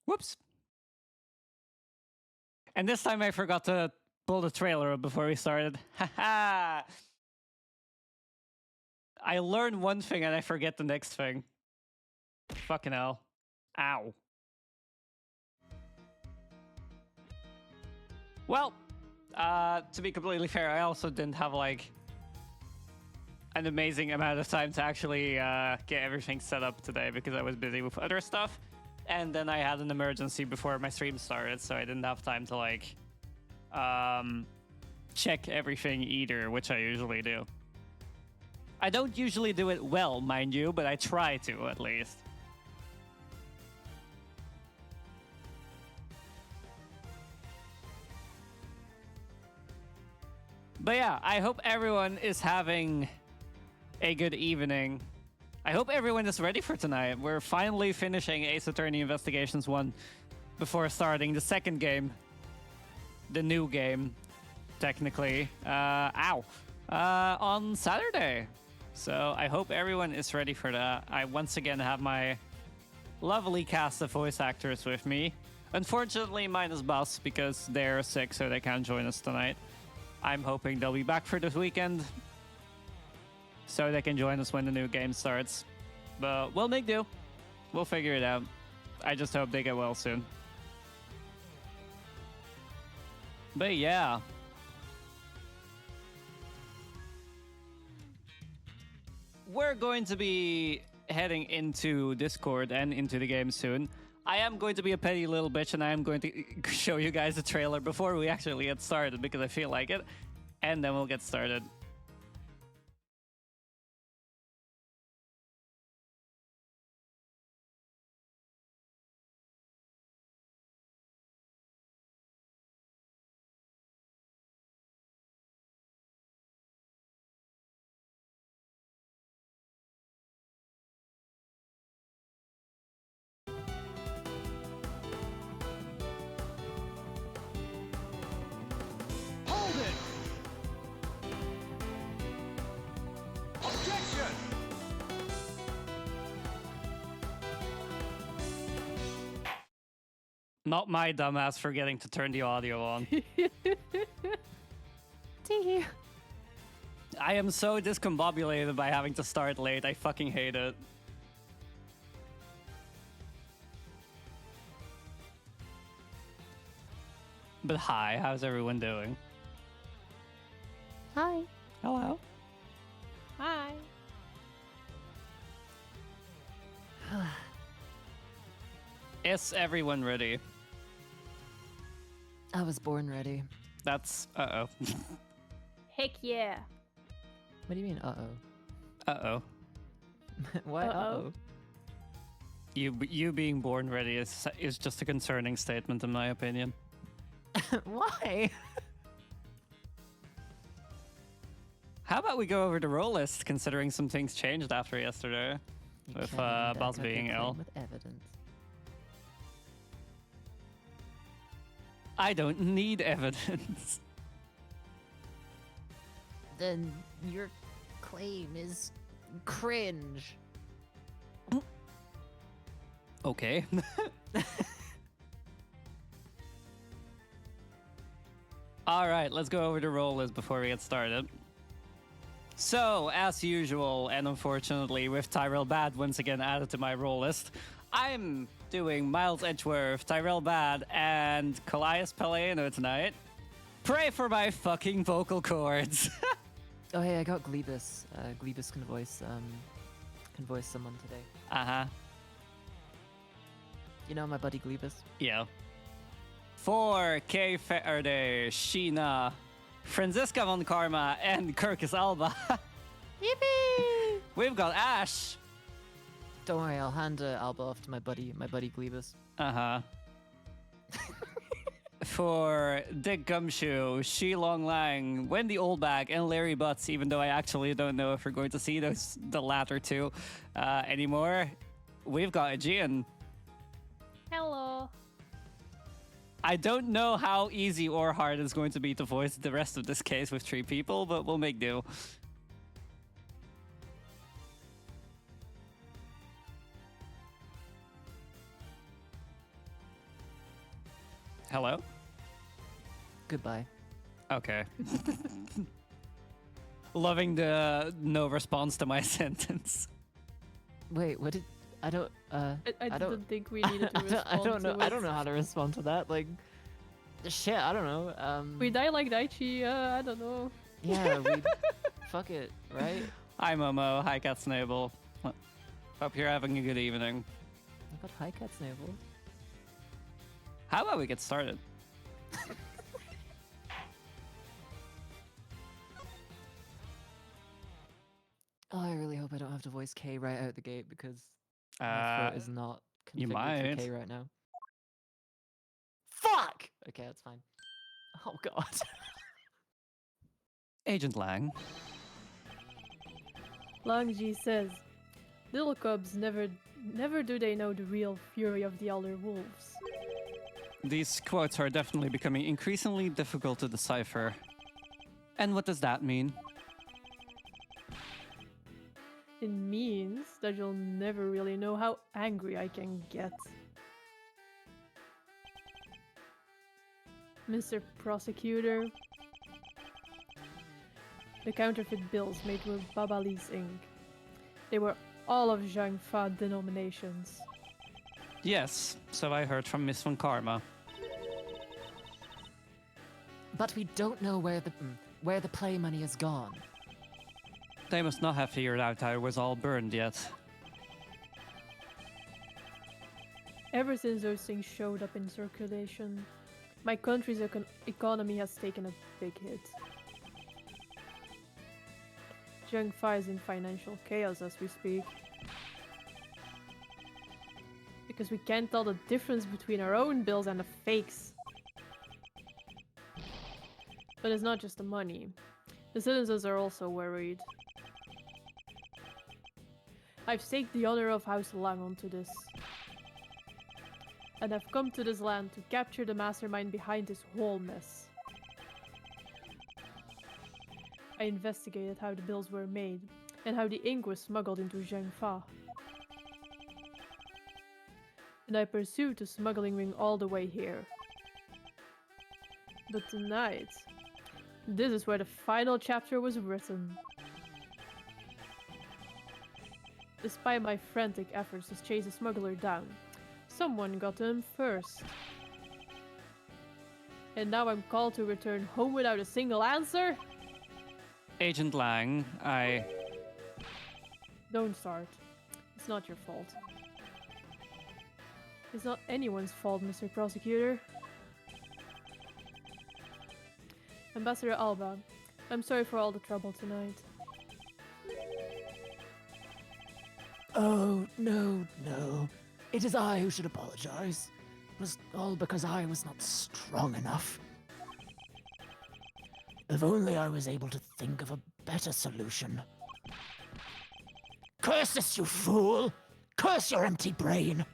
Whoops. And this time I forgot to pull the trailer up before we started. Haha. I learn one thing and I forget the next thing. Fucking hell. Ow. Well, to be completely fair, I also didn't have like an amazing amount of time to actually get everything set up today because I was busy with other stuff. And then I had an emergency before my stream started, so I didn't have time to like check everything either, which I usually do. I don't usually do it well, mind you, but I try to at least. But yeah, I hope everyone is having a good evening. I hope everyone is ready for tonight. We're finally finishing Ace Attorney Investigations 1 before starting the second game. The new game, technically. On Saturday. So I hope everyone is ready for that. I once again have my lovely cast of voice actors with me. Unfortunately, minus Bus because they're sick, so they can't join us tonight. I'm hoping they'll be back for this weekend, so they can join us when the new game starts. But we'll make do. We'll figure it out. I just hope they get well soon. But yeah. We're going to be heading into Discord and into the game soon. I am going to be a petty little bitch and I am going to show you guys the trailer before we actually get started because I feel like it. And then we'll get started. Not my dumbass forgetting to turn the audio on. I am so discombobulated by having to start late. I fucking hate it. But hi, how's everyone doing? Hi. Hello. Hi. Is everyone ready? I was born ready. That's uh-oh. Heck yeah. What do you mean, uh-oh? Uh-oh. Why Uh-oh? You being born ready is just a concerning statement in my opinion. Why? How about we go over the roll list, considering some things changed after yesterday, with Buzz being ill. With evidence. I don't need evidence. Then your claim is cringe. Okay. All right, let's go over the roll list before we get started. So, as usual, and unfortunately with Tyrell Bad once again added to my roll list, I'm doing Miles Edgeworth, Tyrell Bad, and Callias Palaeno tonight. Pray for my fucking vocal cords. Oh hey, I got Glebus. Glebus can voice someone today. Uh-huh. You know my buddy Glebus? Yeah. For K. Faraday, Sheena, Franziska von Karma, and Kirkus Alba. Yippee! We've got Ash. Don't worry, I'll hand Alba off to my buddy Glebus. Uh-huh. For Dick Gumshoe, Shi Long Lang, Wendy Oldbag, and Larry Butts, even though I actually don't know if we're going to see the latter two anymore, we've got Aegean. Hello. I don't know how easy or hard it's going to be to voice the rest of this case with 3 people, but we'll make do. Hello? Goodbye. Okay. Loving the no response to my sentence. Wait, what did I don't I don't- didn't think we needed to respond I don't know. to I it. don't know how to respond to that. Like, shit. I don't know. We die like Daichi, I don't know. Yeah. We. Fuck it. Right. Hi, Momo. Hi, Cat Snable. Hope you're having a good evening. I got high cat navel. How about we get started? Oh, I really hope I don't have to voice K right out the gate because my Uh, throat is not you configured might. for K right now. Fuck. Okay, that's fine. Oh god. Agent Lang. Langji says, little cubs never do they know the real fury of the elder wolves. These quotes are definitely becoming increasingly difficult to decipher. And what does that mean? It means that you'll never really know how angry I can get. Mr. Prosecutor, the counterfeit bills made with Babali's ink. They were all of Zhang Fa denominations. Yes, so I heard from Miss Von Karma. But we don't know where the play money has gone. They must not have figured out how it was all burned yet. Ever since those things showed up in circulation, my country's economy has taken a big hit. Zhang Fa is in financial chaos as we speak. Because we can't tell the difference between our own bills and the fakes. But it's not just the money. The citizens are also worried. I've staked the honor of House Lang onto this. And I've come to this land to capture the mastermind behind this whole mess. I investigated how the bills were made, and how the ink was smuggled into Zhang Fa. And I pursued the smuggling ring all the way here. But tonight, this is where the final chapter was written. Despite my frantic efforts to chase the smuggler down, someone got to him first. And now I'm called to return home without a single answer? Agent Lang, Don't start. It's not your fault. It's not anyone's fault, Mr. Prosecutor. Ambassador Alba, I'm sorry for all the trouble tonight. Oh, no. It is I who should apologize. It was all because I was not strong enough. If only I was able to think of a better solution. Curse this, you fool! Curse your empty brain!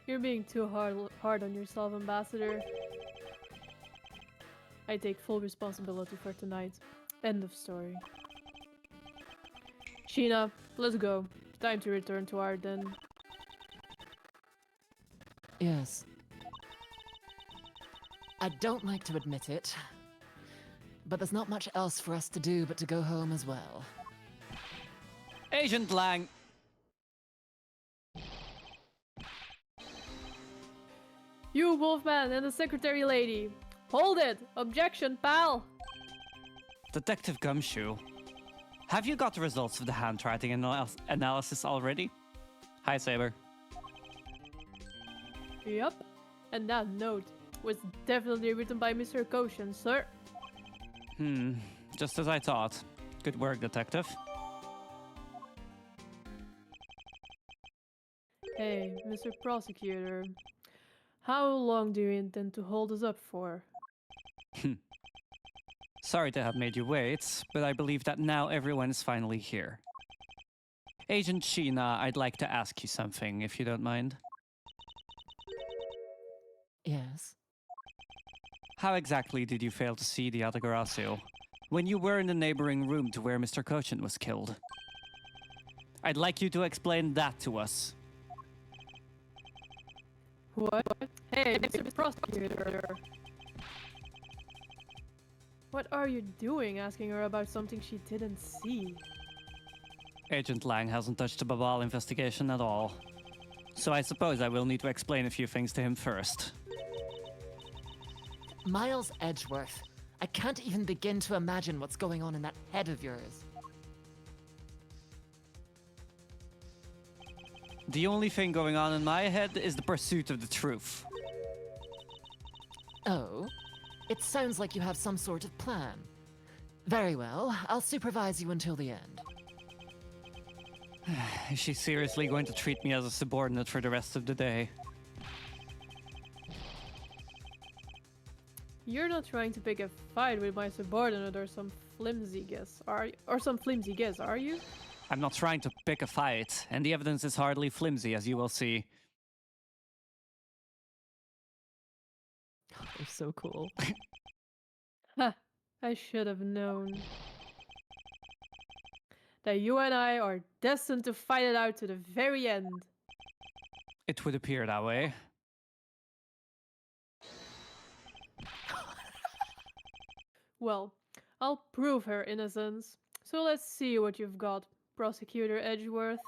You're being too hard on yourself, Ambassador. I take full responsibility for tonight. End of story. Sheena, let's go. Time to return to Arden. Yes. I don't like to admit it, but there's not much else for us to do but to go home as well. Agent Lang. You, Wolfman, and the secretary lady. Hold it! Objection, pal! Detective Gumshoe. Have you got the results of the handwriting analysis already? Hi, Saber. Yup. And that note was definitely written by Mr. Koshin, sir. Just as I thought. Good work, Detective. Hey, Mr. Prosecutor. How long do you intend to hold us up for? Sorry to have made you wait, but I believe that now everyone is finally here. Agent Sheena, I'd like to ask you something, if you don't mind. Yes. How exactly did you fail to see the Adagarasu when you were in the neighboring room to where Mr. Koshin was killed? I'd like you to explain that to us. What? Hey, Mr. Prosecutor. What are you doing asking her about something she didn't see? Agent Lang hasn't touched the Babal investigation at all. So I suppose I will need to explain a few things to him first. Miles Edgeworth, I can't even begin to imagine what's going on in that head of yours. The only thing going on in my head is the pursuit of the truth. Oh? It sounds like you have some sort of plan. Very well, I'll supervise you until the end. Is she seriously going to treat me as a subordinate for the rest of the day? You're not trying to pick a fight with my subordinate or some flimsy guess, are you? I'm not trying to pick a fight, and the evidence is hardly flimsy, as you will see. They're so cool. Ha! I should have known. That you and I are destined to fight it out to the very end. It would appear that way. Well, I'll prove her innocence. So let's see what you've got, Prosecutor Edgeworth.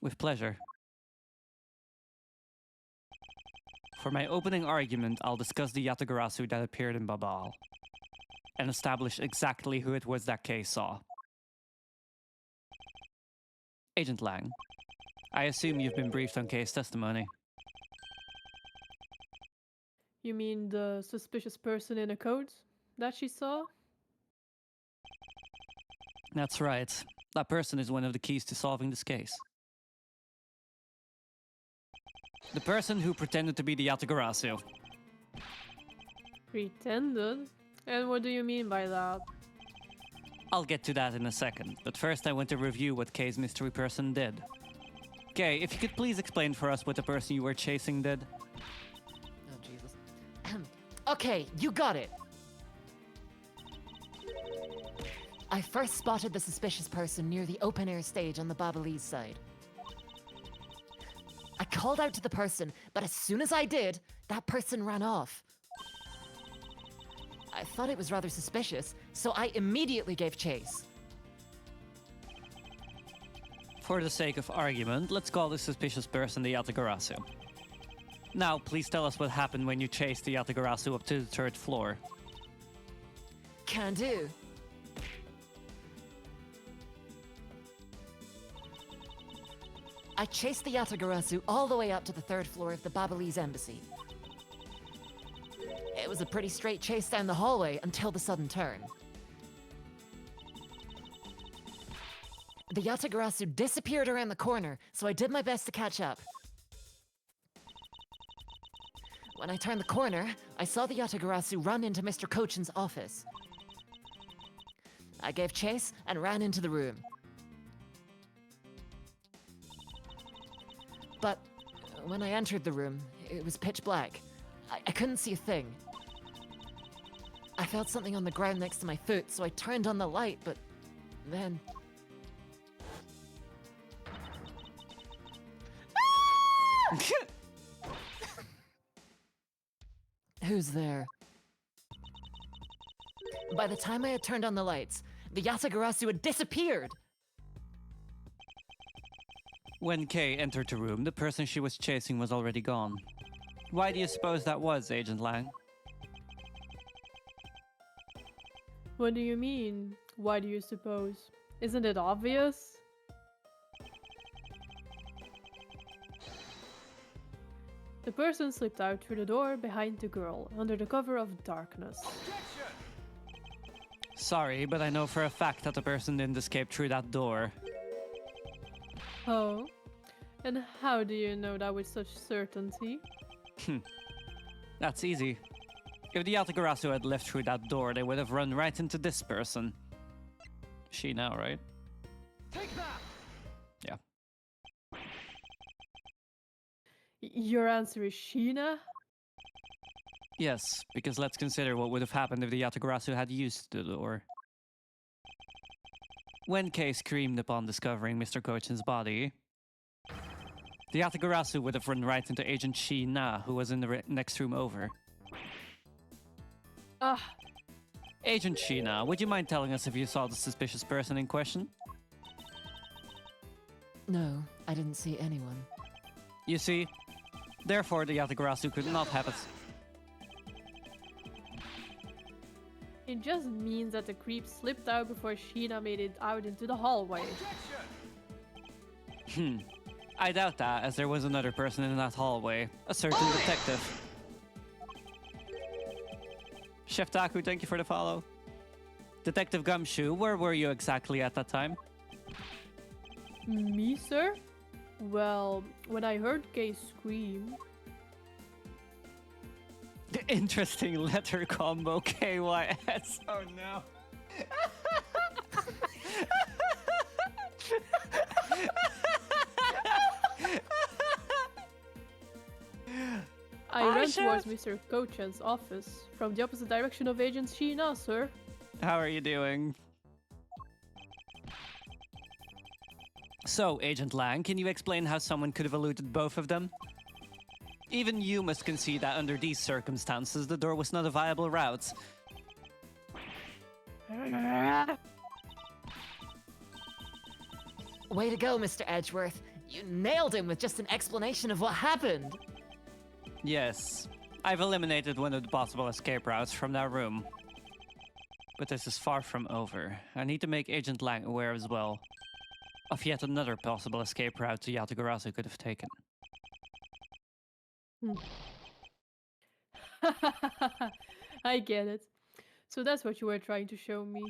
With pleasure. For my opening argument, I'll discuss the Yatagarasu that appeared in Babal, and establish exactly who it was that Kay saw. Agent Lang, I assume you've been briefed on Kay's testimony. You mean the suspicious person in a coat that she saw? That's right. That person is one of the keys to solving this case. The person who pretended to be the Yatagarasu. Pretended? And what do you mean by that? I'll get to that in a second, but first I want to review what Kay's mystery person did. Kay, if you could please explain for us what the person you were chasing did. Oh, Jesus. Okay, you got it. I first spotted the suspicious person near the open-air stage on the Babalese side. I called out to the person, but as soon as I did, that person ran off. I thought it was rather suspicious, so I immediately gave chase. For the sake of argument, let's call the suspicious person the Yatagarasu. Now, please tell us what happened when you chased the Yatagarasu up to the 3rd floor. Can do. I chased the Yatagarasu all the way up to the 3rd floor of the Babalese embassy. It was a pretty straight chase down the hallway until the sudden turn. The Yatagarasu disappeared around the corner, so I did my best to catch up. When I turned the corner, I saw the Yatagarasu run into Mr. Cochin's office. I gave chase and ran into the room. But when I entered the room, it was pitch black. I couldn't see a thing. I felt something on the ground next to my foot, so I turned on the light, but then... Who's there? By the time I had turned on the lights, the Yatagarasu had disappeared! When Kay entered the room, the person she was chasing was already gone. Why do you suppose that was, Agent Lang? What do you mean? Why do you suppose? Isn't it obvious? The person slipped out through the door behind the girl, under the cover of darkness. Sorry, but I know for a fact that the person didn't escape through that door. Oh? And how do you know that with such certainty? That's easy. If the Yatagarasu had left through that door, they would have run right into this person. She now, right? Take that! Yeah. Your answer is Sheena? Yes, because let's consider what would have happened if the Yatagarasu had used the door. When Kay screamed upon discovering Mr. Cochin's body, The Yatagarasu would have run right into Agent Shi-Na, who was in the next room over. Ah, Agent Shi-Na, would you mind telling us if you saw the suspicious person in question? No, I didn't see anyone. You see, therefore the Yatagarasu could not have it. it just means that the creep slipped out before Sheena made it out into the hallway. I doubt that, as there was another person in that hallway. A certain detective. Chef Taku, thank you for the follow. Detective Gumshoe, where were you exactly at that time? Me, sir? Well, when I heard Kay scream... The interesting letter combo, KYS. Oh no. I ran towards Mr. Kochan's office from the opposite direction of Agent Sheena, sir. How are you doing? So, Agent Lang, can you explain how someone could have eluded both of them? Even you must concede that under these circumstances, the door was not a viable route. Way to go, Mr. Edgeworth. You nailed him with just an explanation of what happened. Yes, I've eliminated one of the possible escape routes from that room. But this is far from over. I need to make Agent Lang aware as well of yet another possible escape route the Yatagarasu could have taken. I get it. So that's what you were trying to show me.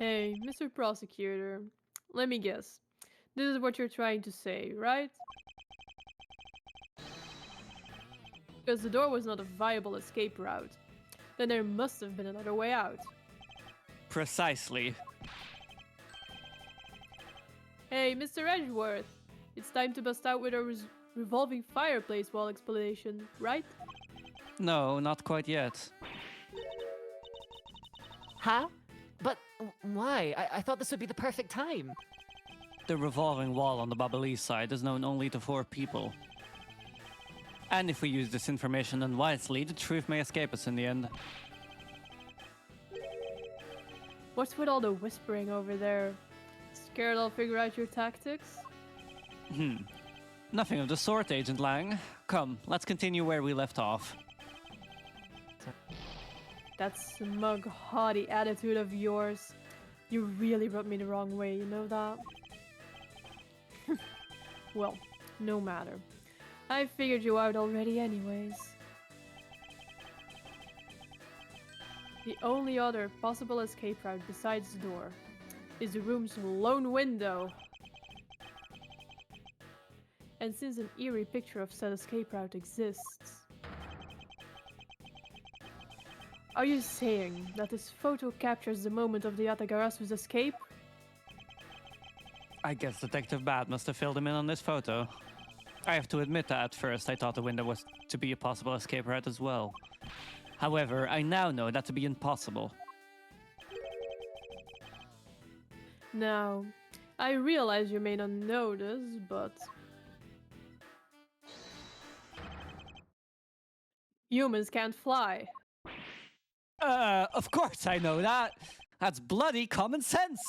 Hey, Mr. Prosecutor, let me guess. This is what you're trying to say, right? Because the door was not a viable escape route. Then there must have been another way out. Precisely. Hey, Mr. Edgeworth, it's time to bust out with a revolving fireplace wall explanation, right? No, not quite yet. Huh? But why? I thought this would be the perfect time. The revolving wall on the Babalese side is known only to 4 people. And if we use this information unwisely, the truth may escape us in the end. What's with all the whispering over there? Scared I'll figure out your tactics? Nothing of the sort, Agent Lang. Come, let's continue where we left off. That smug, haughty attitude of yours. You really rubbed me the wrong way, you know that? Well, no matter. I figured you out already anyways. The only other possible escape route besides the door is the room's lone window. And since an eerie picture of said escape route exists, are you saying that this photo captures the moment of the Yatagarasu's escape? I guess Detective Bad must have filled him in on this photo. I have to admit that at first I thought the window was to be a possible escape route as well. However, I now know that to be impossible. Now, I realize you may not know this, but humans can't fly. Of course I know that. That's bloody common sense.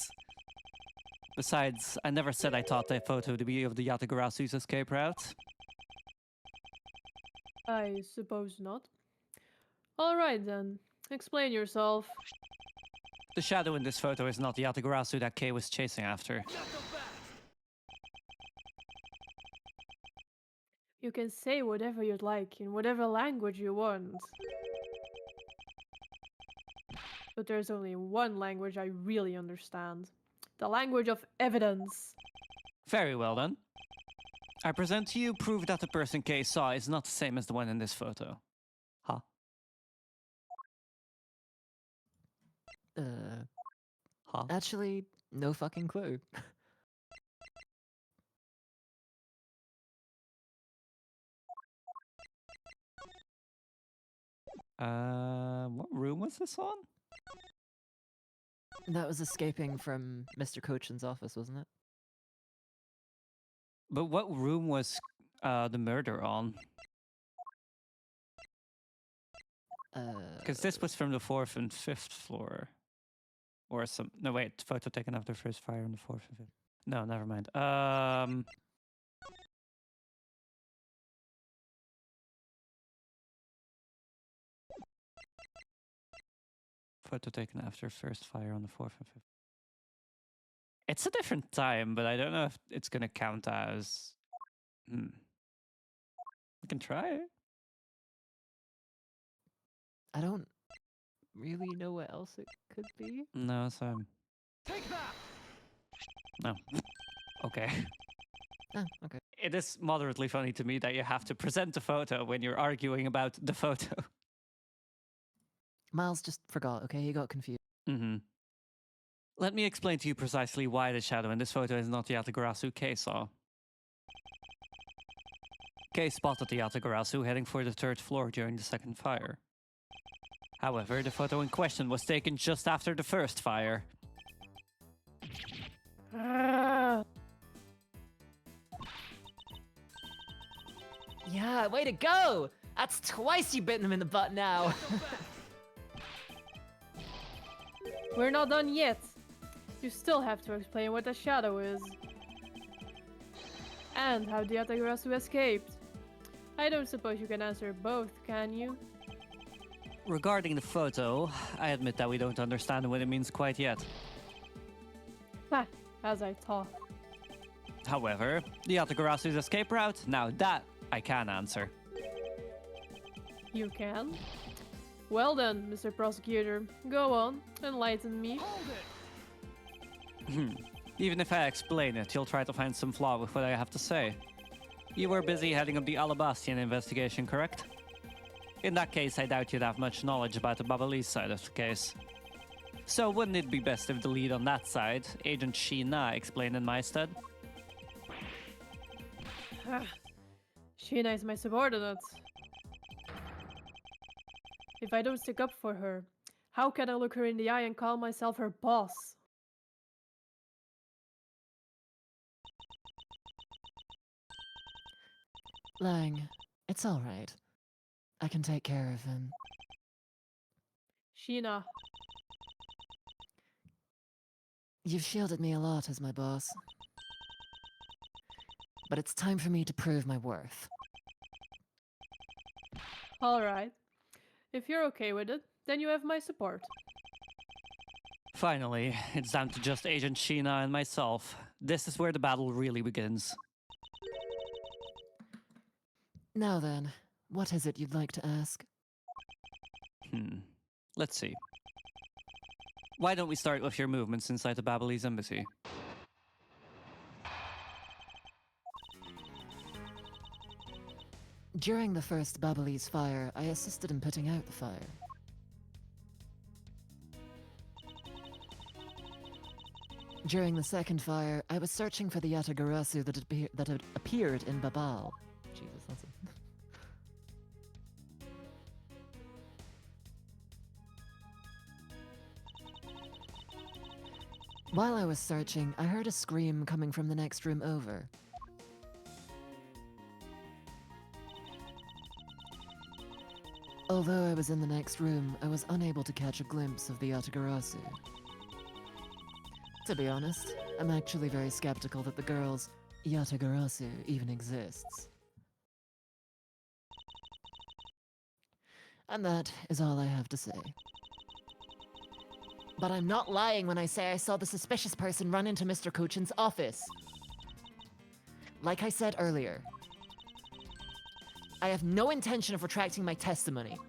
Besides, I never said I thought that photo to be of the Yatagarasu's escape route. I suppose not. Alright then, explain yourself. The shadow in this photo is not the Yatagarasu that Kay was chasing after. You can say whatever you'd like in whatever language you want. But there's only one language I really understand. The language of evidence. Very well then. I present to you proof that the person Kay saw is not the same as the one in this photo. Huh? Huh? Actually, no fucking clue. What room was this on? That was escaping from Mr. Kochan's office, wasn't it? But what room was the murder on? Because this was from the 4th and 5th floor. Or some... No, wait. Photo taken after first fire on the 4th and 5th. No, never mind. Photo taken after first fire on the 4th and 5th. It's a different time, but I don't know if it's going to count as... We can try. I don't really know what else it could be. No, so... Take that! No. Okay. Oh, okay. It is moderately funny to me that you have to present the photo when you're arguing about the photo. Miles just forgot, okay? He got confused. Let me explain to you precisely why the shadow in this photo is not the Yatagarasu Kei saw. Kei spotted the Yatagarasu heading for the 3rd floor during the 2nd fire. However, the photo in question was taken just after the 1st fire. Yeah, way to go! That's twice you bitten him in the butt now. We're not done yet. You still have to explain what the shadow is. And how the Yatagarasu escaped. I don't suppose you can answer both, can you? Regarding the photo, I admit that we don't understand what it means quite yet. Ha, as I thought. However, the Yatagarasu's escape route, now that I can answer. You can? Well then, Mr. Prosecutor, go on, enlighten me. Hold it! Even if I explain it, you'll try to find some flaw with what I have to say. You were busy heading up the Alabastian investigation, correct? In that case, I doubt you'd have much knowledge about the Babalese side of the case. So wouldn't it be best if the lead on that side, Agent Sheena, explained in my stead? Sheena is my subordinate. If I don't stick up for her, how can I look her in the eye and call myself her boss? Lang, it's alright. I can take care of him. Sheena, You've shielded me a lot as my boss. But it's time for me to prove my worth. alright. If you're okay with it, then you have my support. Finally, it's down to just Agent Sheena and myself. This is where the battle really begins. Now then, what is it you'd like to ask? Let's see. Why don't we start with your movements inside the Babalese embassy? During the first Babalese fire, I assisted in putting out the fire. During the second fire, I was searching for the Yatagarasu that had appeared in Babal. Jesus, that's it. While I was searching, I heard a scream coming from the next room over. Although I was in the next room, I was unable to catch a glimpse of the Yatagarasu. To be honest, I'm actually very skeptical that the girl's Yatagarasu even exists. And that is all I have to say. But I'm not lying when I say I saw the suspicious person run into Mr. Kuchin's office. Like I said earlier, I have no intention of retracting my testimony.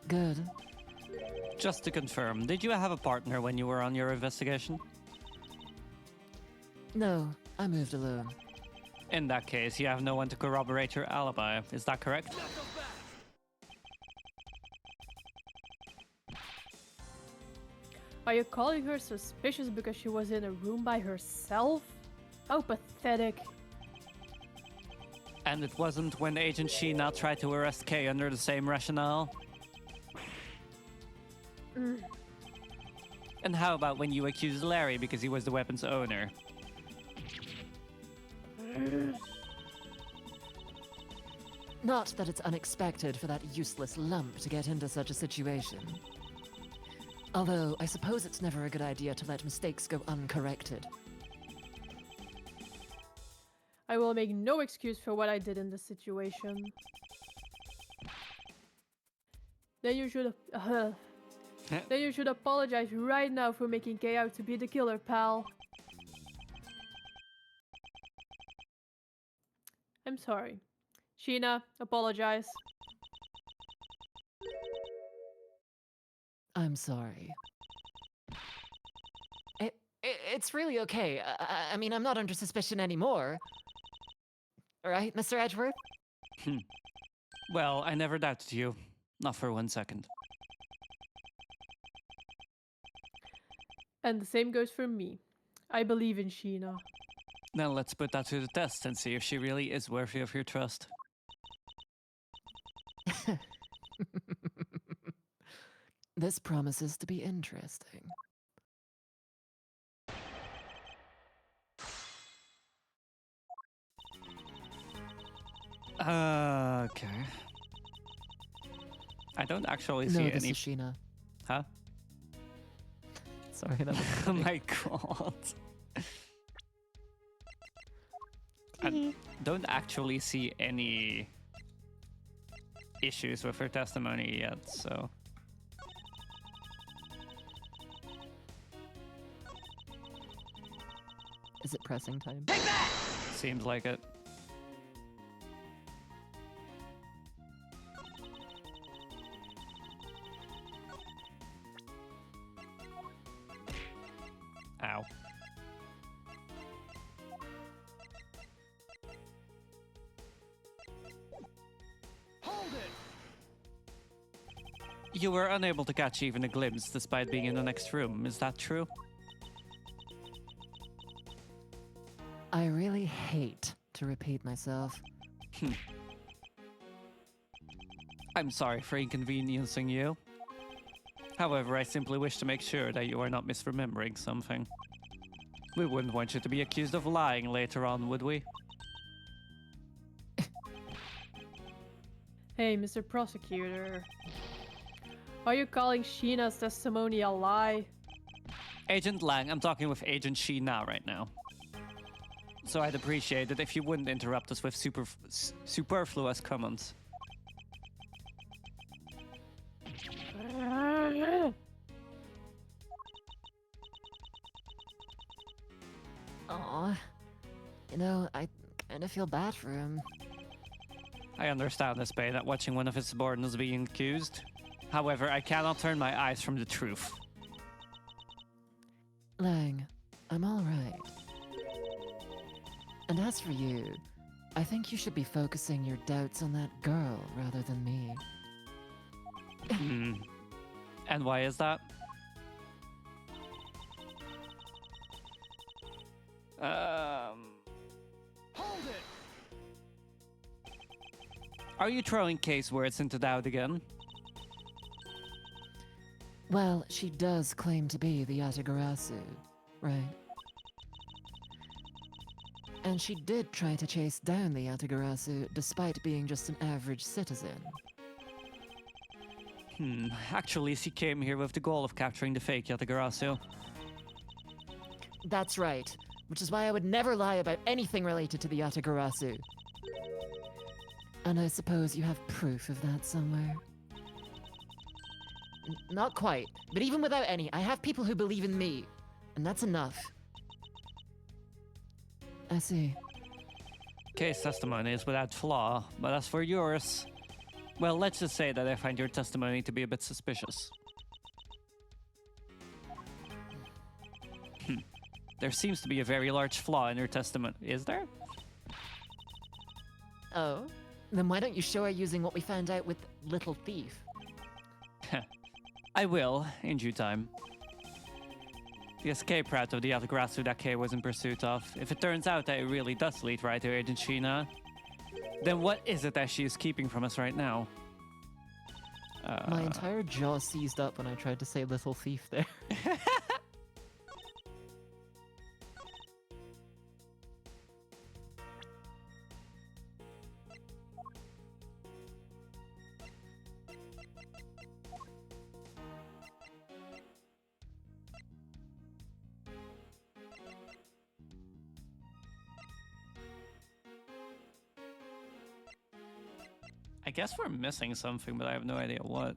Good. Just to confirm, did you have a partner when you were on your investigation? No, I moved alone. In that case, you have no one to corroborate your alibi. Is that correct? Are you calling her suspicious because she was in a room by herself? How pathetic. And it wasn't when Agent Sheena tried to arrest Kay under the same rationale? And how about when you accused Larry because he was the weapon's owner? Not that it's unexpected for that useless lump to get into such a situation. Although, I suppose it's never a good idea to let mistakes go uncorrected. I will make no excuse for what I did in this situation. Then you should then you should apologize right now for making Kay out to be the killer, pal. I'm sorry. Sheena, apologize. I'm sorry. It's really okay. I mean, I'm not under suspicion anymore. Right, Mr. Edgeworth? Well, I never doubted you. Not for 1 second. And the same goes for me. I believe in Sheena. Now let's put that to the test and see if she really is worthy of your trust. This promises to be interesting. Okay. I don't actually see No, this any. is Sheena. Huh? Sorry, that was Oh funny. my god. I don't actually see any issues with her testimony yet, so. Is it pressing time? Seems like it. Ow. Hold it! You were unable to catch even a glimpse despite being in the next room, is that true? I really hate to repeat myself. I'm sorry for inconveniencing you. However, I simply wish to make sure that you are not misremembering something. We wouldn't want you to be accused of lying later on, would we? Hey, Mr. Prosecutor. Are you calling Sheena's testimony a lie? Agent Lang, I'm talking with Agent Sheena right now. So I'd appreciate it if you wouldn't interrupt us with superfluous comments. Aw. You know, I kind of feel bad for him. I understand this pain at watching one of his subordinates being accused. However, I cannot turn my eyes from the truth. Lang, I'm alright. And as for you, I think you should be focusing your doubts on that girl rather than me. And why is that? Hold it! Are you throwing case words into doubt again? Well, she does claim to be the Yatagarasu, right? And she did try to chase down the Yatagarasu despite being just an average citizen. Actually, she came here with the goal of capturing the fake Yatagarasu. That's right, which is why I would never lie about anything related to the Yatagarasu. And I suppose you have proof of that somewhere? Not quite, but even without any, I have people who believe in me, and that's enough. I see. Case testimony is without flaw, but as for yours, well, let's just say that I find your testimony to be a bit suspicious. There seems to be a very large flaw in your testimony, is there? Oh? Then why don't you show her using what we found out with Little Thief? I will, in due time. The escape route of the Yatagarasu that Kay was in pursuit of, if it turns out that it really does lead right to Agent Sheena, then what is it that she is keeping from us right now? My entire jaw seized up when I tried to say Little Thief there. guess we're missing something, but I have no idea what.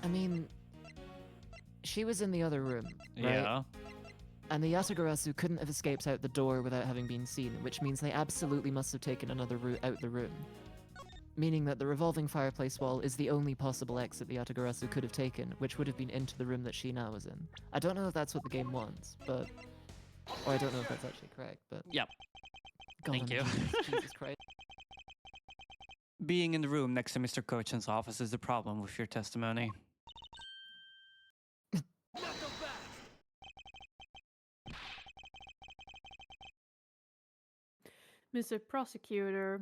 I mean, she was in the other room, right? Yeah. And the Yatagarasu couldn't have escaped out the door without having been seen, which means they absolutely must have taken another route out the room. Meaning that the revolving fireplace wall is the only possible exit the Yatagarasu could have taken, which would have been into the room that Sheena was in. I don't know if that's what the game wants, but... Or I don't know if that's actually correct, but... Yep. God, Thank you. Jesus Christ. Being in the room next to Mr. Cochin's office is the problem with your testimony. Mr. Prosecutor,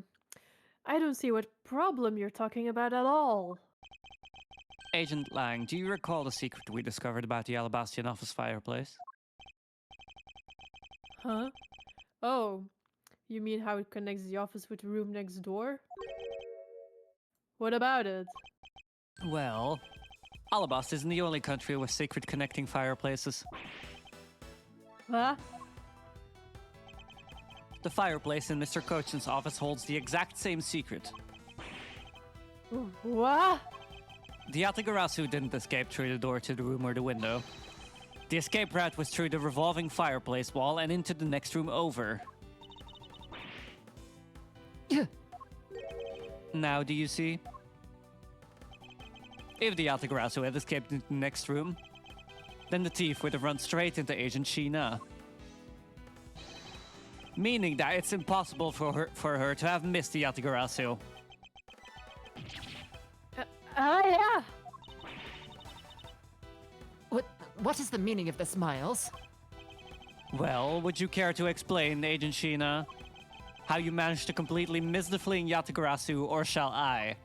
I don't see what problem you're talking about at all. Agent Lang, do you recall the secret we discovered about the Alabastian office fireplace? Huh? Oh, you mean how it connects the office with the room next door? What about it? Well, Alabast isn't the only country with secret connecting fireplaces. Huh? The fireplace in Mr. Cochin's office holds the exact same secret. What? The Yatagarasu didn't escape through the door to the room or the window. The escape route was through the revolving fireplace wall and into the next room over. Yeah. Now do you see? If the Yatagarasu had escaped into the next room, then the thief would have run straight into Agent Sheena. Meaning that it's impossible for her to have missed the Yatagarasu. Yeah. What is the meaning of this, Miles? Well, would you care to explain, Agent Sheena, how you managed to completely miss the fleeing Yatagarasu, or shall I?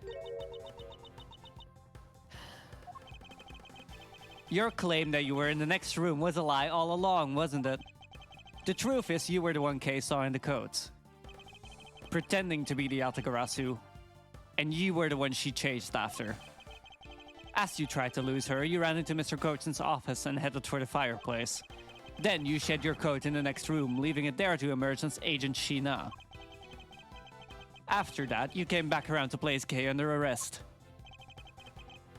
Your claim that you were in the next room was a lie all along, wasn't it? The truth is you were the one Kay saw in the codes, pretending to be the Yatagarasu, and you were the one she chased after. As you tried to lose her, you ran into Mr. Cochin's office and headed for the fireplace. Then you shed your coat in the next room, leaving it there to emerge as Agent Sheena. After that, you came back around to place Kay under arrest.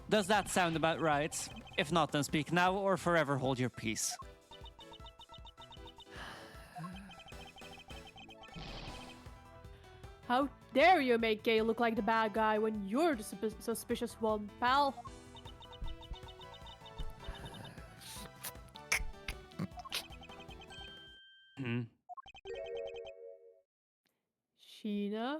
Does that sound about right? If not, then speak now or forever hold your peace. How dare you make Gay look like the bad guy when you're the suspicious one, pal? Hmm. Sheena?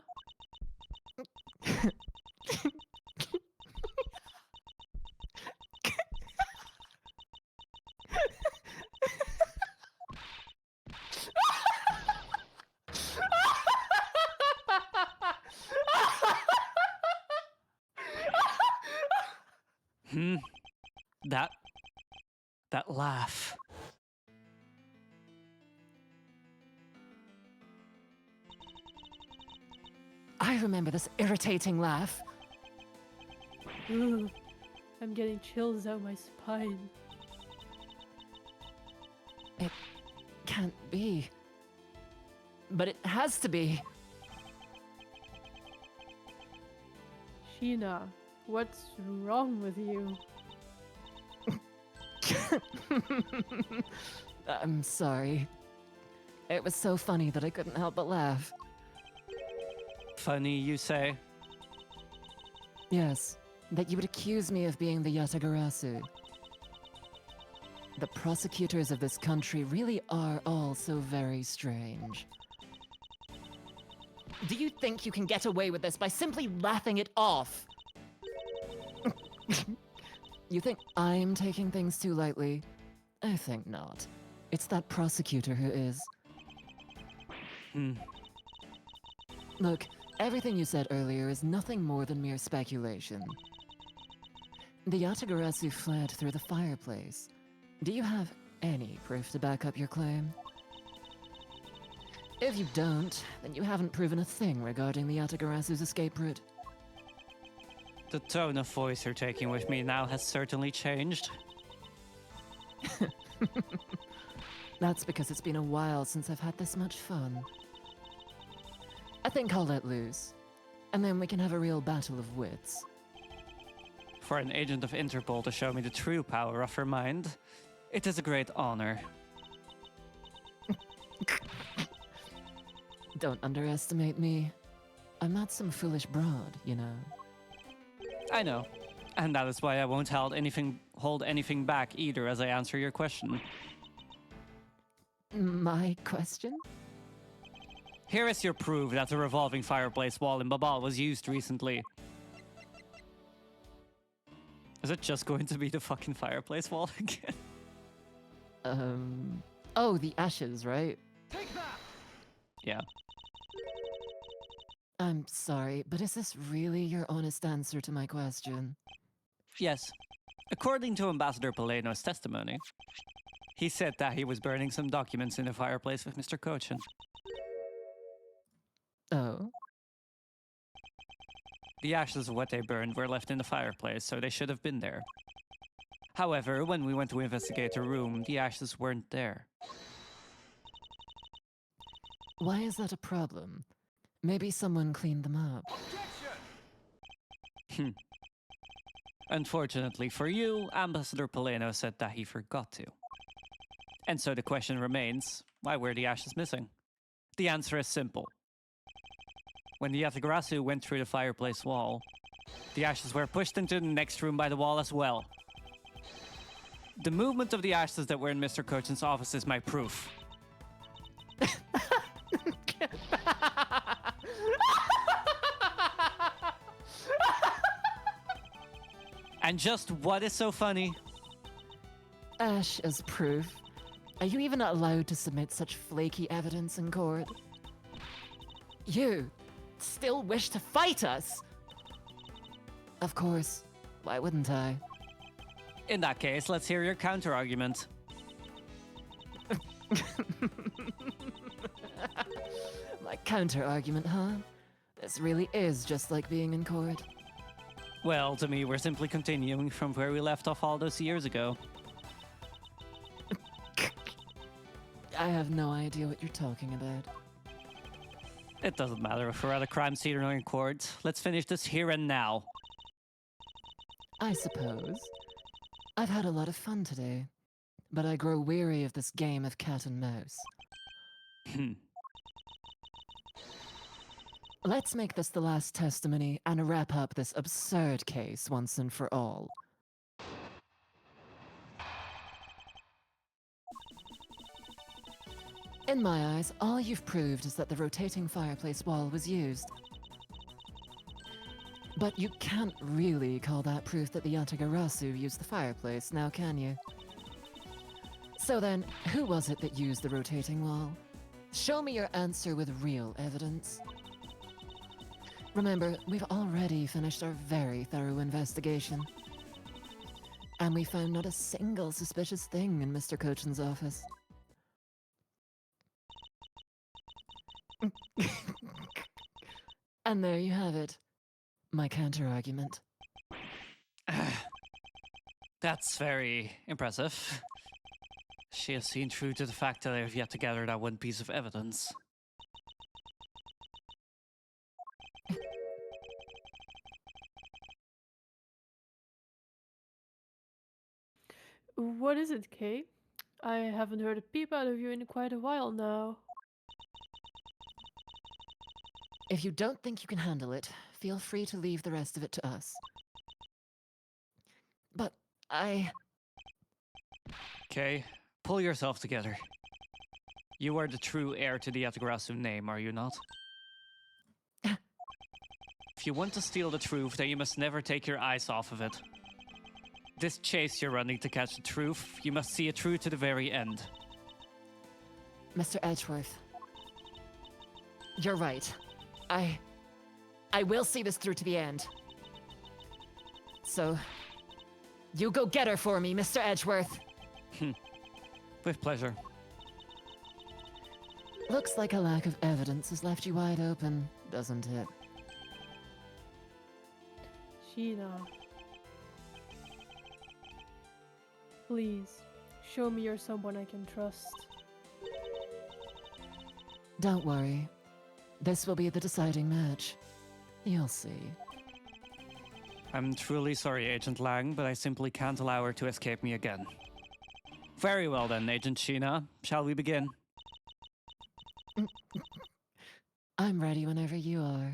That laugh. I remember this irritating laugh. Ugh, I'm getting chills down my spine. It can't be. But it has to be. Sheena, what's wrong with you? I'm sorry. It was so funny that I couldn't help but laugh. Funny, you say? Yes, that you would accuse me of being the Yatagarasu. The prosecutors of this country really are all so very strange. Do you think you can get away with this by simply laughing it off? You think I'm taking things too lightly? I think not. It's that prosecutor who is. Look, everything you said earlier is nothing more than mere speculation. The Yatagarasu fled through the fireplace. Do you have any proof to back up your claim? If you don't, then you haven't proven a thing regarding the Yatagarasu's escape route. The tone of voice you're taking with me now has certainly changed. That's because it's been a while since I've had this much fun. I think I'll let loose. And then we can have a real battle of wits. For an agent of Interpol to show me the true power of her mind, it is a great honor. Don't underestimate me. I'm not some foolish broad, you know. I know, and that is why I won't hold anything back either as I answer your question. My question? Here is your proof that the revolving fireplace wall in Babal was used recently. Is it just going to be the fucking fireplace wall again? Oh, the ashes, right? Take that! Yeah. I'm sorry, but is this really your honest answer to my question? Yes. According to Ambassador Poleno's testimony, he said that he was burning some documents in the fireplace with Mr. Cochin. Oh? The ashes of what they burned were left in the fireplace, so they should have been there. However, when we went to investigate the room, the ashes weren't there. Why is that a problem? Maybe someone cleaned them up. Objection! Unfortunately for you, Ambassador Poleno said that he forgot to. And so the question remains, why were the ashes missing? The answer is simple. When the Yatagarasu went through the fireplace wall, the ashes were pushed into the next room by the wall as well. The movement of the ashes that were in Mr. Cochin's office is my proof. And just what is so funny? Ash as proof? Are you even allowed to submit such flaky evidence in court? You still wish to fight us? Of course. Why wouldn't I? In that case, let's hear your counter-argument. My counter-argument, huh? This really is just like being in court. Well, to me, we're simply continuing from where we left off all those years ago. I have no idea what you're talking about. It doesn't matter if we're at a crime scene or in court. Let's finish this here and now. I suppose. I've had a lot of fun today, but I grow weary of this game of cat and mouse. Let's make this the last testimony and wrap up this absurd case once and for all. In my eyes, all you've proved is that the rotating fireplace wall was used. But you can't really call that proof that the Yatagarasu used the fireplace, now can you? So then, who was it that used the rotating wall? Show me your answer with real evidence. Remember, we've already finished our very thorough investigation. And we found not a single suspicious thing in Mr. Cochin's office. And there you have it. My counter-argument. That's very impressive. She has seen through to the fact that I have yet to gather that one piece of evidence. What is it, Kay? I haven't heard a peep out of you in quite a while now. If you don't think you can handle it, feel free to leave the rest of it to us. But Okay, pull yourself together. You are the true heir to the Yatagarasu name, are you not? If you want to steal the truth, then you must never take your eyes off of it. This chase you're running to catch the truth, you must see it through to the very end. Mr. Edgeworth, you're right. I will see this through to the end. So, you go get her for me, Mr. Edgeworth. With pleasure. Looks like a lack of evidence has left you wide open, doesn't it? Sheena. Please, show me you're someone I can trust. Don't worry. This will be the deciding match. You'll see. I'm truly sorry, Agent Lang, but I simply can't allow her to escape me again. Very well then, Agent Sheena. Shall we begin? I'm ready whenever you are.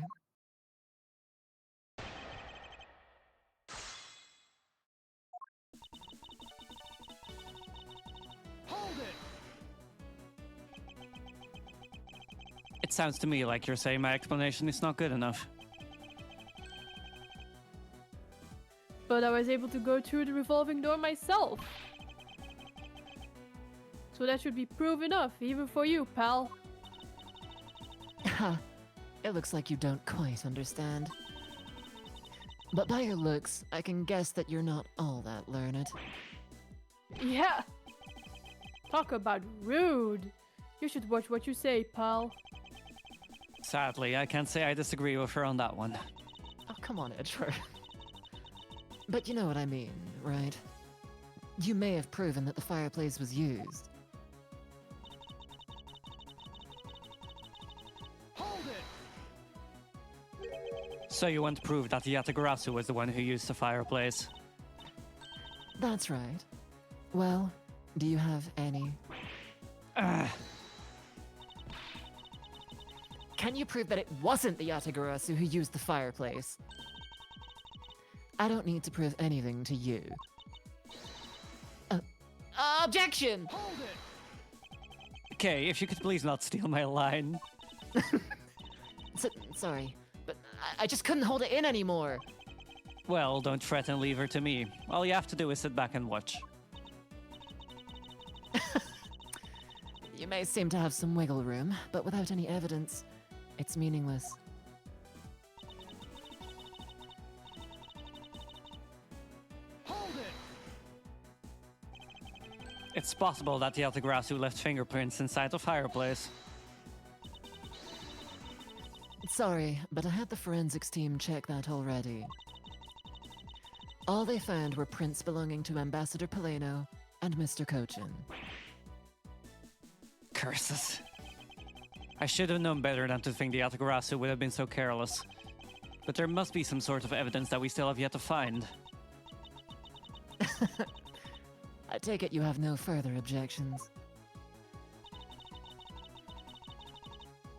Hold it! It sounds to me like you're saying my explanation is not good enough. But I was able to go through the revolving door myself. So that should be proof enough, even for you, pal. Ha! It looks like you don't quite understand. But by your looks, I can guess that you're not all that learned. Yeah. Talk about rude. You should watch what you say, pal. Sadly, I can't say I disagree with her on that one. Oh, come on, Edgeworth. But you know what I mean, right? You may have proven that the fireplace was used. Hold it! So you want to prove that the Yatagarasu was the one who used the fireplace? That's right. Well, do you have any? Can you prove that it wasn't the Yatagarasu who used the fireplace? I don't need to prove anything to you. Objection! Hold it! Okay, if you could please not steal my line. Sorry, but I just couldn't hold it in anymore. Well, don't fret and leave her to me. All you have to do is sit back and watch. You may seem to have some wiggle room, but without any evidence, it's meaningless. Hold it! It's possible that the Yatagarasu left fingerprints inside the fireplace. Sorry, but I had the forensics team check that already. All they found were prints belonging to Ambassador Poleno and Mr. Cochin. Curses. I should have known better than to think the Yatagarasu would have been so careless. But there must be some sort of evidence that we still have yet to find. I take it you have no further objections.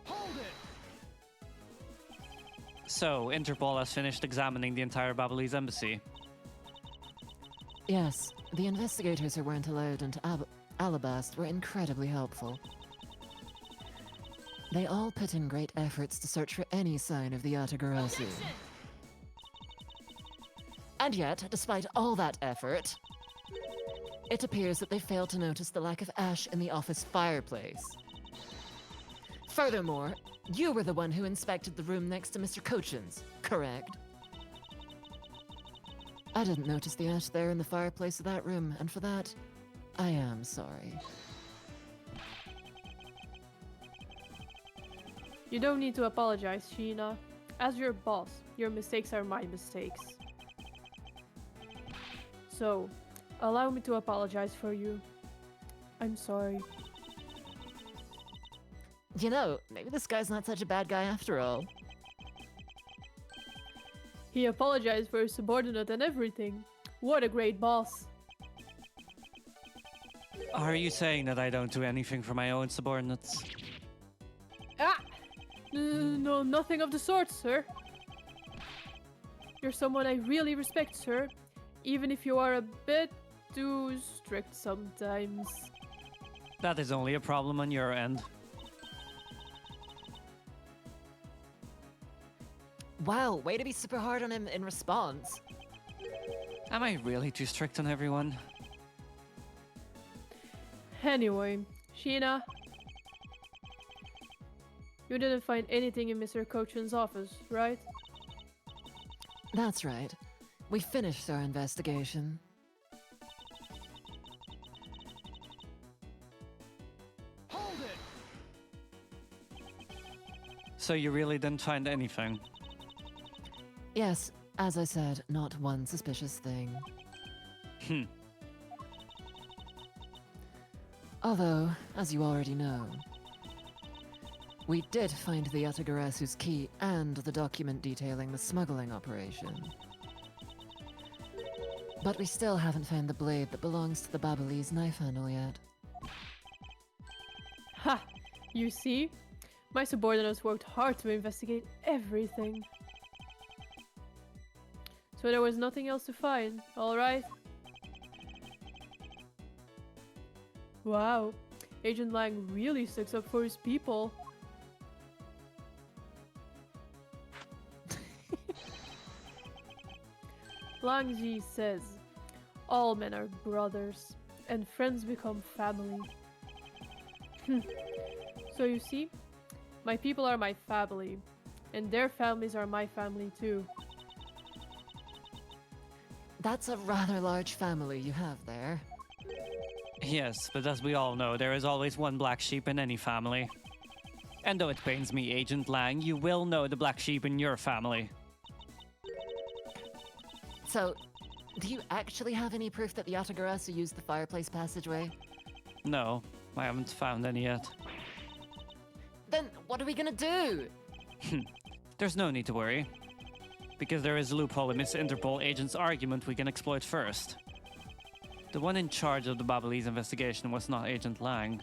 Hold it! So, Interpol has finished examining the entire Babalese embassy. Yes, the investigators who weren't allowed into Alabast were incredibly helpful. They all put in great efforts to search for any sign of the Yatagarasu. And yet, despite all that effort, it appears that they failed to notice the lack of ash in the office fireplace. Furthermore, you were the one who inspected the room next to Mr. Cochin's, correct? I didn't notice the ash there in the fireplace of that room, and for that, I am sorry. You don't need to apologize, Sheena. As your boss, your mistakes are my mistakes. So, allow me to apologize for you. I'm sorry. You know, maybe this guy's not such a bad guy after all. He apologized for his subordinate and everything. What a great boss. Are you saying that I don't do anything for my own subordinates? Ah! No, nothing of the sort, sir. You're someone I really respect, sir. Even if you are a bit too strict sometimes. That is only a problem on your end. Wow, way to be super hard on him in response. Am I really too strict on everyone? Anyway, Sheena. You didn't find anything in Mr. Cochin's office, right? That's right. We finished our investigation. Hold it! So you really didn't find anything? Yes, as I said, not one suspicious thing. Although, as you already know, We did find the Yatagarasu's key and the document detailing the smuggling operation. But we still haven't found the blade that belongs to the Ablaze knife handle yet. Ha! You see? My subordinates worked hard to investigate everything. So there was nothing else to find, alright? Wow, Agent Lang really sticks up for his people. Lang Ji says, all men are brothers, and friends become family. So you see, my people are my family, and their families are my family too. That's a rather large family you have there. Yes, but as we all know, there is always one black sheep in any family. And though it pains me, Agent Lang, you will know the black sheep in your family. So, do you actually have any proof that the Yatagarasu used the fireplace passageway? No, I haven't found any yet. Then what are we gonna do? There's no need to worry. Because there is a loophole in Miss Interpol agent's argument we can exploit first. The one in charge of the Ablaze investigation was not Agent Lang.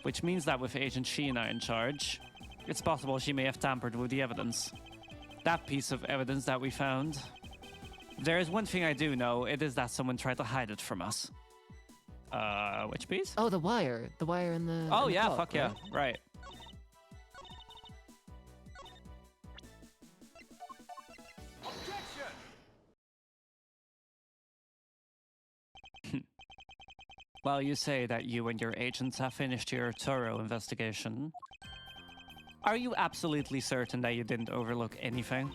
Which means that with Agent Sheena in charge, it's possible she may have tampered with the evidence. That piece of evidence that we found. There is one thing I do know, it is that someone tried to hide it from us. Which piece? Oh, the wire. The wire in the... Oh in the yeah, clock, fuck yeah, right. Objection! Well, you say that you and your agents have finished your thorough investigation. Are you absolutely certain that you didn't overlook anything?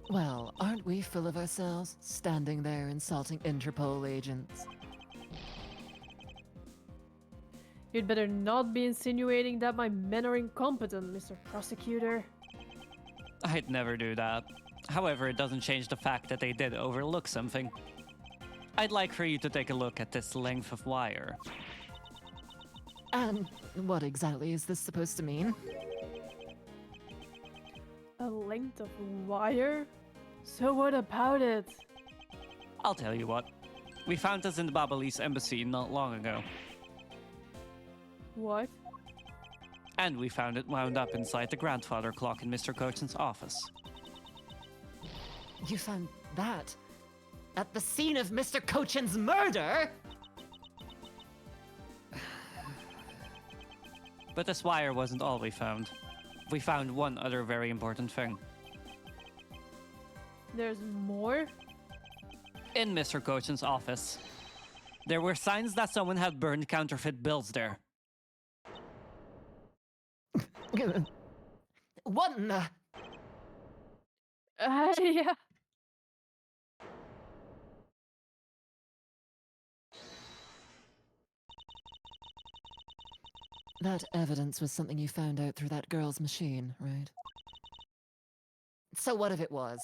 Well, aren't we full of ourselves, standing there insulting Interpol agents? You'd better not be insinuating that my men are incompetent, Mr. Prosecutor. I'd never do that. However, it doesn't change the fact that they did overlook something. I'd like for you to take a look at this length of wire. And what exactly is this supposed to mean? A length of wire? So what about it? I'll tell you what. We found this in the Ablaze embassy not long ago. What? And we found it wound up inside the grandfather clock in Mr. Cochin's office. You found that? At the scene of Mr. Cochin's murder? But this wire wasn't all we found. We found one other very important thing. There's more? In Mr. Cochin's office, there were signs that someone had burned counterfeit bills there. What in the... Yeah. That evidence was something you found out through that girl's machine, right? So what if it was?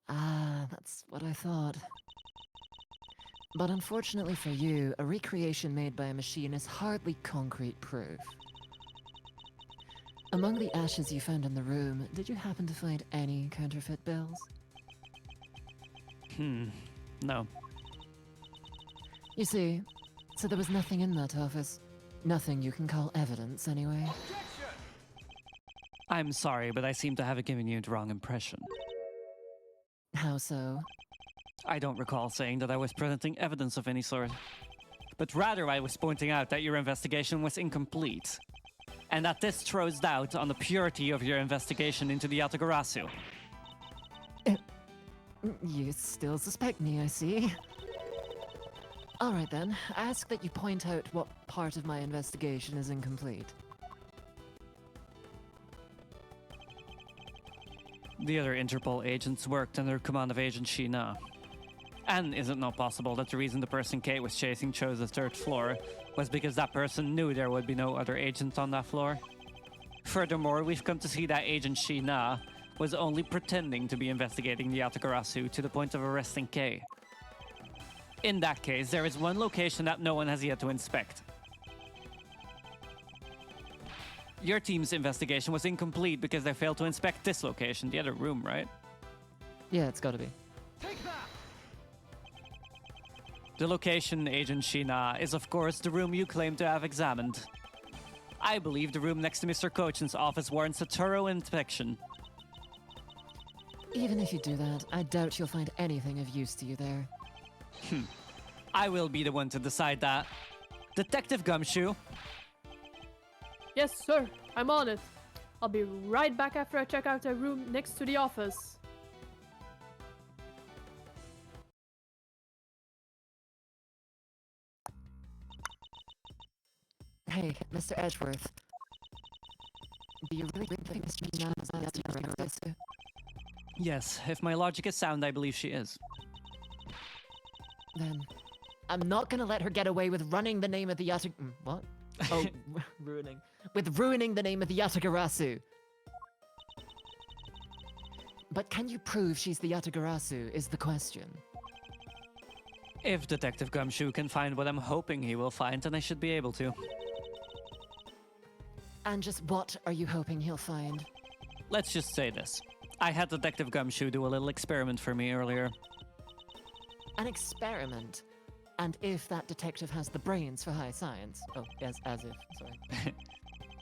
Ah, that's what I thought. But unfortunately for you, a recreation made by a machine is hardly concrete proof. Among the ashes you found in the room, did you happen to find any counterfeit bills? No. You see, so there was nothing in that office. Nothing you can call evidence, anyway. Objection! I'm sorry, but I seem to have given you the wrong impression. How so? I don't recall saying that I was presenting evidence of any sort. But rather I was pointing out that your investigation was incomplete. And that this throws doubt on the purity of your investigation into the Yatagarasu. You still suspect me, I see. Alright then, I ask that you point out what part of my investigation is incomplete. The other Interpol agents worked under command of Agent Sheena. And is it not possible that the reason the person Kate was chasing chose the third floor was because that person knew there would be no other agents on that floor? Furthermore, we've come to see that Agent Sheena was only pretending to be investigating the Yatagarasu to the point of arresting Kay. In that case, there is one location that no one has yet to inspect. Your team's investigation was incomplete because they failed to inspect this location, the other room, right? Yeah, it's gotta be. Take that! The location, Agent Sheena, is of course the room you claim to have examined. I believe the room next to Mr. Cochin's office warrants a thorough inspection. Even if you do that, I doubt you'll find anything of use to you there. I will be the one to decide that. Detective Gumshoe, Yes, sir. I'm on it. I'll be right back after I check out the room next to the office. Hey, Mr. Edgeworth. Do you really think Mr. Sheena is on the Yatagarasu? yes, if my logic is sound, I believe she is. Then I'm not gonna let her get away with running the name of the What? Oh, ruining. With ruining the name of the Yatagarasu. But can you prove she's the Yatagarasu is the question. If Detective Gumshoe can find what I'm hoping he will find, then I should be able to. And just what are you hoping he'll find? Let's just say this. I had Detective Gumshoe do a little experiment for me earlier. An experiment. And if that detective has the brains for high science. Oh, yes, as if, sorry.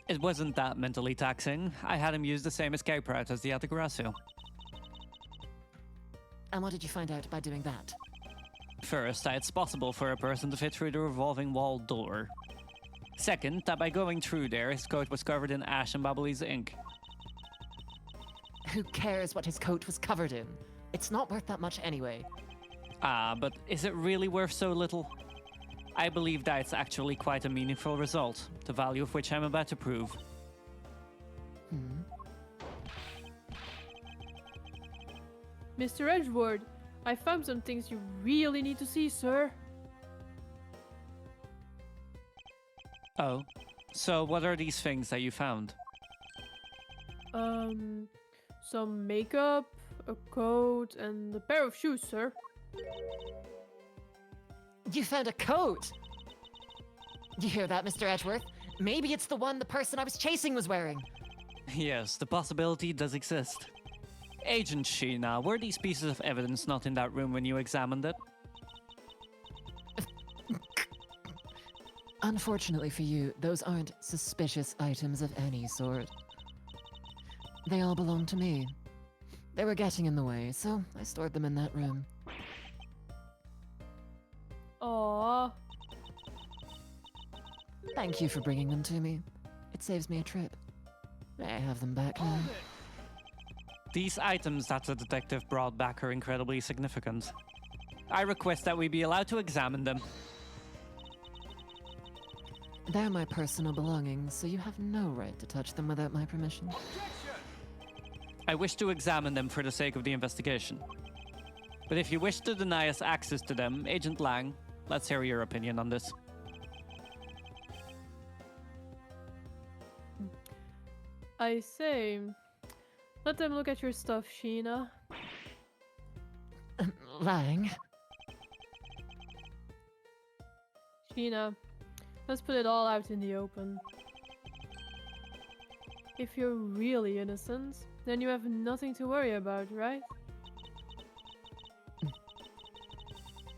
It wasn't that mentally taxing. I had him use the same escape route as the Yatagarasu. And what did you find out by doing that? First, that it's possible for a person to fit through the revolving wall door. Second, that by going through there, his coat was covered in ash and Ablaze ink. Who cares what his coat was covered in? It's not worth that much anyway. Ah, but is it really worth so little? I believe that it's actually quite a meaningful result, the value of which I'm about to prove. Mr. Edgeworth, I found some things you really need to see, sir. Oh, so what are these things that you found? Some makeup, a coat, and a pair of shoes, sir. You found a coat! You hear that, Mr. Edgeworth? Maybe it's the one the person I was chasing was wearing. Yes, the possibility does exist. Agent Sheena, were these pieces of evidence not in that room when you examined it? Unfortunately for you, those aren't suspicious items of any sort. They all belong to me. They were getting in the way, so I stored them in that room. Aww. Thank you for bringing them to me. It saves me a trip. May I have them back now? Hold it! These items that the detective brought back are incredibly significant. I request that we be allowed to examine them. They're my personal belongings, so you have no right to touch them without my permission. Objection! I wish to examine them for the sake of the investigation. But if you wish to deny us access to them, Agent Lang, let's hear your opinion on this. I say, let them look at your stuff, Sheena. Lang? Sheena, let's put it all out in the open. If you're really innocent, then you have nothing to worry about, right?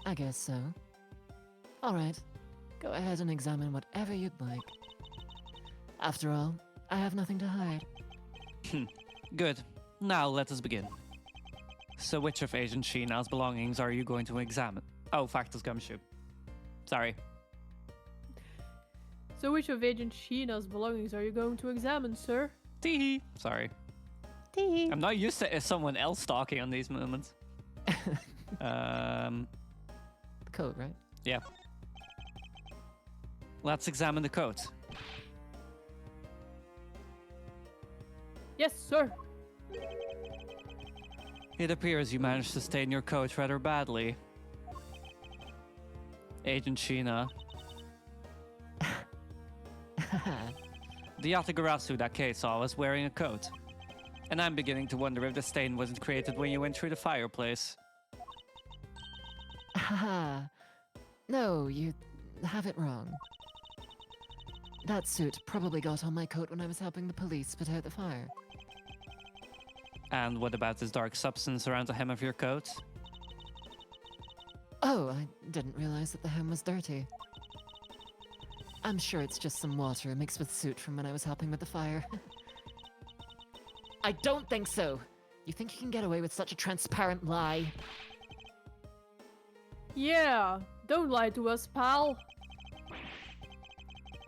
I guess so. Alright, go ahead and examine whatever you'd like. After all, I have nothing to hide. Good. Now let us begin. So which of Agent Sheena's belongings are you going to examine? Oh, Factus Gumshoe. Sorry. So which of Agent Sheena's belongings are you going to examine, sir? Teehee. Sorry. Tee. I'm not used to someone else talking on these moments. The coat, right? Yeah. Let's examine the coat. Yes, sir. It appears you managed to stain your coat rather badly. Agent Sheena, the Yatagarasu that Kay saw was wearing a coat. And I'm beginning to wonder if the stain wasn't created when you went through the fireplace. Haha. No, you have it wrong. That suit probably got on my coat when I was helping the police put out the fire. And what about this dark substance around the hem of your coat? Oh, I didn't realize that the hem was dirty. I'm sure it's just some water mixed with soot from when I was helping with the fire. I don't think so! You think you can get away with such a transparent lie? Yeah, don't lie to us, pal.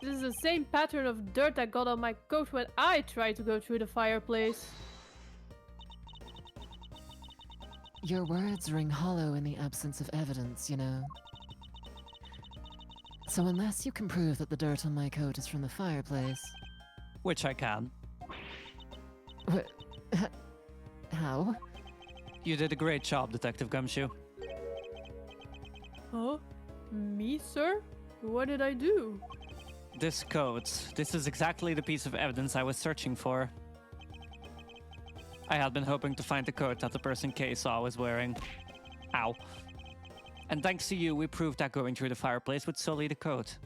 This is the same pattern of dirt that got on my coat when I tried to go through the fireplace. Your words ring hollow in the absence of evidence, you know. So unless you can prove that the dirt on my coat is from the fireplace... Which I can. How? You did a great job, Detective Gumshoe. Huh? Me, sir? What did I do? This coat. This is exactly the piece of evidence I was searching for. I had been hoping to find the coat that the person Kay saw was wearing. Ow. And thanks to you, we proved that going through the fireplace would sully the coat.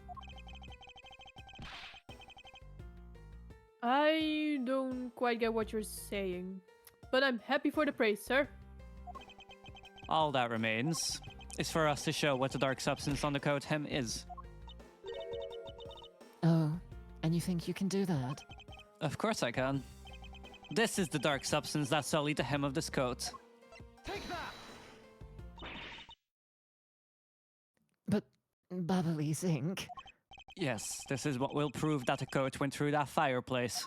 I don't quite get what you're saying, but I'm happy for the praise, sir. All that remains is for us to show what the dark substance on the coat hem is. Oh, and you think you can do that? Of course I can. This is the dark substance that sullied the hem of this coat. Take that! But Babaly's ink? Yes, this is what will prove that the coat went through that fireplace.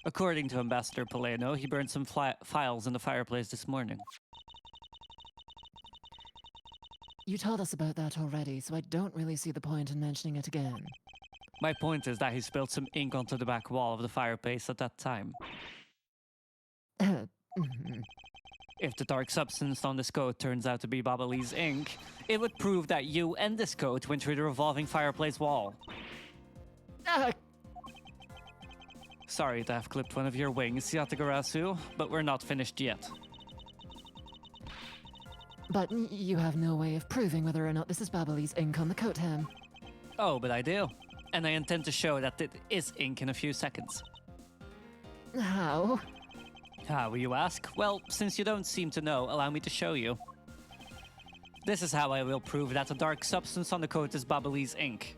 According to Ambassador Poleno, he burned some files in the fireplace this morning. You told us about that already, so I don't really see the point in mentioning it again. My point is that he spilled some ink onto the back wall of the fireplace at that time. If the dark substance on this coat turns out to be Babaly's ink, it would prove that you and this coat went through the revolving fireplace wall. Sorry to have clipped one of your wings, Yatagarasu, but we're not finished yet. But you have no way of proving whether or not this is Babaly's ink on the coat hem. Oh, but I do. And I intend to show that it is ink in a few seconds. How? How, you ask? Well, since you don't seem to know, allow me to show you. This is how I will prove that the dark substance on the coat is Babaly's ink.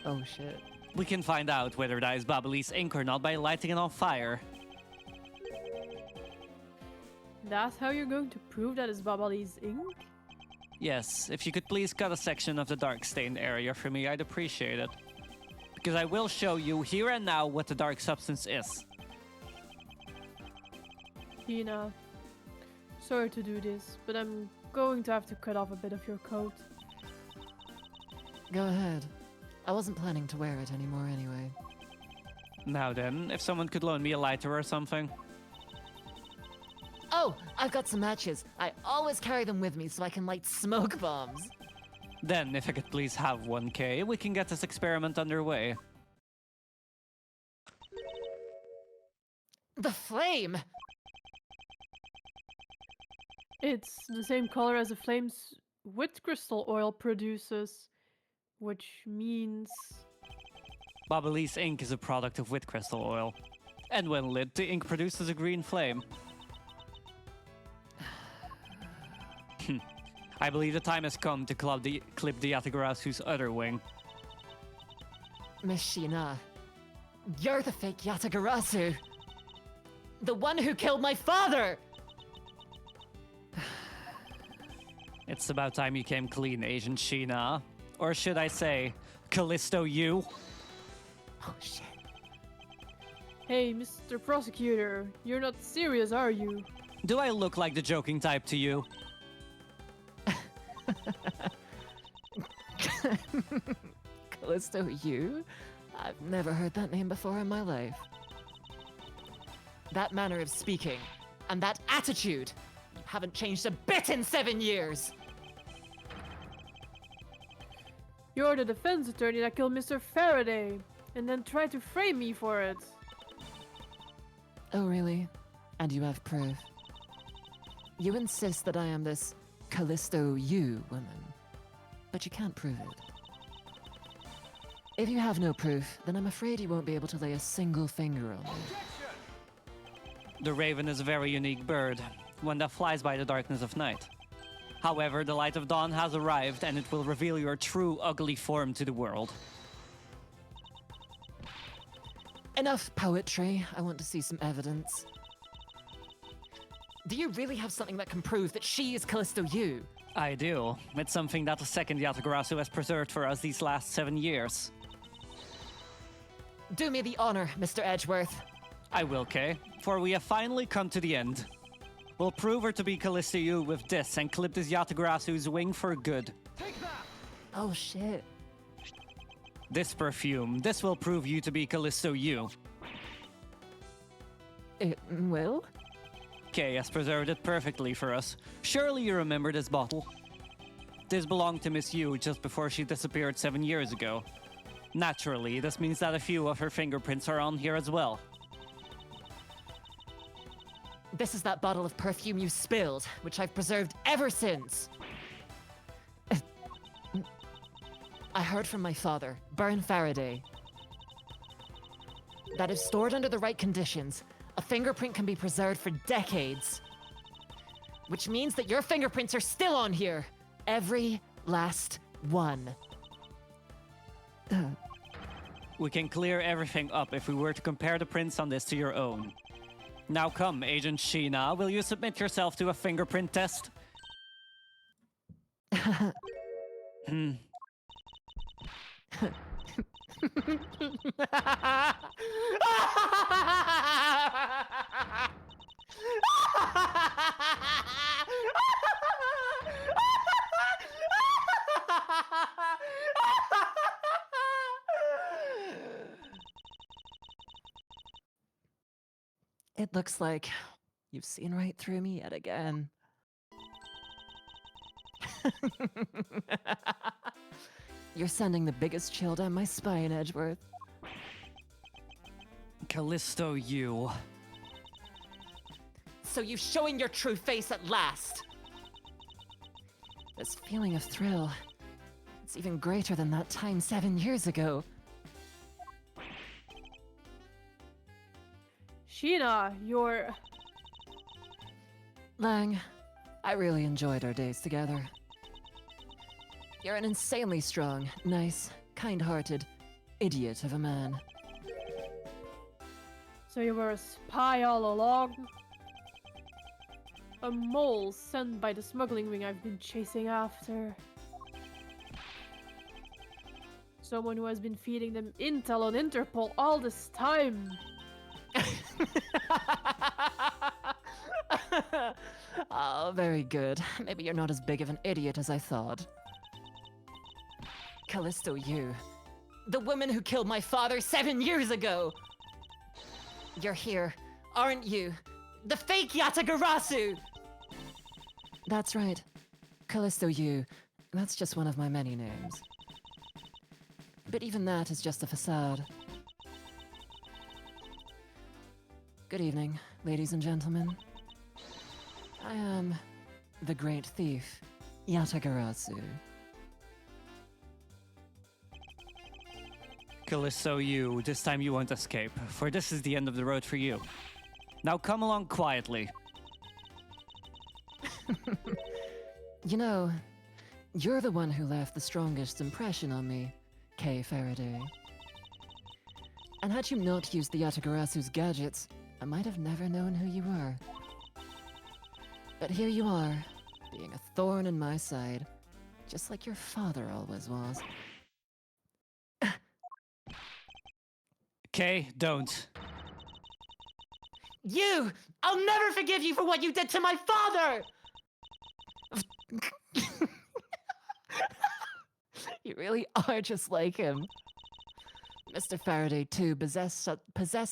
Oh shit. We can find out whether that is Babaly's ink or not by lighting it on fire. That's how you're going to prove that it's Babaly's ink? Yes, if you could please cut a section of the dark stained area for me, I'd appreciate it. Because I will show you here and now what the dark substance is. Hina, sorry to do this, but I'm going to have to cut off a bit of your coat. Go ahead. I wasn't planning to wear it anymore anyway. Now then, if someone could loan me a lighter or something. Oh, I've got some matches. I always carry them with me so I can light smoke bombs. Then, if I could please have 1K, we can get this experiment underway. The flame! It's the same color as the flames wit crystal oil produces, which means... Babaly's ink is a product of wit crystal oil. And when lit, the ink produces a green flame. I believe the time has come to clip the Yatagarasu's other wing. Miss Shina, you're the fake Yatagarasu! The one who killed my father! It's about time you came clean, Agent Sheena. Or should I say, Callisto you? Oh shit. Hey, Mr. Prosecutor, you're not serious, are you? Do I look like the joking type to you? Callisto, you? I've never heard that name before in my life. That manner of speaking, and that attitude, haven't changed a bit in 7 years! You're the defense attorney that killed Mr. Faraday, and then tried to frame me for it. Oh, really? And you have proof? You insist that I am this Callisto you woman, but you can't prove it. If you have no proof, then I'm afraid you won't be able to lay a single finger on me. The raven is a very unique bird, one that flies by the darkness of night. However, the light of dawn has arrived and it will reveal your true ugly form to the world. Enough poetry. I want to see some evidence. Do you really have something that can prove that she is Callisto Yu? I do. It's something that the second Yatagarasu has preserved for us these last 7 years. Do me the honor, Mr. Edgeworth. I will, Kay, for we have finally come to the end. We'll prove her to be Callisto Yu with this and clip this Yatagarasu's wing for good. Take that! Oh shit. This perfume, this will prove you to be Callisto Yu. It will? Kay has preserved it perfectly for us. Surely you remember this bottle? This belonged to Miss Yu just before she disappeared 7 years ago. Naturally, this means that a few of her fingerprints are on here as well. This is that bottle of perfume you spilled, which I've preserved ever since. I heard from my father, Baron Faraday, that if stored under the right conditions, a fingerprint can be preserved for decades. Which means that your fingerprints are still on here. Every last one. We can clear everything up if we were to compare the prints on this to your own. Now come, Agent Sheena, will you submit yourself to a fingerprint test? It looks like you've seen right through me yet again. You're sending the biggest chill down my spine, Edgeworth. Callisto Yu. So you're showing your true face at last! This feeling of thrill, it's even greater than that time 7 years ago. Sheena, you're... Lang, I really enjoyed our days together. You're an insanely strong, nice, kind-hearted idiot of a man. So you were a spy all along? A mole sent by the smuggling ring I've been chasing after. Someone who has been feeding them intel on Interpol all this time. Oh, very good. Maybe you're not as big of an idiot as I thought. Callisto Yu, the woman who killed my father 7 years ago! You're here, aren't you? The fake Yatagarasu! That's right. Callisto Yu. That's just one of my many names. But even that is just a facade. Good evening, ladies and gentlemen. I am the great thief, Yatagarasu. Callisto Yu, this time you won't escape, for this is the end of the road for you. Now come along quietly. You know, you're the one who left the strongest impression on me, Kay Faraday. And had you not used the Yatagarasu's gadgets, I might have never known who you were. But here you are, being a thorn in my side, just like your father always was. Kay, don't. You! I'll never forgive you for what you did to my father! You really are just like him. Mr. Faraday, too, possessed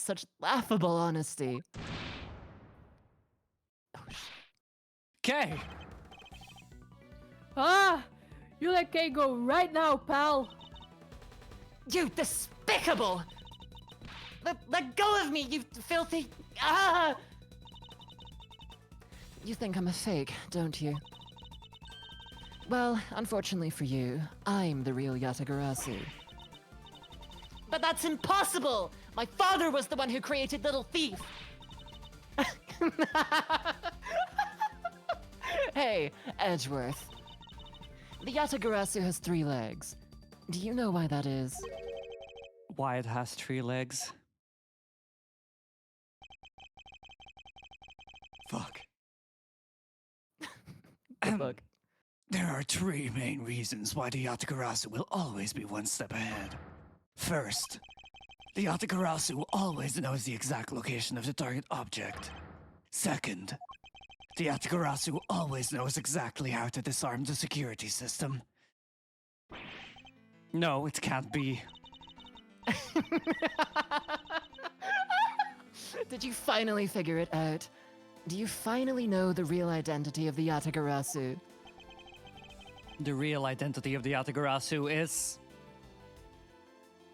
such laughable honesty. Oh, shit. Kay! Ah! You let Kay go right now, pal! You despicable! Let go of me, you filthy... Ah! You think I'm a fake, don't you? Well, unfortunately for you, I'm the real Yatagarasu. But that's impossible! My father was the one who created Little Thief! Hey, Edgeworth. The Yatagarasu has 3 legs. Do you know why that is? Why it has 3 legs? Fuck. Look. There are 3 main reasons why the Yatagarasu will always be one step ahead. First, the Yatagarasu always knows the exact location of the target object. Second, the Yatagarasu always knows exactly how to disarm the security system. No, it can't be. Did you finally figure it out? Do you finally know the real identity of the Yatagarasu? The real identity of the Yatagarasu is...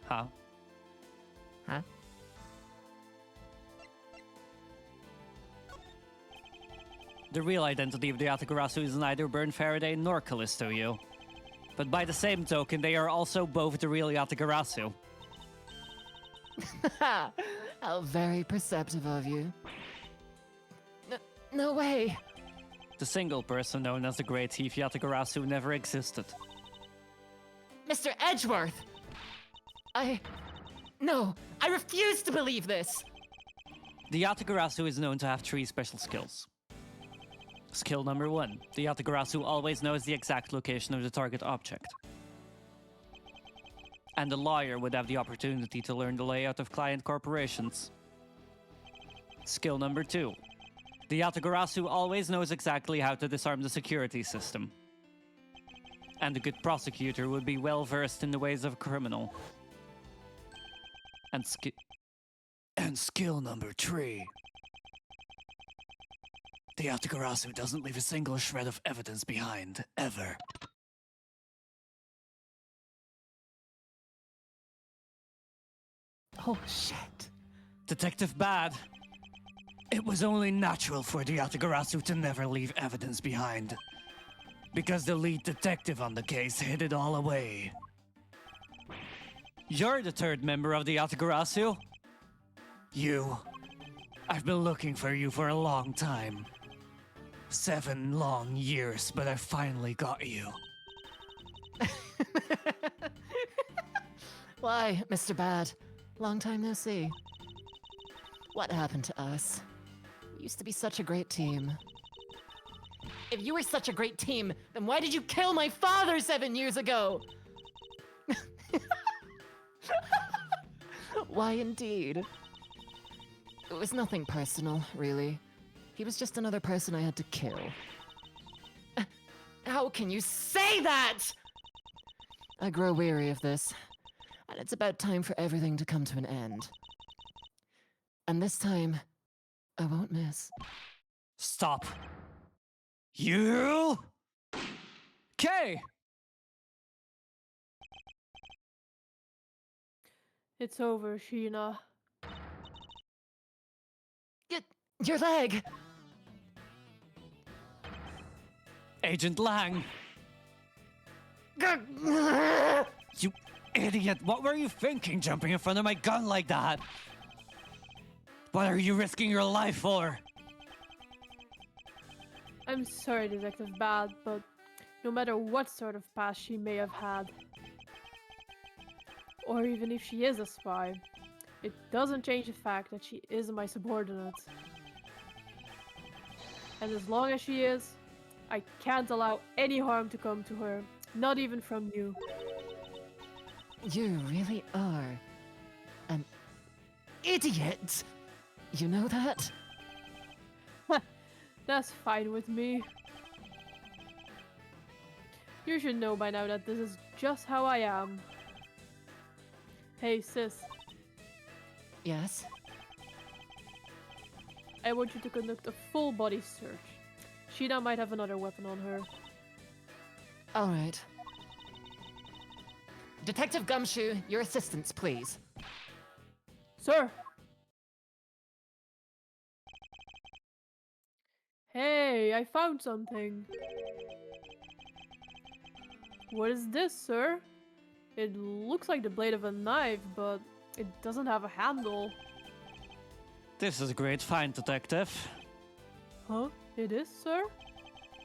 Huh? Huh? The real identity of the Yatagarasu is neither Burn Faraday nor Callisto Yu. But by the same token, they are also both the real Yatagarasu. How very perceptive of you. No way. The single person known as the Great Thief Yatagarasu never existed. Mr. Edgeworth! No, I refuse to believe this! The Yatagarasu is known to have 3 special skills. Skill number 1. The Yatagarasu always knows the exact location of the target object. And the lawyer would have the opportunity to learn the layout of client corporations. Skill number 2. The Yatagarasu always knows exactly how to disarm the security system. And a good prosecutor would be well versed in the ways of a criminal. And skill number 3. The Yatagarasu doesn't leave a single shred of evidence behind, ever. Oh, shit. Detective Bad. It was only natural for the Yatagarasu to never leave evidence behind. Because the lead detective on the case hid it all away. You're the 3rd member of the Yatagarasu. You. I've been looking for you for a long time. 7 long years, but I finally got you. Why, Mr. Bad? Long time no see. What happened to us? We used to be such a great team. If you were such a great team, then why did you kill my father 7 years ago? Why indeed? It was nothing personal, really. He was just another person I had to kill. How can you say that? I grow weary of this, and it's about time for everything to come to an end. And this time, I won't miss. Stop. You? Kay! It's over, Sheena. Your leg! Agent Lang! You idiot! What were you thinking, jumping in front of my gun like that? What are you risking your life for? I'm sorry, Detective Bad, but no matter what sort of past she may have had, or even if she is a spy, it doesn't change the fact that she is my subordinate. And as long as she is, I can't allow any harm to come to her, not even from you. You really are an idiot! You know that? That's fine with me. You should know by now that this is just how I am. Hey sis, Yes? I want you to conduct a full body search. Sheena might have another weapon on her. Alright. Detective Gumshoe, your assistance, please. Sir! Hey, I found something. What is this, sir? It looks like the blade of a knife, but it doesn't have a handle. This is a great find, Detective. Huh? It is, sir?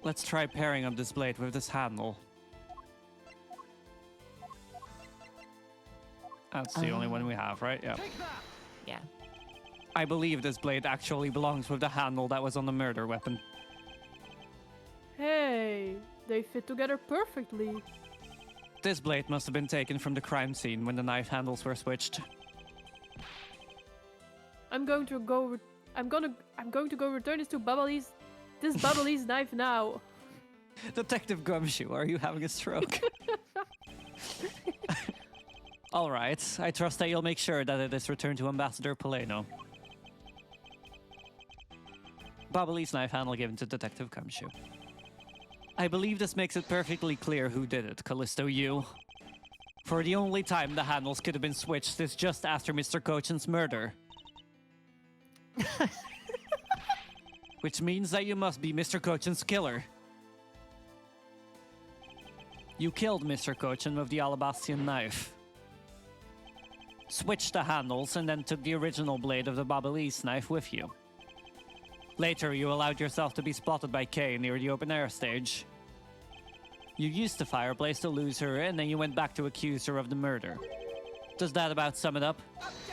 Let's try pairing up this blade with this handle. That's the only one we have, right? Yeah. Take that! Yeah. I believe this blade actually belongs with the handle that was on the murder weapon. Hey, they fit together perfectly. This blade must have been taken from the crime scene when the knife handles were switched. I'm going to go return this to this Babbly's knife now. Detective Gumshoe, are you having a stroke? All right, I trust that you'll make sure that it is returned to Ambassador Poleno. Babbly's knife handle given to Detective Gumshoe. I believe this makes it perfectly clear who did it, Callisto, you. For the only time the handles could have been switched is just after Mr. Cochin's murder. Which means that you must be Mr. Cochin's killer. You killed Mr. Cochin with the Alabastian knife. Switched the handles and then took the original blade of the Babbly's knife with you. Later, you allowed yourself to be spotted by Kay near the open air stage. You used the fireplace to lose her, and then you went back to accuse her of the murder. Does that about sum it up? Objection!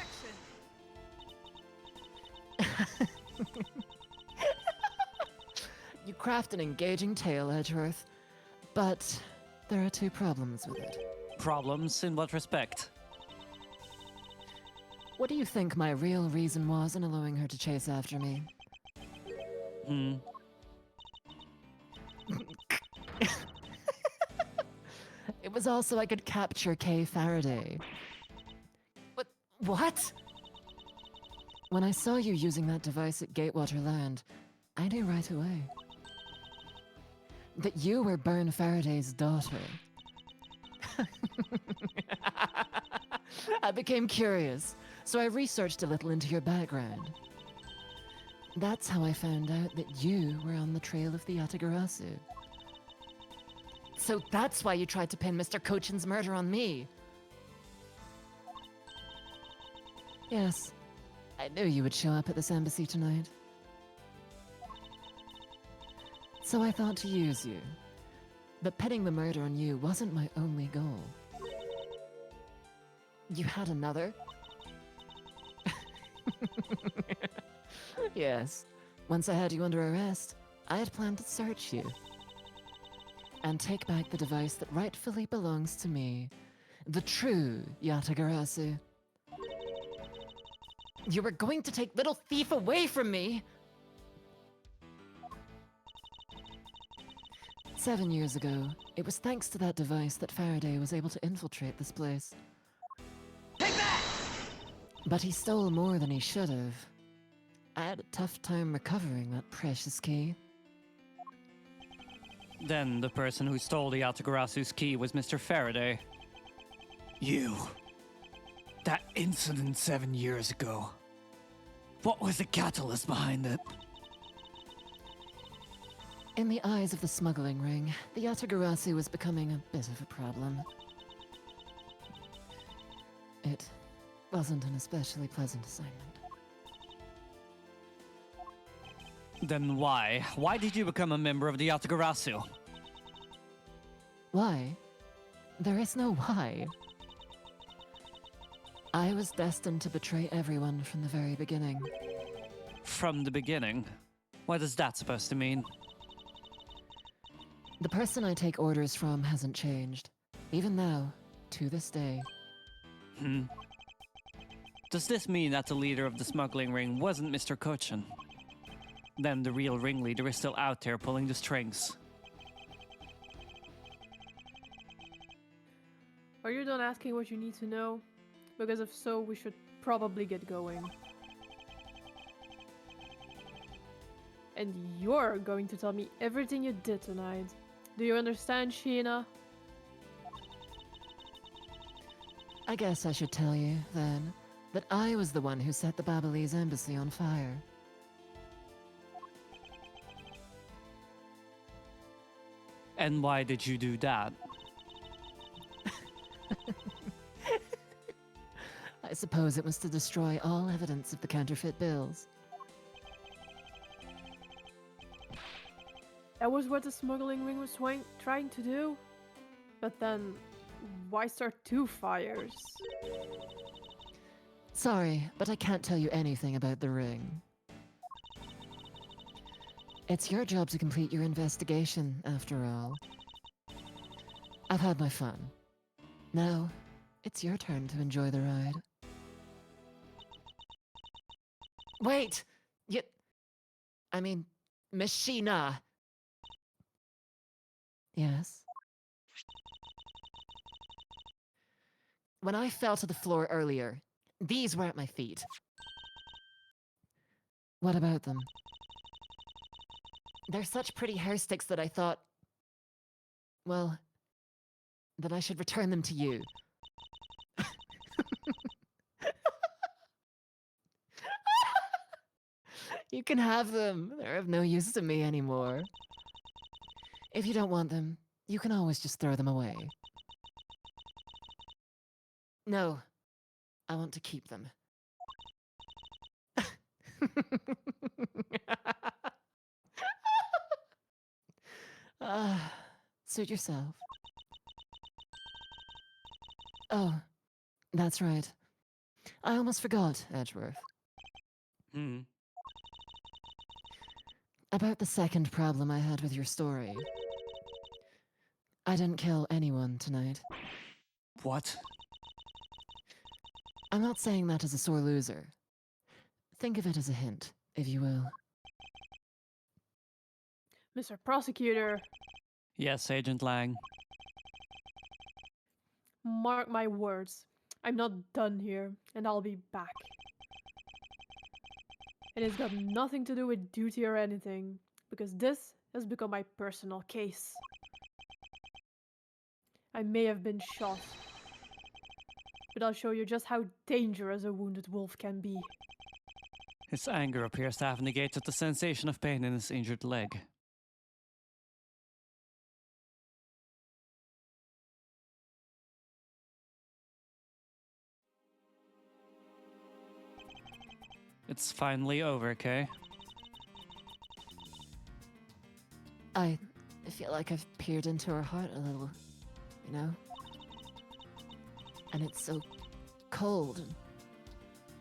You craft an engaging tale, Edgeworth, but there are two problems with it. Problems in what respect? What do you think my real reason was in allowing her to chase after me? It was also I could capture Kay Faraday. What? When I saw you using that device at Gatewater Land, I knew right away that you were Byrne Faraday's daughter. I became curious, so I researched a little into your background. That's how I found out that you were on the trail of the Yatagarasu. So that's why you tried to pin Mr. Cochin's murder on me. Yes, I knew you would show up at this embassy tonight. So I thought to use you. But pinning the murder on you wasn't my only goal. You had another? Yes. Once I had you under arrest, I had planned to search you. And take back the device that rightfully belongs to me. The true Yatagarasu. You were going to take little thief away from me! 7 years ago, it was thanks to that device that Faraday was able to infiltrate this place. Take that! But he stole more than he should have. I had a tough time recovering that precious key. Then the person who stole the Yatagarasu's key was Mr. Faraday. You. That incident 7 years ago. What was the catalyst behind it? In the eyes of the smuggling ring, the Yatagarasu was becoming a bit of a problem. It wasn't an especially pleasant assignment. Then why? Why did you become a member of the Yatagarasu? Why? There is no why. I was destined to betray everyone from the very beginning. From the beginning? What is that supposed to mean? The person I take orders from hasn't changed. Even now, to this day. Does this mean that the leader of the smuggling ring wasn't Mr. Cochin? Then the real ringleader is still out there pulling the strings. Are you done asking what you need to know? Because if so, we should probably get going. And you're going to tell me everything you did tonight. Do you understand, Sheena? I guess I should tell you, then, that I was the one who set the Babbly's embassy on fire. And why did you do that? I suppose it was to destroy all evidence of the counterfeit bills. That was what the smuggling ring was trying to do? But then, why start two fires? Sorry, but I can't tell you anything about the ring. It's your job to complete your investigation, after all. I've had my fun. Now, it's your turn to enjoy the ride. Wait! I mean, Machina! Yes? When I fell to the floor earlier, these were at my feet. What about them? They're such pretty hair sticks that I thought, well, that I should return them to you. You can have them. They're of no use to me anymore. If you don't want them, you can always just throw them away. No, I want to keep them. Suit yourself. Oh, that's right. I almost forgot, Edgeworth. About the second problem I had with your story. I didn't kill anyone tonight. What? I'm not saying that as a sore loser. Think of it as a hint, if you will. Mr. Prosecutor, Yes, Agent Lang. mark my words. I'm not done here, and I'll be back. And it's got nothing to do with duty or anything, because this has become my personal case. I may have been shot, but I'll show you just how dangerous a wounded wolf can be. His anger appears to have negated the sensation of pain in his injured leg. It's finally over, Kay. I feel like I've peered into her heart a little, you know? And it's so cold and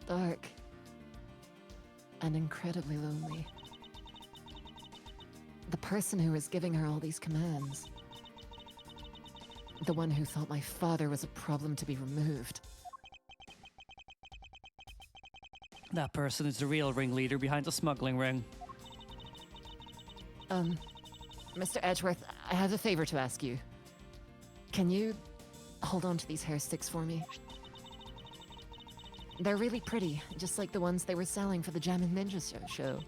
dark and incredibly lonely. The person who was giving her all these commands. The one who thought my father was a problem to be removed. That person is the real ringleader behind the smuggling ring. Mr. Edgeworth, I have a favor to ask you. Can you hold on to these hair sticks for me? They're really pretty, just like the ones they were selling for the Jammin' Ninja show.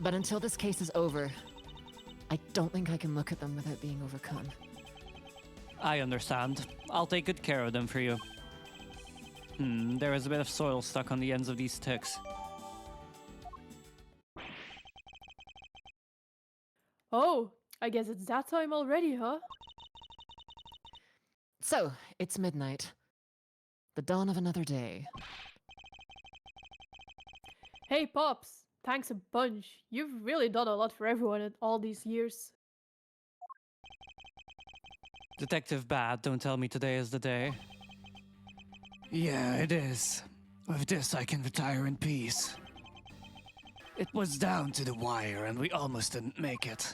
But until this case is over, I don't think I can look at them without being overcome. I understand. I'll take good care of them for you. There is a bit of soil stuck on the ends of these sticks. Oh, I guess it's that time already, huh? So, it's midnight. The dawn of another day. Hey, Pops, thanks a bunch. You've really done a lot for everyone in all these years. Detective Bad, don't tell me today is the day. Yeah, it is. With this, I can retire in peace. It was down to the wire and we almost didn't make it.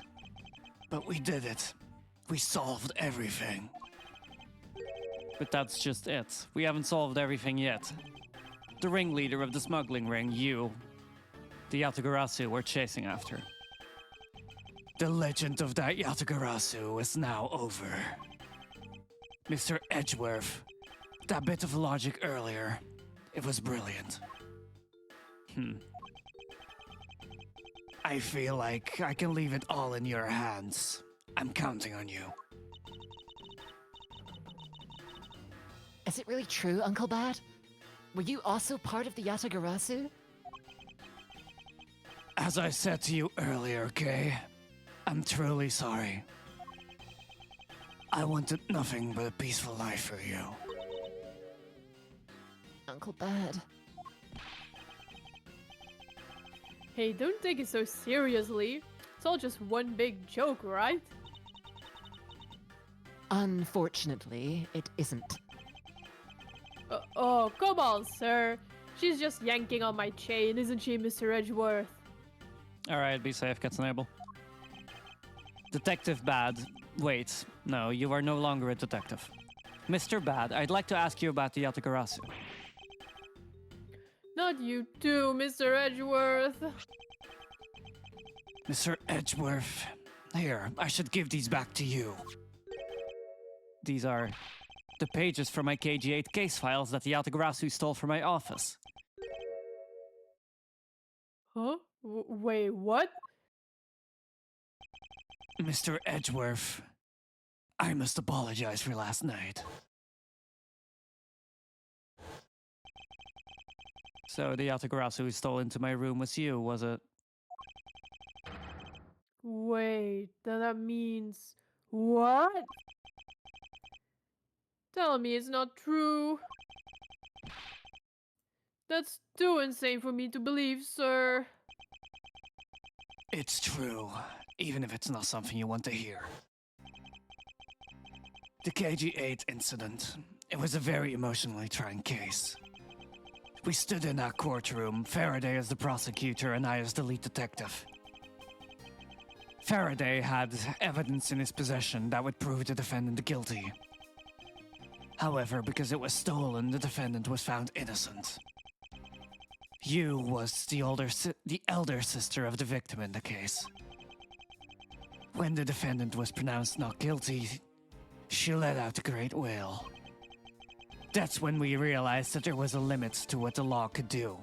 But we did it. We solved everything. But that's just it. We haven't solved everything yet. The ringleader of the smuggling ring, you, the Yatagarasu we're chasing after. The legend of that Yatagarasu is now over. Mr. Edgeworth, that bit of logic earlier, it was brilliant. I feel like I can leave it all in your hands. I'm counting on you. Is it really true, Uncle Bad? Were you also part of the Yatagarasu? As I said to you earlier, Kay, I'm truly sorry. I wanted nothing but a peaceful life for you. Uncle Bad. Hey, don't take it so seriously. It's all just one big joke, right? Unfortunately, it isn't. Oh, come on, sir. She's just yanking on my chain, isn't she, Mr. Edgeworth? Alright, be safe, Katsunable. Detective Bad. Wait, no, you are no longer a detective. Mr. Bad, I'd like to ask you about the Yatagarasu. Not you too, Mr. Edgeworth. Mr. Edgeworth, here, I should give these back to you. These are the pages from my KG8 case files that the Yatagarasu stole from my office. Huh? Wait, what? Mr. Edgeworth, I must apologize for last night. So the Yatagarasu who stole into my room was you, was it? Wait, then that means... What? Tell me it's not true. That's too insane for me to believe, sir. It's true, even if it's not something you want to hear. The KG8 incident, it was a very emotionally trying case. We stood in that courtroom, Faraday as the prosecutor and I as the lead detective. Faraday had evidence in his possession that would prove the defendant guilty. However, because it was stolen, the defendant was found innocent. You was the elder sister of the victim in the case. When the defendant was pronounced not guilty, she let out a great wail. That's when we realized that there was a limit to what the law could do.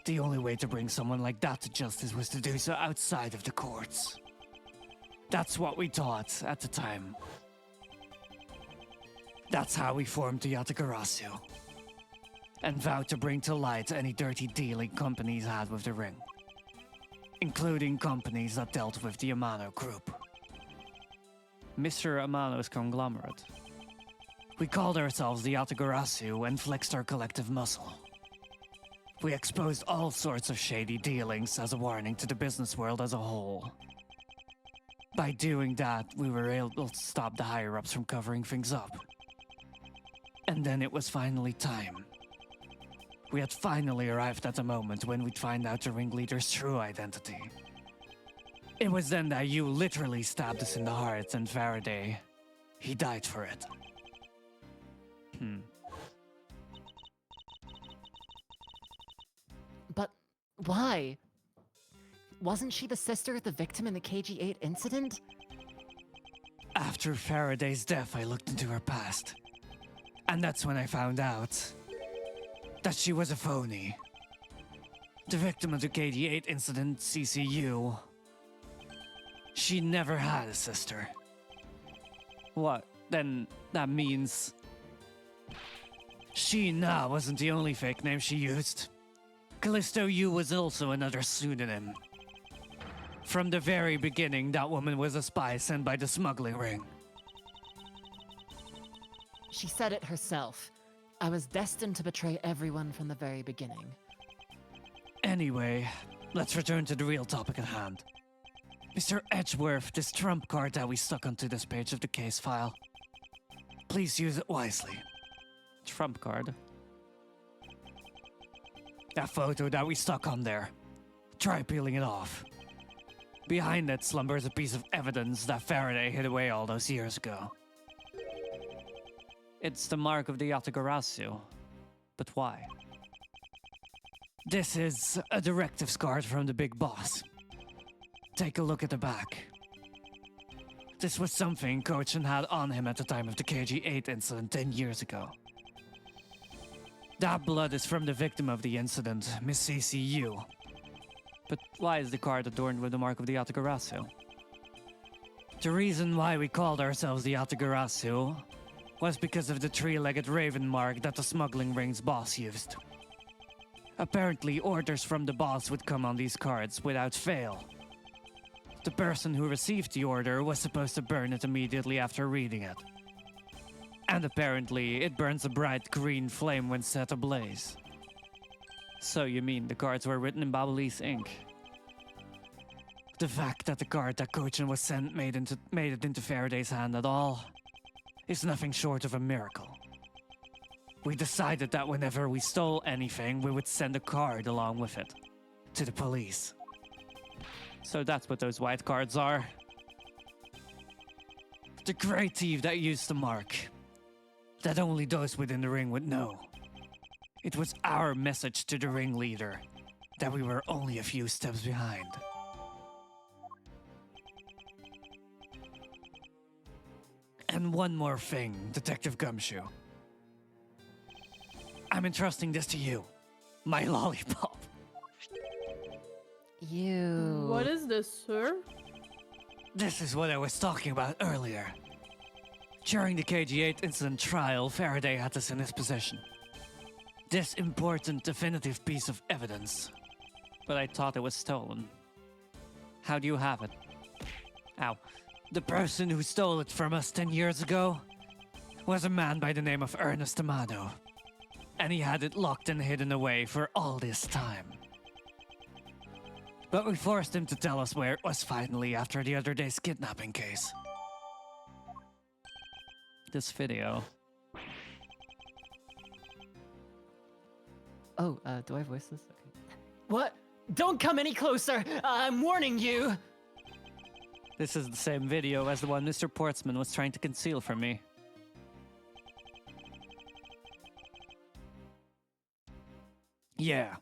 The only way to bring someone like that to justice was to do so outside of the courts. That's what we thought at the time. That's how we formed the Yatagarasu, and vowed to bring to light any dirty dealing companies had with the ring, including companies that dealt with the Amano group. Mr. Amano's conglomerate. We called ourselves the Yatagarasu and flexed our collective muscle. We exposed all sorts of shady dealings as a warning to the business world as a whole. By doing that, we were able to stop the higher-ups from covering things up. And then it was finally time. We had finally arrived at the moment when we'd find out the ringleader's true identity. It was then that you literally stabbed us in the heart, and Faraday, he died for it. But why? Wasn't she the sister of the victim in the KG8 incident? After Faraday's death, I looked into her past. And that's when I found out that she was a phony. The victim of the KG8 incident, CCU, she never had a sister. What? Then that means Sheena wasn't the only fake name she used. Callisto U was also another pseudonym. From the very beginning, that woman was a spy sent by the smuggling ring. She said it herself. I was destined to betray everyone from the very beginning. Anyway, let's return to the real topic at hand. Mr. Edgeworth, this trump card that we stuck onto this page of the case file. Please use it wisely. Trump card? That photo that we stuck on there. Try peeling it off. Behind it slumbers a piece of evidence that Faraday hid away all those years ago. It's the mark of the Yatagarasu. But why? This is a directives card from the big boss. Take a look at the back. This was something Kochan had on him at the time of the KG8 incident 10 years ago. That blood is from the victim of the incident, Miss CCU. But why is the card adorned with the mark of the Yatagarasu? The reason why we called ourselves the Yatagarasu was because of the three-legged raven mark that the smuggling ring's boss used. Apparently, orders from the boss would come on these cards without fail. The person who received the order was supposed to burn it immediately after reading it. And apparently, it burns a bright green flame when set ablaze. So you mean the cards were written in Ablaze ink? The fact that the card that Kochan was sent made it into Faraday's hand at all is nothing short of a miracle. We decided that whenever we stole anything, we would send a card along with it to the police. So that's what those white cards are. The great thief that used the mark that only those within the ring would know. It was our message to the ringleader that we were only a few steps behind. And one more thing, Detective Gumshoe. I'm entrusting this to you, my lollipop. You. What is this, sir? This is what I was talking about earlier. During the KG8 incident trial, Faraday had this in his possession. This important, definitive piece of evidence. But I thought it was stolen. How do you have it? Ow. The person who stole it from us 10 years ago was a man by the name of Ernest Amado. And he had it locked and hidden away for all this time. But we forced him to tell us where it was finally after the other day's kidnapping case. This video. Oh, do I voice this? Okay. What? Don't come any closer! I'm warning you! This is the same video as the one Mr. Portsman was trying to conceal from me. Yeah.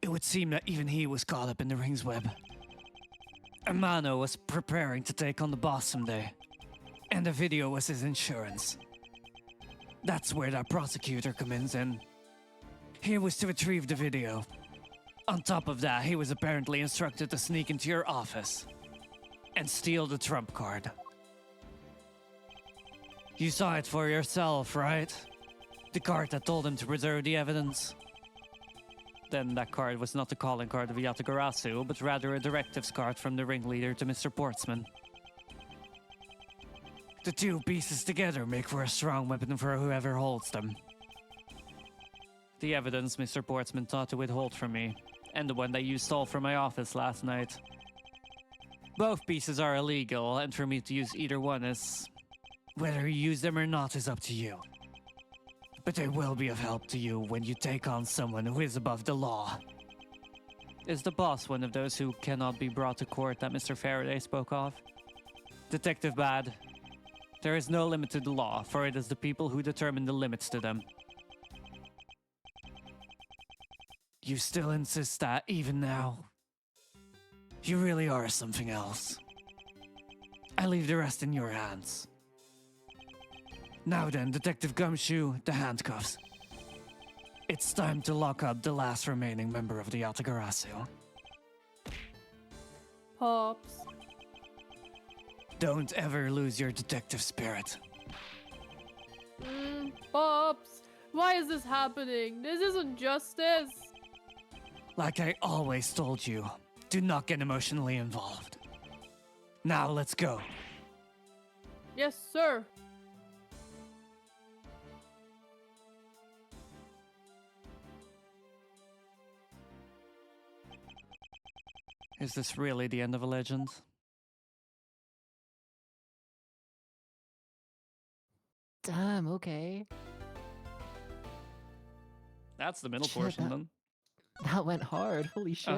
It would seem that even he was caught up in the ring's web. Amano was preparing to take on the boss someday, and the video was his insurance. That's where that prosecutor comes in. He was to retrieve the video. On top of that, he was apparently instructed to sneak into your office and steal the trump card. You saw it for yourself, right? The card that told him to preserve the evidence. Then that card was not the calling card of Yatagarasu, but rather a directives card from the ringleader to Mr. Portsman. The two pieces together make for a strong weapon for whoever holds them. The evidence Mr. Portsman thought to withhold from me, and the one that you stole from my office last night. Both pieces are illegal, and for me to use either one is... whether you use them or not is up to you. But they will be of help to you when you take on someone who is above the law. Is the boss one of those who cannot be brought to court that Mr. Faraday spoke of? Detective Bad, there is no limit to the law, for it is the people who determine the limits to them. You still insist that, even now? You really are something else. I leave the rest in your hands. Now then, Detective Gumshoe, the handcuffs. It's time to lock up the last remaining member of the Yatagarasu. Pops. Don't ever lose your detective spirit. Pops. Why is this happening? This isn't justice. Like I always told you, do not get emotionally involved. Now let's go. Yes, sir. Is this really the end of a legend? Damn, okay. That's the middle Shit, portion that- then. That went hard, holy shit.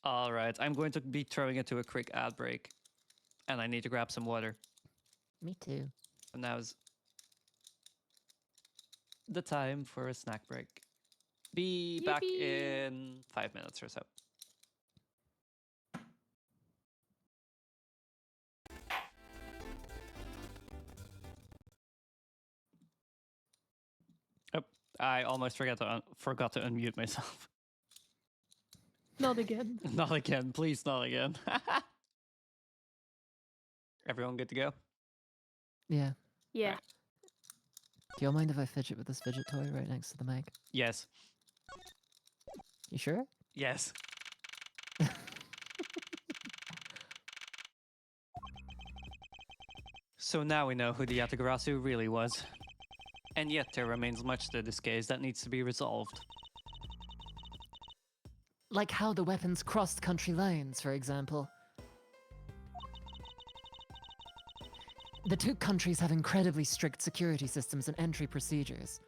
Alright, I'm going to be throwing it to a quick ad break. And I need to grab some water. Me too. And now's the time for a snack break. Be back Yippee. in 5 minutes or so. Oh, I almost forgot to unmute myself. Not again. Not again, please, not again. Everyone good to go? Yeah. Yeah. Do y'all mind if I fidget with this fidget toy right next to the mic? Yes. You sure? Yes. So now we know who the Yatagarasu really was. And yet there remains much to this case that needs to be resolved. Like how the weapons crossed country lines, for example. The two countries have incredibly strict security systems and entry procedures.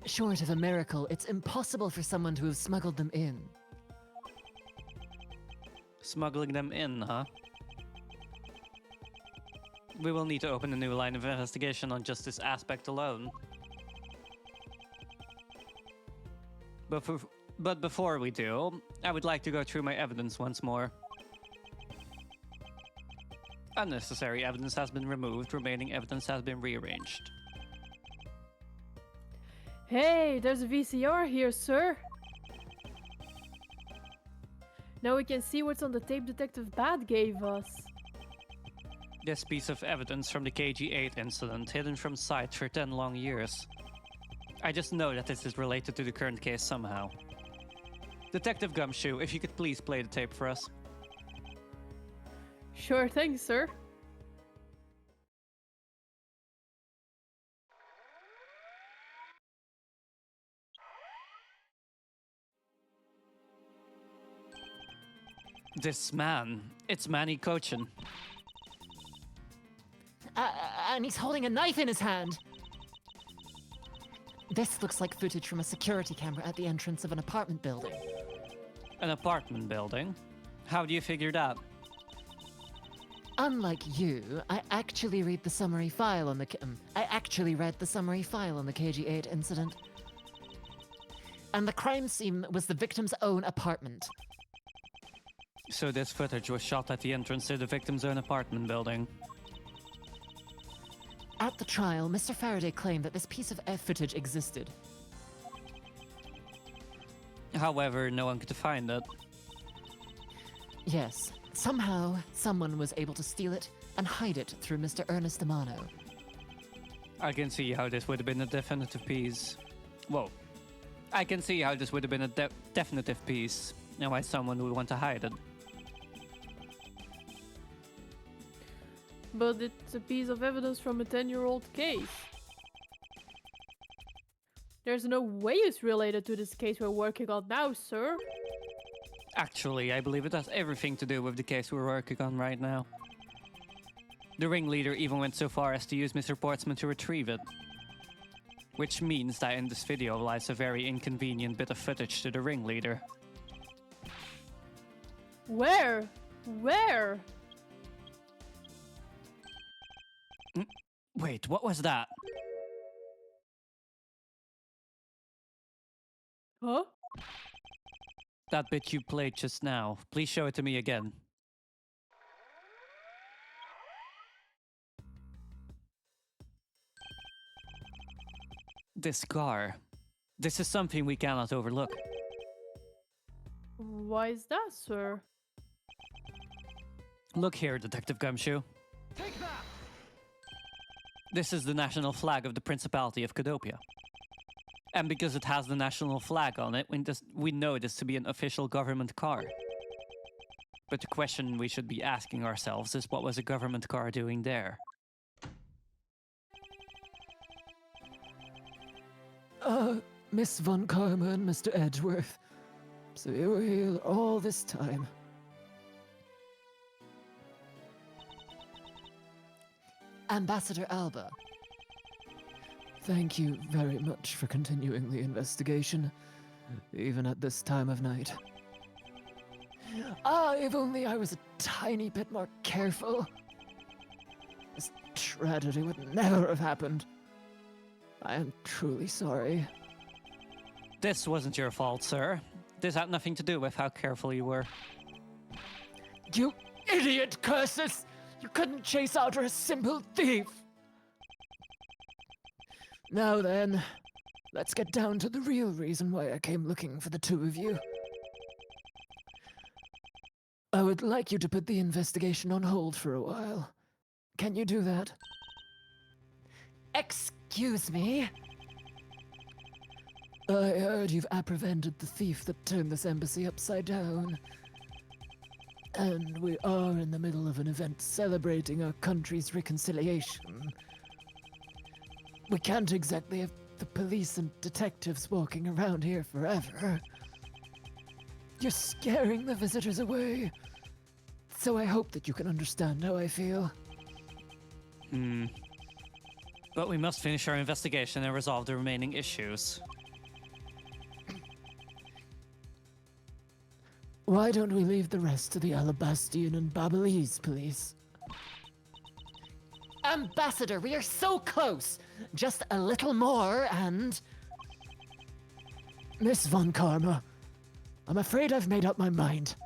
Short of a miracle, it's impossible for someone to have smuggled them in. Smuggling them in, huh? We will need to open a new line of investigation on just this aspect alone. But before we do, I would like to go through my evidence once more. Unnecessary evidence has been removed, remaining evidence has been rearranged. Hey, there's a VCR here, sir. Now we can see what's on the tape Detective Bat gave us. This piece of evidence from the KG-8 incident, hidden from sight for 10 long years. I just know that this is related to the current case somehow. Detective Gumshoe, if you could please play the tape for us. Sure thing, sir. This man, it's Manny Cochin. And he's holding a knife in his hand! This looks like footage from a security camera at the entrance of an apartment building. An apartment building? How do you figure that? Unlike you, I actually read the summary file on the read the summary file on the KG-8 incident. And the crime scene was the victim's own apartment. So this footage was shot at the entrance to the victim's own apartment building. At the trial, Mr. Faraday claimed that this piece of footage existed. However, no one could find it. Yes, somehow someone was able to steal it and hide it through Mr. Ernest Amano. I can see how this would have been a definitive piece. Whoa. I can see how this would have been a definitive piece, and why someone would want to hide it. But it's a piece of evidence from a 10-year-old case. There's no way it's related to this case we're working on now, sir. Actually, I believe it has everything to do with the case we're working on right now. The ringleader even went so far as to use Mr. Portsman to retrieve it. Which means that in this video lies a very inconvenient bit of footage to the ringleader. Where? Where? Wait, what was that? Huh? That bit you played just now. Please show it to me again. This car. This is something we cannot overlook. Why is that, sir? Look here, Detective Gumshoe. Take that! This is the national flag of the Principality of Cadopia. And because it has the national flag on it, we know this to be an official government car. But the question we should be asking ourselves is, what was a government car doing there? Miss Von Karma and Mr. Edgeworth. So you were here all this time. Ambassador Alba. Thank you very much for continuing the investigation, even at this time of night. If only I was a tiny bit more careful. This tragedy would never have happened. I am truly sorry. This wasn't your fault, sir. This had nothing to do with how careful you were. You idiot, Cursus! You couldn't chase after a simple thief! Now then, let's get down to the real reason why I came looking for the two of you. I would like you to put the investigation on hold for a while. Can you do that? Excuse me? I heard you've apprehended the thief that turned this embassy upside down. And we are in the middle of an event celebrating our country's reconciliation. We can't exactly have the police and detectives walking around here forever. You're scaring the visitors away. So I hope that you can understand how I feel. But we must finish our investigation and resolve the remaining issues. Why don't we leave the rest to the Alabastian and Ablaze police? Ambassador, we are so close! Just a little more and... Miss Von Karma, I'm afraid I've made up my mind.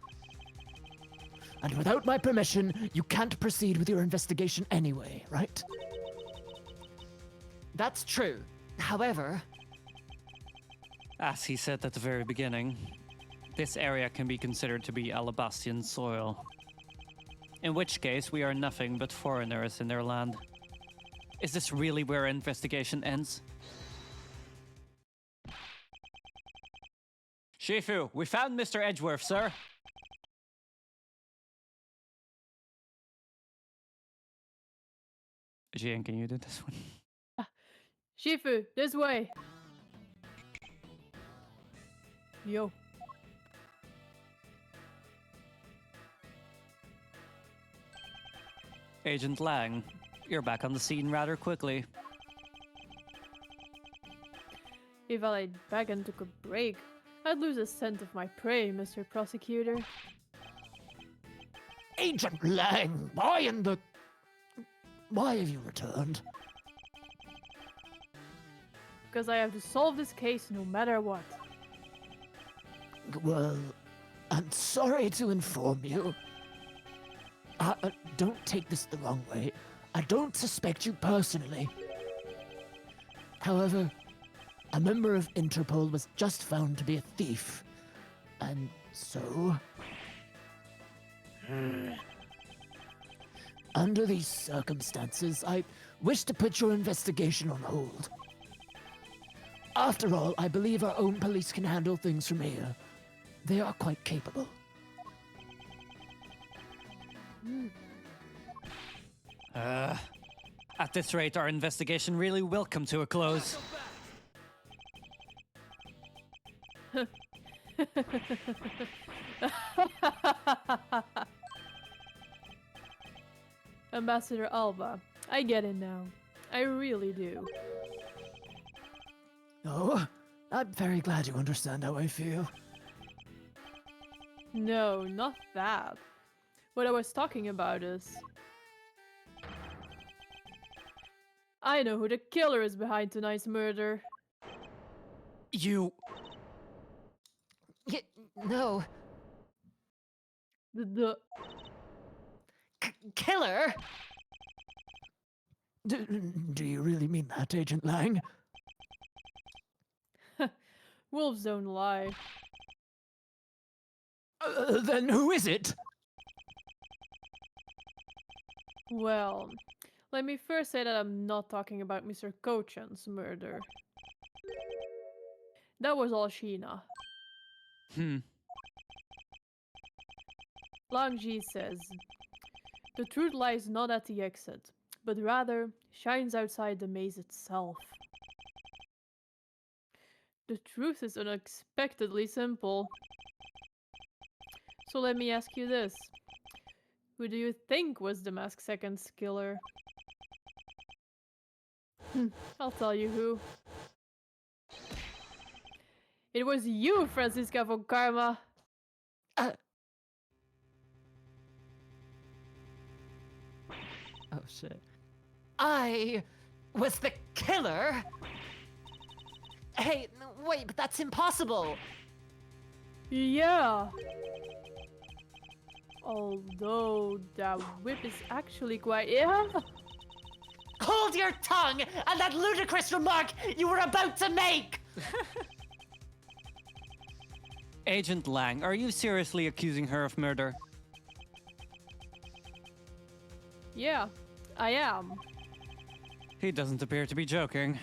And without my permission, you can't proceed with your investigation anyway, right? That's true. However... As he said at the very beginning, this area can be considered to be Alabastian soil. In which case, we are nothing but foreigners in their land. Is this really where our investigation ends? Shifu, we found Mr. Edgeworth, sir. Jian, can you do this one? Shifu, this way. Yo. Agent Lang, you're back on the scene rather quickly. If I laid back and took a break, I'd lose a scent of my prey, Mr. Prosecutor. Agent Lang, why have you returned? Because I have to solve this case no matter what. Well, I'm sorry to inform you. Don't take this the wrong way. I don't suspect you personally. However, a member of Interpol was just found to be a thief. And so... Under these circumstances, I wish to put your investigation on hold. After all, I believe our own police can handle things from here. They are quite capable. At this rate, our investigation really will come to a close. Ambassador Alba, I get it now. I really do. Oh, I'm very glad you understand how I feel. No, not that. What I was talking about is... I know who the killer is behind tonight's murder. You... No. The Killer? Do you really mean that, Agent Lang? wolves don't lie. Then who is it? Well, let me first say that I'm not talking about Mr. Kochan's murder. That was all Sheena. Langji says, the truth lies not at the exit, but rather shines outside the maze itself. The truth is unexpectedly simple. So let me ask you this. Who do you think was the Masked Seconds killer? I'll tell you who. It was you, Franziska von Karma! Oh shit. I was the killer? Hey, no, wait, but that's impossible! Yeah! Although that whip is actually quite... Yeah! Hold your tongue and that ludicrous remark you were about to make! Agent Lang, are you seriously accusing her of murder? Yeah, I am. He doesn't appear to be joking.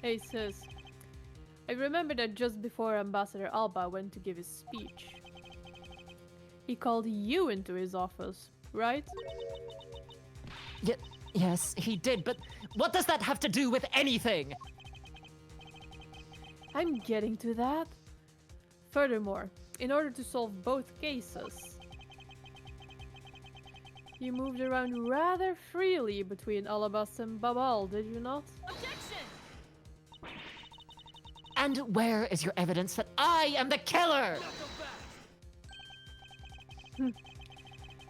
Hey sis, I remember that just before Ambassador Alba went to give his speech, He called you into his office, right? Yes, he did, but what does that have to do with anything? I'm getting to that. Furthermore, in order to solve both cases, you moved around rather freely between Alabas and Babal, did you not? And where is your evidence that I am the killer?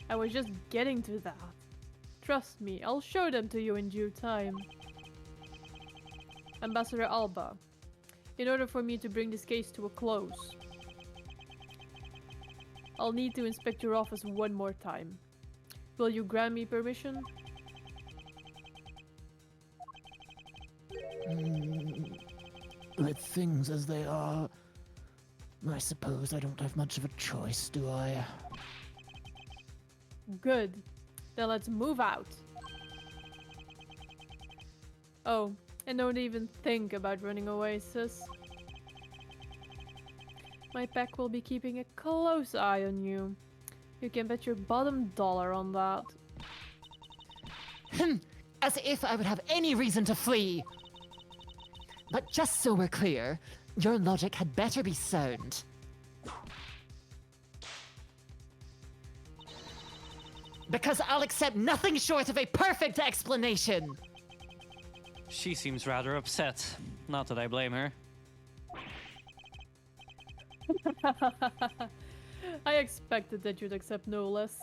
I was just getting to that. Trust me, I'll show them to you in due time. Ambassador Alba, in order for me to bring this case to a close, I'll need to inspect your office one more time. Will you grant me permission? With things as they are, I suppose I don't have much of a choice, do I? Good. Then let's move out. Oh, and don't even think about running away, sis. My pack will be keeping a close eye on you. You can bet your bottom dollar on that. As if I would have any reason to flee! But just so we're clear, your logic had better be sound. Because I'll accept nothing short of a perfect explanation! She seems rather upset. Not that I blame her. I expected that you'd accept no less.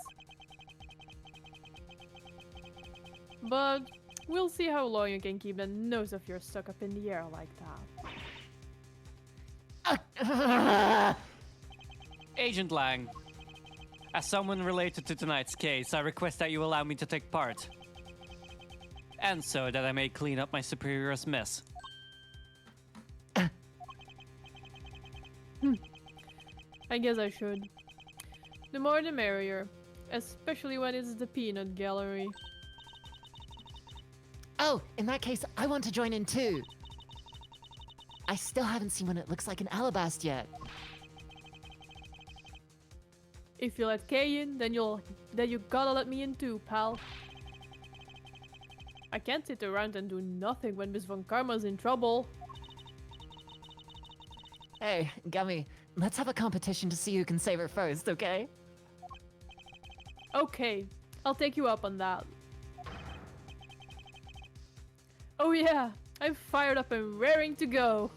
But we'll see how long you can keep the nose of yours stuck up in the air like that. Agent Lang, as someone related to tonight's case, I request that you allow me to take part. And so that I may clean up my superior's mess. I guess I should. The more the merrier, especially when it's the peanut gallery. Oh, in that case, I want to join in too. I still haven't seen what it looks like in Alabast yet. If you let Kay in, then you gotta let me in too, pal. I can't sit around and do nothing when Miss Von Karma's in trouble. Hey, Gummy, let's have a competition to see who can save her first, okay? Okay, I'll take you up on that. Oh yeah, I'm fired up and raring to go.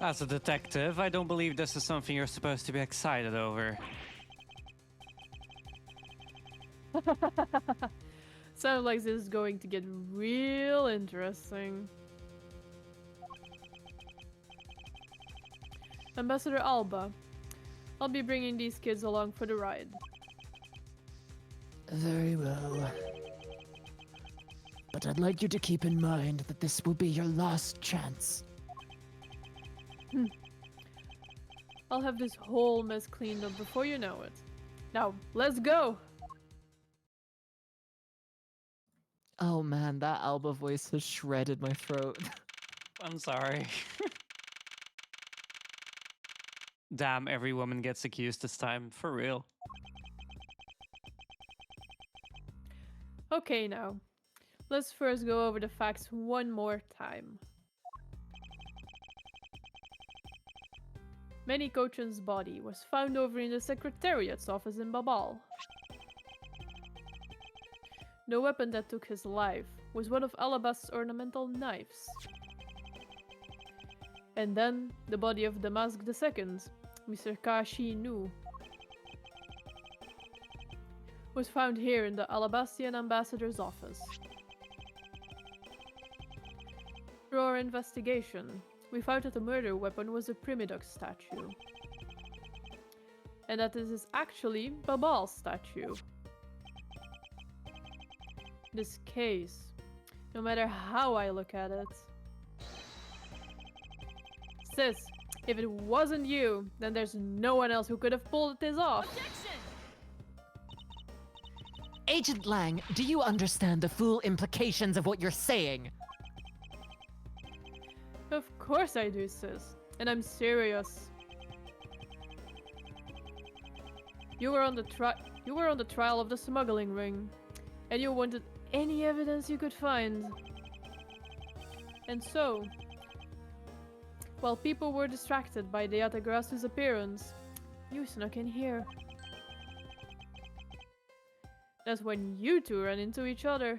As a detective, I don't believe this is something you're supposed to be excited over. Sounds like this is going to get real interesting. Ambassador Alba, I'll be bringing these kids along for the ride. Very well. But I'd like you to keep in mind that this will be your last chance. I'll have this whole mess cleaned up before you know it. Now, let's go! Oh man, that Alba voice has shredded my throat. I'm sorry. Damn, every woman gets accused this time, for real. Okay now, let's first go over the facts one more time. Manny Kochan's body was found over in the Secretariat's office in Babal. The weapon that took his life was one of Alabast's ornamental knives. And then, the body of Damask II, Mr. Kashi Nu, was found here in the Alabastian ambassador's office. Through our investigation, we found that the murder weapon was a Primidux statue. And that this is actually Babal's statue. This case, no matter how I look at it. Sis, if it wasn't you, then there's no one else who could have pulled this off. Agent Lang, do you understand the full implications of what you're saying? Of course I do, sis. And I'm serious. You were on the trial of the smuggling ring, and you wanted any evidence you could find. And so, while people were distracted by the Yatagrasu's appearance, you snuck in here. That's when you two ran into each other.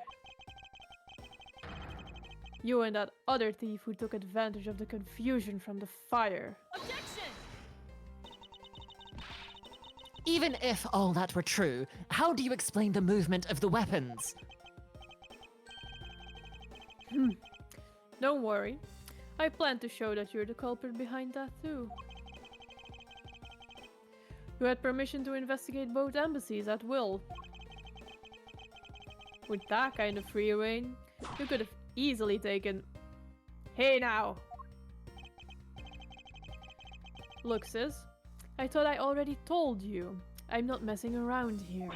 You and that other thief who took advantage of the confusion from the fire. Objection! Even if all that were true, how do you explain the movement of the weapons? Don't worry. I plan to show that you're the culprit behind that too. You had permission to investigate both embassies at will. With that kind of free reign, you could have easily taken... Hey now! Look, sis. I thought I already told you. I'm not messing around here.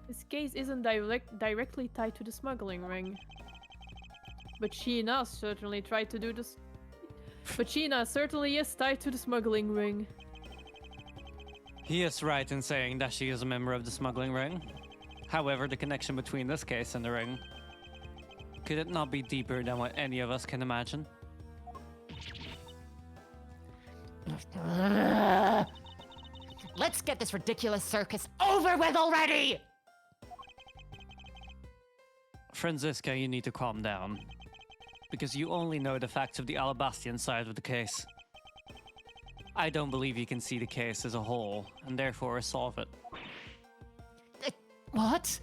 This case isn't directly tied to the smuggling ring. But Sheena certainly tried to do this. But Sheena certainly is tied to the smuggling ring. He is right in saying that she is a member of the smuggling ring. However, the connection between this case and the ring, could it not be deeper than what any of us can imagine? Let's get this ridiculous circus over with already! Franziska, you need to calm down. Because you only know the facts of the Alabastian side of the case. I don't believe you can see the case as a whole, and therefore solve it. What?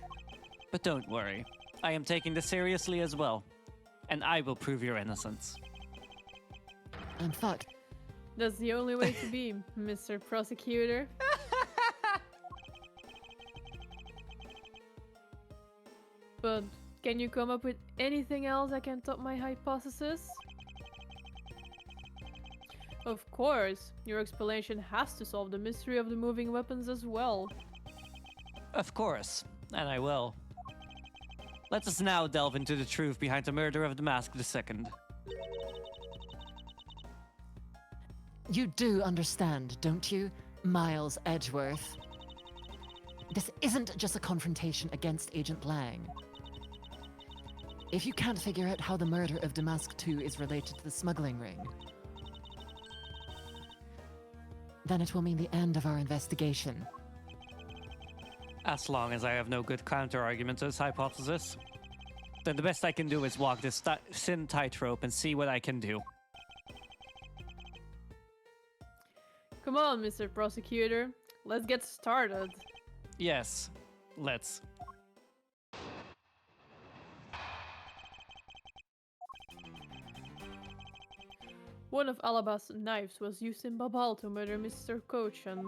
But don't worry, I am taking this seriously as well, and I will prove your innocence. I'm fucked. That's the only way to be, Mr. Prosecutor. But can you come up with anything else that can top my hypothesis? Of course, your explanation has to solve the mystery of the moving weapons as well. Of course, and I will. Let us now delve into the truth behind the murder of the Mask II. You do understand, don't you, Miles Edgeworth? This isn't just a confrontation against Agent Lang. If you can't figure out how the murder of Damask II is related to the smuggling ring, then it will mean the end of our investigation. As long as I have no good counter-argument to this hypothesis, then the best I can do is walk this thin tightrope and see what I can do. Come on, Mr. Prosecutor. Let's get started. Yes, let's. One of Alaba's knives was used in Babal to murder Mr. Kochan.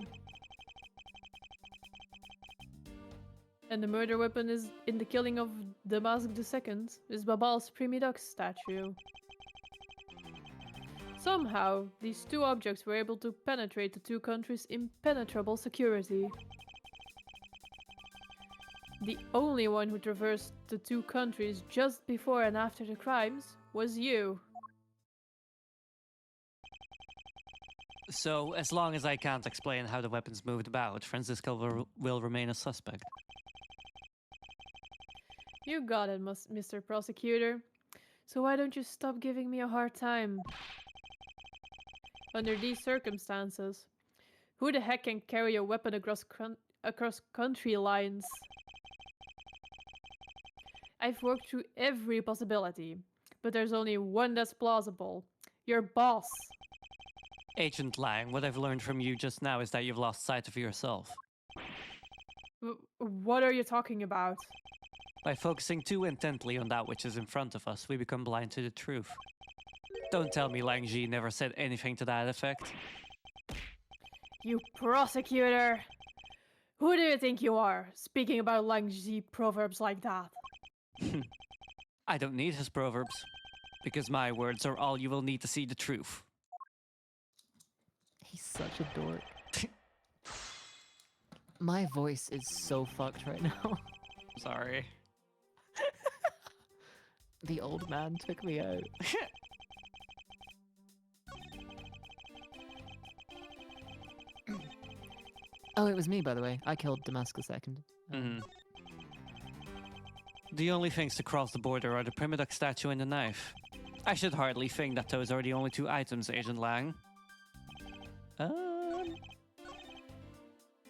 And the murder weapon is in the killing of Damask II is Babal's Primidux statue. Somehow, these two objects were able to penetrate the two countries' impenetrable security. The only one who traversed the two countries just before and after the crimes was you. So, as long as I can't explain how the weapons moved about, Franziska will remain a suspect. You got it, Mr. Prosecutor. So why don't you stop giving me a hard time? Under these circumstances, who the heck can carry a weapon across country lines? I've worked through every possibility, but there's only one that's plausible. Your boss. Agent Lang, what I've learned from you just now is that you've lost sight of yourself. What are you talking about? By focusing too intently on that which is in front of us, we become blind to the truth. Don't tell me Lang Ji never said anything to that effect. You prosecutor! Who do you think you are, speaking about Lang Ji proverbs like that? I don't need his proverbs, because my words are all you will need to see the truth. He's such a dork. My voice is so fucked right now. Sorry. The old man took me out. Oh, it was me, by the way. I killed Damascus second. Mm. The only things to cross the border are the Primiduck statue and the knife. I should hardly think that those are the only two items, Agent Lang.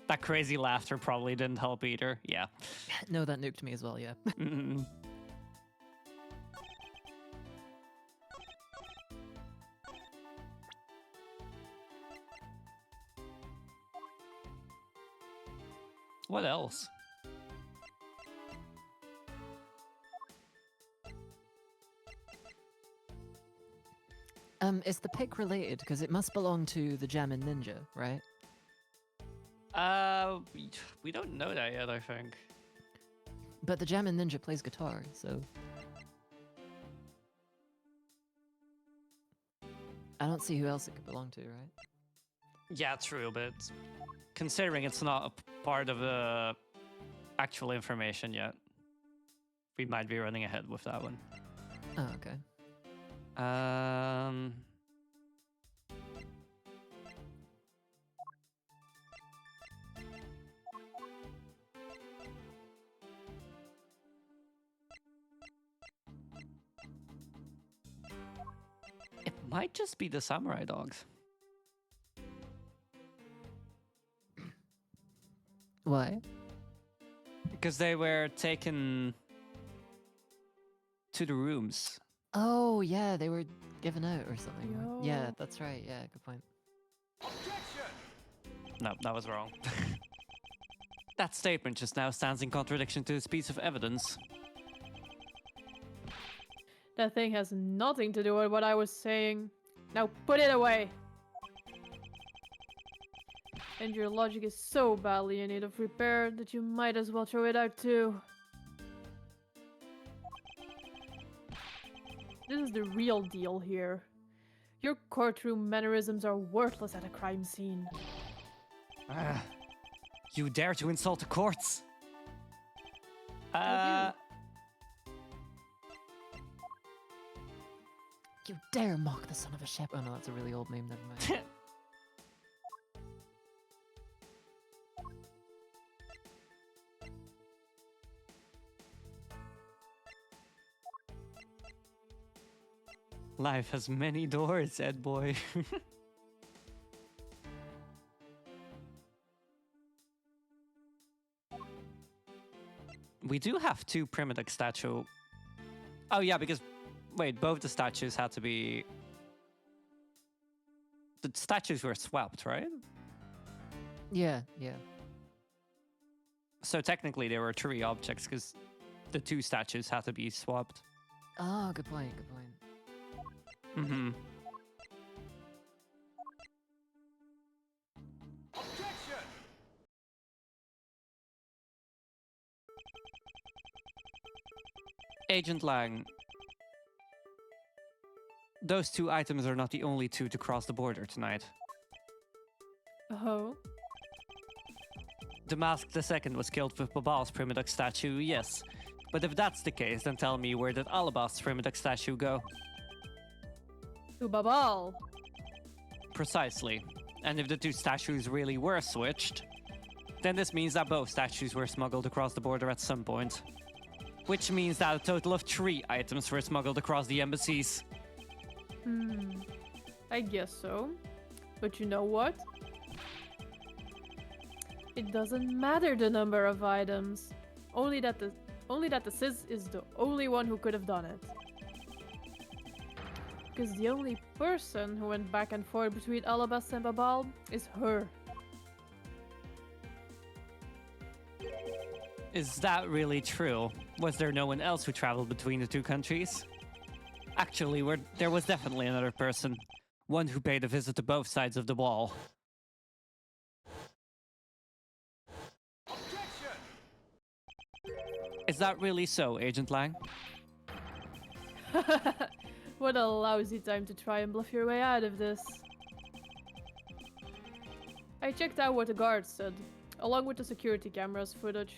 That crazy laughter probably didn't help either. Yeah. No, that nuked me as well, yeah. Mm. What else? Is the pick related? Because it must belong to the Jammin' Ninja, right? We don't know that yet, I think. But the Jammin' Ninja plays guitar, so... I don't see who else it could belong to, right? Yeah, true, but considering it's not a part of the actual information yet, we might be running ahead with that one. Oh, okay. It might just be the samurai dogs. Why? Because they were taken to the rooms. Oh, yeah, they were given out or something. Right? Yeah, Yo. that's right. Yeah, good point. No, that was wrong. That statement just now stands in contradiction to this piece of evidence. That thing has nothing to do with what I was saying. Now put it away! And your logic is so badly in need of repair that you might as well throw it out too. This is the real deal here. Your courtroom mannerisms are worthless at a crime scene. You dare to insult the courts? Have You dare mock the son of a shepherd. Oh no, that's a really old name, never mind. Life has many doors, Ed boy. We do have two Primiduck statue. Oh yeah, because wait, both the statues had to be. The statues were swapped, right? Yeah, yeah. So technically there were three objects because the two statues had to be swapped. Oh, good point, good point. Mm-hmm. Agent Lang, those two items are not the only two to cross the border tonight. Oh? The Masked II was killed with Babal's Primiduck statue, yes. But if that's the case, then tell me, where did Alabast's Primiduck statue go? To Babal! Precisely. And if the two statues really were switched, then this means that both statues were smuggled across the border at some point. Which means that a total of 3 items were smuggled across the embassies. I guess so. But you know what? It doesn't matter the number of items. Only that the Sis is the only one who could have done it. Because the only person who went back and forth between Alabasta and Babal is her. Is that really true? Was there no one else who traveled between the two countries? Actually, there was definitely another person. One who paid a visit to both sides of the wall. Is that really so, Agent Lang? What a lousy time to try and bluff your way out of this. I checked out what the guards said, along with the security cameras footage.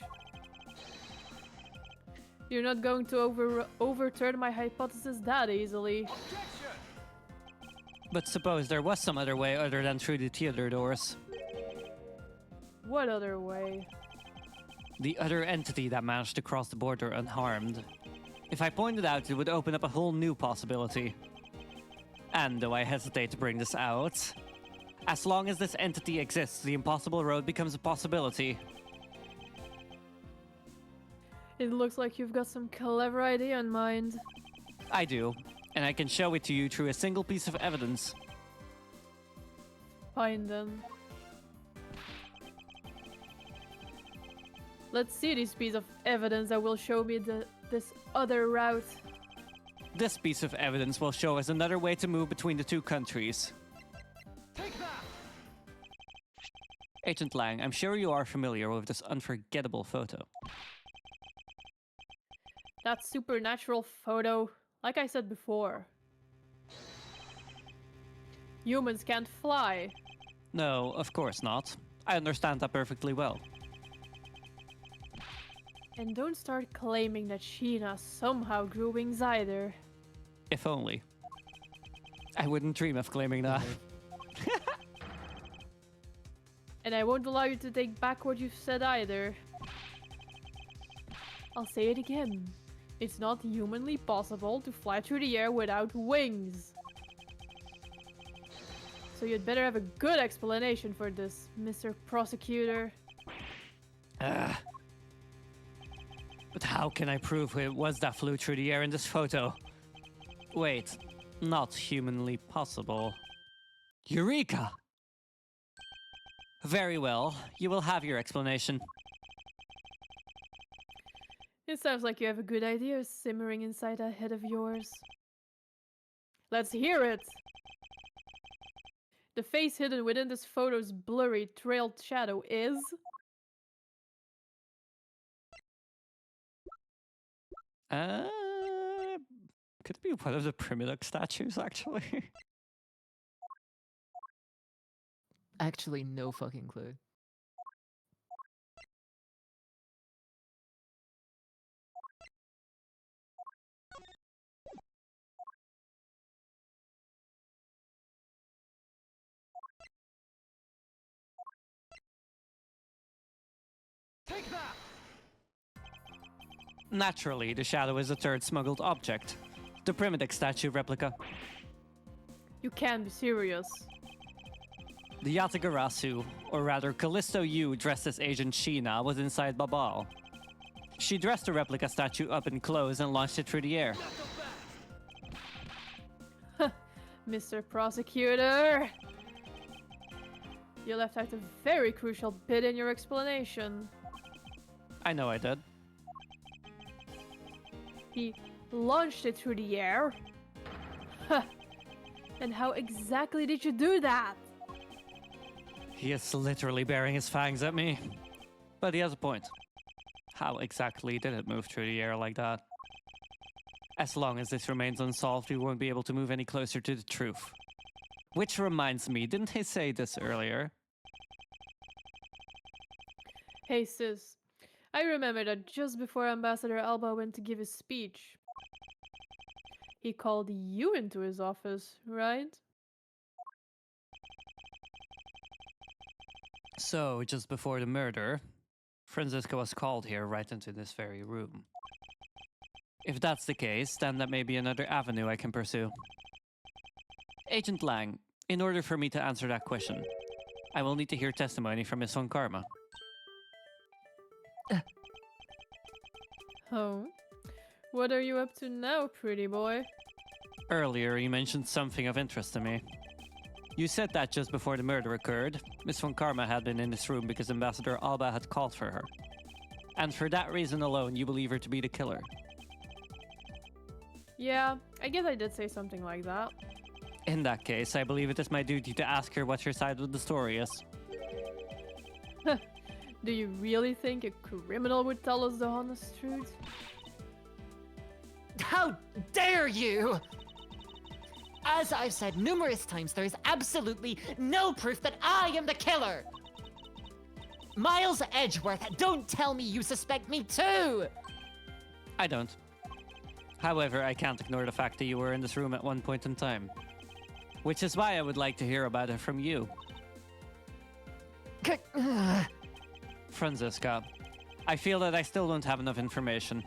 You're not going to overturn my hypothesis that easily. But suppose there was some other way other than through the theater doors. What other way? The other entity that managed to cross the border unharmed. If I pointed out, it would open up a whole new possibility. And though I hesitate to bring this out, as long as this entity exists, the impossible road becomes a possibility. It looks like you've got some clever idea in mind. I do, and I can show it to you through a single piece of evidence. Fine then. Let's see this piece of evidence that will show me this other route. This piece of evidence will show us another way to move between the two countries. Take that! Agent Lang, I'm sure you are familiar with this unforgettable photo. That supernatural photo, like I said before. Humans can't fly. No, of course not. I understand that perfectly well. And don't start claiming that Sheena somehow grew wings either. If only. I wouldn't dream of claiming that. And I won't allow you to take back what you've said either. I'll say it again. It's not humanly possible to fly through the air without wings. So you'd better have a good explanation for this, Mr. Prosecutor. But how can I prove who it was that flew through the air in this photo? Wait, not humanly possible. Eureka! Very well, you will have your explanation. It sounds like you have a good idea simmering inside that head of yours. Let's hear it! The face hidden within this photo's blurry, trailed shadow is... Could it be one of the primitive statues, actually? Actually, no fucking clue. Take that! Naturally, the shadow is a third smuggled object. The primitive statue replica. You can't be serious. The Yatagarasu, or rather Callisto Yu dressed as Agent Sheena, was inside Babal. She dressed the replica statue up in clothes and launched it through the air. Mr. Prosecutor! You left out a very crucial bit in your explanation. I know I did. He launched it through the air? Huh. And how exactly did you do that? He is literally baring his fangs at me. But he has a point. How exactly did it move through the air like that? As long as this remains unsolved, we won't be able to move any closer to the truth. Which reminds me, didn't he say this earlier? Hey sis, I remember that just before Ambassador Alba went to give his speech, he called you into his office, right? So, just before the murder, Francisco was called here right into this very room. If that's the case, then that may be another avenue I can pursue. Agent Lang, in order for me to answer that question, I will need to hear testimony from Miss Von Karma. Oh? What are you up to now, pretty boy? Earlier, you mentioned something of interest to me. You said that just before the murder occurred, Miss Von Karma had been in this room because Ambassador Alba had called for her. And for that reason alone, you believe her to be the killer. Yeah, I guess I did say something like that. In that case, I believe it is my duty to ask her what her side of the story is. Do you really think a criminal would tell us the honest truth? How dare you! As I've said numerous times, there is absolutely no proof that I am the killer! Miles Edgeworth, don't tell me you suspect me too! I don't. However, I can't ignore the fact that you were in this room at one point in time. Which is why I would like to hear about it from you. Franziska, I feel that I still don't have enough information,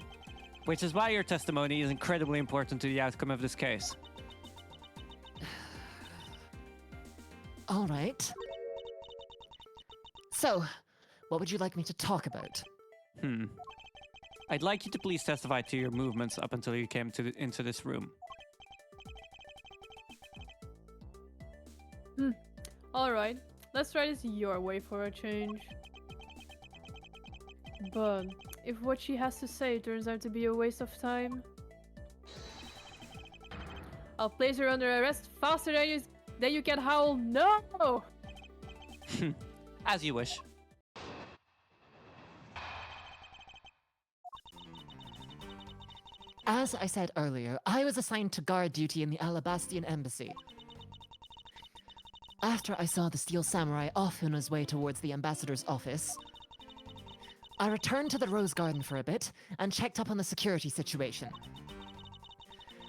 which is why your testimony is incredibly important to the outcome of this case. All right. So, what would you like me to talk about? I'd like you to please testify to your movements up until you came into this room. Alright, let's try this your way for a change. But if what she has to say turns out to be a waste of time, I'll place her under arrest faster than you can howl no! As you wish. As I said earlier, I was assigned to guard duty in the Alabastian embassy. After I saw the Steel Samurai off on his way towards the ambassador's office, I returned to the Rose Garden for a bit and checked up on the security situation.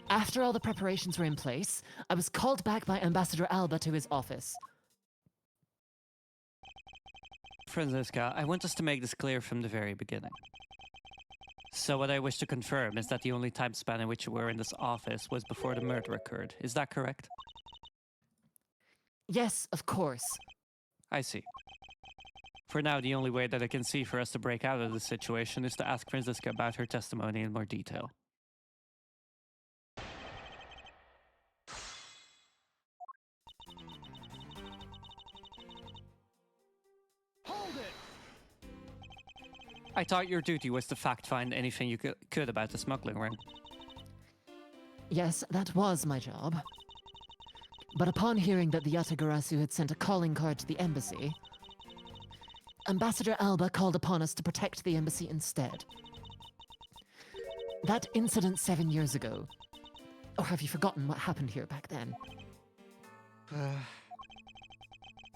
After all the preparations were in place, I was called back by Ambassador Alba to his office. Franziska, I want us to make this clear from the very beginning. So what I wish to confirm is that the only time span in which you were in this office was before the murder occurred. Is that correct? Yes, of course. I see. For now, the only way that I can see for us to break out of this situation is to ask Franziska about her testimony in more detail. Hold it! I thought your duty was to fact-find anything you could about the smuggling ring. Yes, that was my job. But upon hearing that the Yatagarasu had sent a calling card to the embassy, Ambassador Alba called upon us to protect the embassy instead. That incident 7 years ago. Or have you forgotten what happened here back then?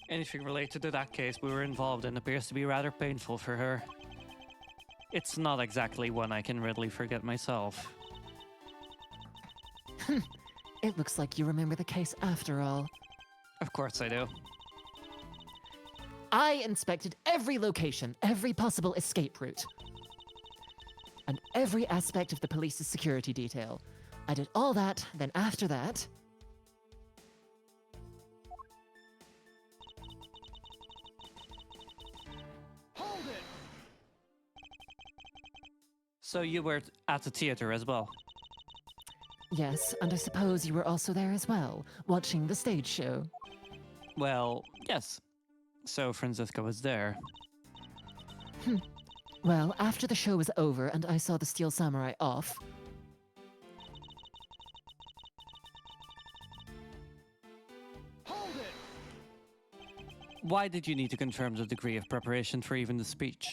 Anything related to that case we were involved in appears to be rather painful for her. It's not exactly one I can readily forget myself. It looks like you remember the case after all. Of course I do. I inspected every location, every possible escape route, and every aspect of the police's security detail. I did all that, then after that... Hold it! So you were at the theater as well? Yes, and I suppose you were also there as well, watching the stage show. Well, yes. So Franziska was there. Well, after the show was over and I saw the Steel Samurai off... Hold it! Why did you need to confirm the degree of preparation for even the speech?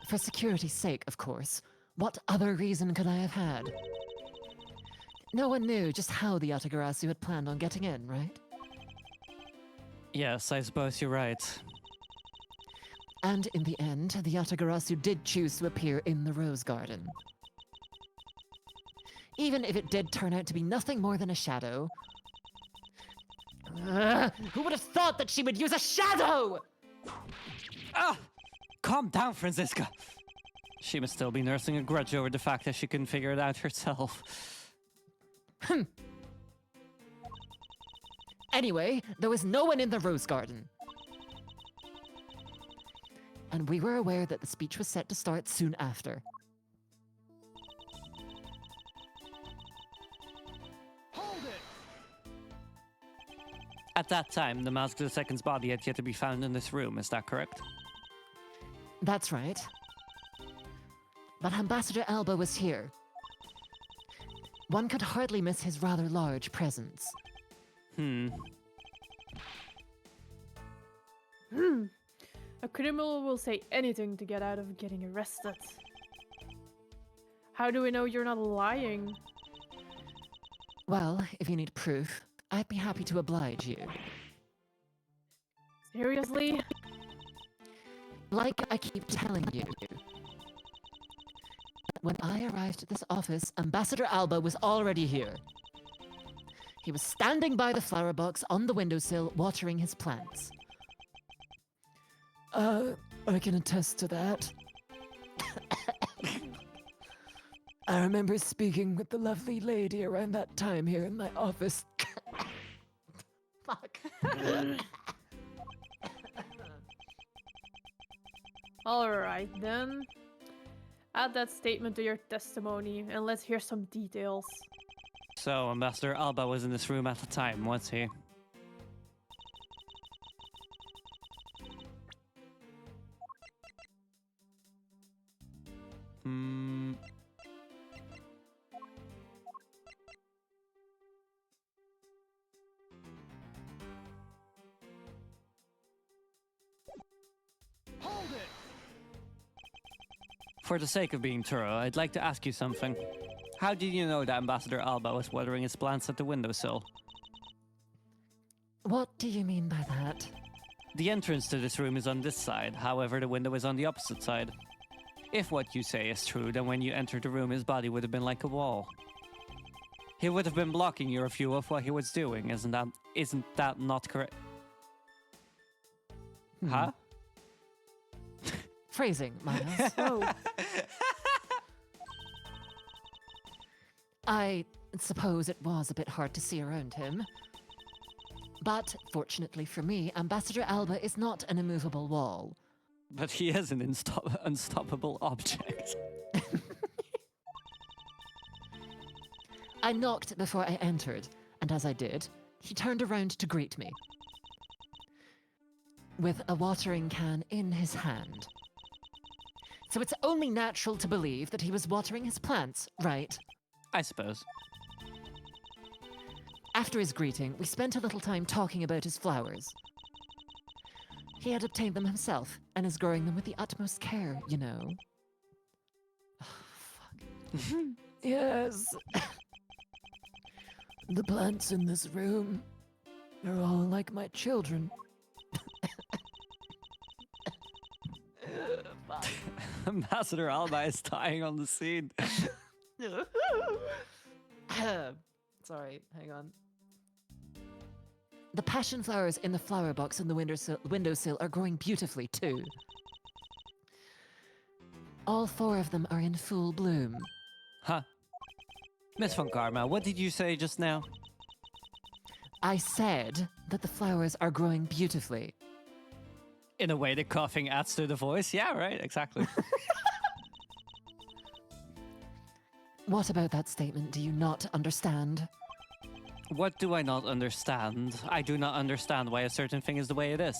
For security's sake, of course. What other reason could I have had? No one knew just how the Yatagarasu had planned on getting in, right? Yes, I suppose you're right. And in the end, the Yatagarasu did choose to appear in the Rose Garden. Even if it did turn out to be nothing more than a shadow. Who would have thought that she would use a shadow? Ah! Calm down, Franziska! She must still be nursing a grudge over the fact that she couldn't figure it out herself. Anyway, there was no one in the Rose Garden. And we were aware that the speech was set to start soon after. Hold it! At that time, the Mask of the Second's body had yet to be found in this room, is that correct? That's right. But Ambassador Alba was here. One could hardly miss his rather large presence. A criminal will say anything to get out of getting arrested. How do we know you're not lying? Well, if you need proof, I'd be happy to oblige you. Seriously? Like I keep telling you. When I arrived at this office, Ambassador Alba was already here. He was standing by the flower box on the windowsill, watering his plants. I can attest to that. I remember speaking with the lovely lady around that time here in my office. Fuck. Alright then. Add that statement to your testimony and let's hear some details. So, Ambassador Alba was in this room at the time, was he? Hmm. Hold it! For the sake of being thorough, I'd like to ask you something. How did you know that Ambassador Alba was watering his plants at the windowsill? What do you mean by that? The entrance to this room is on this side, however the window is on the opposite side. If what you say is true, then when you entered the room his body would have been like a wall. He would have been blocking your view of what he was doing, isn't that not correct? Huh? Phrasing, Miles. Oh, I suppose it was a bit hard to see around him. But fortunately for me, Ambassador Alba is not an immovable wall. But he is an unstoppable object. I knocked before I entered, and as I did, he turned around to greet me. With a watering can in his hand. So it's only natural to believe that he was watering his plants, right? I suppose. After his greeting, we spent a little time talking about his flowers. He had obtained them himself and is growing them with the utmost care, you know. Oh, fuck. Yes. The plants in this room are all like my children. Ambassador Alba is dying on the scene. Sorry, hang on. The passion flowers in the flower box on the windowsill are growing beautifully too. All 4 of them are in full bloom. Huh? Miss Von Karma, what did you say just now? I said that the flowers are growing beautifully. In a way, the coughing adds to the voice. Yeah, right, exactly. What about that statement do you not understand? What do I not understand? I do not understand why a certain thing is the way it is.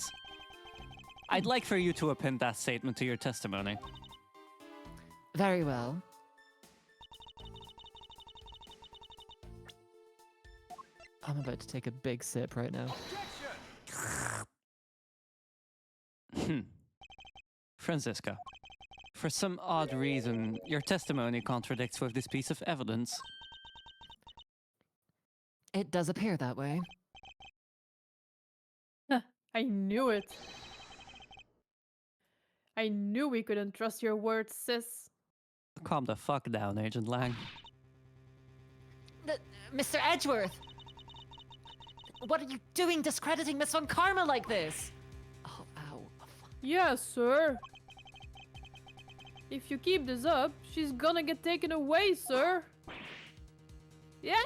I'd like for you to append that statement to your testimony. Very well. I'm about to take a big sip right now. Franziska, for some odd reason, your testimony contradicts with this piece of evidence. It does appear that way. I knew it. I knew we couldn't trust your words, sis. Calm the fuck down, Agent Lang. Mr. Edgeworth! What are you doing discrediting Miss Von Karma like this? Oh, ow. Yes, sir. If you keep this up, she's gonna get taken away, sir. Yeah?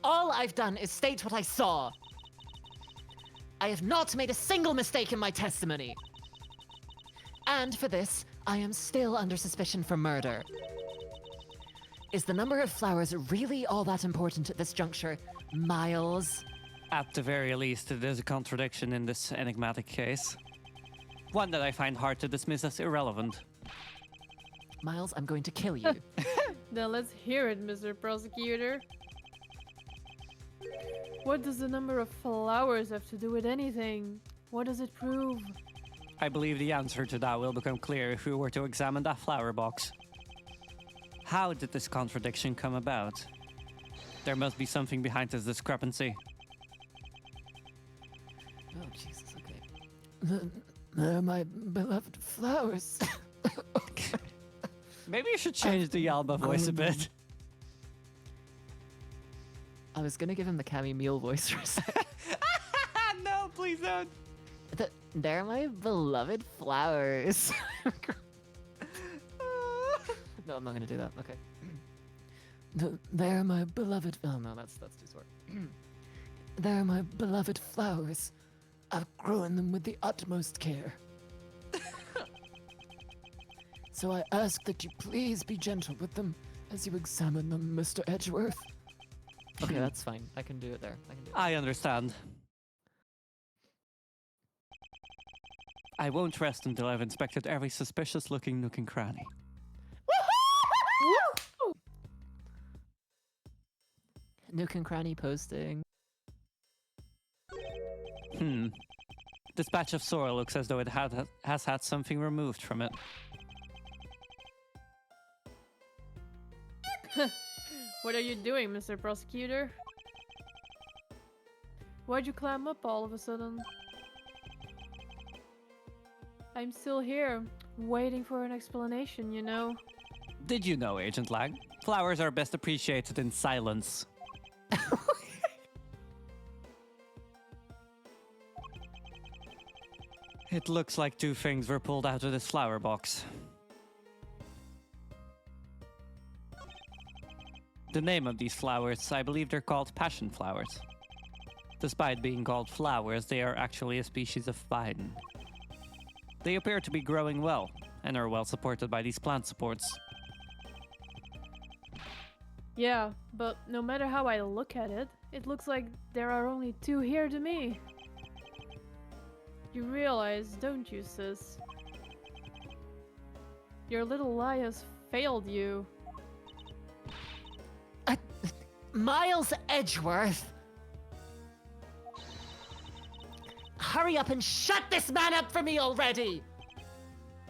All I've done is state what I saw. I have not made a single mistake in my testimony. And for this, I am still under suspicion for murder. Is the number of flowers really all that important at this juncture, Miles? At the very least, there's a contradiction in this enigmatic case. One that I find hard to dismiss as irrelevant. Miles, I'm going to kill you. Then let's hear it, Mr. Prosecutor. What does the number of flowers have to do with anything? What does it prove? I believe the answer to that will become clear if we were to examine that flower box. How did this contradiction come about? There must be something behind this discrepancy. Oh, Jesus, okay. They're my beloved flowers. Maybe you should change the Alba voice a bit. I was gonna give him the Cammy Meal voice for a second. No, please don't. They're my beloved flowers. No, I'm not gonna do that. Okay. They're my beloved. Oh no, that's too short. They're my beloved flowers. I've grown them with the utmost care. So I ask that you please be gentle with them as you examine them, Mr. Edgeworth. Okay, that's fine. I can do it there. I understand. I won't rest until I've inspected every suspicious-looking nook and cranny. Nook and cranny posting. This patch of soil looks as though it has had something removed from it. What are you doing, Mr. Prosecutor? Why'd you climb up all of a sudden? I'm still here, waiting for an explanation, you know. Did you know, Agent Lang? Flowers are best appreciated in silence. It looks like two things were pulled out of this flower box. The name of these flowers, I believe they're called passion flowers. Despite being called flowers, they are actually a species of vine. They appear to be growing well, and are well supported by these plant supports. Yeah, but no matter how I look at it, it looks like there are only two here to me. You realize, don't you, sis? Your little lie has failed you. Miles Edgeworth! Hurry up and shut this man up for me already!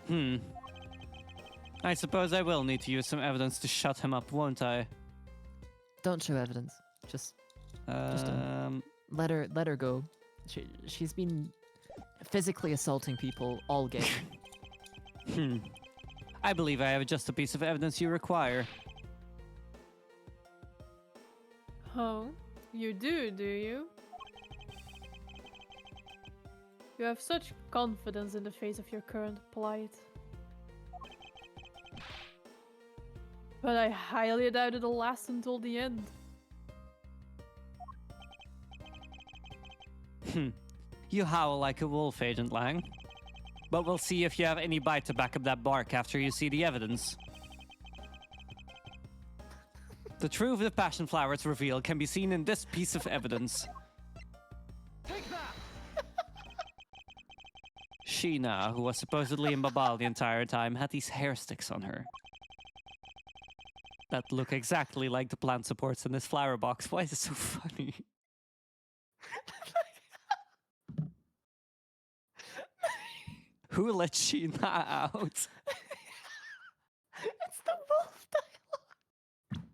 I suppose I will need to use some evidence to shut him up, won't I? Don't show evidence. Just let her go. She's been physically assaulting people all game. I believe I have just a piece of evidence you require. Oh, you do you? You have such confidence in the face of your current plight. But I highly doubt it'll last until the end. You howl like a wolf, Agent Lang. But we'll see if you have any bite to back up that bark after you see the evidence. The truth the passion flowers reveal can be seen in this piece of evidence. Take that! Sheena, who was supposedly in Babal the entire time, had these hair sticks on her. That look exactly like the plant supports in this flower box. Why is it so funny? Who let Sheena out? It's the wolf dialogue.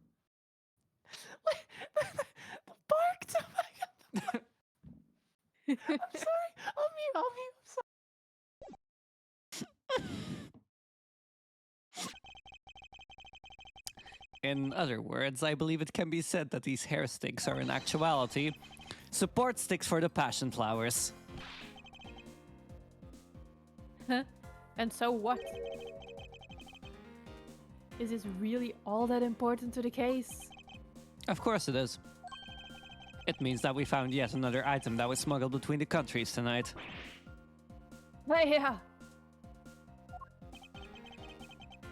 The bark to my... I'm sorry. I'll mute. I'm sorry. In other words, I believe it can be said that these hair sticks are in actuality support sticks for the passion flowers. Huh? And so what? Is this really all that important to the case? Of course it is. It means that we found yet another item that was smuggled between the countries tonight. Yeah.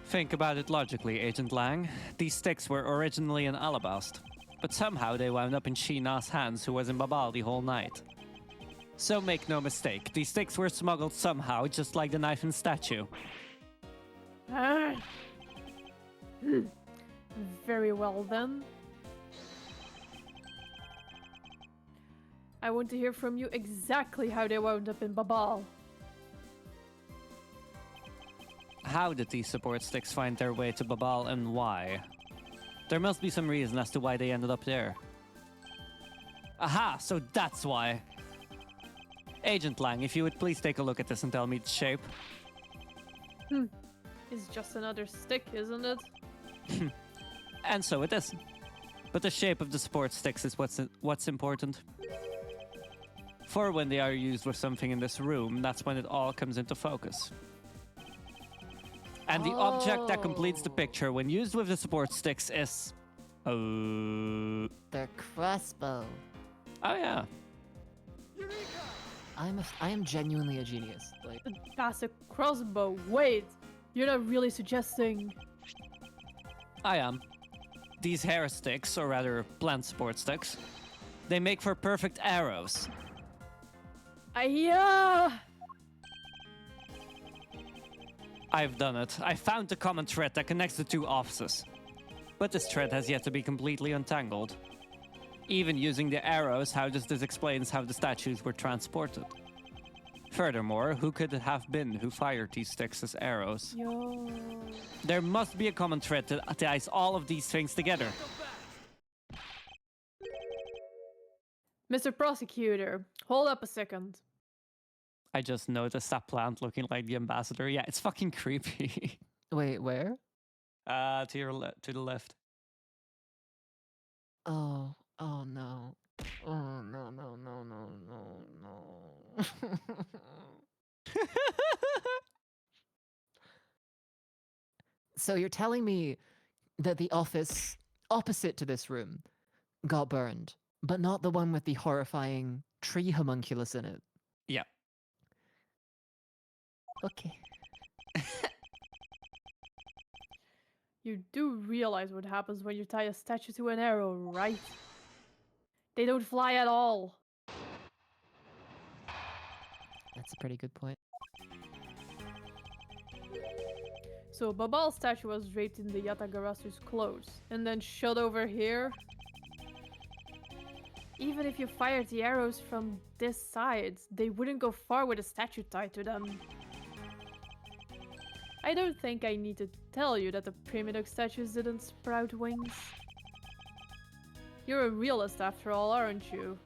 Think about it logically, Agent Lang. These sticks were originally in Alabast, but somehow they wound up in Sheena's hands, who was in Babal the whole night. So make no mistake, these sticks were smuggled somehow, just like the knife and statue. Very well then. I want to hear from you exactly how they wound up in Babal. How did these support sticks find their way to Babal and why? There must be some reason as to why they ended up there. Aha, so that's why. Agent Lang, if you would please take a look at this and tell me its shape. It's just another stick, isn't it? And so it is. But the shape of the support sticks is what's important. For when they are used with something in this room, that's when it all comes into focus. And the object that completes the Oh. picture when used with the support sticks is... Oh Their crossbow. yeah. I am genuinely a genius. Like, That's a crossbow. Wait, you're not really suggesting... I am. These hair sticks, or rather plant support sticks, they make for perfect arrows. Yeah. I've done it. I found the common thread that connects the two offices. But this thread has yet to be completely untangled. Even using the arrows, how does this explains how the statues were transported? Furthermore, who could it have been who fired these sticks as arrows? Yo. There must be a common thread that ties all of these things together. Mr. Prosecutor, hold up a second. I just noticed that plant looking like the ambassador. Yeah, it's fucking creepy. wait, where? To the left. Oh, oh no. Oh no, no, no, no, no, no. So you're telling me that the office opposite to this room got burned, but not the one with the horrifying tree homunculus in it? Yeah. Okay. You do realize what happens when you tie a statue to an arrow, right? They don't fly at all. That's a pretty good point. So Babal's statue was draped in the Yatagarasu's clothes, and then shot over here. Even if you fired the arrows from this side, they wouldn't go far with a statue tied to them. I don't think I need to tell you that the primitive statues didn't sprout wings. You're a realist after all, aren't you?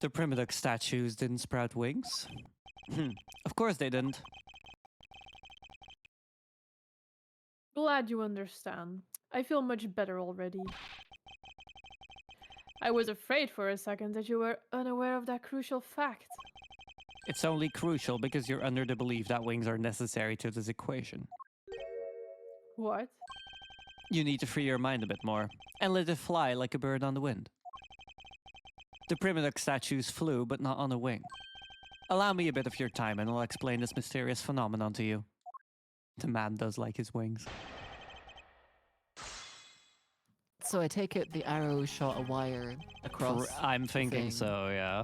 The primitive statues didn't sprout wings? Of course they didn't. Glad you understand. I feel much better already. I was afraid for a second that you were unaware of that crucial fact. It's only crucial because you're under the belief that wings are necessary to this equation. What? You need to free your mind a bit more, and let it fly like a bird on the wind. The primitive statues flew, but not on a wing. Allow me a bit of your time and I'll explain this mysterious phenomenon to you. The man does like his wings. So I take it the arrow shot a wire across. I'm thinking thing. so, yeah.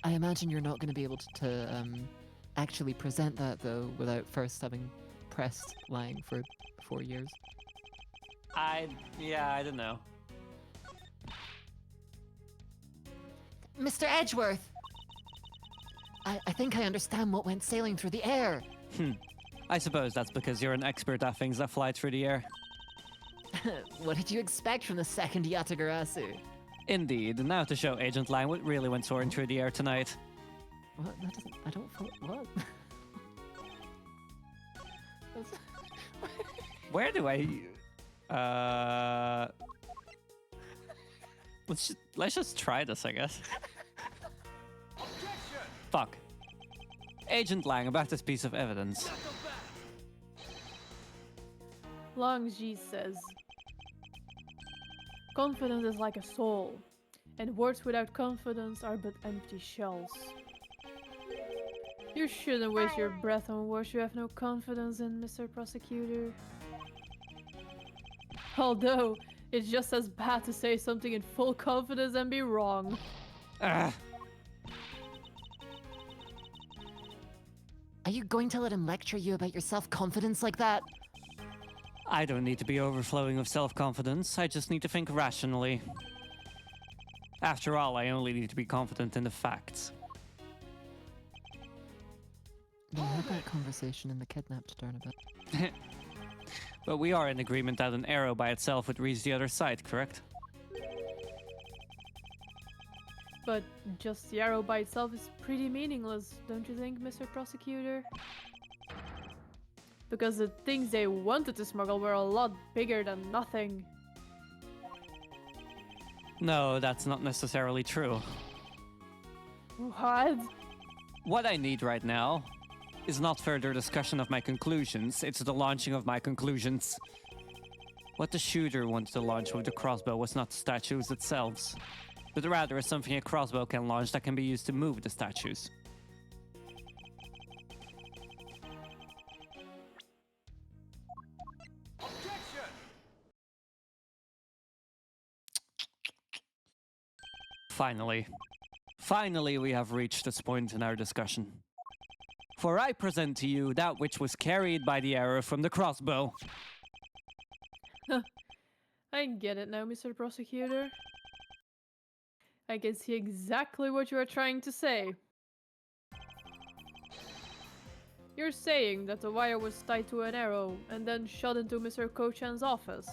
I imagine you're not going to be able to actually present that though without first having pressed lying for 4 years. I don't know. Mr. Edgeworth! I think I understand what went sailing through the air. I suppose that's because you're an expert at things that fly through the air. What did you expect from the second Yatagarasu? Indeed, now to show Agent Lang what really went soaring through the air tonight. What? That doesn't. I don't follow. What? That's- Where do I... Let's just try this, I guess. Fuck. Agent Lang, about this piece of evidence. Langji says, confidence is like a soul, and words without confidence are but empty shells. You shouldn't waste your breath on words you have no confidence in, Mr. Prosecutor. Although, it's just as bad to say something in full confidence and be wrong. Ugh. Are you going to let him lecture you about your self-confidence like that? I don't need to be overflowing with self-confidence. I just need to think rationally. After all, I only need to be confident in the facts. We had that conversation in the kidnapped turnabout. But we are in agreement that an arrow by itself would reach the other side, correct? But just the arrow by itself is pretty meaningless, don't you think, Mr. Prosecutor? Because the things they wanted to smuggle were a lot bigger than nothing. No, that's not necessarily true. What? What I need right now is not further discussion of my conclusions, it's the launching of my conclusions. What the shooter wanted to launch with the crossbow was not the statues themselves, but rather something a crossbow can launch that can be used to move the statues. Objection! Finally we have reached this point in our discussion. For I present to you that which was carried by the arrow from the crossbow. I get it now, Mr. Prosecutor. I can see exactly what you are trying to say. You're saying that the wire was tied to an arrow and then shot into Mr. Kochan's office.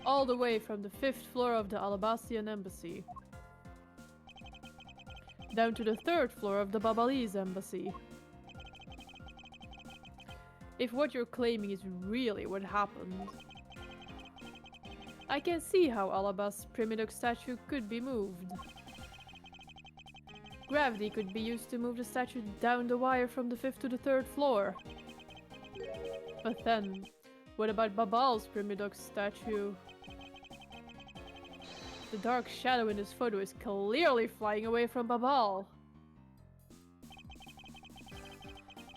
All the way from the 5th floor of the Alabastian embassy. Down to the 3rd floor of the Babalese embassy. If what you're claiming is really what happened, I can see how Alabast's Primidok statue could be moved. Gravity could be used to move the statue down the wire from the 5th to the 3rd floor. But then, what about Babal's Primidok statue? The dark shadow in this photo is clearly flying away from Babal.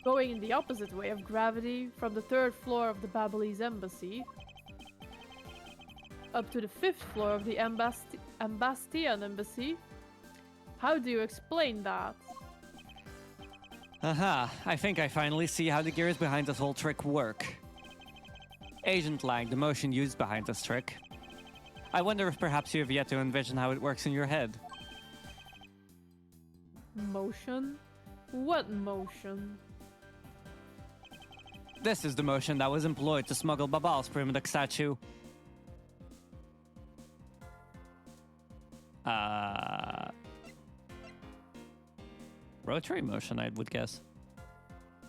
Going in the opposite way of gravity from the 3rd floor of the Babalese embassy up to the 5th floor of the Ambastian embassy. How do you explain that? Aha, I think I finally see how the gears behind this whole trick work. Agent Lang, the motion used behind this trick. I wonder if perhaps you have yet to envision how it works in your head. Motion? What motion? This is the motion that was employed to smuggle Babal's Primidok statue. Rotary motion, I would guess.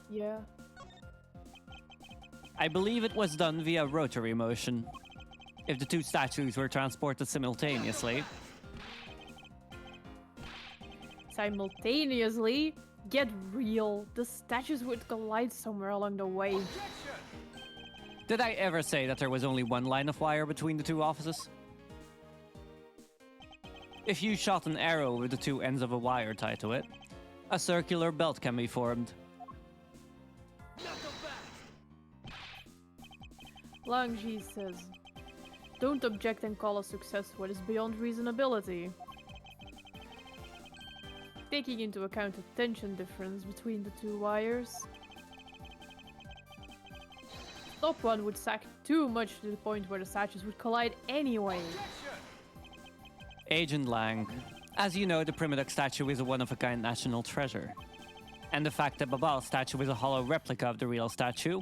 Yeah. I believe it was done via rotary motion. If the two statues were transported simultaneously. Simultaneously? Get real. The statues would collide somewhere along the way. Did I ever say that there was only one line of wire between the two offices? If you shot an arrow with the two ends of a wire tied to it, a circular belt can be formed. Langji says, don't object and call a success what is beyond reasonability. Taking into account the tension difference between the two wires, top one would sag too much to the point where the statues would collide anyway. Agent Lang, as you know, the Primidok statue is a one-of-a-kind national treasure. And the fact that Babal's statue is a hollow replica of the real statue,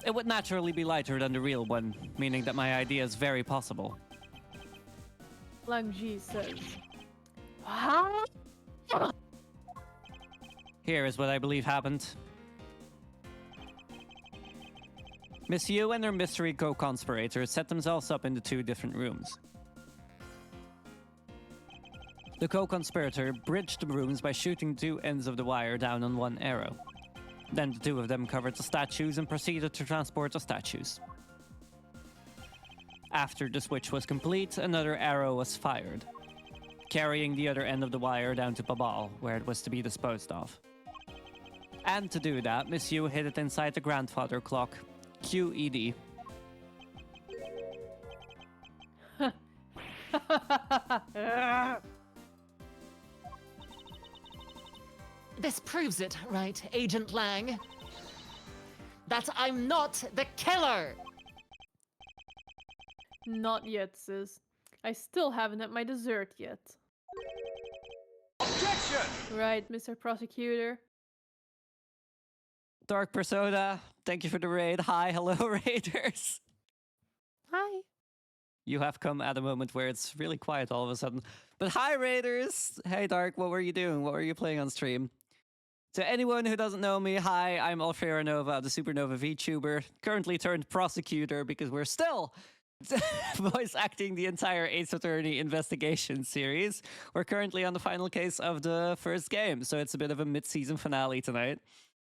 it would naturally be lighter than the real one, meaning that my idea is very possible. Langji says, huh? Here is what I believe happened. Miss Yu and her mystery co-conspirators set themselves up into two different rooms. The co-conspirator bridged the rooms by shooting two ends of the wire down on one arrow. Then the two of them covered the statues and proceeded to transport the statues. After the switch was complete, another arrow was fired, carrying the other end of the wire down to Babal, where it was to be disposed of. And to do that, Miss Yu hid it inside the grandfather clock, QED. This proves it, right, Agent Lang? That I'm not the killer! Not yet, sis. I still haven't had my dessert yet. Objection! Right, Mr. Prosecutor? Dark Persona, thank you for the raid. Hi, hello, raiders. Hi. You have come at a moment where it's really quiet all of a sudden. But hi, raiders! Hey, Dark, what were you doing? What were you playing on stream? To anyone who doesn't know me, hi, I'm Alfredo Nova, the Supernova VTuber, currently turned prosecutor because we're still voice acting the entire Ace Attorney investigation series. We're currently on the final case of the first game, so it's a bit of a mid-season finale tonight.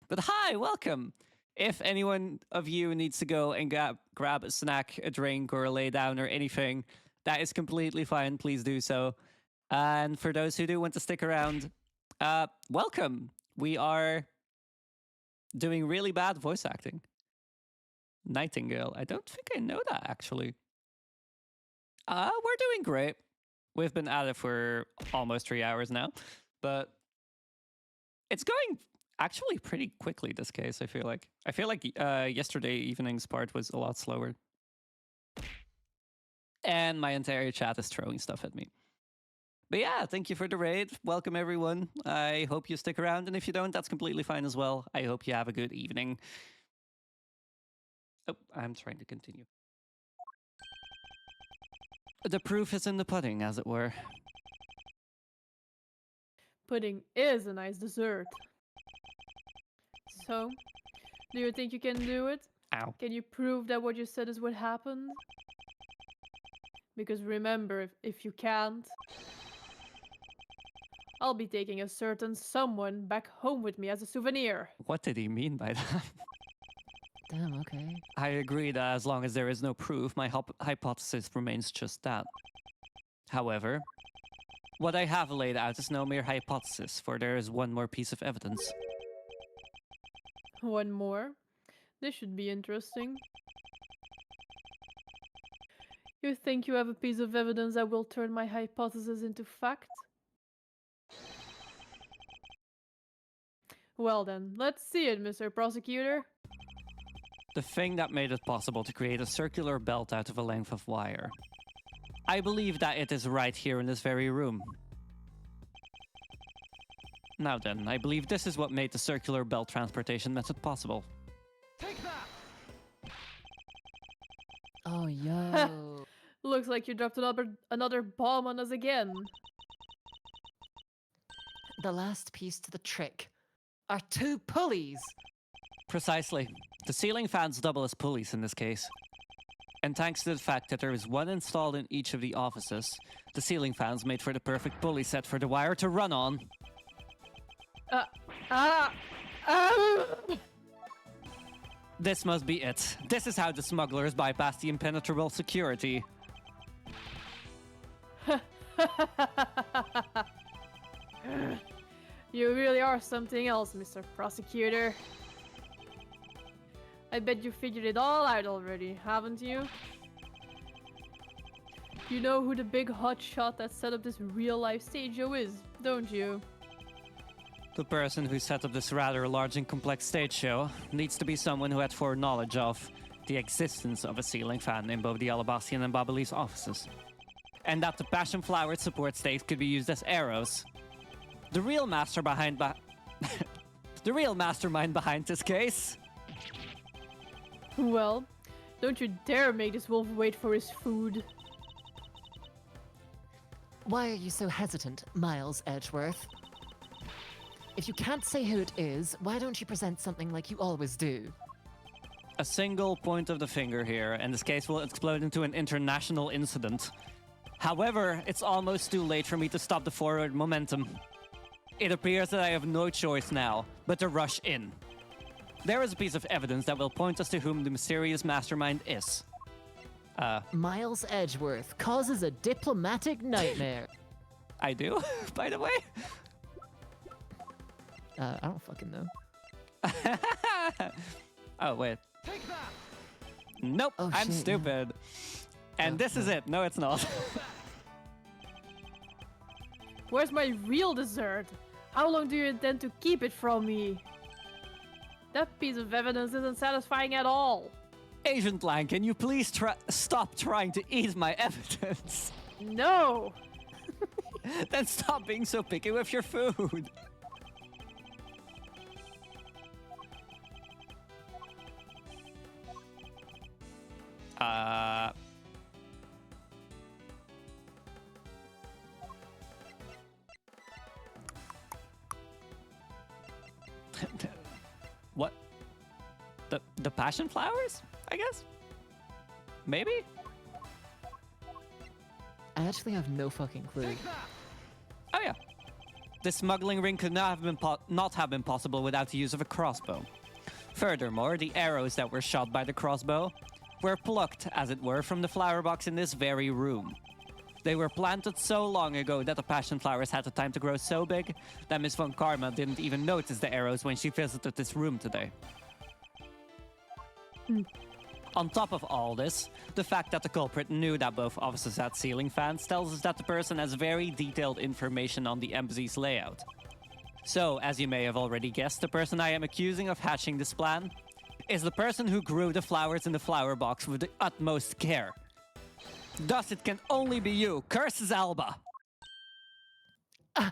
But hi, welcome! If anyone of you needs to go and grab a snack, a drink, or lay down or anything, that is completely fine. Please do so. And for those who do want to stick around, welcome. We are doing really bad voice acting. Nightingale. I don't think I know that, actually. We're doing great. We've been at it for almost 3 hours now, but it's going actually pretty quickly, this case, I feel like. I feel like yesterday evening's part was a lot slower. And my entire chat is throwing stuff at me. But yeah, thank you for the raid. Welcome, everyone. I hope you stick around, and if you don't, that's completely fine as well. I hope you have a good evening. Oh, I'm trying to continue. The proof is in the pudding, as it were. Pudding is a nice dessert. So, do you think you can do it? Ow. Can you prove that what you said is what happened? Because remember, if you can't, I'll be taking a certain someone back home with me as a souvenir. What did he mean by that? Damn, okay. I agree that as long as there is no proof, my hypothesis remains just that. However, what I have laid out is no mere hypothesis, for there is one more piece of evidence. One more? This should be interesting. You think you have a piece of evidence that will turn my hypothesis into fact? Well then, let's see it, Mr. Prosecutor. The thing that made it possible to create a circular belt out of a length of wire. I believe that it is right here in this very room. Now then, I believe this is what made the circular belt transportation method possible. Take that! Oh, yo. Looks like you dropped another bomb on us again. The last piece to the trick are 2 pulleys. Precisely. The ceiling fans double as pulleys in this case. And thanks to the fact that there is one installed in each of the offices, the ceiling fans made for the perfect pulley set for the wire to run on. This must be it. This is how the smugglers bypass the impenetrable security. You really are something else, Mr. Prosecutor. I bet you figured it all out already, haven't you? You know who the big hotshot that set up this real-life stage show is, don't you? The person who set up this rather large and complex stage show needs to be someone who had foreknowledge of the existence of a ceiling fan in both the Alabastian and Babylese offices, and that the passion flower support stakes could be used as arrows. The real mastermind behind this case. Well, don't you dare make this wolf wait for his food. Why are you so hesitant, Miles Edgeworth? If you can't say who it is, why don't you present something like you always do? A single point of the finger here, and this case will explode into an international incident. However, it's almost too late for me to stop the forward momentum. It appears that I have no choice now but to rush in. There is a piece of evidence that will point us to whom the mysterious mastermind is. Miles Edgeworth causes a diplomatic nightmare. I do, by the way. I don't fucking know. Oh, wait. Take that! Nope, Oh, I'm shit, yeah. stupid. And this is it. No, it's not. Where's my real dessert? How long do you intend to keep it from me? That piece of evidence isn't satisfying at all. Agent Lang, can you please stop trying to eat my evidence? No! Then stop being so picky with your food. What? The passion flowers, I guess? Maybe? I actually have no fucking clue. Take that! Oh yeah. The smuggling ring could not have been possible without the use of a crossbow. Furthermore, the arrows that were shot by the crossbow were plucked, as it were, from the flower box in this very room. They were planted so long ago that the passion flowers had the time to grow so big that Miss Von Karma didn't even notice the arrows when she visited this room today. On top of all this, the fact that the culprit knew that both officers had ceiling fans tells us that the person has very detailed information on the embassy's layout. So, as you may have already guessed, the person I am accusing of hatching this plan is the person who grew the flowers in the flower box with the utmost care. Thus, it can only be you, curses Alba! Huh.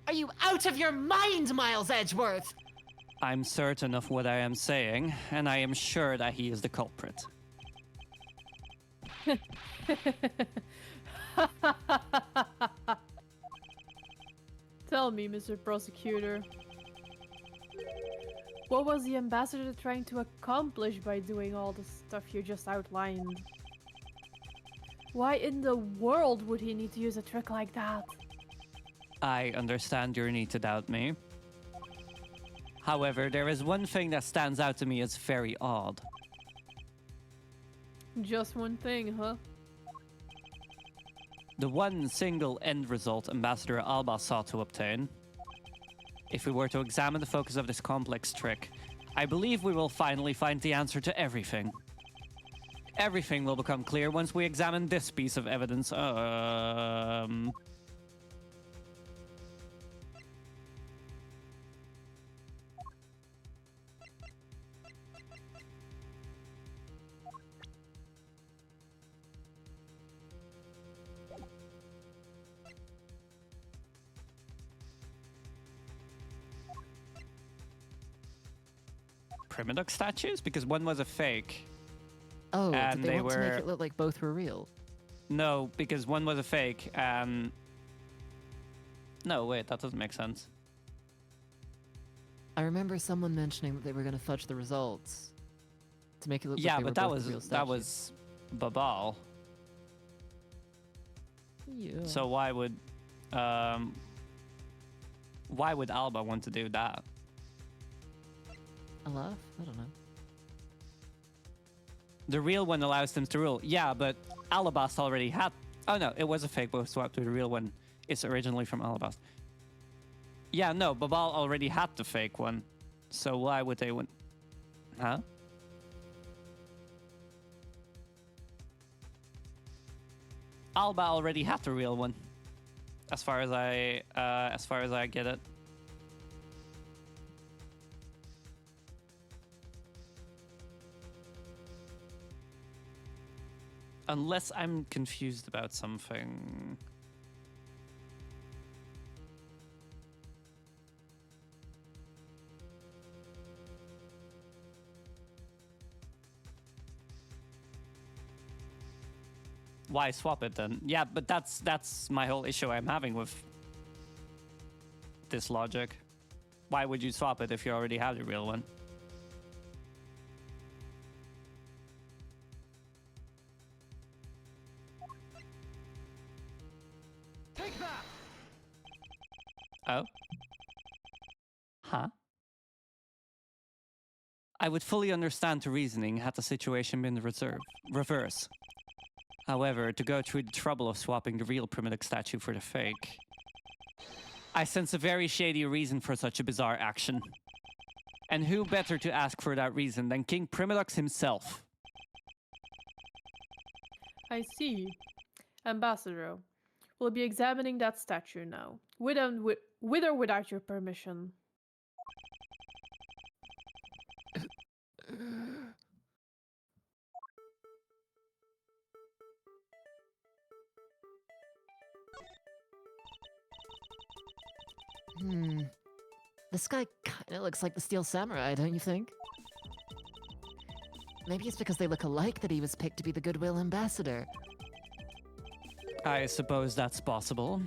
Are you out of your mind, Miles Edgeworth? I'm certain of what I am saying, and I am sure that he is the culprit. Tell me, Mr. Prosecutor. What was the ambassador trying to accomplish by doing all the stuff you just outlined? Why in the world would he need to use a trick like that? I understand your need to doubt me. However, there is one thing that stands out to me as very odd. Just one thing, huh? The one single end result Ambassador Alba sought to obtain. If we were to examine the focus of this complex trick, I believe we will finally find the answer to everything. Everything will become clear once we examine this piece of evidence. Primidoc statues? Because one was a fake. Oh, And did they they want to make were- it look like both were real? No, because one was a fake and... No, wait, that doesn't make sense. I remember someone mentioning that they were going to fudge the results to make it look Yeah, like they but were that both was the real that statues. was Babal. Yeah. So why would Alba want to do that? A laugh? I don't know. The real one allows them to rule. Yeah, but Alabast already had... Oh no, it was a fake, but swapped to the real one. It's originally from Alabast. Yeah, no, Babal already had the fake one. So why would they want... Huh? Alba already had the real one. As far as I get it. Unless I'm confused about something. Why swap it then? Yeah, but that's my whole issue I'm having with this logic. Why would you swap it if you already have the real one? Take that! Oh? Huh? I would fully understand the reasoning had the situation been reverse. However, to go through the trouble of swapping the real Primidoc statue for the fake, I sense a very shady reason for such a bizarre action. And who better to ask for that reason than King Primidox himself? I see. Ambassador, we'll be examining that statue now, with or without your permission. This guy kinda looks like the Steel Samurai, don't you think? Maybe it's because they look alike that he was picked to be the Goodwill Ambassador. I suppose that's possible.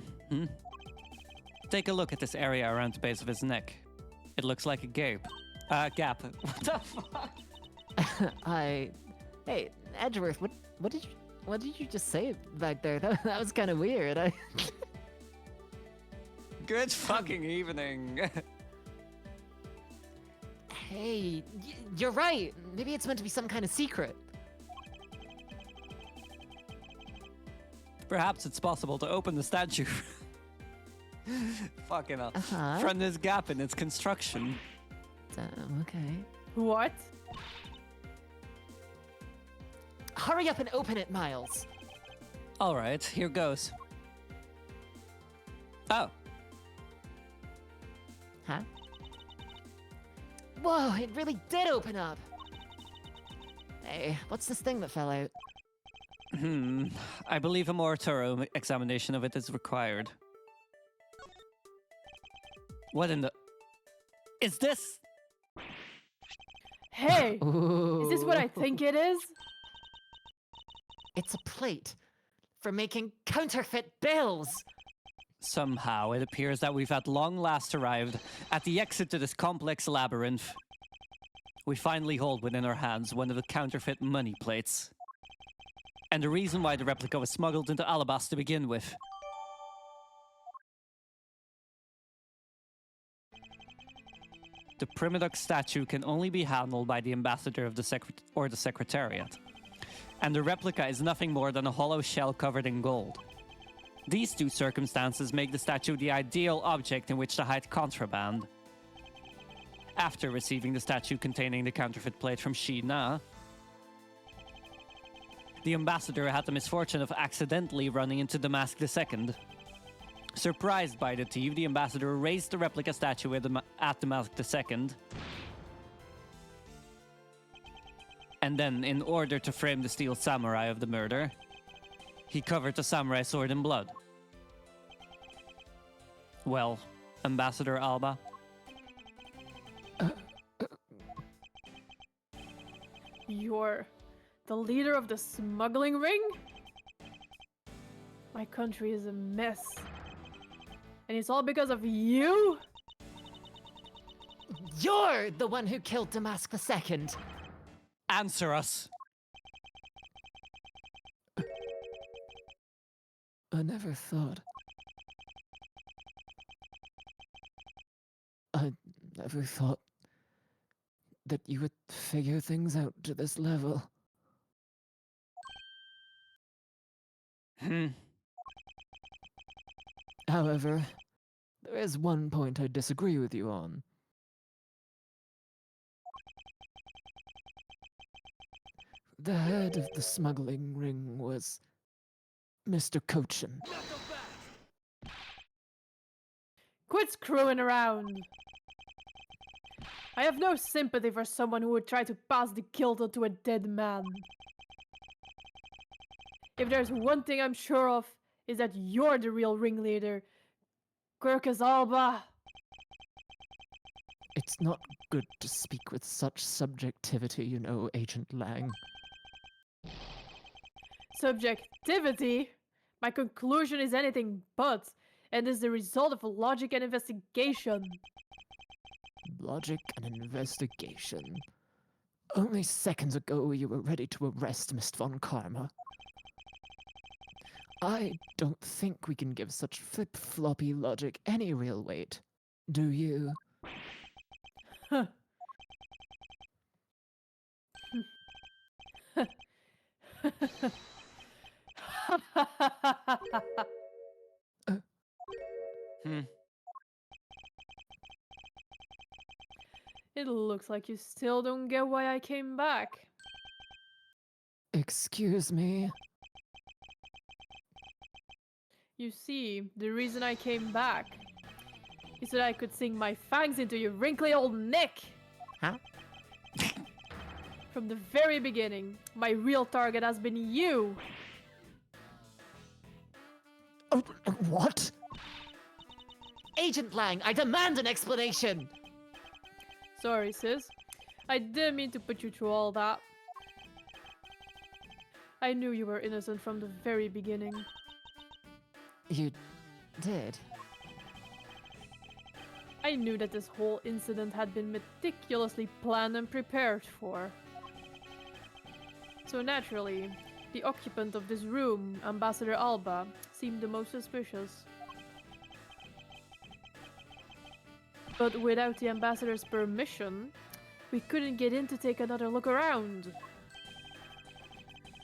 Take a look at this area around the base of his neck. It looks like a gape. Gap. What the fuck? Hey, Edgeworth, what did you just say back there? That was kind of weird. Good fucking evening. Hey, you're right. Maybe it's meant to be some kind of secret. Perhaps it's possible to open the statue. Fucking hell. Uh-huh. From this gap in its construction. Okay. What? Hurry up and open it, Miles. Alright, here goes. Oh. Huh? Whoa, it really did open up. Hey, what's this thing that fell out? I believe a more thorough examination of it is required. What in the... Is this... Hey! Ooh. Is this what I think it is? It's a plate for making counterfeit bills. Somehow, it appears that we've at long last arrived at the exit to this complex labyrinth. We finally hold within our hands one of the counterfeit money plates. And the reason why the replica was smuggled into Alabas to begin with. The Primadux statue can only be handled by the ambassador of the Secretariat. And the replica is nothing more than a hollow shell covered in gold. These two circumstances make the statue the ideal object in which to hide contraband. After receiving the statue containing the counterfeit plate from Sheena, the ambassador had the misfortune of accidentally running into Damask II. Surprised by the thief, the ambassador raised the replica statue at Damask II. And then, in order to frame the steel samurai of the murder, he covered the samurai sword in blood. Well, Ambassador Alba? You're the leader of the smuggling ring? My country is a mess. And it's all because of you? You're the one who killed Damask II. Answer us! I never thought. I never thought that you would figure things out to this level. However, there is one point I disagree with you on. The head of the smuggling ring was Mr. Cochin. Quit screwing around. I have no sympathy for someone who would try to pass the guilt onto a dead man. If there's one thing I'm sure of, is that you're the real ringleader, Quercus Alba. It's not good to speak with such subjectivity, you know, Agent Lang. Subjectivity? My conclusion is anything but, and is the result of logic and investigation. Logic and investigation. Only seconds ago you were ready to arrest Miss Von Karma. I don't think we can give such flip-floppy logic any real weight. Do you? Huh. It looks like you still don't get why I came back. Excuse me? You see, the reason I came back is so that I could sink my fangs into your wrinkly old neck. Huh? From the very beginning, my real target has been you. What? Agent Lang, I demand an explanation! Sorry, sis. I didn't mean to put you through all that. I knew you were innocent from the very beginning. You did? I knew that this whole incident had been meticulously planned and prepared for. So naturally, the occupant of this room, Ambassador Alba, seemed the most suspicious. But without the ambassador's permission, we couldn't get in to take another look around.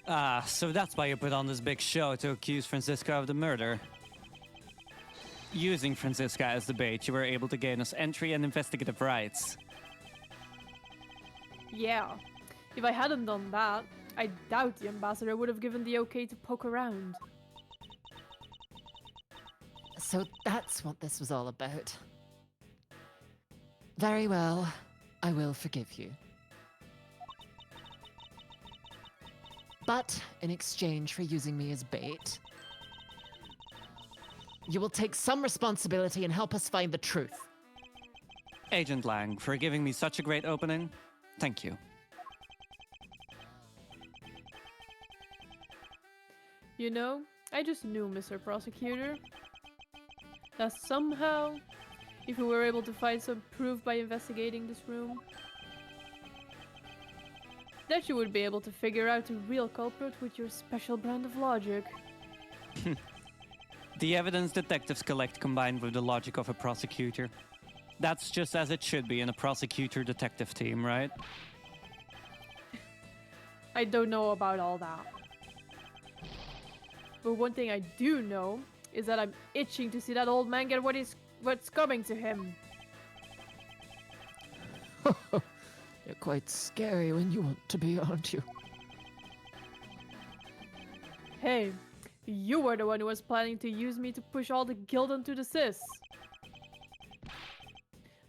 Ah, so that's why you put on this big show to accuse Francisca of the murder. Using Francisca as the bait, you were able to gain us entry and investigative rights. Yeah, if I hadn't done that, I doubt the ambassador would have given the okay to poke around. So that's what this was all about. Very well, I will forgive you. But in exchange for using me as bait, you will take some responsibility and help us find the truth. Agent Lang, for giving me such a great opening, thank you. You know, I just knew, Mr. Prosecutor, that somehow, if we were able to find some proof by investigating this room, that you would be able to figure out the real culprit with your special brand of logic. The evidence detectives collect combined with the logic of a prosecutor. That's just as it should be in a prosecutor-detective team, right? I don't know about all that. But one thing I do know is that I'm itching to see that old man get what's coming to him. You're quite scary when you want to be, aren't you? Hey, you were the one who was planning to use me to push all the guilt onto the sis.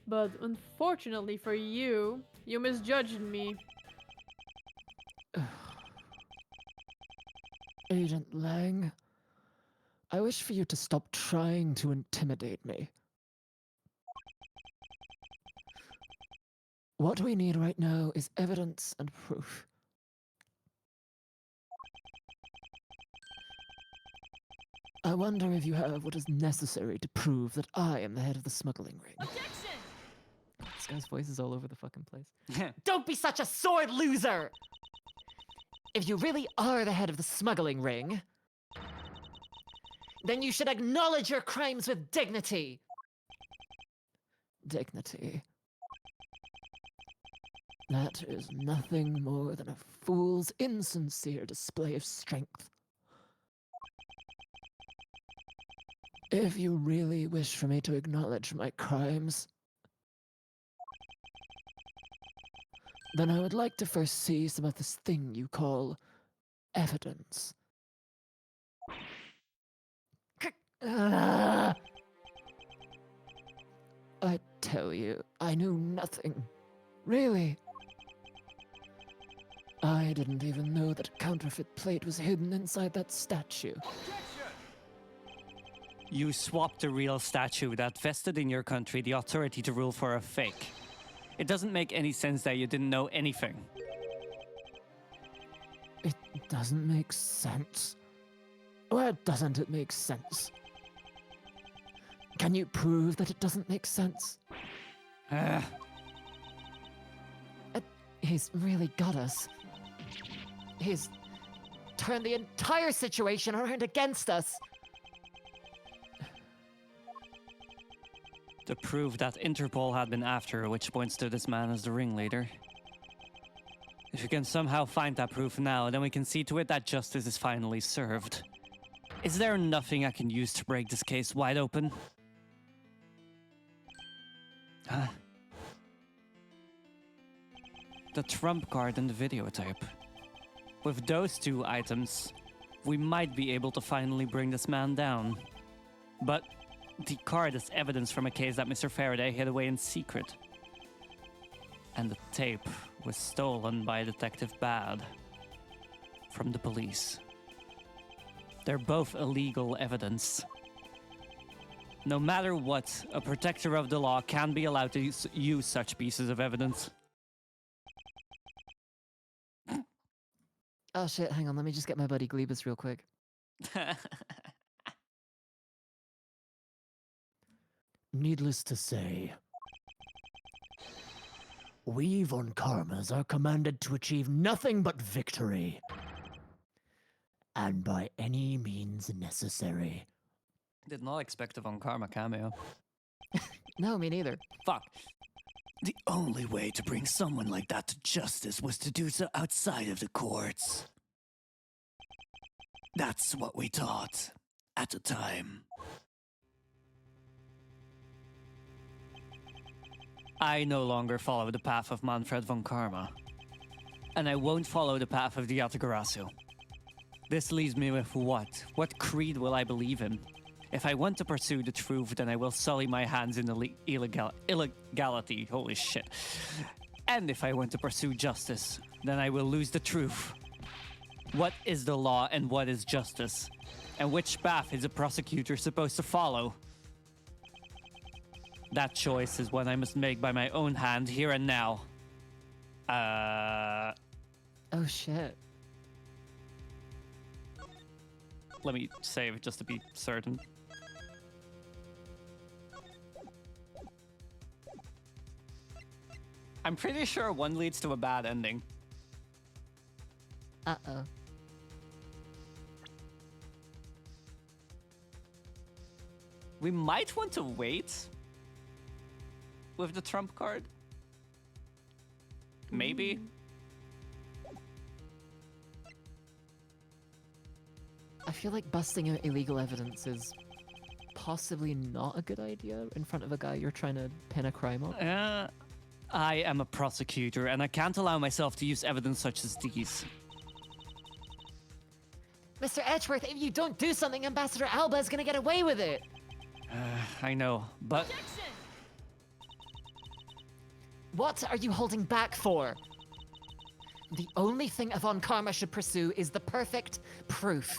But unfortunately for you, you misjudged me. Agent Lang, I wish for you to stop trying to intimidate me. What we need right now is evidence and proof. I wonder if you have what is necessary to prove that I am the head of the smuggling ring. Objection! This guy's voice is all over the fucking place. Don't be such a sword loser! If you really are the head of the smuggling ring, then you should acknowledge your crimes with dignity. Dignity. That is nothing more than a fool's insincere display of strength. If you really wish for me to acknowledge my crimes, then I would like to first see some of this thing you call evidence. I tell you, I knew nothing. Really. I didn't even know that a counterfeit plate was hidden inside that statue. You swapped a real statue that vested in your country the authority to rule for a fake. It doesn't make any sense that you didn't know anything. It doesn't make sense. Where doesn't it make sense? Can you prove that it doesn't make sense? He's really got us. He's turned the entire situation around against us. To prove that Interpol had been after her, which points to this man as the ringleader. If you can somehow find that proof now, then we can see to it that justice is finally served. Is there nothing I can use to break this case wide open? Huh? The trump card and the videotape. With those two items, we might be able to finally bring this man down. But the card is evidence from a case that Mr. Faraday hid away in secret. And the tape was stolen by Detective Bad from the police. They're both illegal evidence. No matter what, a protector of the law can be allowed to use such pieces of evidence. Oh shit, hang on, let me just get my buddy Glebus real quick. Needless to say, we von Karmas are commanded to achieve nothing but victory. And by any means necessary. Did not expect a Von Karma cameo. No, me neither. Fuck. The only way to bring someone like that to justice was to do so outside of the courts. That's what we thought at the time. I no longer follow the path of Manfred von Karma. And I won't follow the path of the Yatagarasu. This leaves me with what? What creed will I believe in? If I want to pursue the truth, then I will sully my hands in illegality. Holy shit. And if I want to pursue justice, then I will lose the truth. What is the law and what is justice? And which path is a prosecutor supposed to follow? That choice is one I must make by my own hand here and now. Oh shit. Let me save just to be certain. I'm pretty sure one leads to a bad ending. Uh-oh. We might want to wait with the trump card. Maybe. I feel like busting out illegal evidence is possibly not a good idea in front of a guy you're trying to pin a crime on. I am a prosecutor, and I can't allow myself to use evidence such as these. Mr. Edgeworth, if you don't do something, Ambassador Alba is gonna get away with it! I know, but... What are you holding back for? The only thing a Von Karma should pursue is the perfect proof.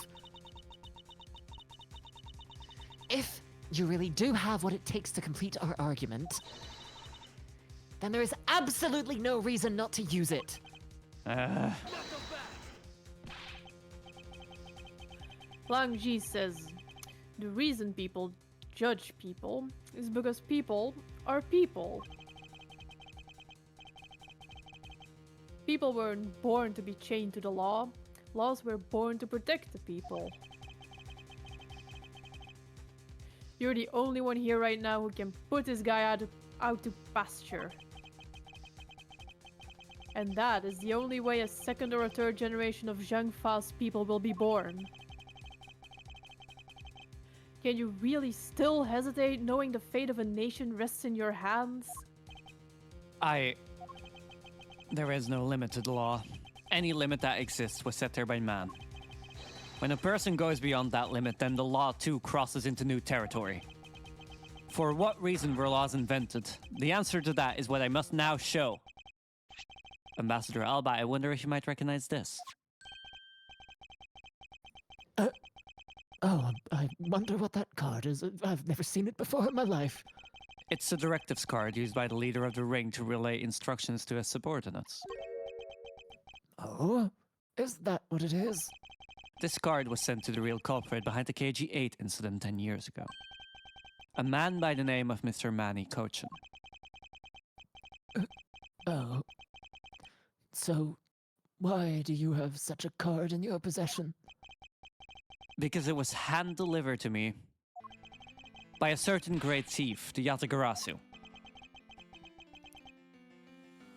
If you really do have what it takes to complete our argument, then there is absolutely no reason not to use it. Lang Ji says, the reason people judge people is because people are people. People weren't born to be chained to the law. Laws were born to protect the people. You're the only one here right now who can put this guy out to pasture. And that is the only way a second or a third generation of Zhang Fa's people will be born. Can you really still hesitate knowing the fate of a nation rests in your hands? There is no limit to the law. Any limit that exists was set there by man. When a person goes beyond that limit, then the law too crosses into new territory. For what reason were laws invented? The answer to that is what I must now show. Ambassador Alba, I wonder if you might recognize this. Oh, I wonder what that card is. I've never seen it before in my life. It's a directives card used by the leader of the ring to relay instructions to his subordinates. Oh? Is that what it is? This card was sent to the real culprit behind the KG-8 incident 10 years ago. A man by the name of Mr. Manny Cochin. Oh. So, why do you have such a card in your possession? Because it was hand-delivered to me by a certain great thief, the Yatagarasu.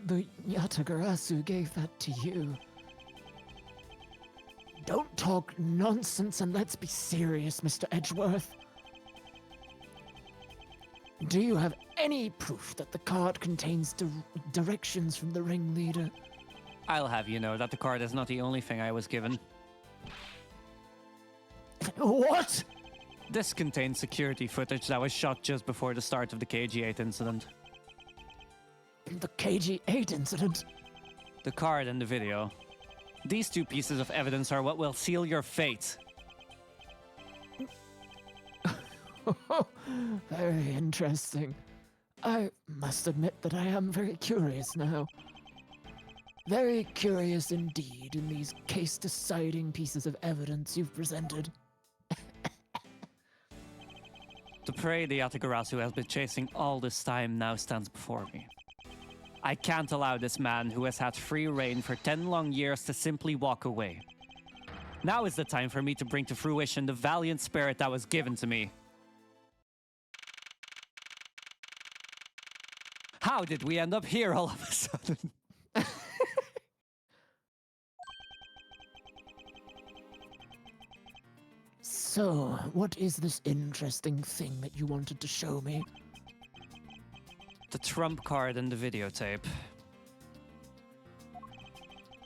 The Yatagarasu gave that to you. Don't talk nonsense and let's be serious, Mr. Edgeworth. Do you have any proof that the card contains directions from the ringleader? I'll have you know that the card is not the only thing I was given. What? This contains security footage that was shot just before the start of the KG-8 incident. The KG-8 incident? The card and the video. These two pieces of evidence are what will seal your fate. Very interesting. I must admit that I am very curious now. Very curious indeed in these case-deciding pieces of evidence you've presented. The prey the Yatagarasu has been chasing all this time now stands before me. I can't allow this man who has had free reign for 10 long years to simply walk away. Now is the time for me to bring to fruition the valiant spirit that was given to me. How did we end up here all of a sudden? So, what is this interesting thing that you wanted to show me? The trump card and the videotape.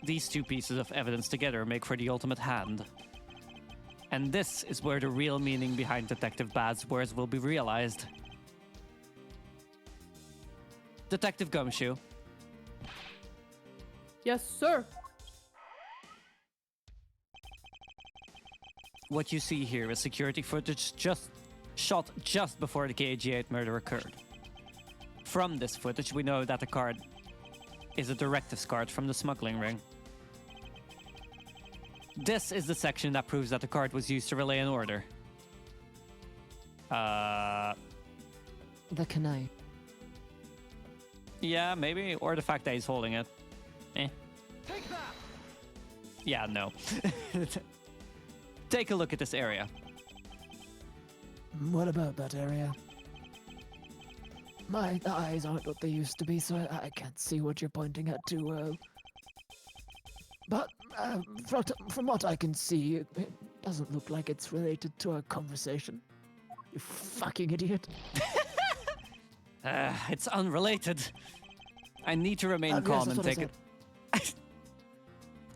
These two pieces of evidence together make for the ultimate hand. And this is where the real meaning behind Detective Bad's words will be realized. Detective Gumshoe. Yes, sir. What you see here is security footage shot just before the KG8 murder occurred. From this footage, we know that the card is a directives card from the smuggling ring. This is the section that proves that the card was used to relay an order. The Kanai. Yeah, maybe, or the fact that he's holding it. Take that! Yeah, no. Take a look at this area. What about that area? My eyes aren't what they used to be, so I can't see what you're pointing at too well. But from what I can see, it doesn't look like it's related to our conversation. You fucking idiot. It's unrelated. I need to remain calm and take it.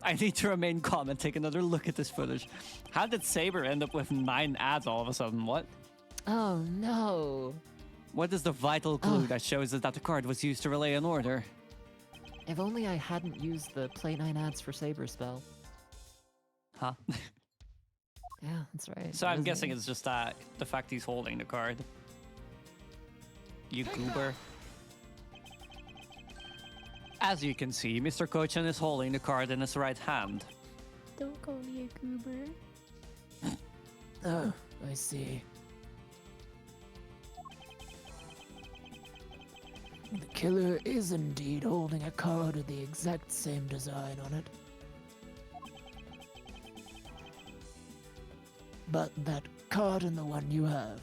I need to remain calm and take another look at this footage. How did Saber end up with 9 ads all of a sudden? What? Oh no. What is the vital clue that shows us that the card was used to relay an order? If only I hadn't used the play 9 ads for Saber spell. Huh? Yeah, that's right. So It I'm is guessing it. it's just the fact he's holding the card. You goober. As you can see, Mr. Kochan is holding the card in his right hand. Don't call me a goober. Oh, I see. The killer is indeed holding a card with the exact same design on it. But that card and the one you have.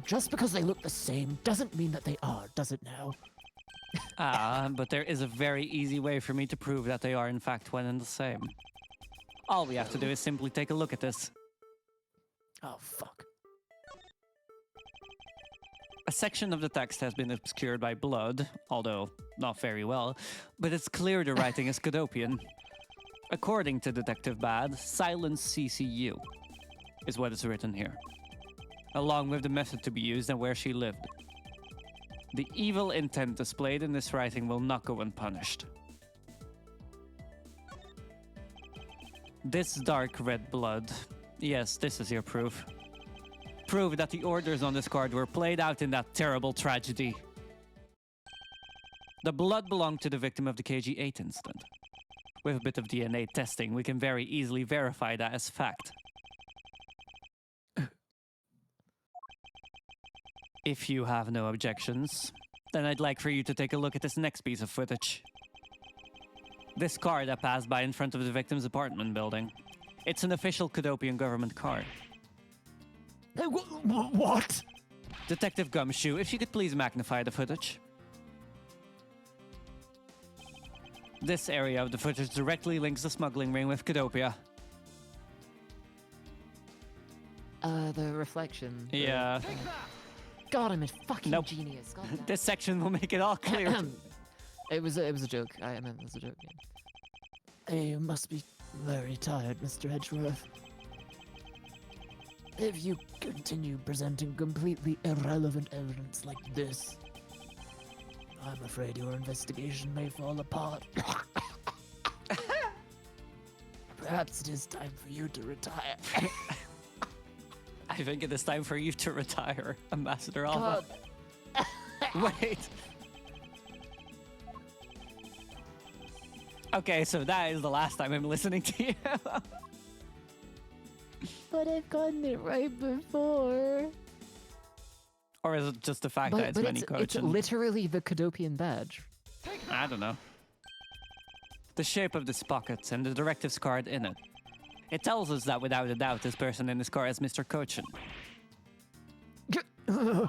Just because they look the same doesn't mean that they are, does it now? But there is a very easy way for me to prove that they are in fact one and the same. All we have to do is simply take a look at this. Oh, fuck. A section of the text has been obscured by blood, although not very well, but it's clear the writing is Cadopian. According to Detective Bad, silence CCU is what is written here, along with the method to be used and where she lived. The evil intent displayed in this writing will not go unpunished. This dark red blood, yes, this is your proof. Prove that the orders on this card were played out in that terrible tragedy. The blood belonged to the victim of the KG8 incident. With a bit of DNA testing, we can very easily verify that as fact. If you have no objections, then I'd like for you to take a look at this next piece of footage. This car that passed by in front of the victim's apartment building. It's an official Cadopian government car. Hey, what? Detective Gumshoe, if you could please magnify the footage. This area of the footage directly links the smuggling ring with Cadopia. The reflection. Yeah. God, I'm a fucking Nope. genius. God damn. This section will make it all clear. It was a joke. I meant it was a joke. Yeah. You must be very tired, Mr. Edgeworth. If you continue presenting completely irrelevant evidence like this, I'm afraid your investigation may fall apart. Perhaps it is time for you to retire. I think it is time for you to retire, Ambassador Alpha. Wait. Okay, so that is the last time I'm listening to you. But I've gotten it right before. Or is it just the fact that it's many it's coaching? literally the Cadopian badge. I don't know. The shape of this pocket and the directives card in it. It tells us that without a doubt this person in this car is Mr. Cochin. The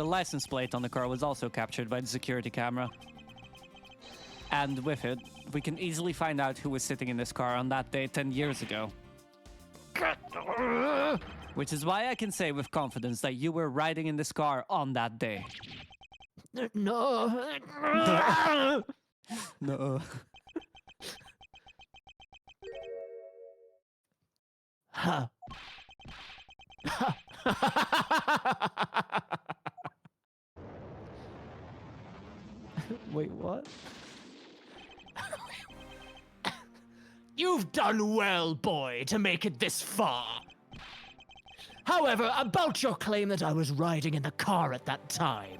license plate on the car was also captured by the security camera. And with it, we can easily find out who was sitting in this car on that day 10 years ago. Which is why I can say with confidence that you were riding in this car on that day. No. No. Ha. Wait, what? You've done well, boy, to make it this far. However, about your claim that I was riding in the car at that time.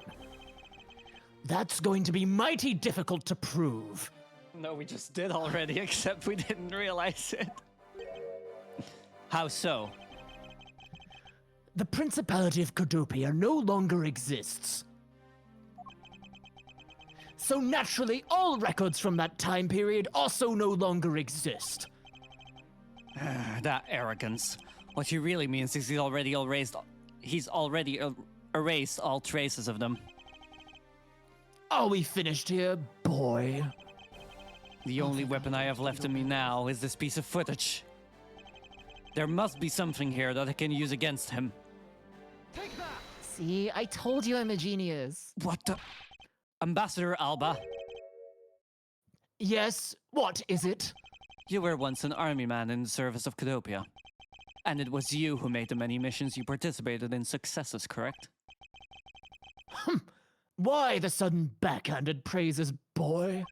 That's going to be mighty difficult to prove. No, we just did already, except we didn't realize it. How so? The Principality of Codopia no longer exists. So naturally, all records from that time period also no longer exist. That arrogance. What he really means is he's already erased all traces of them. Are we finished here, boy? The only weapon I have left in me now is this piece of footage. There must be something here that I can use against him. Take that! See, I told you I'm a genius. What the? Ambassador Alba, Yes, what is it? you were once an army man in the service of Codopia. And it was you who made the many missions you participated in successes, correct? Why the sudden backhanded praises, boy?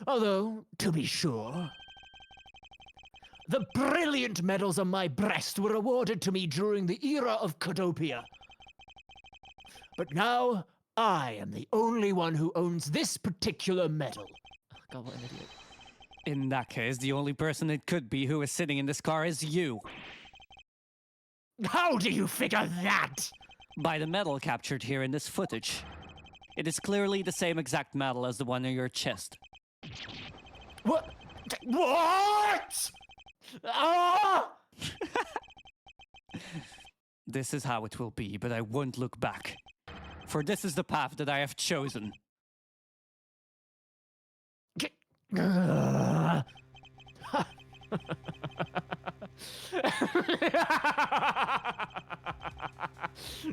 Although, to be sure, the brilliant medals on my breast were awarded to me during the era of Codopia. But now, I am the only one who owns this particular medal. God, what an idiot. In that case, the only person it could be who is sitting in this car is you. How do you figure that? By the medal captured here in this footage. It is clearly the same exact medal as the one on your chest. What? What? Ah! This is how it will be, but I won't look back. For this is the path that I have chosen.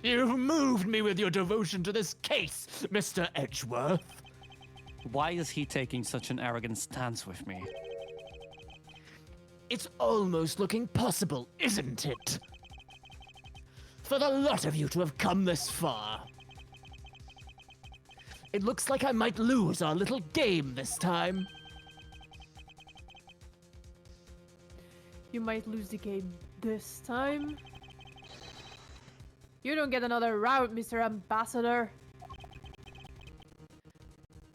You've moved me with your devotion to this case, Mr. Edgeworth. Why is he taking such an arrogant stance with me? It's almost looking possible, isn't it? For the lot of you to have come this far. It looks like I might lose our little game this time. You might lose the game this time. You don't get another round, Mr. Ambassador.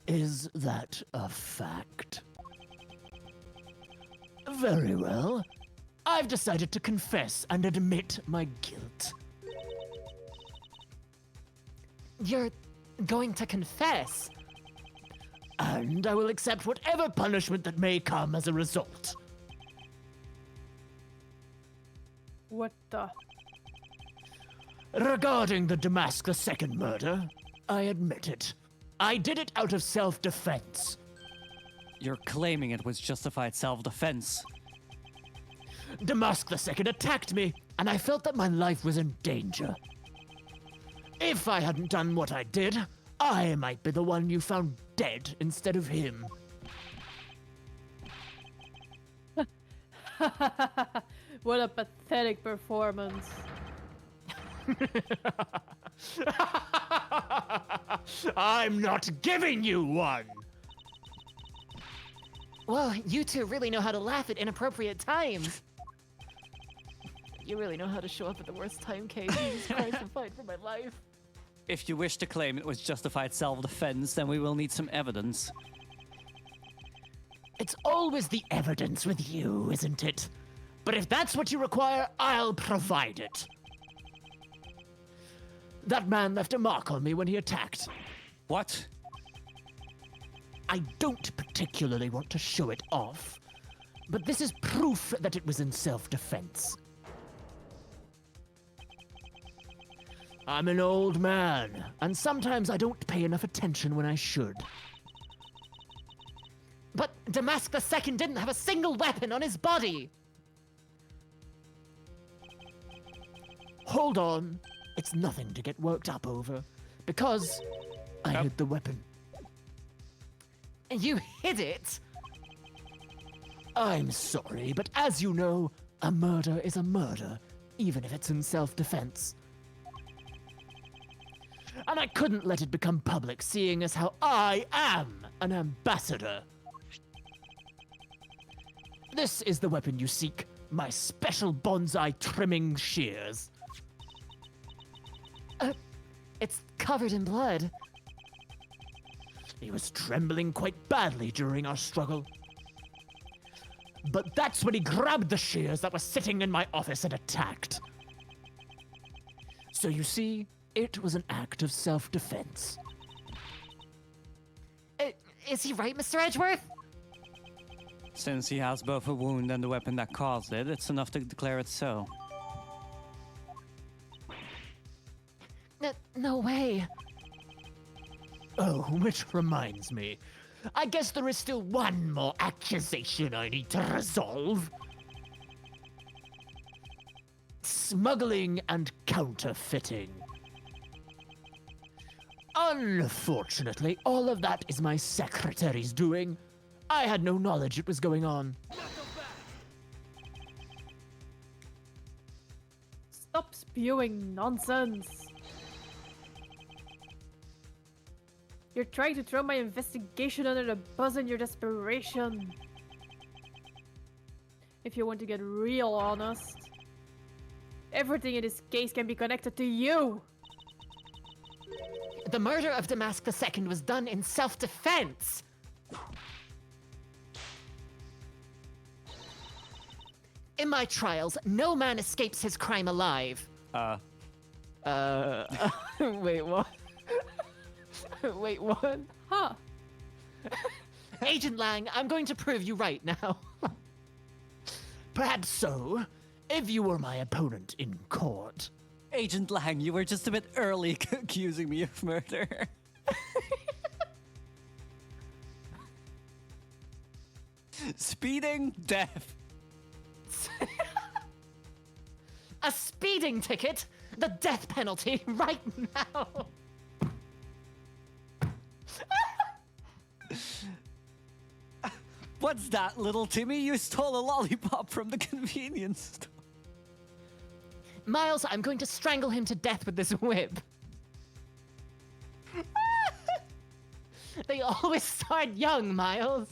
Is that a fact? Very well. I've decided to confess and admit my guilt. You're going to confess? And I will accept whatever punishment that may come as a result. What the? Regarding the Damask II murder, I admit it. I did it out of self-defense. You're claiming it was justified self-defense. Damask II attacked me, and I felt that my life was in danger. If I hadn't done what I did, I might be the one you found dead instead of him. What a pathetic performance. I'm not giving you one! Well, you two really know how to laugh at inappropriate times. You really know how to show up at the worst time, Kate. Jesus Christ, I'm fighting for my life. If you wish to claim it was justified self-defense, then we will need some evidence. It's always the evidence with you, isn't it? But if that's what you require, I'll provide it. That man left a mark on me when he attacked. What? I don't particularly want to show it off, but this is proof that it was in self-defense. I'm an old man, and sometimes I don't pay enough attention when I should. But Damask II didn't have a single weapon on his body! Hold on. It's nothing to get worked up over, because I hid the weapon. You hid it? I'm sorry, but as you know, a murder is a murder, even if it's in self-defense. And I couldn't let it become public, seeing as how I am an ambassador. This is the weapon you seek, my special bonsai trimming shears. It's covered in blood. He was trembling quite badly during our struggle. But that's when he grabbed the shears that were sitting in my office and attacked. So you see, it was an act of self-defense. Is he right, Mr. Edgeworth? Since he has both a wound and the weapon that caused it, it's enough to declare it so. No way. Oh, which reminds me. I guess there is still one more accusation I need to resolve. Smuggling and counterfeiting. Unfortunately, all of that is my secretary's doing. I had no knowledge it was going on. Stop spewing nonsense. You're trying to throw my investigation under the bus in your desperation. If you want to get real honest, everything in this case can be connected to you. The murder of Damask II was done in self-defense. In my trials, no man escapes his crime alive. Wait, what? Wait, what? Huh. Agent Lang, I'm going to prove you right now. Perhaps so, if you were my opponent in court. Agent Lang, you were just a bit early accusing me of murder. Speeding, death. A speeding ticket? The death penalty right now. What's that, little Timmy? You stole a lollipop from the convenience store. Miles, I'm going to strangle him to death with this whip. They always start young, Miles.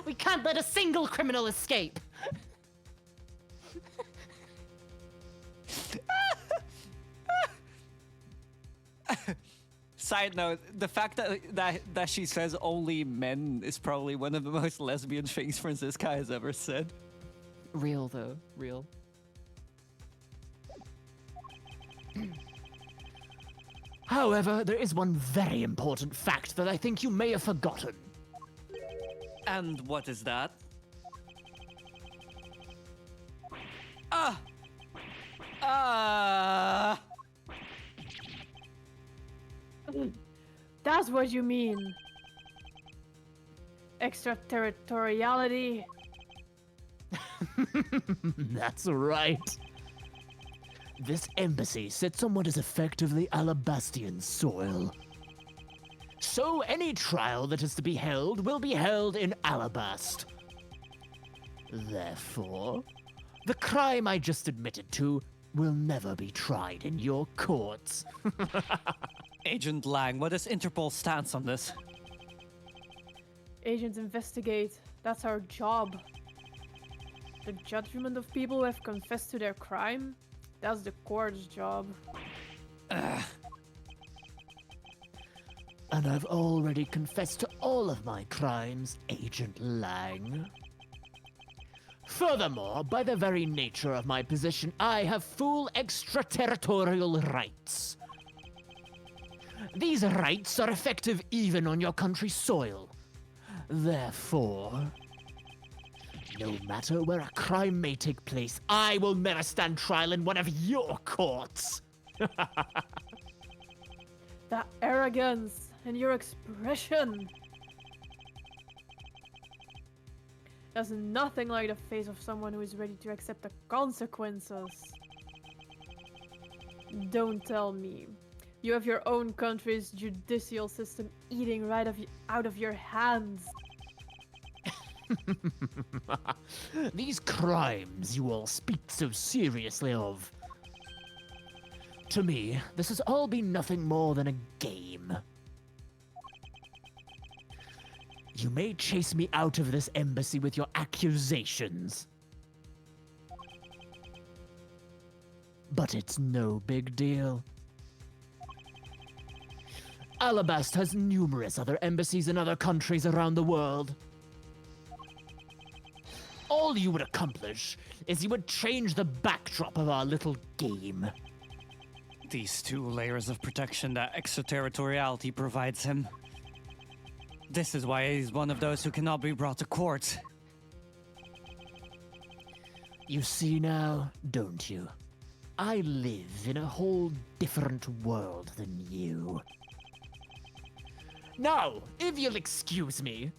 We can't let a single criminal escape. Side note, the fact that she says only men is probably one of the most lesbian things Franziska has ever said. Real, though. Real. However, there is one very important fact that I think you may have forgotten. And what is that? That's what you mean. Extraterritoriality. That's right. This embassy sits on what is effectively Alabastian soil. So any trial that is to be held will be held in Alabast. Therefore, the crime I just admitted to will never be tried in your courts. Agent Lang, what is Interpol's stance on this? Agents investigate. That's our job. The judgment of people who have confessed to their crime? That's the court's job. And I've already confessed to all of my crimes, Agent Lang. Furthermore, by the very nature of my position, I have full extraterritorial rights. These rights are effective even on your country's soil. Therefore, no matter where a crime may take place, I will never stand trial in one of your courts. That arrogance and your expression. There's nothing like the face of someone who is ready to accept the consequences. Don't tell me. You have your own country's judicial system eating right out of your hands. These crimes you all speak so seriously of. To me, this has all been nothing more than a game. You may chase me out of this embassy with your accusations. But it's no big deal. Alabast has numerous other embassies in other countries around the world. All you would accomplish is you would change the backdrop of our little game. These 2 layers of protection that extraterritoriality provides him. This is why he's one of those who cannot be brought to court. You see now, don't you? I live in a whole different world than you. Now, if you'll excuse me,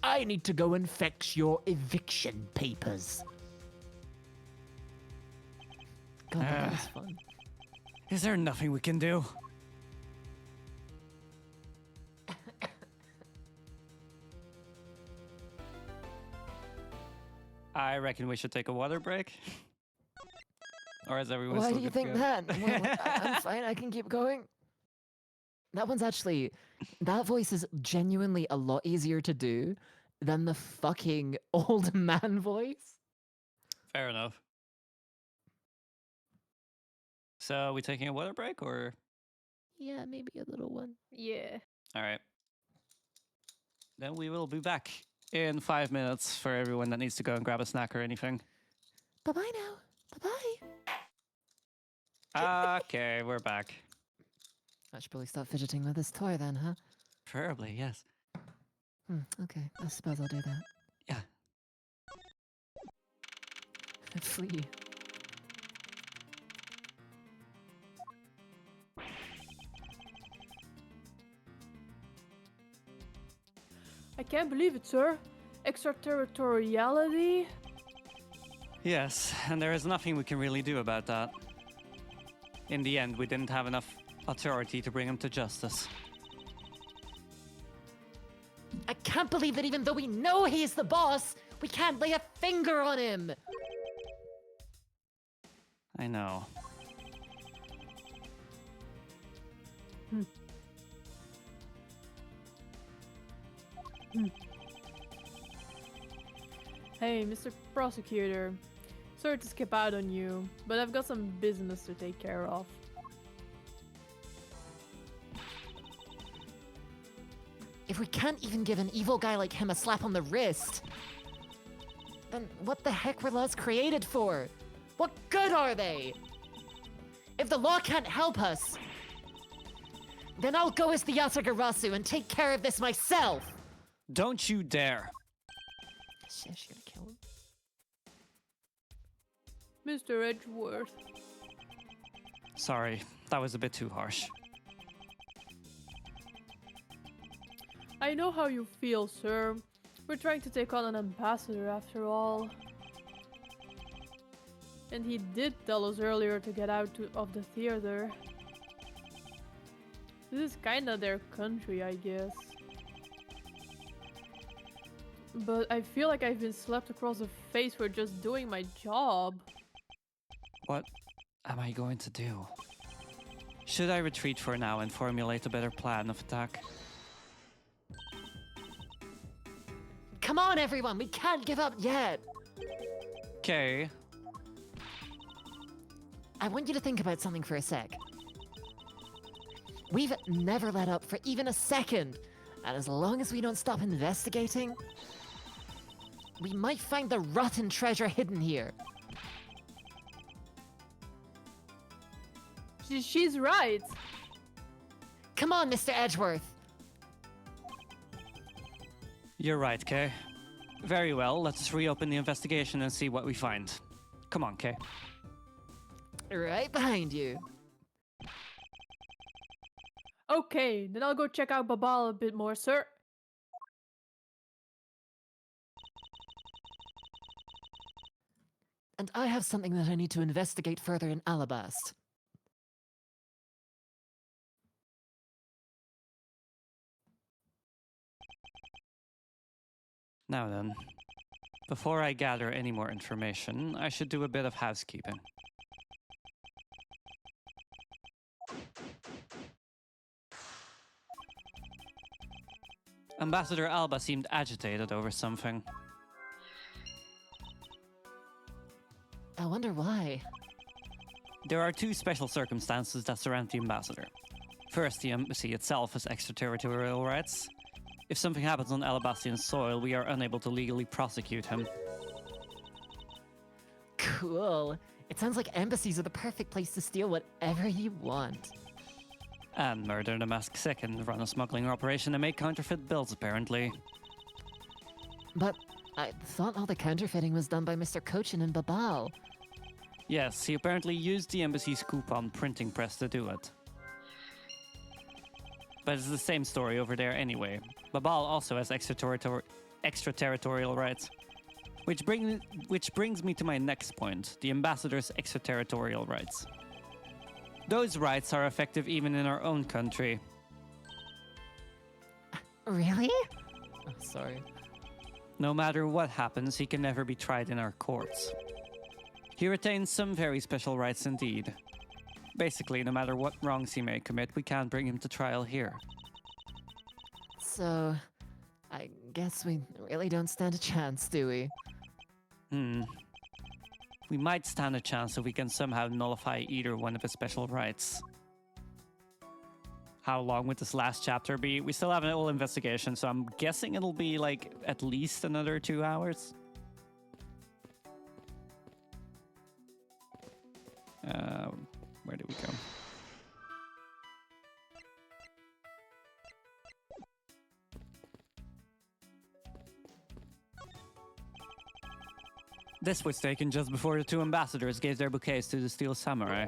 I need to go and fetch your eviction papers. God, that was fun. Is there nothing we can do? I reckon we should take a water break. Or is everyone Why still do you good to think go? that? I'm fine, I can keep going. That one's actually... That voice is genuinely a lot easier to do than the fucking old man voice. Fair enough. So, are we taking a water break or? Yeah, maybe a little one. Yeah. All right. Then we will be back in 5 minutes for everyone that needs to go and grab a snack or anything. Bye-bye now. Bye-bye. Okay, we're back. I should probably start fidgeting with this toy then, huh? Preferably, yes. Okay, I suppose I'll do that. Yeah. Flee. I can't believe it, sir. Extraterritoriality? Yes, and there is nothing we can really do about that. In the end, we didn't have enough authority to bring him to justice. I can't believe that even though we know he's the boss, we can't lay a finger on him! I know. Hey, Mr. Prosecutor. Sorry to skip out on you, but I've got some business to take care of. If we can't even give an evil guy like him a slap on the wrist, then what the heck were laws created for? What good are they? If the law can't help us, then I'll go as the Yasagarasu and take care of this myself! Don't you dare! Shit, she's gonna kill him. Mr. Edgeworth. Sorry, that was a bit too harsh. I know how you feel, sir. We're trying to take on an ambassador after all. And he did tell us earlier to get out of the theater. This is kinda their country, I guess. But I feel like I've been slapped across the face for just doing my job. What am I going to do? Should I retreat for now and formulate a better plan of attack? Come on, everyone! We can't give up yet! Okay. I want you to think about something for a sec. We've never let up for even a second, and as long as we don't stop investigating, We might find the rotten treasure hidden here. She's right. Come on, Mr. Edgeworth. You're right, Kay. Very well, let's reopen the investigation and see what we find. Come on, Kay. Right behind you. Okay, then I'll go check out Babal a bit more, sir. And I have something that I need to investigate further in Alabast. Now then, before I gather any more information, I should do a bit of housekeeping. Ambassador Alba seemed agitated over something. I wonder why. There are two special circumstances that surround the ambassador. First, the embassy itself has extraterritorial rights. If something happens on Alabastian soil, we are unable to legally prosecute him. Cool. It sounds like embassies are the perfect place to steal whatever you want. And murder the masked second, run a smuggling operation and make counterfeit bills, apparently. But I thought all the counterfeiting was done by Mr. Cochin and Babal. Yes, he apparently used the embassy's coupon printing press to do it. But it's the same story over there anyway. Babal also has extraterritorial rights. Which brings me to my next point, the ambassador's extraterritorial rights. Those rights are effective even in our own country. Really? Oh, sorry. No matter what happens, he can never be tried in our courts. He retains some very special rights indeed. Basically, no matter what wrongs he may commit, we can't bring him to trial here. So, I guess we really don't stand a chance, do we? We might stand a chance if we can somehow nullify either one of his special rights. How long would this last chapter be? We still have an whole investigation, so I'm guessing it'll be like at least another 2 hours. Where did we go? This was taken just before the two ambassadors gave their bouquets to the Steel Samurai.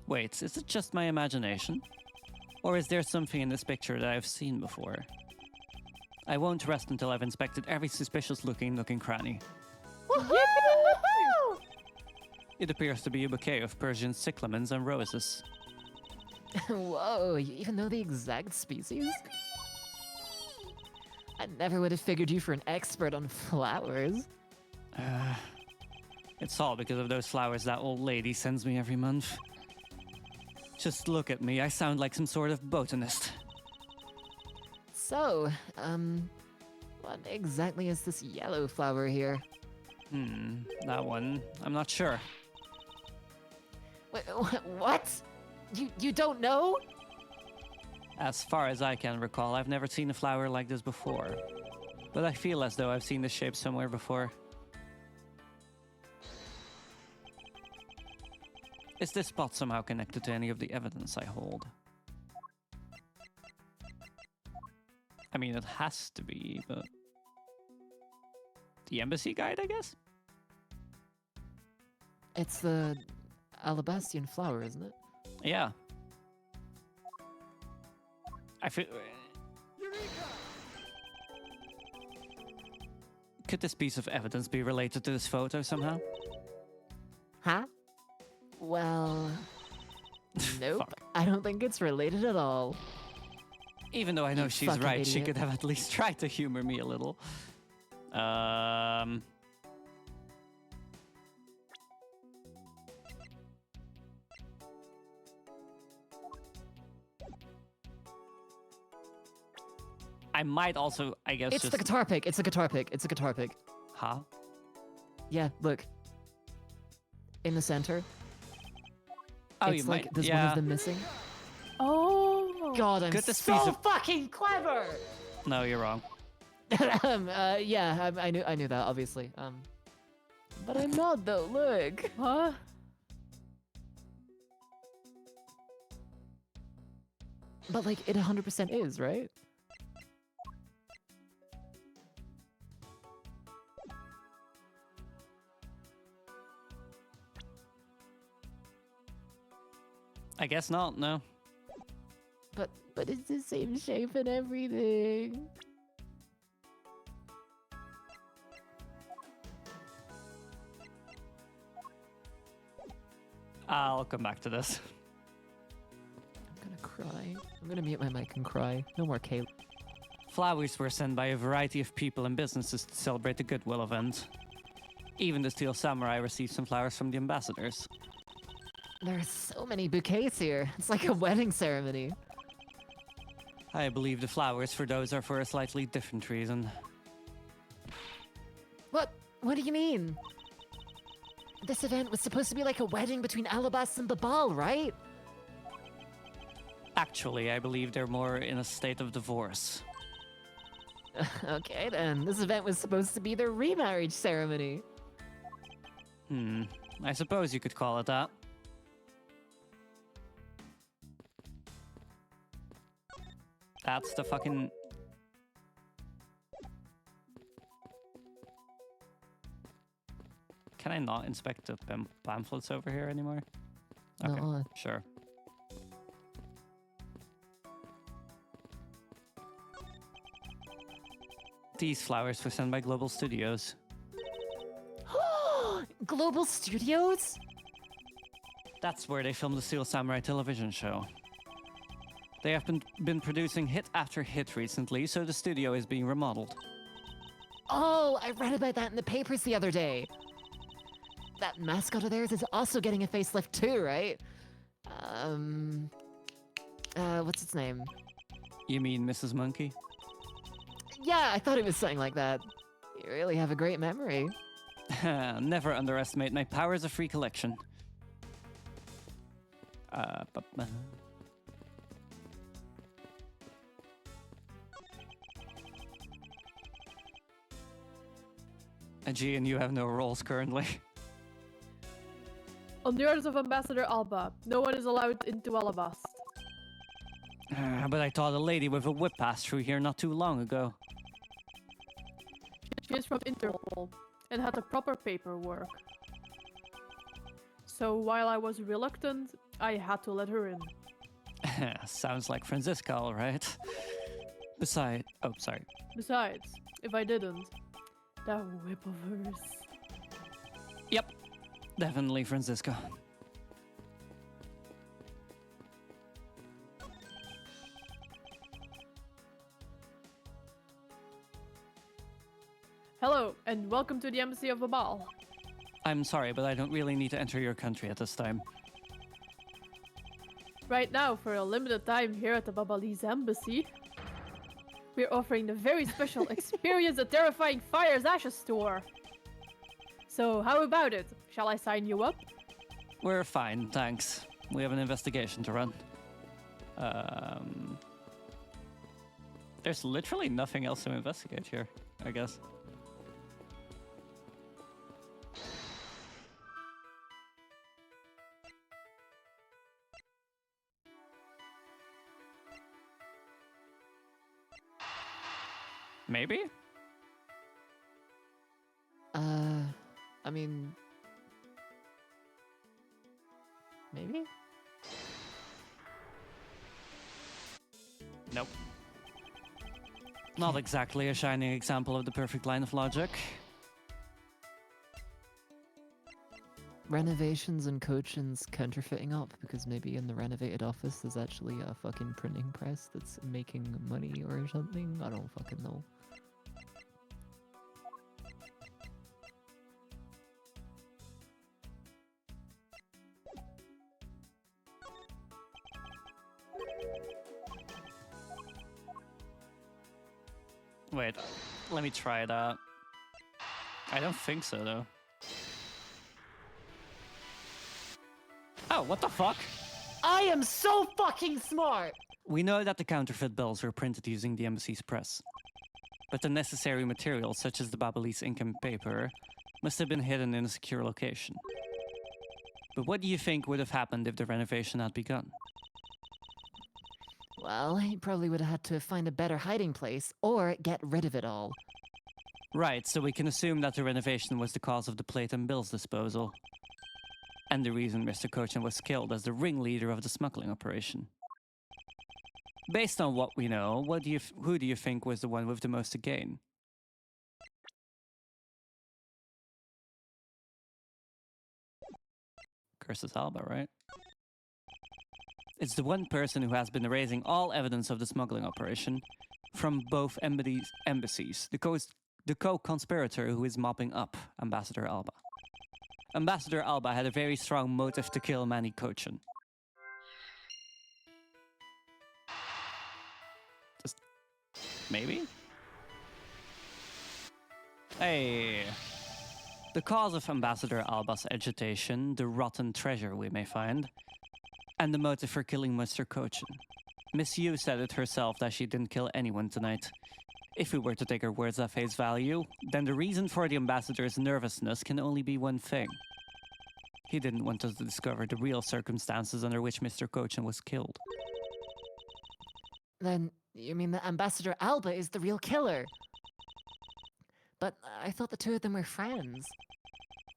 Wait, is it just my imagination? Or is there something in this picture that I've seen before? I won't rest until I've inspected every suspicious-looking nook and cranny. It appears to be a bouquet of Persian cyclamens and roses. Whoa, you even know the exact species? I never would have figured you for an expert on flowers. It's all because of those flowers that old lady sends me every month. Just look at me, I sound like some sort of botanist. So, what exactly is this yellow flower here? That one, I'm not sure. What? You don't know? As far as I can recall, I've never seen a flower like this before. But I feel as though I've seen this shape somewhere before. Is this spot somehow connected to any of the evidence I hold? I mean, it has to be, but... The embassy guide, I guess? It's the Alabastian flower, isn't it? Yeah. I feel... Could this piece of evidence be related to this photo somehow? Huh? Well... Nope. Fuck. I don't think it's related at all. Even though I know You she's fucking right, she idiot. could have at least tried to humor me a little. I might also, I guess, It's just... the guitar pick. It's a guitar pick. It's a guitar pick. Huh? Yeah, look. In the center. Oh, it's you like might... there's yeah. one of them missing. Oh. God, I'm Could this so piece of- fucking clever! No, you're wrong. Yeah, I knew that, obviously. But I'm not, though, look. Huh? But, like, it 100% is, right? I guess not, no. But it's the same shape and everything. I'll come back to this. I'm gonna cry. I'm gonna mute my mic and cry. No more Caleb. Flowers were sent by a variety of people and businesses to celebrate the Goodwill event. Even the Steel Samurai received some flowers from the ambassadors. There are so many bouquets here. It's like a wedding ceremony. I believe the flowers for those are for a slightly different reason. What? What do you mean? This event was supposed to be like a wedding between Alabas and Babal, right? Actually, I believe they're more in a state of divorce. Okay then, this event was supposed to be their remarriage ceremony. I suppose you could call it that. That's the fucking... Can I not inspect the pamphlets over here anymore? Okay, No. sure. These flowers were sent by Global Studios. Global Studios? That's where they filmed the Steel Samurai television show. They have been producing hit after hit recently, so the studio is being remodeled. Oh, I read about that in the papers the other day. That mascot of theirs is also getting a facelift too, right? What's its name? You mean Mrs. Monkey? Yeah, I thought it was something like that. You really have a great memory. Never underestimate my powers of recollection. G, and you have no roles currently. On the orders of Ambassador Alba, no one is allowed into Alabast. But I thought a lady with a whip passed through here not too long ago. She is from Interpol and had the proper paperwork. So while I was reluctant, I had to let her in. Sounds like Franziska, all right. Besides, oh, sorry. Besides, if I didn't, that whip of hers. Yep, definitely Franziska. Hello, and welcome to the Embassy of Babal. I'm sorry, but I don't really need to enter your country at this time. Right now, for a limited time here at the Babalese Embassy, we're offering the very special Experience the Terrifying Fire's Ashes tour. So, how about it? Shall I sign you up? We're fine, thanks. We have an investigation to run. There's literally nothing else to investigate here, I guess. Maybe? I mean... Maybe? Nope. Not exactly a shining example of the perfect line of logic. Renovations and Cochin's counterfeiting up, because maybe in the renovated office there's actually a fucking printing press that's making money or something. I don't fucking know. Wait, let me try that. I don't think so, though. Oh, what the fuck? I am so fucking smart! We know that the counterfeit bills were printed using the embassy's press. but the necessary materials, such as the Babyliss ink and paper, must have been hidden in a secure location. But what do you think would have happened if the renovation had begun? Well, he probably would have had to find a better hiding place or get rid of it all. Right, so we can assume that the renovation was the cause of the plate and bills disposal. And the reason Mr. Cochin was killed as the ringleader of the smuggling operation. Based on what we know, who do you think was the one with the most to gain? Curses Alba, right? It's the one person who has been erasing all evidence of the smuggling operation from both embassies. The co-conspirator who is mopping up Ambassador Alba. Ambassador Alba had a very strong motive to kill Manny Cochin. Just maybe? Hey. The cause of Ambassador Alba's agitation, the rotten treasure we may find, and the motive for killing Mr. Cochin. Miss Yu said it herself that she didn't kill anyone tonight. If we were to take her words at face value, then the reason for the ambassador's nervousness can only be one thing. He didn't want us to discover the real circumstances under which Mr. Cochin was killed. Then, you mean that Ambassador Alba is the real killer? But I thought the two of them were friends.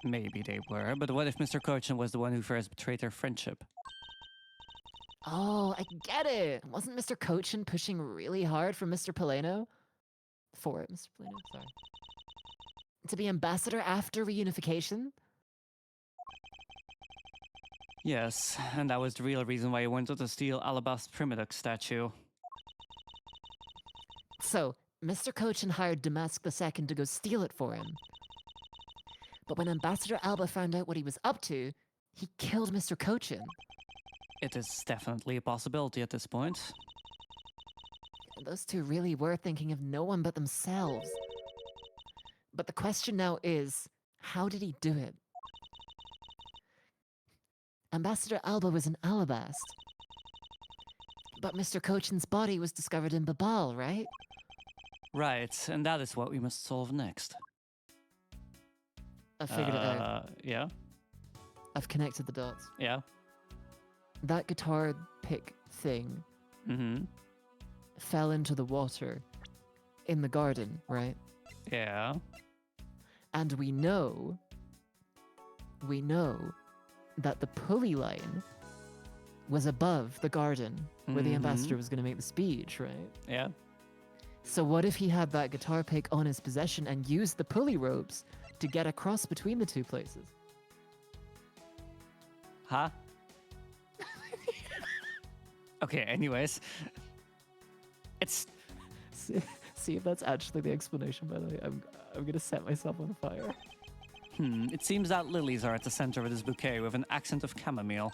Maybe they were, but what if Mr. Cochin was the one who first betrayed their friendship? Oh, I get it. Wasn't Mr. Cochin pushing really hard for Mr. Poleno? For Mr. Poleno, sorry. To be ambassador after reunification? Yes, and that was the real reason why he wanted to steal Alabast's Primidox statue. So, Mr. Cochin hired Damask II to go steal it for him. But when Ambassador Alba found out what he was up to, he killed Mr. Cochin. It is definitely a possibility at this point. Those two really were thinking of no one but themselves. But the question now is, how did he do it? Ambassador Alba was in Alabast. But Mr. Cochin's body was discovered in Babal, right? Right, and that is what we must solve next. I figured it out. Yeah? I've connected the dots. Yeah? That guitar pick thing Mm-hmm. fell into the water in the garden, right? Yeah. And we know that the pulley line was above the garden where the ambassador was going to make the speech, right? Yeah. So what if he had that guitar pick on his possession and used the pulley ropes to get across between the two places? Huh? Okay, anyways. It's... See if that's actually the explanation, by the way. I'm going to set myself on fire. It seems that lilies are at the center of this bouquet with an accent of chamomile.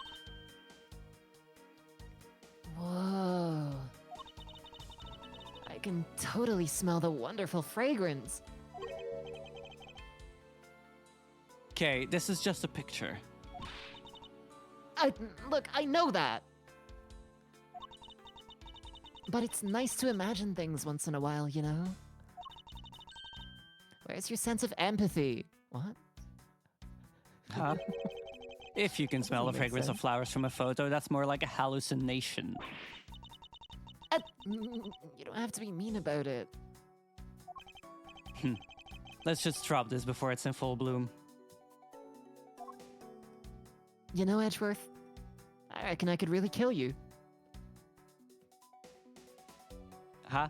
Whoa. I can totally smell the wonderful fragrance. Okay, this is just a picture. Look, I know that. But it's nice to imagine things once in a while, you know? Where's your sense of empathy? What? Huh? If you can smell the fragrance of flowers from a photo, that's more like a hallucination. You don't have to be mean about it. Let's just drop this before it's in full bloom. You know, Edgeworth, I reckon I could really kill you. Huh?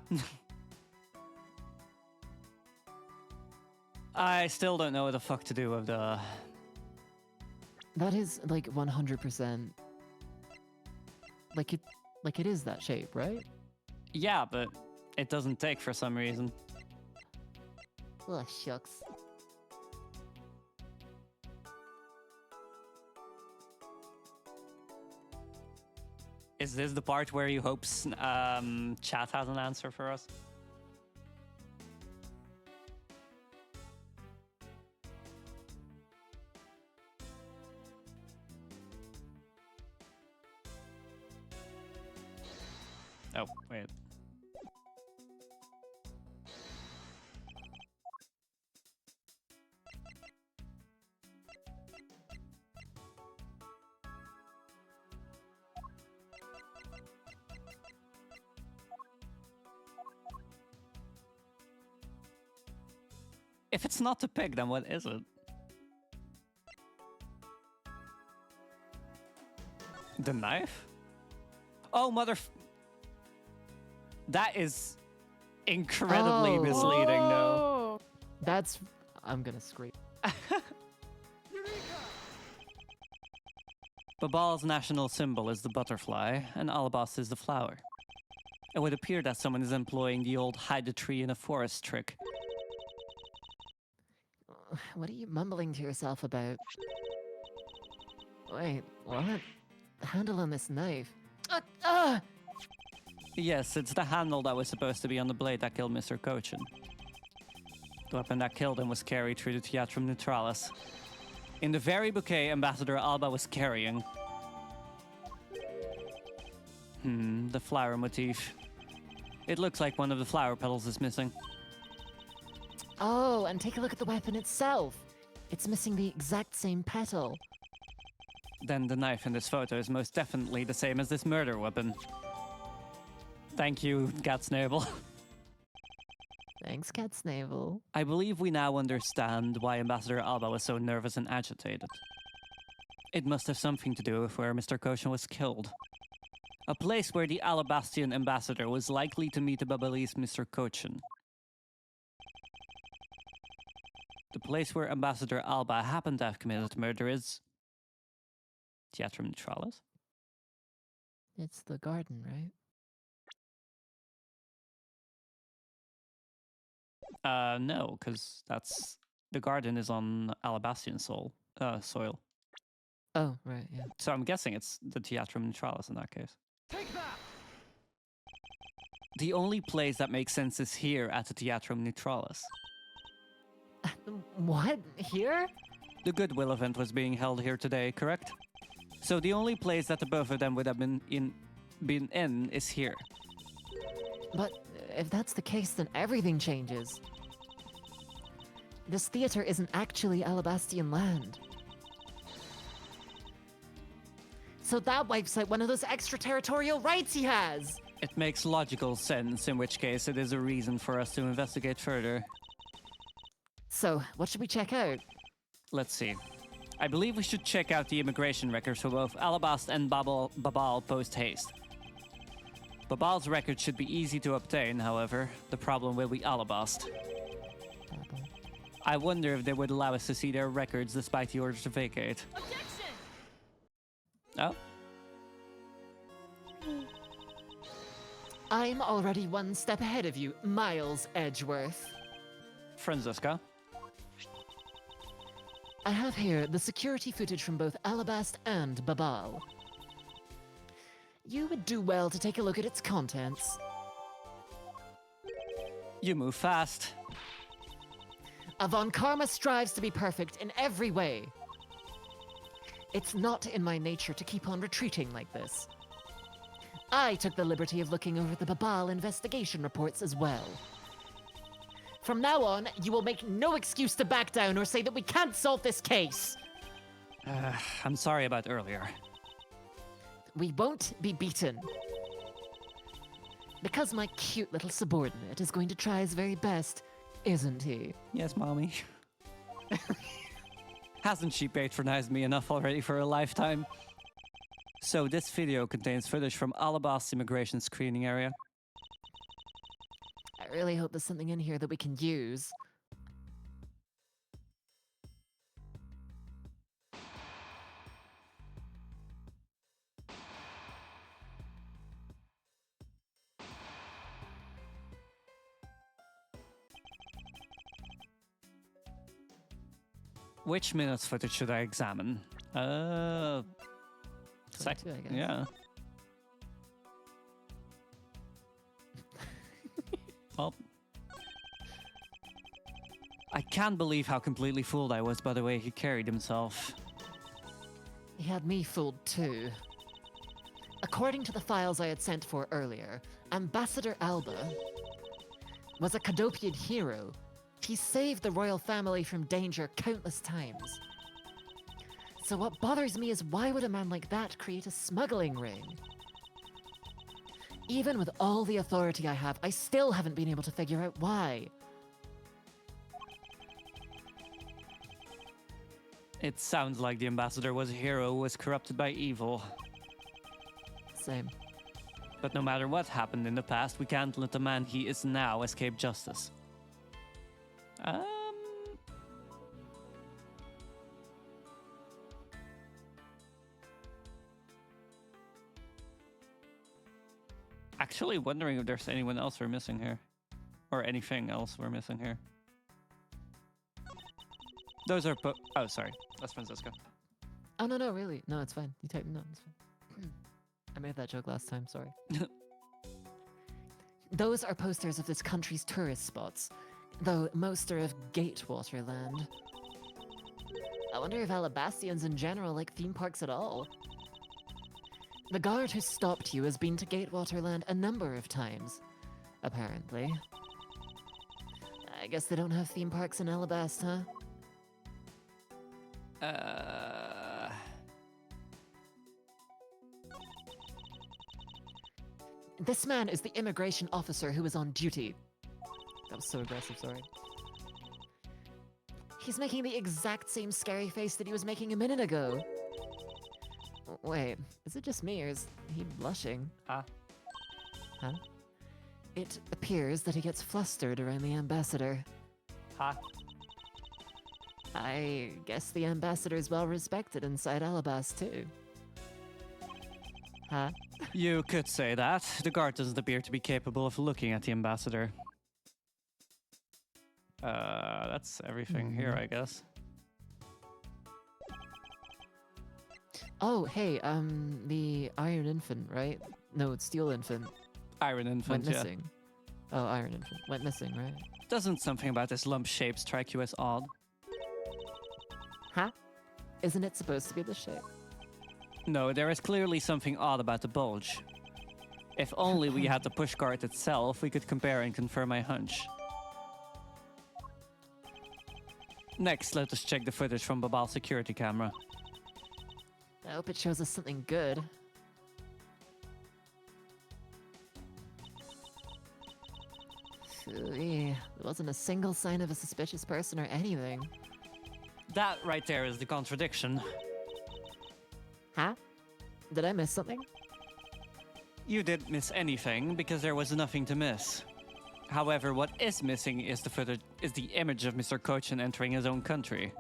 I still don't know what the fuck to do with the... That is, like, 100%... Like it is that shape, right? Yeah, but it doesn't take for some reason. Oh, shucks. Is this the part where you hope chat has an answer for us? Oh, wait. If it's not the pig, then what is it? The knife? Oh, That is incredibly Oh. misleading, no. Oh. That's... I'm gonna scream. Babal's national symbol is the butterfly, and Alabas is the flower. It would appear that someone is employing the old hide a tree in a forest trick. What are you mumbling to yourself about? Wait, what? The handle on this knife. Yes, it's the handle that was supposed to be on the blade that killed Mr. Cochin. The weapon that killed him was carried through the Theatrum Neutralis. In the very bouquet Ambassador Alba was carrying. The flower motif. It looks like one of the flower petals is missing. Oh, and take a look at the weapon itself. It's missing the exact same petal. Then the knife in this photo is most definitely the same as this murder weapon. Thank you, Gatsnable. Thanks, Cat Snavel. I believe we now understand why Ambassador Alba was so nervous and agitated. It must have something to do with where Mr. Cochin was killed. A place where the Alabastian ambassador was likely to meet the Babalese Mr. Cochin. The place where Ambassador Alba happened to have committed murder is... Theatrum Neutralis? It's the garden, right? No, because that's... The garden is on Alabastian soil. Oh, right, yeah. So I'm guessing it's the Theatrum Neutralis in that case. Take that! The only place that makes sense is here at the Theatrum Neutralis. What? Here? The Goodwill event was being held here today, correct? So the only place that the both of them would have been in is here. But if that's the case, then everything changes. This theater isn't actually Alabastian land. So that wipes out one of those extraterritorial rights he has! It makes logical sense, in which case it is a reason for us to investigate further. So, what should we check out? Let's see. I believe we should check out the immigration records for both Alabast and Babal post-haste. Babal's record should be easy to obtain, however. The problem will be Alabast. I wonder if they would allow us to see their records despite the order to vacate. Objection! Oh? I'm already one step ahead of you, Miles Edgeworth. Franziska? I have here the security footage from both Alabast and Babal. You would do well to take a look at its contents. You move fast. Avon Karma strives to be perfect in every way. It's not in my nature to keep on retreating like this. I took the liberty of looking over the Babal investigation reports as well. From now on, you will make no excuse to back down or say that we can't solve this case. I'm sorry about earlier. We won't be beaten. Because my cute little subordinate is going to try his very best, isn't he? Yes, Mommy. Hasn't she patronized me enough already for a lifetime? So this video contains footage from Alabast's immigration screening area. I really hope there's something in here that we can use. Which minutes footage should I examine? 22, I guess. Yeah. Well, I can't believe how completely fooled I was by the way he carried himself. He had me fooled too. According to the files I had sent for earlier, Ambassador Alba was a Cadopian hero. He saved the royal family from danger countless times. So what bothers me is why would a man like that create a smuggling ring? Even with all the authority I have, I still haven't been able to figure out why. It sounds like the ambassador was a hero who was corrupted by evil. Same. But no matter what happened in the past, we can't let the man he is now escape justice. Actually wondering if there's anyone else we're missing here. Or anything else we're missing here. Those are oh, sorry. That's Francisco. Oh, no, really. No, it's fine. You take no, it's fine. I made that joke last time, sorry. Those are posters of this country's tourist spots, though most are of Gatewater land. I wonder if Alabastians in general like theme parks at all. The guard who stopped you has been to Gatewater land a number of times, apparently. I guess they don't have theme parks in Alabast, huh? This man is the immigration officer who was on duty. That was so aggressive, sorry. He's making the exact same scary face that he was making a minute ago. Wait, is it just me or is he blushing? Huh? It appears that he gets flustered around the ambassador. Huh? I guess the ambassador is well respected inside Alabast too. Huh? You could say that. The guard doesn't appear to be capable of looking at the ambassador. That's everything here, I guess. Oh, hey, the Iron Infant, right? No, it's Steel Infant. Iron Infant, Went yeah. missing. Oh, Iron Infant. Went missing, right? Doesn't something about this lump shape strike you as odd? Huh? Isn't it supposed to be the shape? No, there is clearly something odd about the bulge. If only we had the pushcart itself, we could compare and confirm my hunch. Next, let us check the footage from Babal's security camera. I hope it shows us something good. Phooey, there wasn't a single sign of a suspicious person or anything. That right there is the contradiction. Huh? Did I miss something? You didn't miss anything because there was nothing to miss. However, what is missing is the image of Mr. Cochin entering his own country.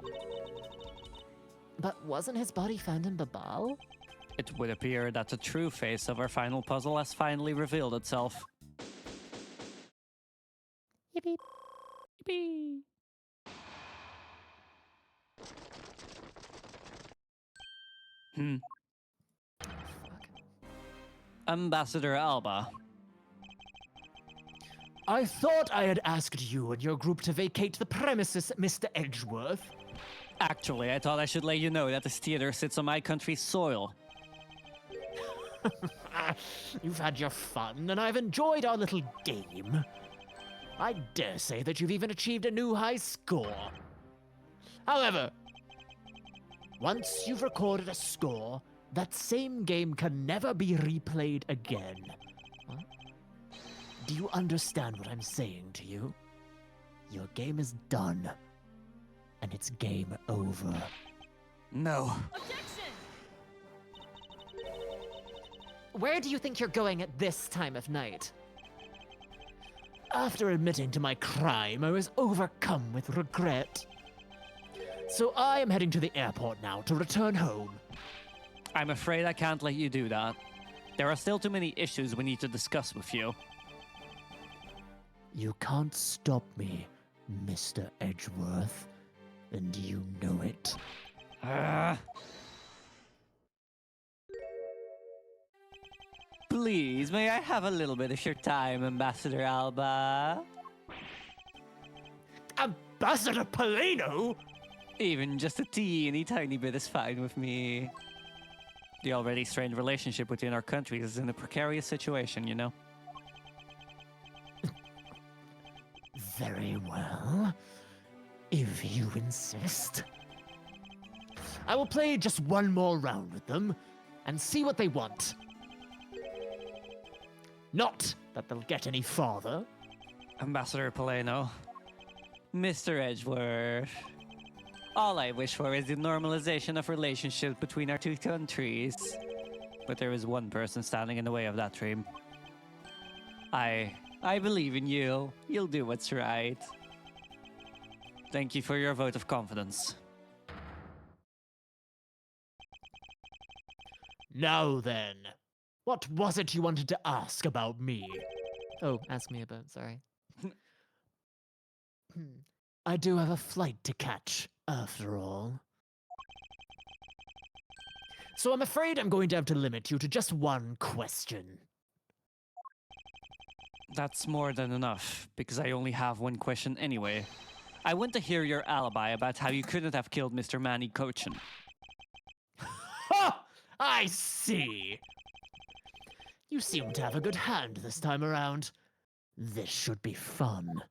But wasn't his body found in Babal? It would appear that the true face of our final puzzle has finally revealed itself. Yippee. Yippee! Fuck. Ambassador Alba. I thought I had asked you and your group to vacate the premises, Mr. Edgeworth. Actually, I thought I should let you know that this theater sits on my country's soil. You've had your fun, and I've enjoyed our little game. I dare say that you've even achieved a new high score. However, once you've recorded a score, that same game can never be replayed again. Huh? Do you understand what I'm saying to you? Your game is done, and it's game over. No. Where do you think you're going at this time of night? After admitting to my crime, I was overcome with regret. So I am heading to the airport now to return home. I'm afraid I can't let you do that. There are still too many issues we need to discuss with you. You can't stop me, Mr. Edgeworth, and you know it. Please, may I have a little bit of your time, Ambassador Alba? Ambassador Polino? Even just a teeny tiny bit is fine with me. The already strained relationship within our countries is in a precarious situation, you know? Very well. If you insist. I will play just one more round with them and see what they want. Not that they'll get any farther. Ambassador Polino. Mr. Edgeworth. All I wish for is the normalization of relationships between our two countries. But there is one person standing in the way of that dream. I believe in you. You'll do what's right. Thank you for your vote of confidence. Now then, what was it you wanted to ask about me? Oh, ask me about, sorry. I do have a flight to catch, after all. So I'm afraid I'm going to have to limit you to just one question. That's more than enough, because I only have one question anyway. I want to hear your alibi about how you couldn't have killed Mr. Manny Cochin. Ha! I see! You seem to have a good hand this time around. This should be fun.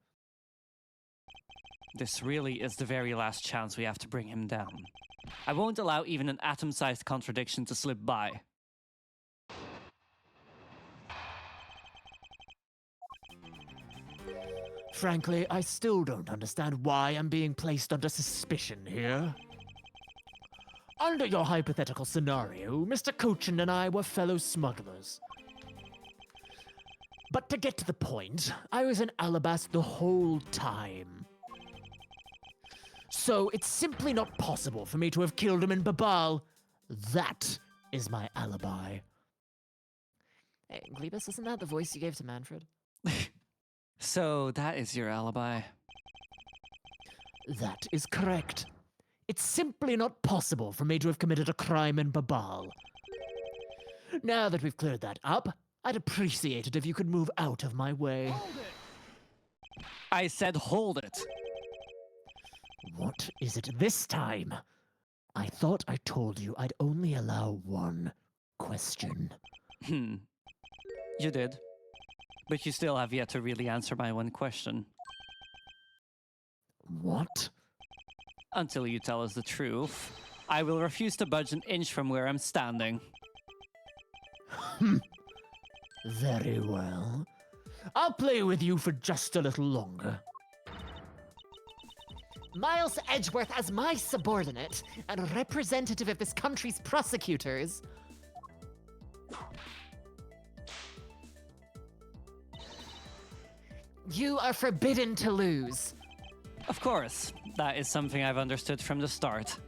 This really is the very last chance we have to bring him down. I won't allow even an atom-sized contradiction to slip by. Frankly, I still don't understand why I'm being placed under suspicion here. Under your hypothetical scenario, Mr. Cochin and I were fellow smugglers. But to get to the point, I was in Alabas the whole time. So it's simply not possible for me to have killed him in Babal. That is my alibi. Hey, Glebus, isn't that the voice you gave to Manfred? So that is your alibi. That is correct. It's simply not possible for me to have committed a crime in Babal. Now that we've cleared that up, I'd appreciate it if you could move out of my way. I said hold it. What is it this time? I thought I told you I'd only allow one question. You did. But you still have yet to really answer my one question. What? Until you tell us the truth, I will refuse to budge an inch from where I'm standing. Very well. I'll play with you for just a little longer. Miles Edgeworth as my subordinate and representative of this country's prosecutors. You are forbidden to lose. Of course, that is something I've understood from the start.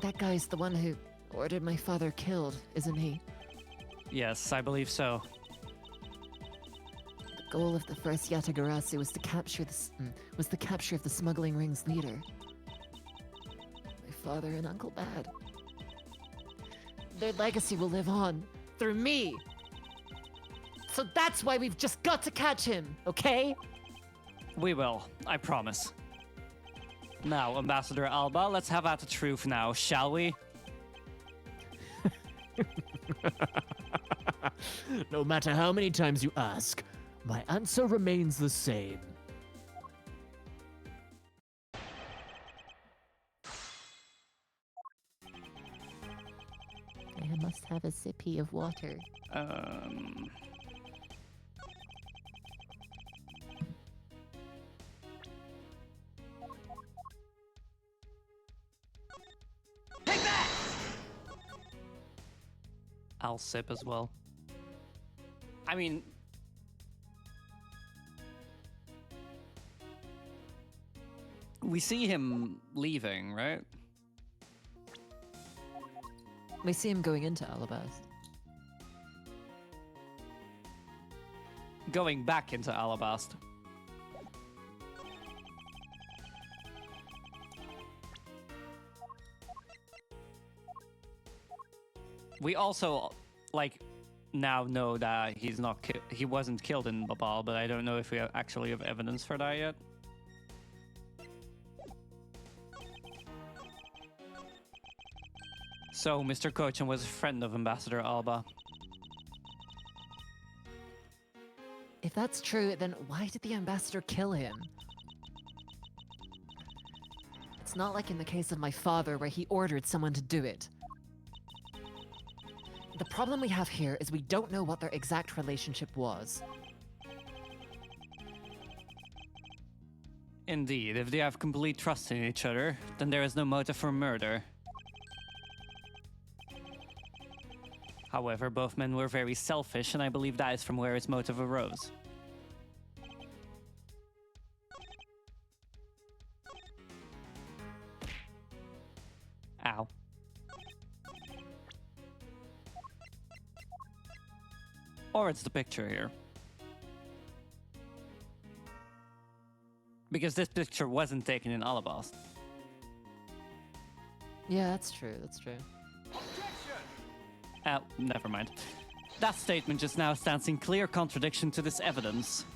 That guy's the one who ordered my father killed, isn't he? Yes, I believe so. The goal of the first Yatagarasu was to capture the capture of the smuggling ring's leader. My father and Uncle Bad. Their legacy will live on through me. So that's why we've just got to catch him, okay? We will, I promise. Now, Ambassador Alba, let's have at the truth now, shall we? No matter how many times you ask, my answer remains the same. I must have a sippy of water. Take that! I'll sip as well. I mean... we see him leaving, right? We see him going into Alabast. Going back into Alabast. We also, like, now know that he wasn't killed in Babal, but I don't know if we actually have evidence for that yet. So, Mr. Cochin was a friend of Ambassador Alba. If that's true, then why did the ambassador kill him? It's not like in the case of my father where he ordered someone to do it. The problem we have here is we don't know what their exact relationship was. Indeed, if they have complete trust in each other, then there is no motive for murder. However, both men were very selfish, and I believe that is from where his motive arose. Ow. Or it's the picture here. Because this picture wasn't taken in Ablaze. Yeah, that's true, that's true. Never mind. That statement just now stands in clear contradiction to this evidence.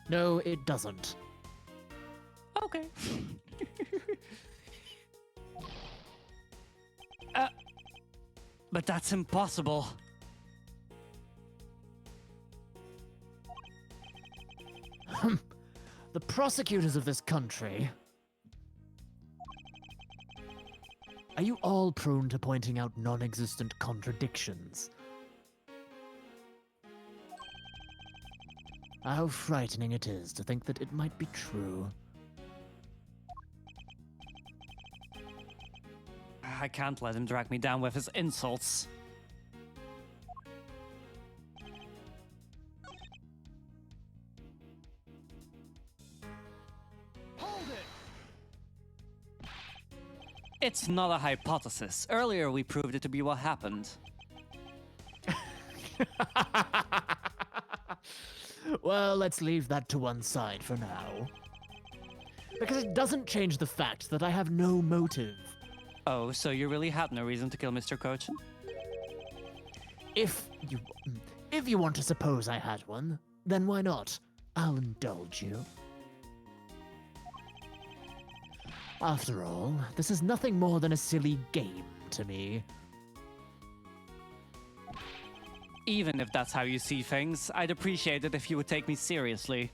No, it doesn't. Okay. But that's impossible. The prosecutors of this country... Are you all prone to pointing out non-existent contradictions? How frightening it is to think that it might be true. I can't let him drag me down with his insults. It's not a hypothesis. Earlier we proved it to be what happened. Well, let's leave that to one side for now. Because it doesn't change the fact that I have no motive. Oh, so you really had no reason to kill Mr. Cochin? If you want to suppose I had one, then why not? I'll indulge you. After all, this is nothing more than a silly game to me. Even if that's how you see things, I'd appreciate it if you would take me seriously.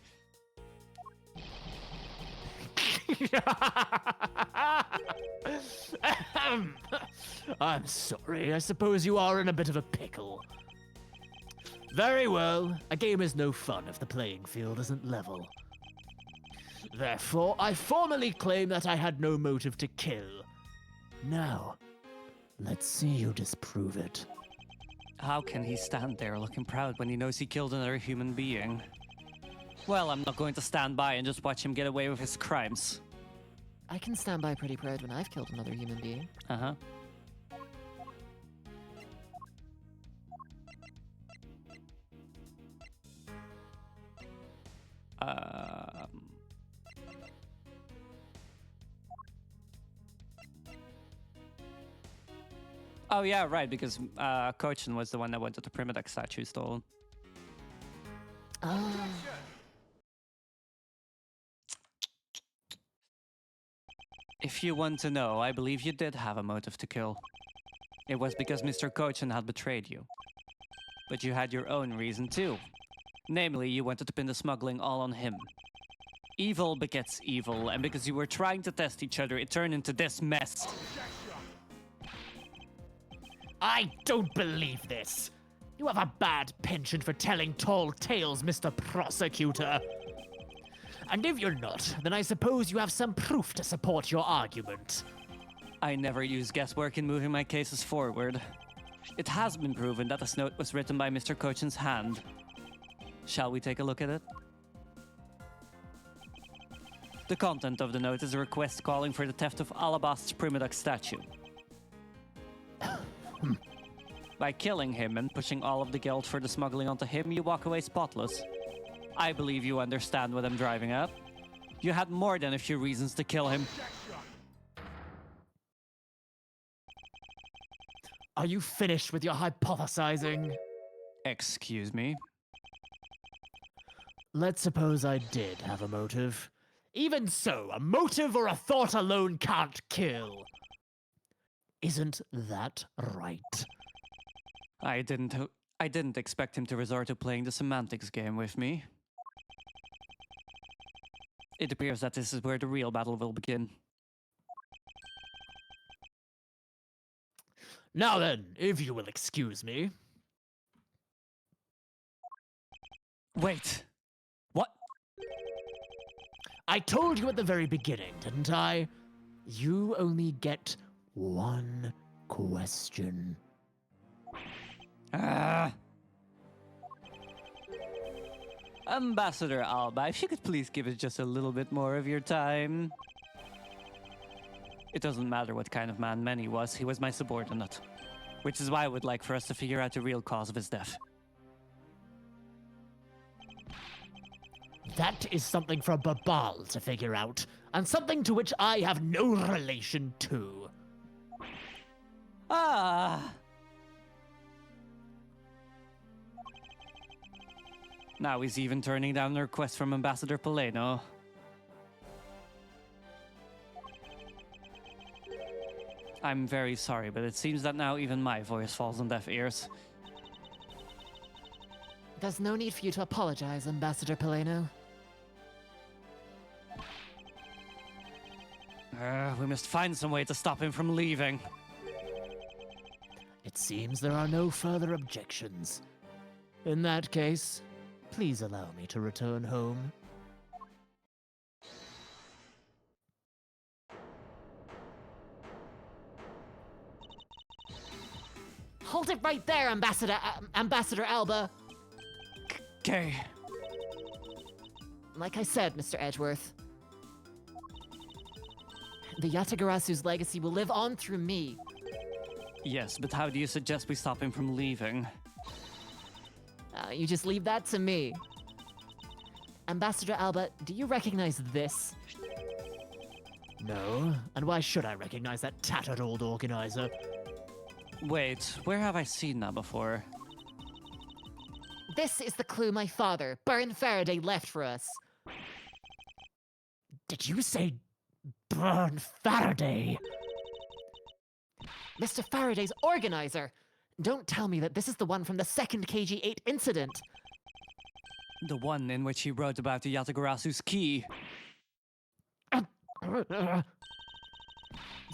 I'm sorry, I suppose you are in a bit of a pickle. Very well, a game is no fun if the playing field isn't level. Therefore, I formally claim that I had no motive to kill. Now, let's see you disprove it. How can he stand there looking proud when he knows he killed another human being? Well, I'm not going to stand by and just watch him get away with his crimes. I can stand by pretty proud when I've killed another human being. Uh-huh. Oh yeah, right, because Cochin was the one that wanted the Primidex statue stolen. Ah. If you want to know, I believe you did have a motive to kill. It was because Mr. Cochin had betrayed you. But you had your own reason too. Namely, you wanted to pin the smuggling all on him. Evil begets evil, and because you were trying to test each other, it turned into this mess. I don't believe this. You have a bad penchant for telling tall tales, Mr. Prosecutor. And if you're not, then I suppose you have some proof to support your argument. I never use guesswork in moving my cases forward. It has been proven that this note was written by Mr. Cochin's hand. Shall we take a look at it? The content of the note is a request calling for the theft of Alabast's Primidex statue. By killing him and pushing all of the guilt for the smuggling onto him, you walk away spotless. I believe you understand what I'm driving at. You had more than a few reasons to kill him. Are you finished with your hypothesizing? Excuse me? Let's suppose I did have a motive. Even so, a motive or a thought alone can't kill. Isn't that right? I didn't expect him to resort to playing the semantics game with me. It appears that this is where the real battle will begin. Now then, if you will excuse me. Wait. What? I told you at the very beginning, didn't I? You only get one question. Ambassador Alba, if you could please give us just a little bit more of your time. It doesn't matter what kind of man Manny was, he was my subordinate. Which is why I would like for us to figure out the real cause of his death. That is something for Babal to figure out, and something to which I have no relation to. Ah! Now he's even turning down a request from Ambassador Poleno. I'm very sorry, but it seems that now even my voice falls on deaf ears. There's no need for you to apologize, Ambassador Poleno. We must find some way to stop him from leaving. It seems there are no further objections. In that case, please allow me to return home. Hold it right there, Ambassador Alba! Okay. Like I said, Mr. Edgeworth, the Yatagarasu's legacy will live on through me. Yes, but how do you suggest we stop him from leaving? You just leave that to me. Ambassador Alba, do you recognize this? No, and why should I recognize that tattered old organizer? Wait, where have I seen that before? This is the clue my father, Baron Faraday, left for us. Did you say Burn Faraday? Mr. Faraday's organizer! Don't tell me that this is the one from the second KG-8 incident. The one in which he wrote about the Yatagarasu's key.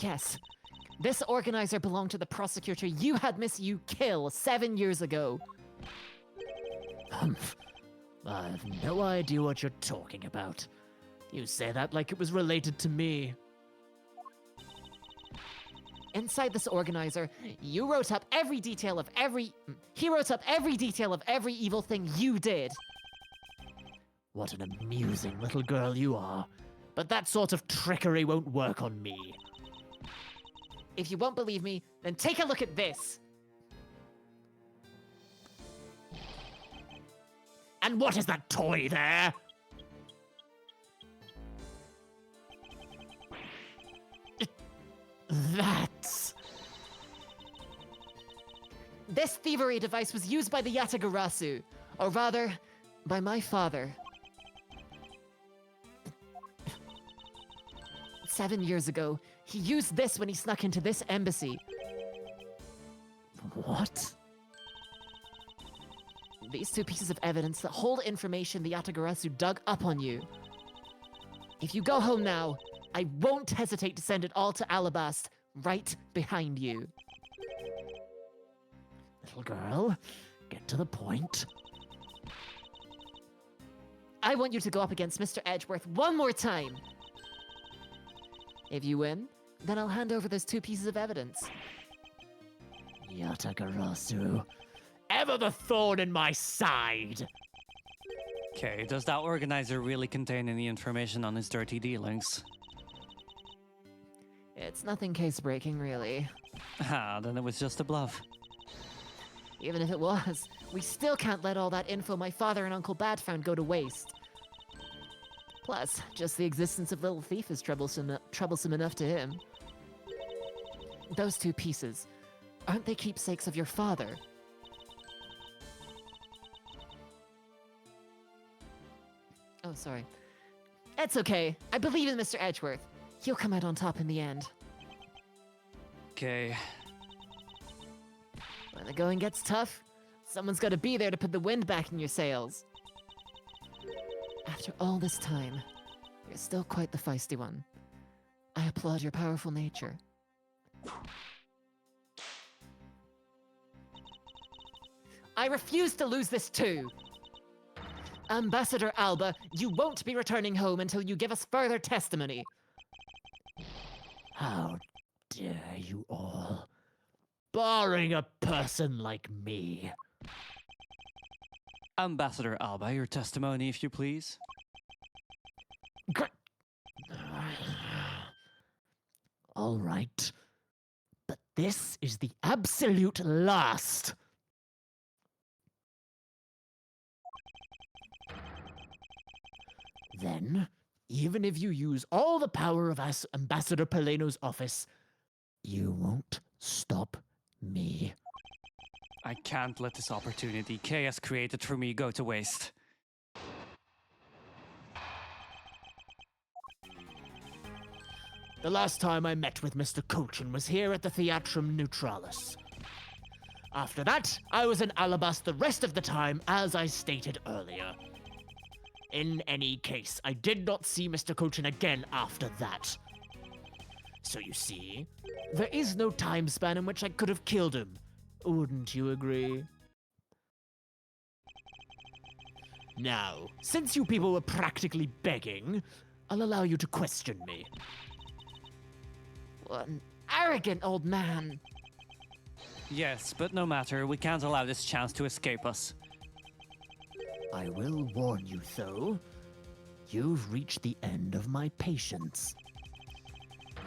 Yes. This organizer belonged to the prosecutor you had Miss Yu kill 7 years ago. I have no idea what you're talking about. You say that like it was related to me. Inside this organizer, you wrote up every detail of every... He wrote up every detail of every evil thing you did. What an amusing little girl you are. But that sort of trickery won't work on me. If you won't believe me, then take a look at this. And what is that toy there? That's... This thievery device was used by the Yatagarasu, or rather, by my father. 7 years ago, he used this when he snuck into this embassy. What? These two pieces of evidence that hold information the Yatagarasu dug up on you. If you go home now, I won't hesitate to send it all to Alabast, right behind you. Little girl, get to the point. I want you to go up against Mr. Edgeworth one more time. If you win, then I'll hand over those two pieces of evidence. Yatagarasu, ever the thorn in my side. Okay, does that organizer really contain any information on his dirty dealings? It's nothing case-breaking, really. Ah, then it was just a bluff. Even if it was, we still can't let all that info my father and Uncle Bad found go to waste. Plus, just the existence of Little Thief is troublesome enough to him. Those two pieces, aren't they keepsakes of your father? Oh, sorry. It's okay. I believe in Mr. Edgeworth. He'll come out on top in the end. Okay. When the going gets tough, someone's got to be there to put the wind back in your sails. After all this time, you're still quite the feisty one. I applaud your powerful nature. I refuse to lose this too! Ambassador Alba, you won't be returning home until you give us further testimony. How dare you all? Barring a person like me. Ambassador Alba, your testimony, if you please. All right. But this is the absolute last. Then, even if you use all the power of Ambassador Paleno's office, you won't stop me. I can't let this opportunity Kay has created for me go to waste. The last time I met with Mr. Colchin was here at the Theatrum Neutralis. After that, I was in Alabas the rest of the time, as I stated earlier. In any case, I did not see Mr. Colchin again after that. So you see, there is no time span in which I could have killed him. Wouldn't you agree? Now, since you people were practically begging, I'll allow you to question me. What an arrogant old man. Yes, but no matter, we can't allow this chance to escape us. I will warn you, though. You've reached the end of my patience.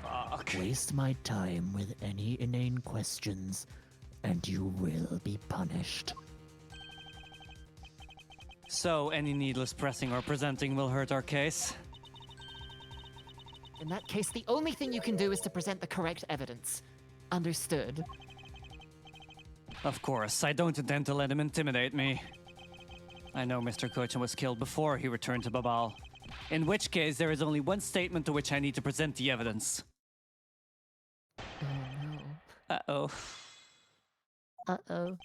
Fuck. Waste my time with any inane questions, and you will be punished. So, any needless pressing or presenting will hurt our case? In that case, the only thing you can do is to present the correct evidence. Understood? Of course, I don't intend to let him intimidate me. I know Mr. Kochan was killed before he returned to Babal. In which case, there is only one statement to which I need to present the evidence. Oh no. Uh-oh. Uh-oh.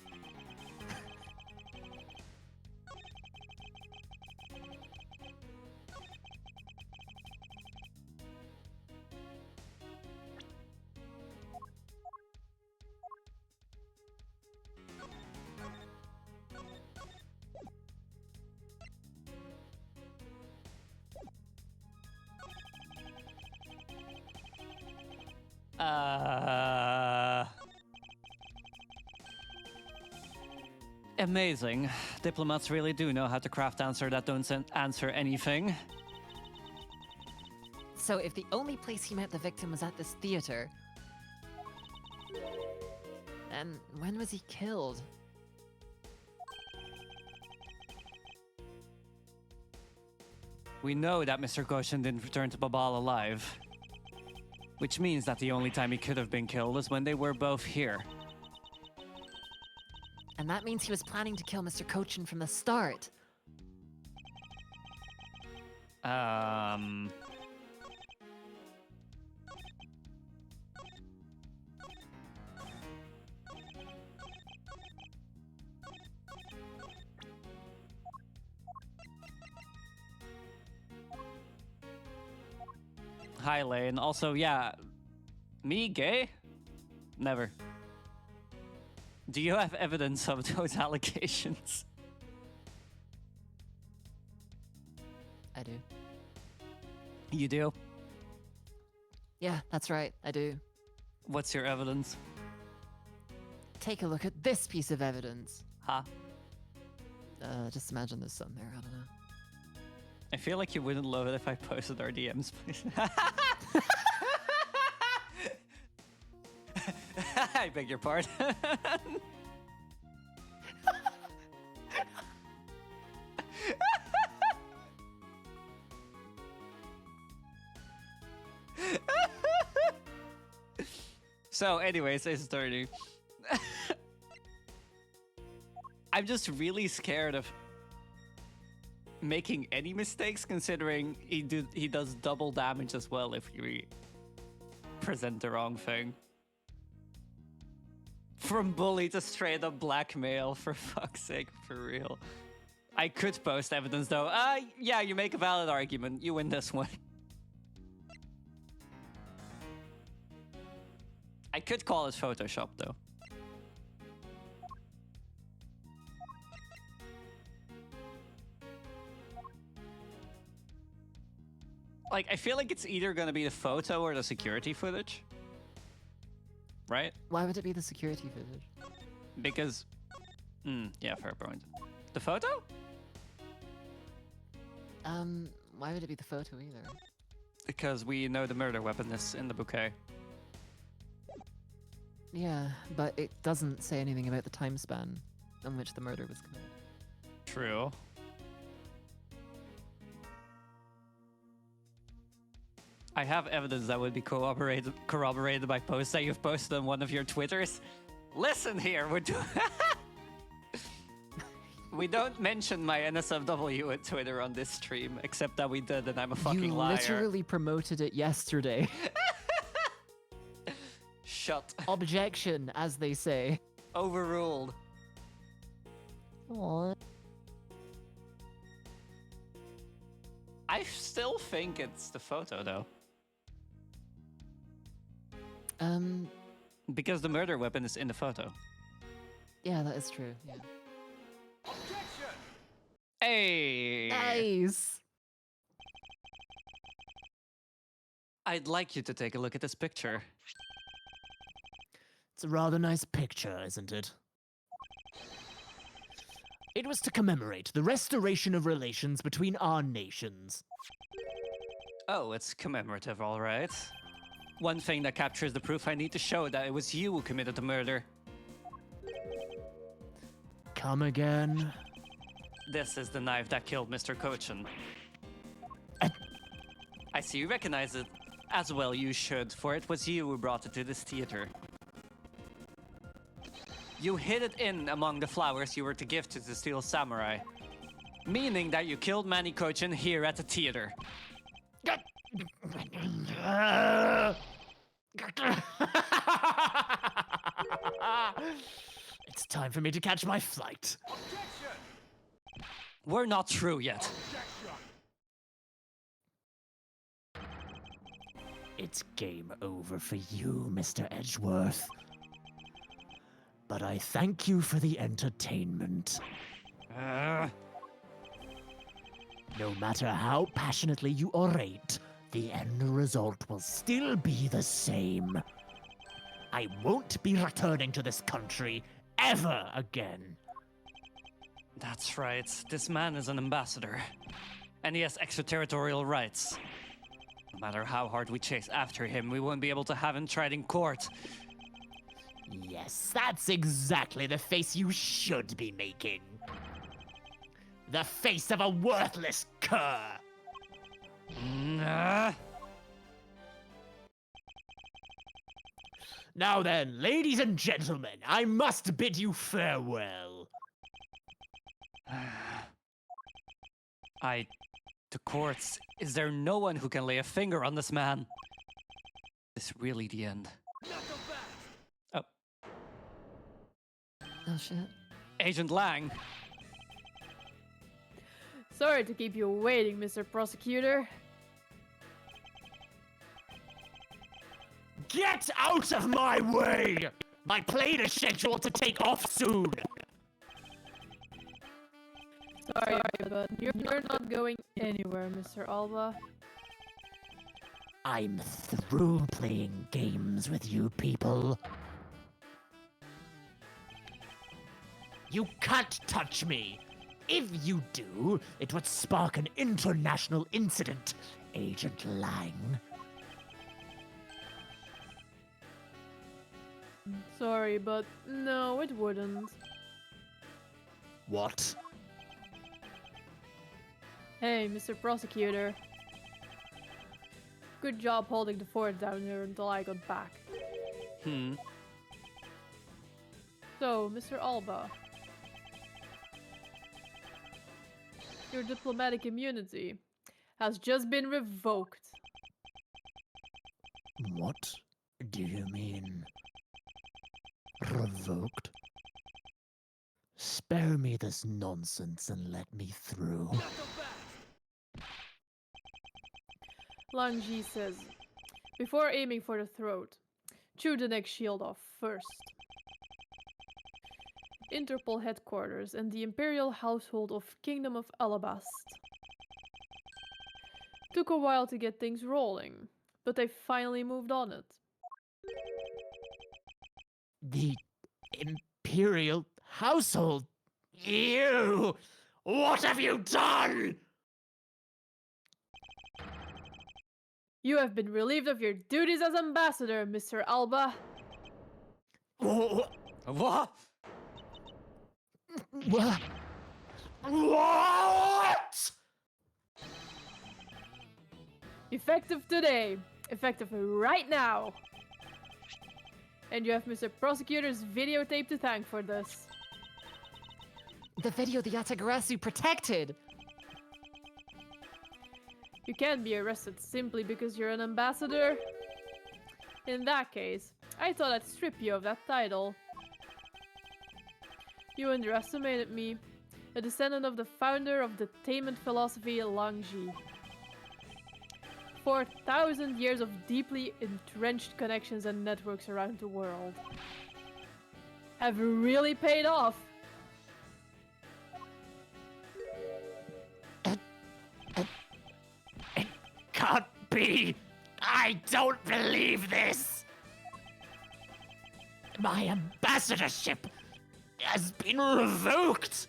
Amazing. Diplomats really do know how to craft answers that don't answer anything. So if the only place he met the victim was at this theater, then when was he killed? We know that Mr. Kochan didn't return to Babal alive. Which means that the only time he could have been killed is when they were both here. And that means he was planning to kill Mr. Kochan from the start. Hi, Lane. Also, yeah, me gay? Never. Do you have evidence of those allegations? I do. You do? Yeah, that's right, I do. What's your evidence? Take a look at this piece of evidence. Huh? Just imagine there's some there, I don't know. I feel like you wouldn't love it if I posted our DMs, please. I beg your pardon. So, anyways, it's 30. I'm just really scared of making any mistakes, considering he does double damage as well if you present the wrong thing. From bully to straight up blackmail, for fuck's sake, for real. I could post evidence though. Yeah, you make a valid argument. You win this one. I could call it Photoshop though. Like, I feel like it's either gonna be the photo or the security footage. Right? Why would it be the security footage? Because... yeah, fair point. The photo? Why would it be the photo either? Because we know the murder weapon is in the bouquet. Yeah, but it doesn't say anything about the time span in which the murder was committed. True. I have evidence that would be corroborated by posts that you've posted on one of your Twitters. Listen here, we don't mention my NSFW at Twitter on this stream, except that we did, and I'm a fucking liar. You literally promoted it yesterday. Shut. Objection, as they say. Overruled. Aww. I still think it's the photo, though. Because the murder weapon is in the photo. Yeah, that is true, yeah. Hey! Nice! I'd like you to take a look at this picture. It's a rather nice picture, isn't it? It was to commemorate the restoration of relations between our nations. Oh, it's commemorative, all right. One thing that captures the proof I need to show that it was you who committed the murder. Come again? This is the knife that killed Mr. Cochin. I see you recognize it. As well you should, for it was you who brought it to this theater. You hid it in among the flowers you were to give to the Steel Samurai. Meaning that you killed Manny Cochin here at the theater. It's time for me to catch my flight. We're not through yet. It's game over for you, Mr. Edgeworth. But I thank you for the entertainment. No matter how passionately you orate, the end result will still be the same. I won't be returning to this country ever again. That's right. This man is an ambassador. And he has extraterritorial rights. No matter how hard we chase after him, we won't be able to have him tried in court. Yes, that's exactly the face you should be making. The face of a worthless cur. Now then, ladies and gentlemen, I must bid you farewell. The courts. Is there no one who can lay a finger on this man? Is this really the end? Oh. Oh shit. Agent Lang. Sorry to keep you waiting, Mr. Prosecutor. Get out of my way! My plane is scheduled to take off soon. Sorry, but you're not going anywhere, Mr. Alba. I'm through playing games with you people. You can't touch me. If you do, it would spark an international incident, Agent Lang. Sorry, but no, it wouldn't. What? Hey, Mr. Prosecutor. Good job holding the fort down here until I got back. So, Mr. Alba. Your diplomatic immunity has just been revoked. What do you mean? Revoked? Spare me this nonsense and let me through. Langji says, before aiming for the throat, chew the neck shield off first. Interpol headquarters and the Imperial Household of Kingdom of Alabast. Took a while to get things rolling, but they finally moved on it. The Imperial household? You! What have you done? You have been relieved of your duties as ambassador, Mr. Alba. What? What? What? Effective today. Effective right now. And you have Mr. Prosecutor's videotape to thank for this. The video the Yatagarasu protected! You can't be arrested simply because you're an ambassador. In that case, I thought I'd strip you of that title. You underestimated me, a descendant of the founder of detainment philosophy, Langji. 4,000 years of deeply entrenched connections and networks around the world have really paid off. It can't be. I don't believe this. My ambassadorship has been revoked.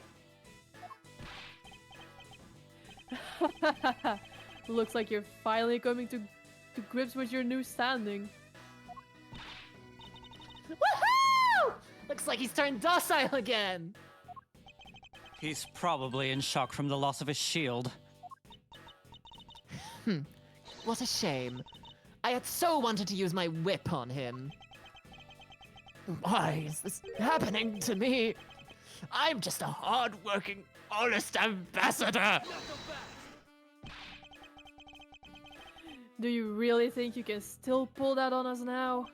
Looks like you're finally coming to grips with your new standing. Woohoo! Looks like he's turned docile again! He's probably in shock from the loss of his shield. What a shame. I had so wanted to use my whip on him. Why is this happening to me? I'm just a hard-working, honest ambassador. Do you really think you can still pull that on us now?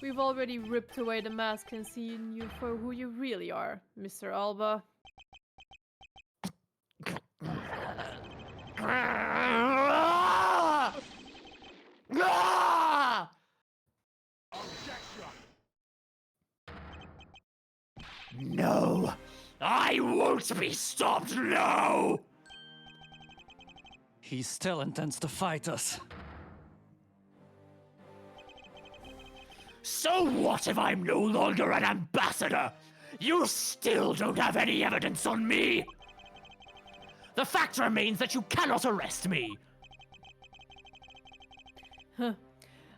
We've already ripped away the mask and seen you for who you really are, Mr. Alba. No, I won't be stopped, no! He still intends to fight us. So what if I'm no longer an ambassador? You still don't have any evidence on me! The fact remains that you cannot arrest me! Huh.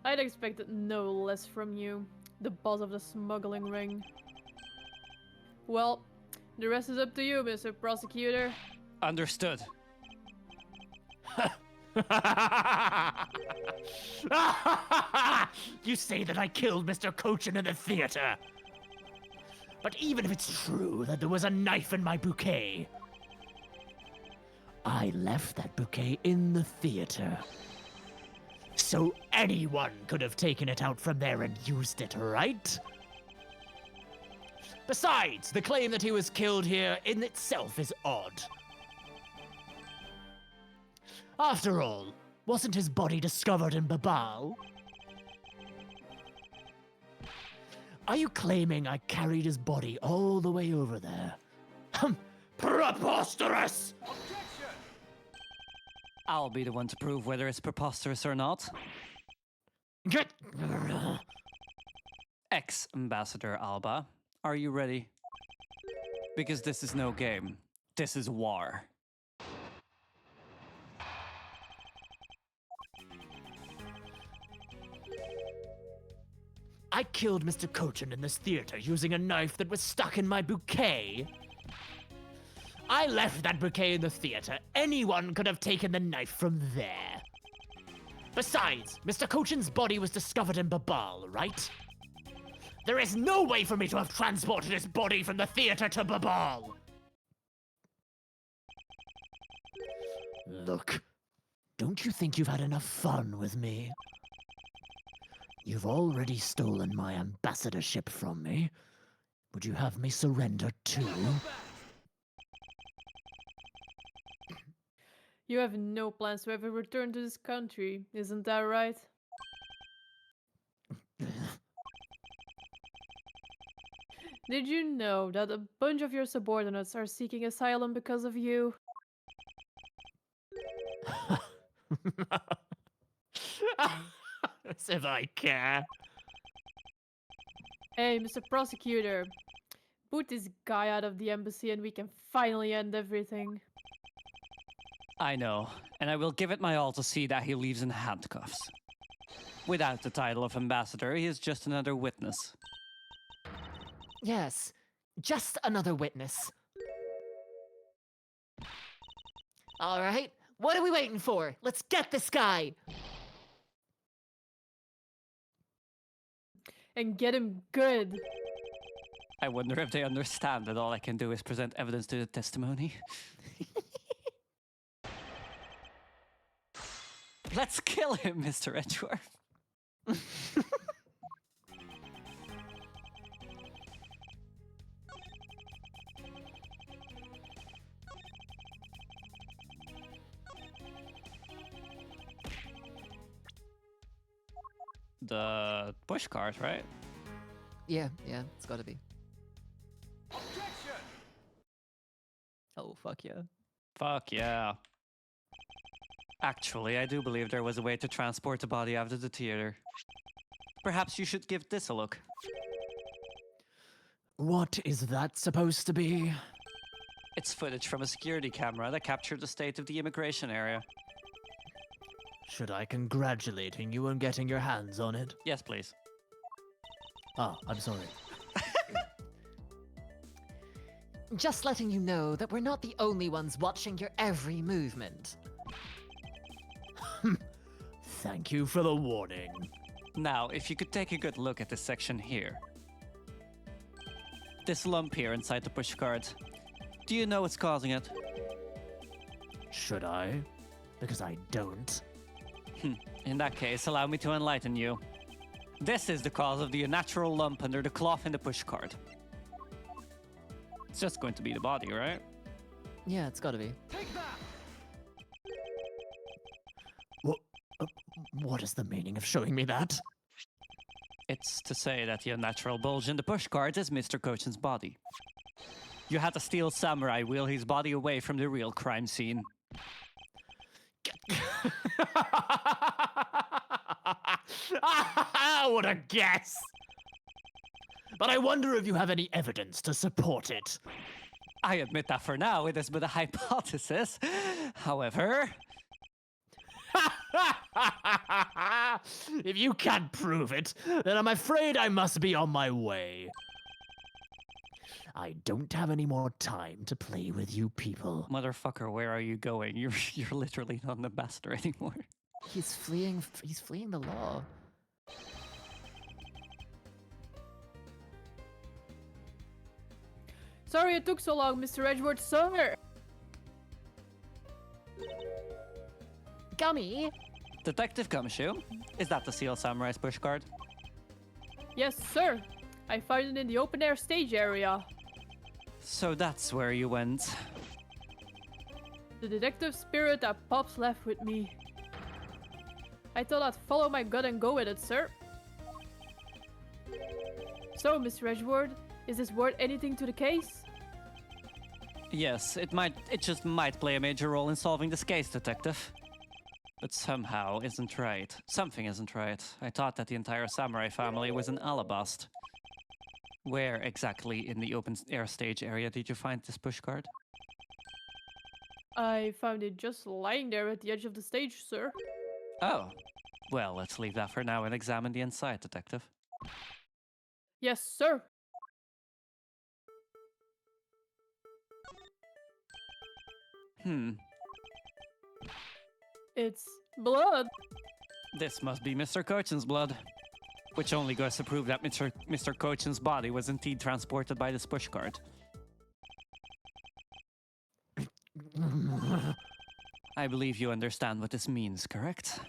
I'd expected no less from you, the boss of the smuggling ring. Well, the rest is up to you, Mr. Prosecutor. Understood. You say that I killed Mr. Cochin in the theater. But even if it's true that there was a knife in my bouquet, I left that bouquet in the theater. So anyone could have taken it out from there and used it, right? Besides, the claim that he was killed here in itself is odd. After all, wasn't his body discovered in Babal? Are you claiming I carried his body all the way over there? Preposterous! I'll be the one to prove whether it's preposterous or not. Get... Ex-Ambassador Alba, are you ready? Because this is no game. This is war. I killed Mr. Cochin in this theater using a knife that was stuck in my bouquet. I left that bouquet in the theater. Anyone could have taken the knife from there. Besides, Mr. Cochin's body was discovered in Babal, right? There is no way for me to have transported his body from the theater to Babal. Look, don't you think you've had enough fun with me? You've already stolen my ambassadorship from me. Would you have me surrender too? You have no plans to ever return to this country, isn't that right? Did you know that a bunch of your subordinates are seeking asylum because of you? As if I care. Hey, Mr. Prosecutor. Put this guy out of the embassy and we can finally end everything. I know, and I will give it my all to see that he leaves in handcuffs. Without the title of ambassador, he is just another witness. Yes, just another witness. All right, what are we waiting for? Let's get this guy! And get him good. I wonder if they understand that all I can do is present evidence to the testimony. Let's kill him, Mr. Edgeworth. The push cart, right? Yeah, it's gotta be. Oh, fuck yeah. Fuck yeah. Actually, I do believe there was a way to transport the body out of the theater. Perhaps you should give this a look. What is that supposed to be? It's footage from a security camera that captured the state of the immigration area. Should I congratulate you on getting your hands on it? Yes, please. Ah, I'm sorry. Just letting you know that we're not the only ones watching your every movement. Thank you for the warning. Now, if you could take a good look at this section here. This lump here inside the pushcart. Do you know what's causing it? Should I? Because I don't. In that case, allow me to enlighten you. This is the cause of the unnatural lump under the cloth in the pushcart. It's just going to be the body, right? Yeah, it's gotta be. What is the meaning of showing me that? It's to say that the unnatural bulge in the pushcart is Mr. Kochen's body. You had to steal Samurai wheel his body away from the real crime scene. What a guess! But I wonder if you have any evidence to support it. I admit that for now it is but a hypothesis. However, if you can't prove it, then I'm afraid I must be on my way. I don't have any more time to play with you people. motherfucker, where are you going? You're literally not an ambassador anymore. He's fleeing the law. Sorry it took so long, Mr. Edgeworth, sir. Gummy! Detective Gumshoe, is that the Seal Samurai's pushcart? Yes, sir. I found it in the open air stage area. So that's where you went. The detective spirit that Pops left with me. I thought I'd follow my gut and go with it, sir. So, Mr. Edgeworth, is this worth anything to the case? Yes, it just might play a major role in solving this case, Detective. But somehow isn't right. Something isn't right. I thought that the entire samurai family was in Alabast. Where exactly in the open air stage area did you find this pushcart? I found it just lying there at the edge of the stage, sir. Oh. Well, let's leave that for now and examine the inside, Detective. Yes, sir. It's blood. This must be Mr. Kochen's blood. Which only goes to prove that Mr. Kochen's body was indeed transported by this pushcart. I believe you understand what this means, correct?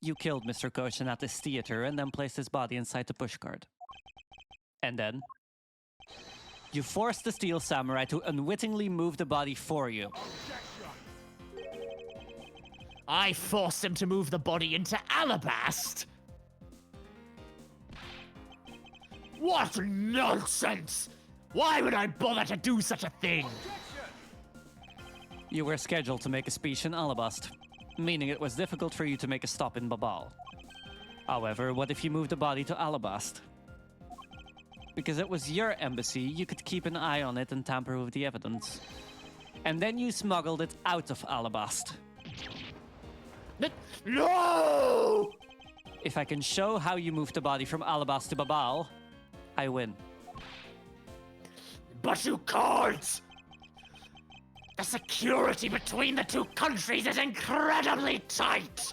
You killed Mr. Kochen at this theater and then placed his body inside the pushcart. And then? You forced the Steel Samurai to unwittingly move the body for you. I forced him to move the body into Alabast! What nonsense! Why would I bother to do such a thing? You were scheduled to make a speech in Alabast. meaning it was difficult for you to make a stop in Babal. However, what if you moved the body to Alabast? Because it was your embassy, you could keep an eye on it and tamper with the evidence. And then you smuggled it out of Alabast. No! If I can show how you moved the body from Alabast to Babal, I win. But you can't! The security between the two countries is incredibly tight!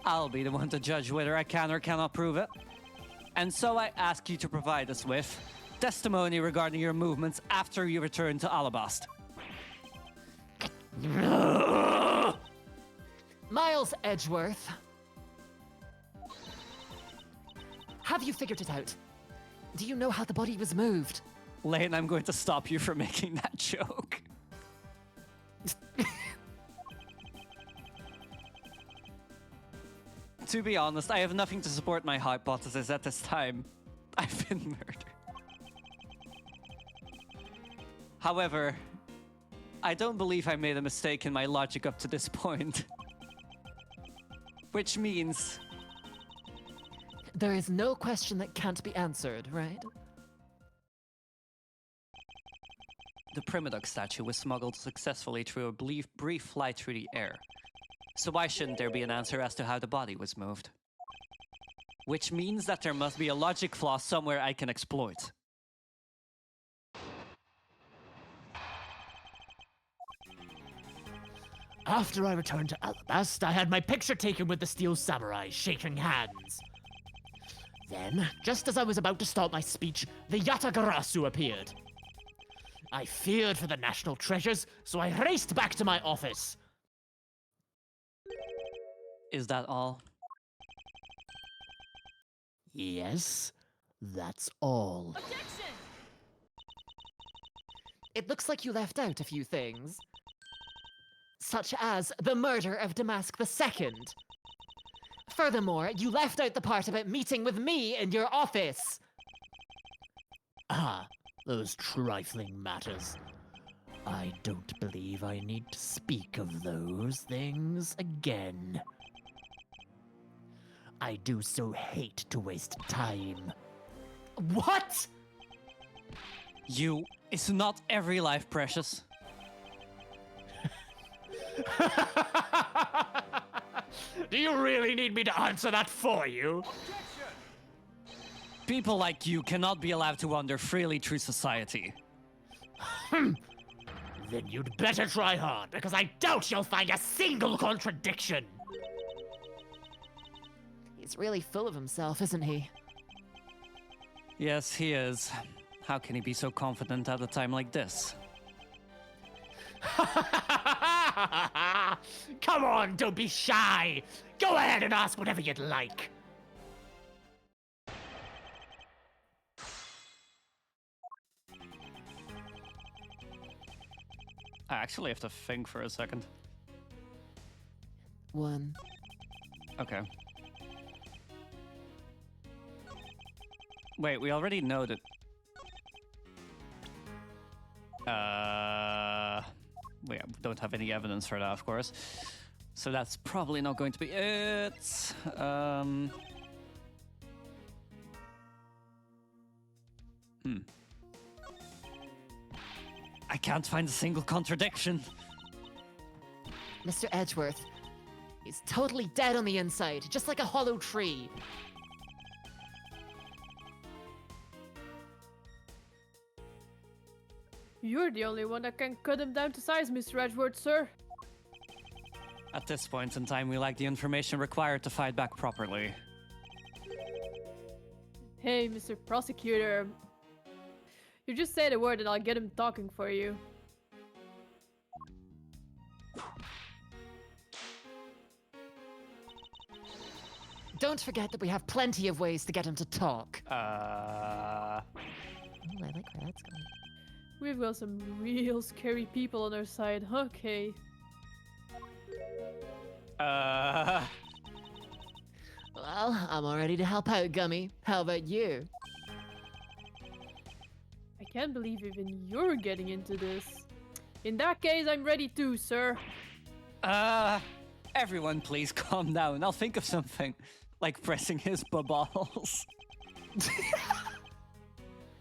I'll be the one to judge whether I can or cannot prove it. And so I ask you to provide us with testimony regarding your movements after you return to Alabast. Miles Edgeworth. Have you figured it out? Do you know how the body was moved? Lane, I'm going to stop you from making that joke. To be honest, I have nothing to support my hypothesis at this time. I've been murdered. However, I don't believe I made a mistake in my logic up to this point. Which means... There is no question that can't be answered, right? the Primidoc statue was smuggled successfully through a brief flight through the air. So why shouldn't there be an answer as to how the body was moved? Which means that there must be a logic flaw somewhere I can exploit. After I returned to Alabast, I had my picture taken with the Steel Samurai, shaking hands. Then, just as I was about to start my speech, the Yatagarasu appeared. I feared for the national treasures, so I raced back to my office. Is that all? Yes, that's all. Objection! It looks like you left out a few things. Such as the murder of Damask II. Furthermore, you left out the part about meeting with me in your office. Ah, those trifling matters. I don't believe I need to speak of those things again. I do so hate to waste time. What? Is not every life precious? Do you really need me to answer that for you? People like you cannot be allowed to wander freely through society. Then you'd better try hard, because I doubt you'll find a single contradiction. He's really full of himself, isn't he? Yes, he is. How can he be so confident at a time like this? Come on, don't be shy. Go ahead and ask whatever you'd like. I actually have to think for a second. One. Okay. Wait, we already know that... we don't have any evidence for that, of course. So that's probably not going to be it. I can't find a single contradiction. Mr. Edgeworth. He's totally dead on the inside, just like a hollow tree. You're the only one that can cut him down to size, Mr. Edgeworth, sir. At this point in time, we lack the information required to fight back properly. Hey, Mr. Prosecutor. You just say the word and I'll get him talking for you. Don't forget that we have plenty of ways to get him to talk. Uh... I like where that's going. We've got some real scary people on our side. Okay. Well, I'm all ready to help out, Gummy. How about you? I can't believe even you're getting into this. In that case, I'm ready too, sir. Everyone, please calm down. I'll think of something. Like pressing his balls.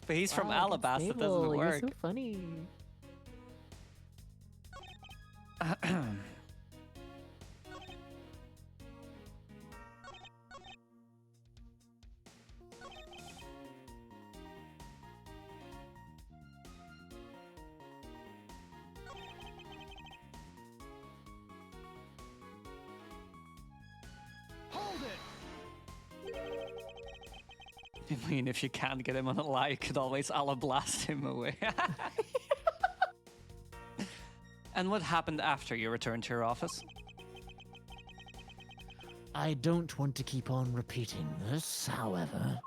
But he's from Wow, Alabasta, it stable. doesn't You're work. so funny. Hold it! I mean, if you can't get him on a lie, you could always blast him away. And what happened after you returned to your office? I don't want to keep on repeating this, however.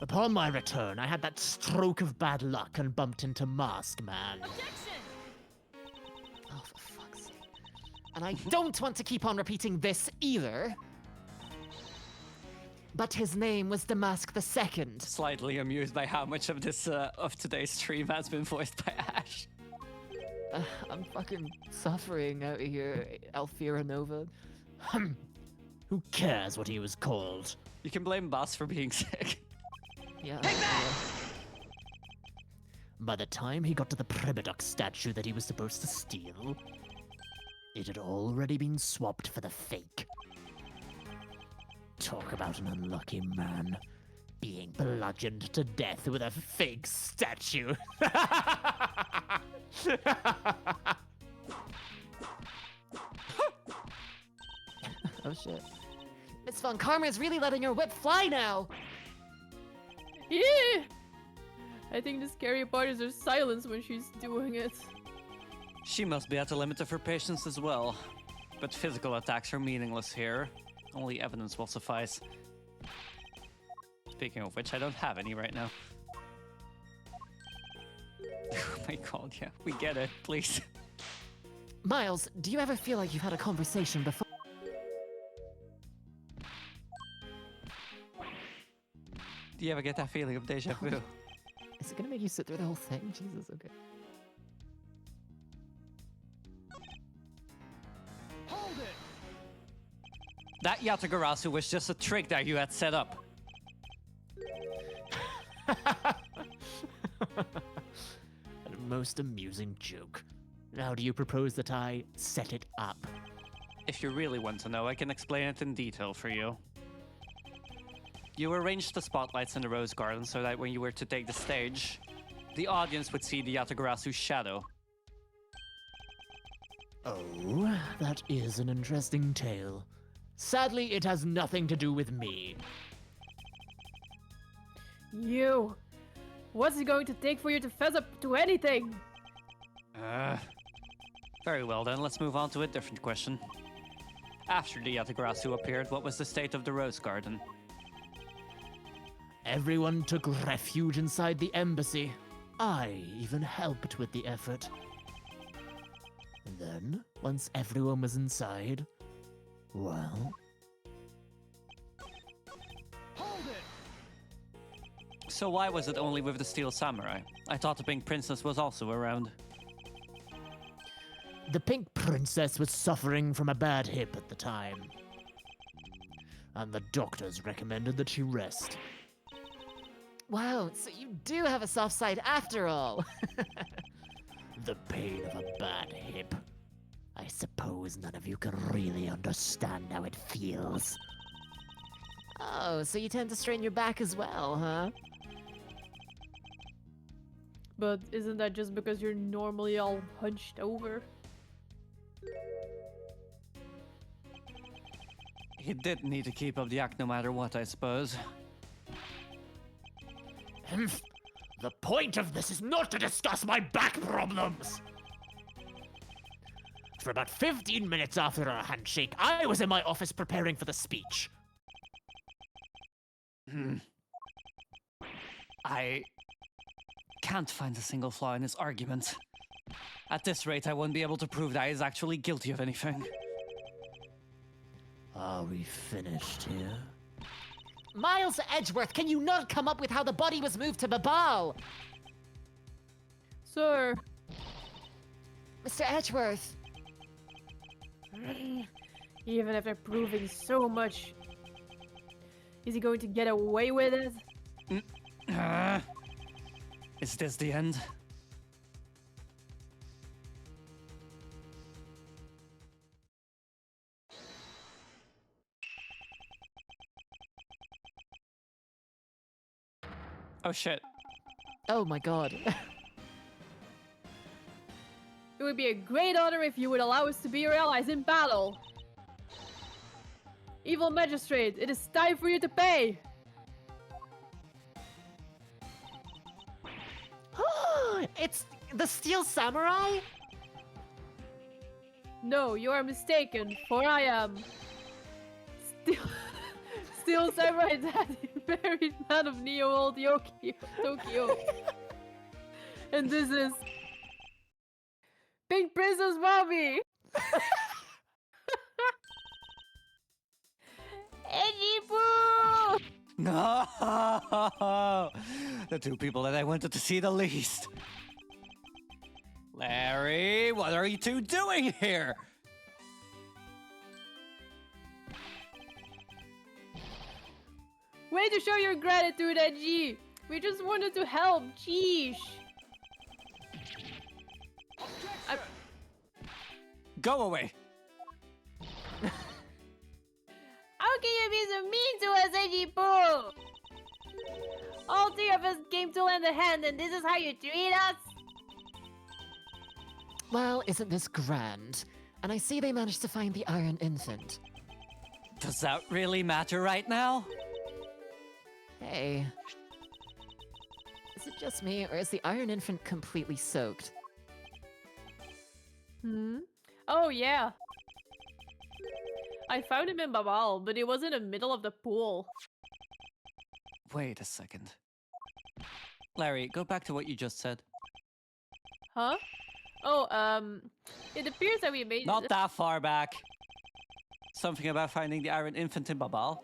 Upon my return, I had that stroke of bad luck and bumped into Mask Man. Oh, for fuck's sake. And I don't want to keep on repeating this either. But his name was Damask II. Slightly amused by how much of this of today's stream has been voiced by Ash. I'm fucking suffering out here, Alfira Nova. Who cares what he was called? You can blame Boss for being sick. Yeah. By the time he got to the Primadoc statue that he was supposed to steal, it had already been swapped for the fake. Talk about an unlucky man. Being bludgeoned to death with a fake statue. Oh shit. Miss Von Karma is really letting her whip fly now. Yeah! I think the scary part is her silence when she's doing it. She must be at the limit of her patience as well. But physical attacks are meaningless here. Only evidence will suffice. Speaking of which, I don't have any right now. Oh my god, yeah, we get it, please. Miles, do you ever feel like you've had a conversation before? Do you ever get that feeling of deja vu? Is it gonna make you sit through the whole thing? Jesus, okay. Hold it! That Yatagarasu was just a trick that you had set up. A most amusing joke. Now do you propose that I set it up? If you really want to know, I can explain it in detail for you. You arranged the spotlights in the Rose Garden so that when you were to take the stage, the audience would see the Yatagarasu's shadow. Oh, that is an interesting tale. Sadly, it has nothing to do with me. You! What's it going to take for you to fess up to anything? Very well then, let's move on to a different question. After the Yatagarasu appeared, what was the state of the Rose Garden? Everyone took refuge inside the embassy. I even helped with the effort. Then, once everyone was inside, well... Hold it! So why was it only with the Steel Samurai? I thought the Pink Princess was also around. The Pink Princess was suffering from a bad hip at the time. And the doctors recommended that she rest. Wow, so you do have a soft side after all. The pain of a bad hip. I suppose none of you can really understand how it feels. Oh, so you tend to strain your back as well, huh? But isn't that just because you're normally all hunched over? He did need to keep up the act no matter what, I suppose. The point of this is not to discuss my back problems! For about 15 minutes after our handshake, I was in my office preparing for the speech. I can't find a single flaw in his argument. At this rate, I won't be able to prove that he is actually guilty of anything. Are we finished here? Miles Edgeworth, can you not come up with how the body was moved to Babal? Sir, Mr. Edgeworth. Even after proving so much, is he going to get away with it? Is this the end? Oh shit. Oh my god. It would be a great honor if you would allow us to be your allies in battle. Evil magistrate, it is time for you to pay. It's the Steel Samurai? No, you are mistaken, for I am Steel Samurai Daddy, married man of Neo Old Tokyo. And this is Pink Princess Bobby. Edgy Boo! No! The two people that I wanted to see the least. Larry, what are you two doing here? Way to show your gratitude, Edgy. We just wanted to help. Jeesh. Go away. How can you be so mean to us, Edgy Boo? All three of us came to lend a hand, and this is how you treat us? Well, isn't this grand? And I see they managed to find the Iron Infant. Does that really matter right now? Hey. Is it just me, or is the Iron Infant completely soaked? Oh, yeah. I found him in Babal, but he was in the middle of the pool. Wait a second. Larry, go back to what you just said. Huh? Oh, it appears that we made... Not that far back. Something about finding the Iron Infant in Babal.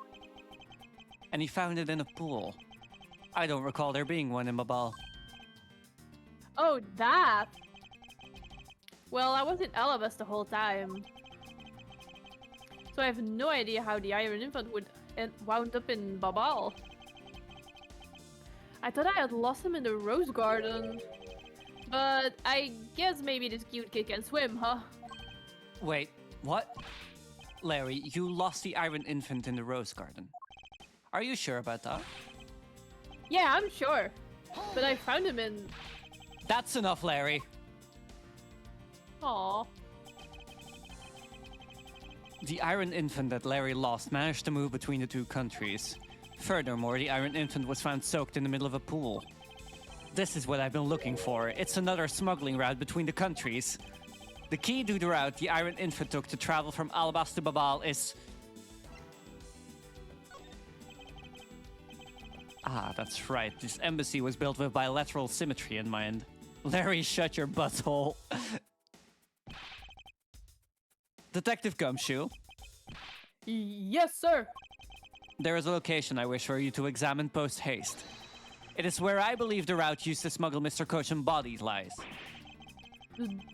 And he found it in a pool. I don't recall there being one in Babal. Oh, that! Well, I was in Alabas the whole time. So I have no idea how the Iron Infant would wound up in Babal. I thought I had lost him in the Rose Garden. But I guess maybe this cute kid can swim, huh? Wait, what? Larry, you lost the Iron Infant in the Rose Garden. Are you sure about that? Yeah, I'm sure. But I found him in... That's enough, Larry. Aww. The Iron Infant that Larry lost managed to move between the two countries. Furthermore, the Iron Infant was found soaked in the middle of a pool. This is what I've been looking for. It's another smuggling route between the countries. The key to the route the Iron Infant took to travel from Alabas to Babal is... Ah, that's right. This embassy was built with bilateral symmetry in mind. Larry, shut your butthole. Detective Gumshoe. Yes, sir! There is a location I wish for you to examine post haste. It is where I believe the route used to smuggle Mr. Koshin bodies lies.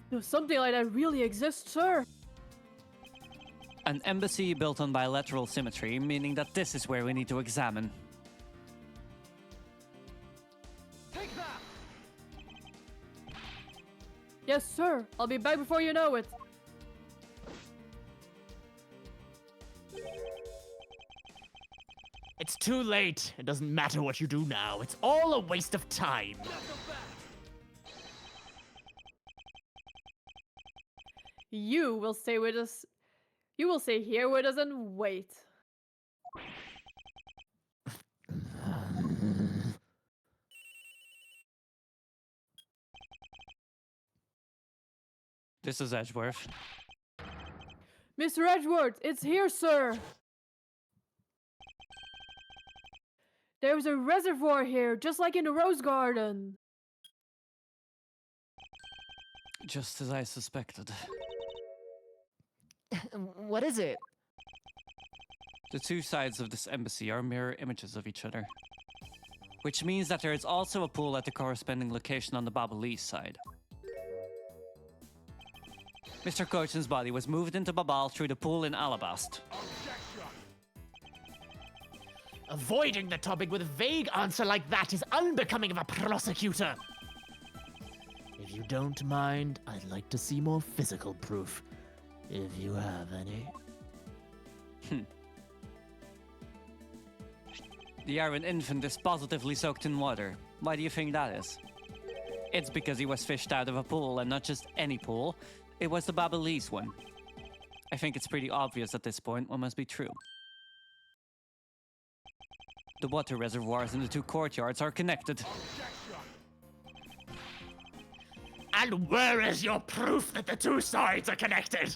Does something like that really exist, sir? An embassy built on bilateral symmetry, meaning that this is where we need to examine. Take that! Yes, sir. I'll be back before you know it. It's too late. It doesn't matter what you do now. It's all a waste of time. You will stay with us. You will stay here with us and wait. This is Edgeworth. Mr. Edgeworth, it's here, sir. There's a reservoir here, just like in the Rose Garden. Just as I suspected. What is it? The two sides of this embassy are mirror images of each other. Which means that there is also a pool at the corresponding location on the Babalese side. Mr. Cochin's body was moved into Babal through the pool in Alabast. Avoiding the topic with a vague answer like that is unbecoming of a prosecutor. If you don't mind, I'd like to see more physical proof, if you have any. The Iron Infant is positively soaked in water. Why do you think that is? It's because he was fished out of a pool, and not just any pool. It was the Ablaze one. I think it's pretty obvious at this point what must be true. The water reservoirs in the two courtyards are connected. And where is your proof that the two sides are connected?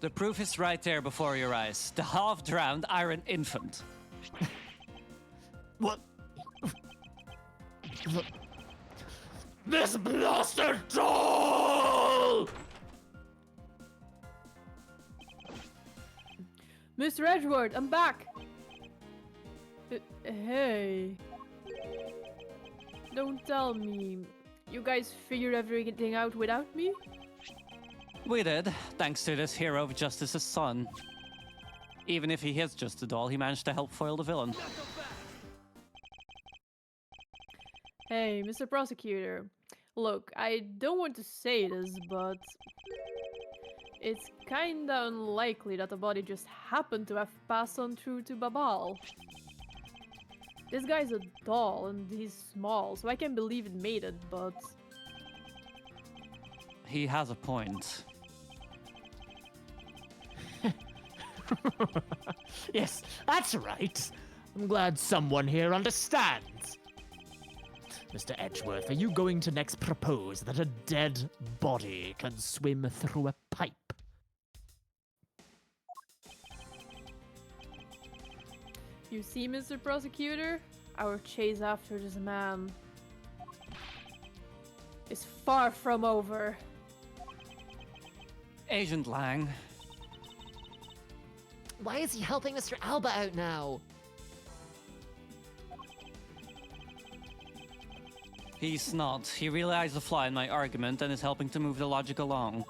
The proof is right there before your eyes. The half-drowned Iron Infant. What? This blasted doll! Mr. Edgeworth, I'm back! Hey. Don't tell me. You guys figured everything out without me? We did, thanks to this hero of justice's son. Even if he is just a doll, he managed to help foil the villain. Hey, Mr. Prosecutor. Look, I don't want to say this, but it's kinda unlikely that the body just happened to have passed on through to Babal. This guy's a doll and he's small, so I can believe it made it, but... He has a point. Yes, that's right. I'm glad someone here understands. Mr. Edgeworth, are you going to next propose that a dead body can swim through a pipe? You see, Mr. Prosecutor? Our chase after this man is far from over. Agent Lang. Why is he helping Mr. Alba out now? He's not. He realized the flaw in my argument and is helping to move the logic along.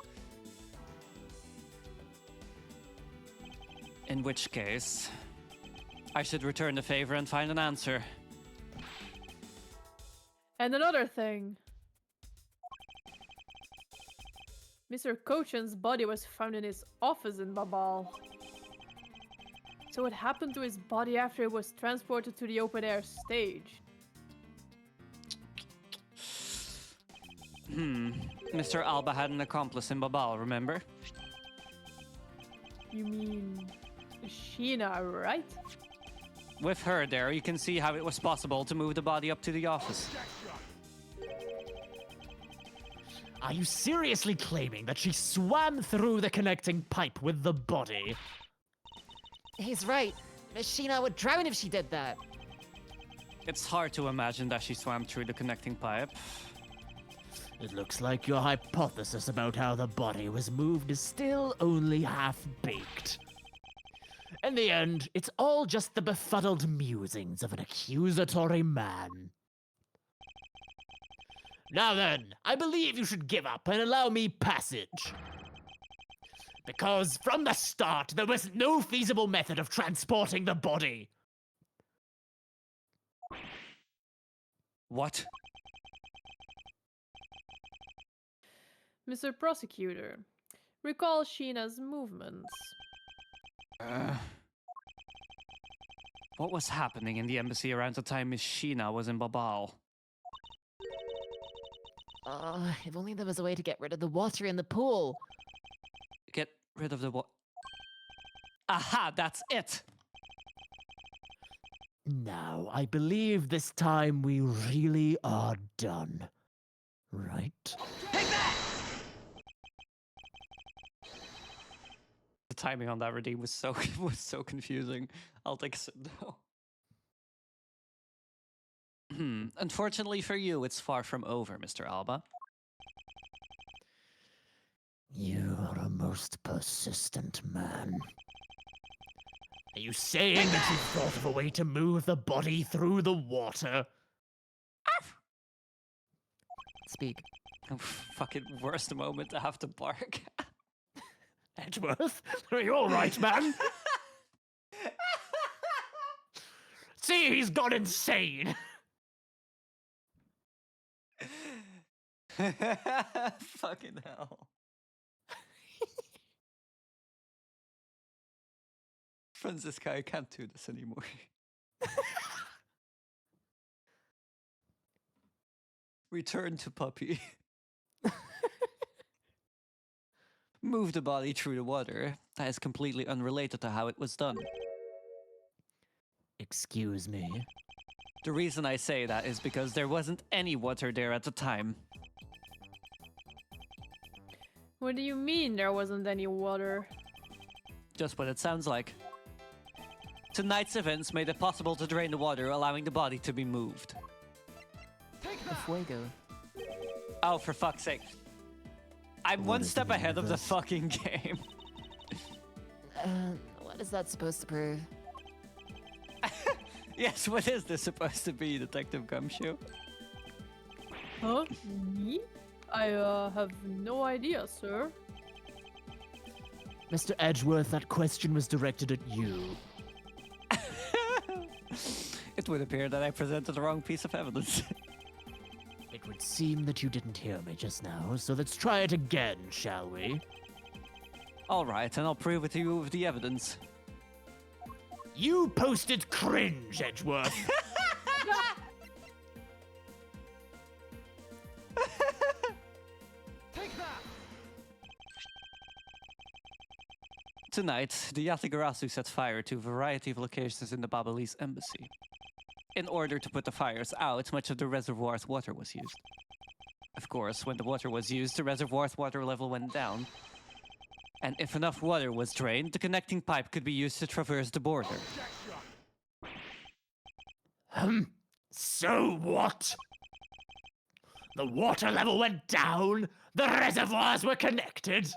In which case, I should return the favor and find an answer. And another thing. Mr. Cochin's body was found in his office in Babal. So what happened to his body after it was transported to the open-air stage? Mr. Alba had an accomplice in Babal, remember? You mean... Sheena, right? With her there, you can see how it was possible to move the body up to the office. Are you seriously claiming that she swam through the connecting pipe with the body? He's right. Miss Sheena would drown if she did that. It's hard to imagine that she swam through the connecting pipe. It looks like your hypothesis about how the body was moved is still only half-baked. In the end, it's all just the befuddled musings of an accusatory man. Now then, I believe you should give up and allow me passage. Because from the start, there was no feasible method of transporting the body. What? Mr. Prosecutor, recall Sheena's movements. What was happening in the embassy around the time Miss Sheena was in Babal? If only there was a way to get rid of the water in the pool. Get rid of the Aha, that's it! Now, I believe this time we really are done. Right? The timing on that redeem was so confusing. I'll take a sip now. Unfortunately for you, it's far from over, Mr. Alba. You are a most persistent man. Are you saying that you thought of a way to move the body through the water? Speak. Fucking worst moment to have to bark. Edgeworth, are you all right, man? See, he's gone insane. Fucking hell. Francisca, I can't do this anymore. Return to puppy. Move the body through the water. That is completely unrelated to how it was done. Excuse me. The reason I say that is because there wasn't any water there at the time. What do you mean there wasn't any water? Just what it sounds like. Tonight's events made it possible to drain the water, allowing the body to be moved. Take The that! fuego. Oh, for fuck's sake. I'm What one is step the meaning ahead of of the this? fucking game. What is that supposed to prove? Yes, what is this supposed to be, Detective Gumshoe? Huh? Me? I have no idea, sir. Mr. Edgeworth, that question was directed at you. It would appear that I presented the wrong piece of evidence. It would seem that you didn't hear me just now, so let's try it again, shall we? Alright, and I'll prove it to you with the evidence. You posted cringe, Edgeworth. Take that! Tonight, the Yatigarasu set fire to a variety of locations in the Babalese embassy. In order to put the fires out, much of the reservoir's water was used. Of course, when the water was used, the reservoir's water level went down. And if enough water was drained, the connecting pipe could be used to traverse the border. So what? The water level went down, the reservoirs were connected.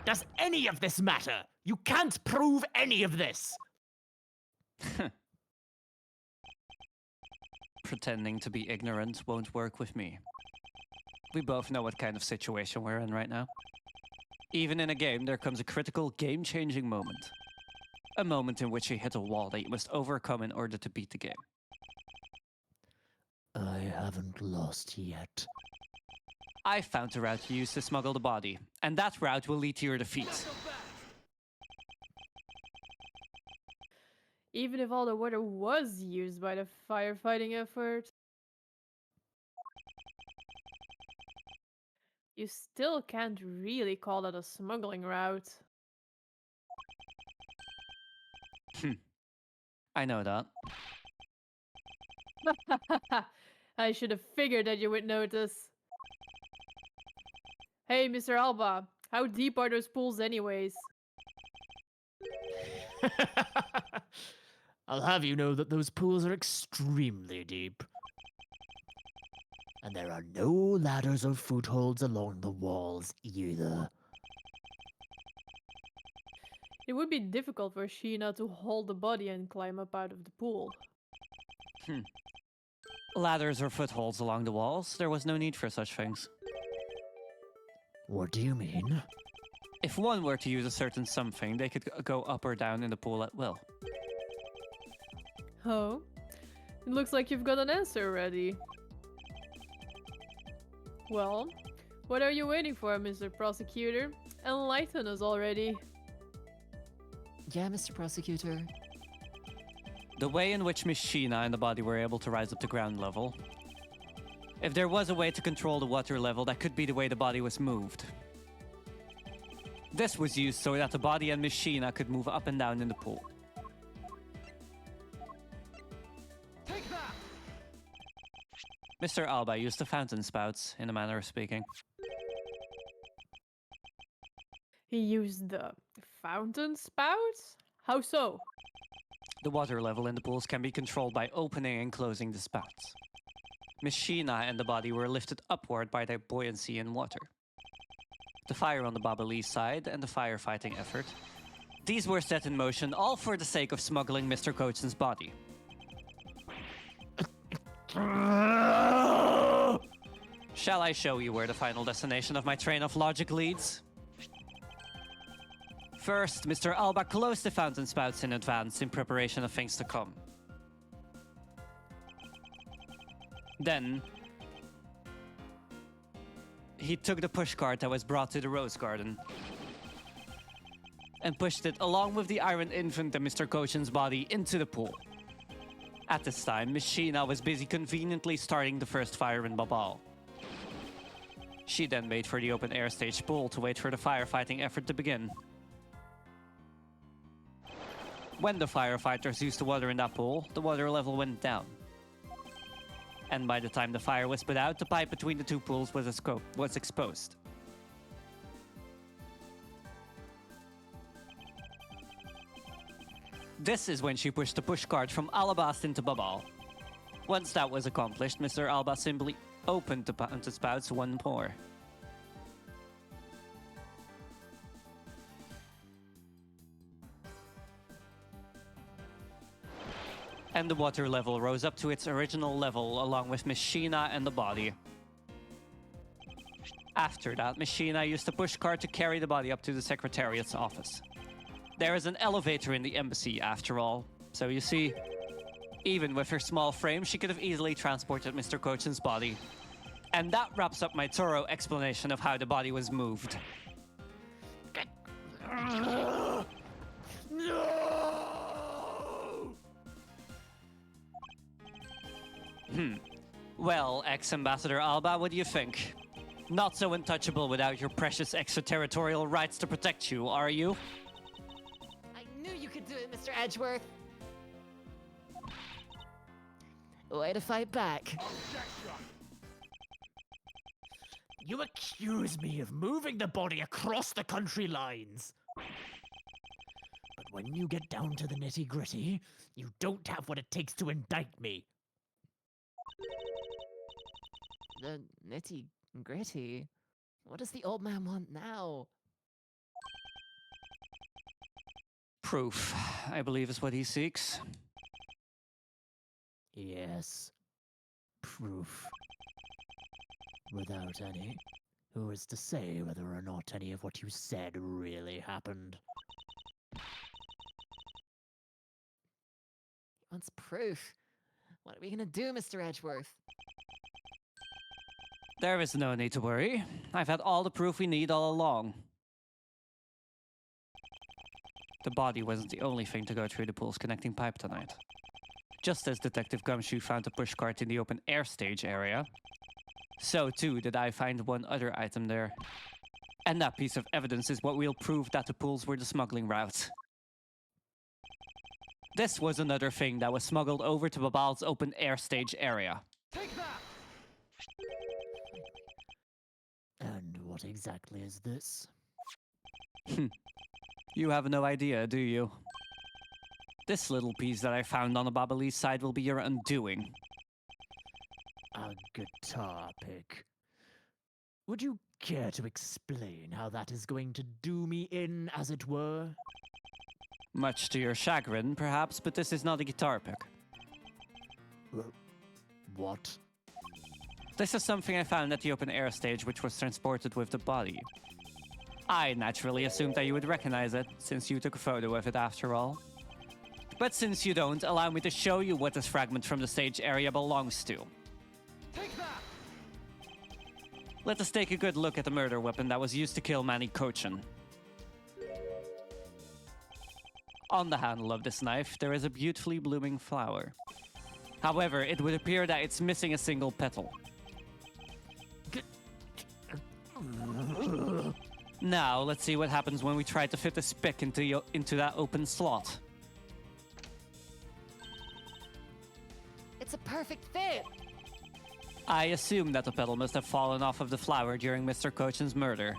Does any of this matter? You can't prove any of this. Pretending to be ignorant won't work with me. We both know what kind of situation we're in right now. Even in a game, there comes a critical, game-changing moment. A moment in which you hit a wall that you must overcome in order to beat the game. I haven't lost yet. I found a route you use to smuggle the body, and that route will lead to your defeat. Even if all the water was used by the firefighting effort, you still can't really call that a smuggling route. I know that. I should have figured that you would notice. Hey, Mr. Alba, how deep are those pools anyways? I'll have you know that those pools are extremely deep. And there are no ladders or footholds along the walls either. It would be difficult for Sheena to hold the body and climb up out of the pool. Ladders or footholds along the walls, there was no need for such things. What do you mean? If one were to use a certain something, they could go up or down in the pool at will. Oh? It looks like you've got an answer ready. Well, what are you waiting for, Mr. Prosecutor? Enlighten us already. Yeah, Mr. Prosecutor. The way in which Miss Sheena and the body were able to rise up to ground level. If there was a way to control the water level, that could be the way the body was moved. This was used so that the body and Miss Sheena could move up and down in the pool. Take that! Mr. Alba used the fountain spouts, in a manner of speaking. He used the fountain spouts? How so? The water level in the pools can be controlled by opening and closing the spouts. Miss Sheena and the body were lifted upward by their buoyancy in water. The fire on the Babalese side and the firefighting effort. These were set in motion all for the sake of smuggling Mr. Coach's body. Shall I show you where the final destination of my train of logic leads? First, Mr. Alba closed the fountain spouts in advance in preparation of things to come. Then, he took the pushcart that was brought to the Rose Garden and pushed it along with the iron infant and Mr. Kochen's body into the pool. At this time, Miss Sheena was busy conveniently starting the first fire in Babal. She then made for the open air stage pool to wait for the firefighting effort to begin. When the firefighters used the water in that pool, the water level went down. And by the time the fire was put out, the pipe between the two pools was exposed. This is when she pushed the pushcart from Alabast into Babal. Once that was accomplished, Mr. Alba simply opened the spouts one more. And the water level rose up to its original level along with Miss Sheena and the body. After that, Miss Sheena used the pushcart to carry the body up to the Secretariat's office. There is an elevator in the embassy, after all, so you see, even with her small frame, she could have easily transported Mr. Kochen's body. And that wraps up my thorough explanation of how the body was moved. Well, ex-Ambassador Alba, what do you think? Not so untouchable without your precious extraterritorial rights to protect you, are you? I knew you could do it, Mr. Edgeworth. Way to fight back. You accuse me of moving the body across the country lines. But when you get down to the nitty-gritty, you don't have what it takes to indict me. The nitty-gritty? What does the old man want now? Proof, I believe, is what he seeks. Yes. Proof. Without any, who is to say whether or not any of what you said really happened? He wants proof. What are we gonna do, Mr. Edgeworth? There is no need to worry. I've had all the proof we need all along. The body wasn't the only thing to go through the pool's connecting pipe tonight. Just as Detective Gumshoe found a pushcart in the open air stage area, so too did I find one other item there. And that piece of evidence is what will prove that the pools were the smuggling route. This was another thing that was smuggled over to Babal's open air stage area. Take that! And what exactly is this? You have no idea, do you? This little piece that I found on the Babalese side will be your undoing. A guitar pick. Would you care to explain how that is going to do me in, as it were? Much to your chagrin, perhaps, but this is not a guitar pick. What? This is something I found at the open air stage, which was transported with the body. I naturally assumed that you would recognize it, since you took a photo of it after all. But since you don't, allow me to show you what this fragment from the stage area belongs to. Take that! Let us take a good look at the murder weapon that was used to kill Manny Kochen. On the handle of this knife, there is a beautifully blooming flower. However, it would appear that it's missing a single petal. Now, let's see what happens when we try to fit a spick into that open slot. It's a perfect fit! I assume that the petal must have fallen off of the flower during Mr. Kochen's murder.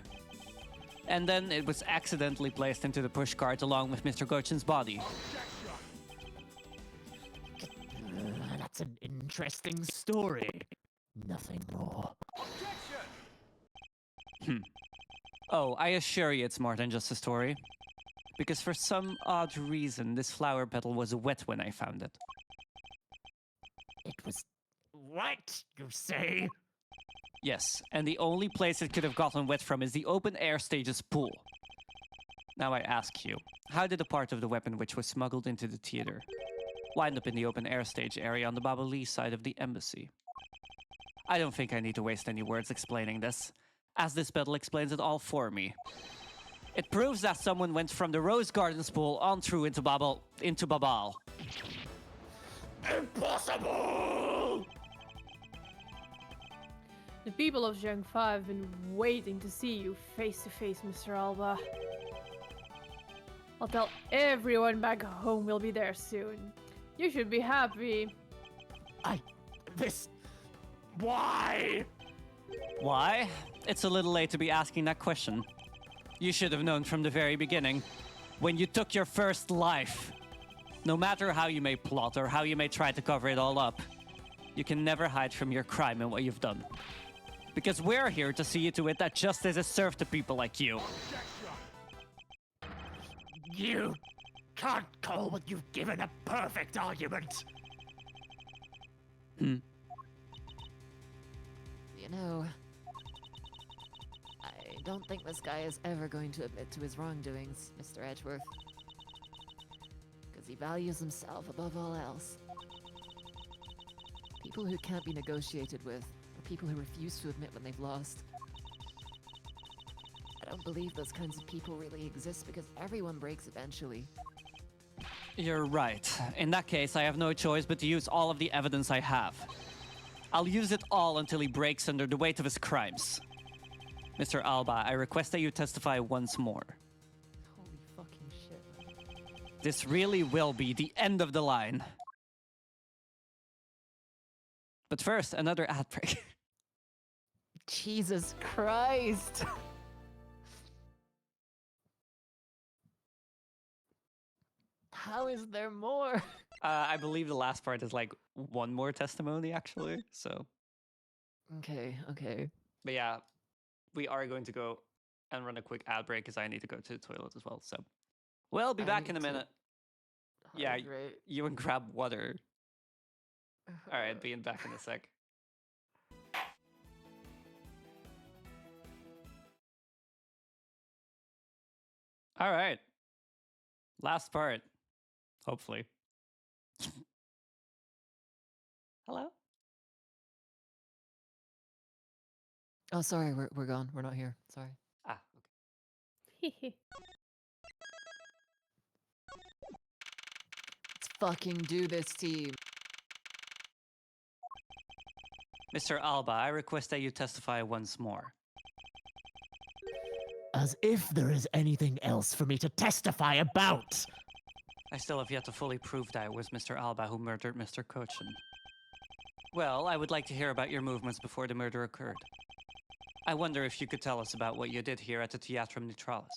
And then it was accidentally placed into the pushcart along with Mr. Kochen's body. That's an interesting story. Nothing more. Oh, I assure you it's more than just a story. Because for some odd reason, this flower petal was wet when I found it. It was What? You say? Yes, and the only place it could have gotten wet from is the open air stage's pool. Now I ask you, how did a part of the weapon which was smuggled into the theater wind up in the open air stage area on the Babalee side of the embassy? I don't think I need to waste any words explaining this, as this battle explains it all for me. It proves that someone went from the Rose Gardens pool on through into Babal. Impossible! The people of Zhang 5 have been waiting to see you face to face, Mr. Alba. I'll tell everyone back home we'll be there soon. You should be happy. Why? Why? It's a little late to be asking that question. You should have known from the very beginning, when you took your first life. No matter how you may plot or how you may try to cover it all up, you can never hide from your crime and what you've done. Because we're here to see to it that justice is served to people like you. You can't call what you've given a perfect argument. You know, I don't think this guy is ever going to admit to his wrongdoings, Mr. Edgeworth. Because he values himself above all else. People who can't be negotiated with, or people who refuse to admit when they've lost. I don't believe those kinds of people really exist because everyone breaks eventually. You're right. In that case, I have no choice but to use all of the evidence I have. I'll use it all until he breaks under the weight of his crimes. Mr. Alba, I request that you testify once more. Holy fucking shit. This really will be the end of the line. But first, another ad break. Jesus Christ! How is there more? I believe the last part is like one more testimony, actually. So, Okay. but yeah, we are going to go and run a quick ad break because I need to go to the toilet as well. So, we'll be I back in a need to minute. Yeah, Hydrate. you and grab water. All right, being back in a sec. All right. Last part. Hopefully. Hello? Oh, sorry, we're gone. We're not here. Sorry. Ah, okay. Let's fucking do this, team. Mr. Alba, I request that you testify once more. As if there is anything else for me to testify about. I still have yet to fully prove that it was Mr. Alba who murdered Mr. Cochin. Well, I would like to hear about your movements before the murder occurred. I wonder if you could tell us about what you did here at the Theatrum Neutralis.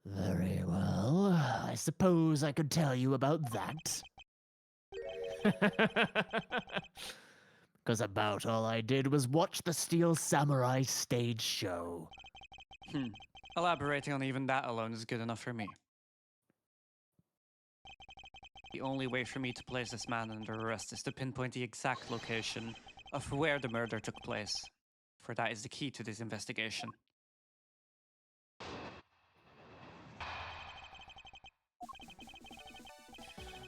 Very well. I suppose I could tell you about that. Because about all I did was watch the Steel Samurai stage show. Elaborating on even that alone is good enough for me. The only way for me to place this man under arrest is to pinpoint the exact location of where the murder took place, for that is the key to this investigation.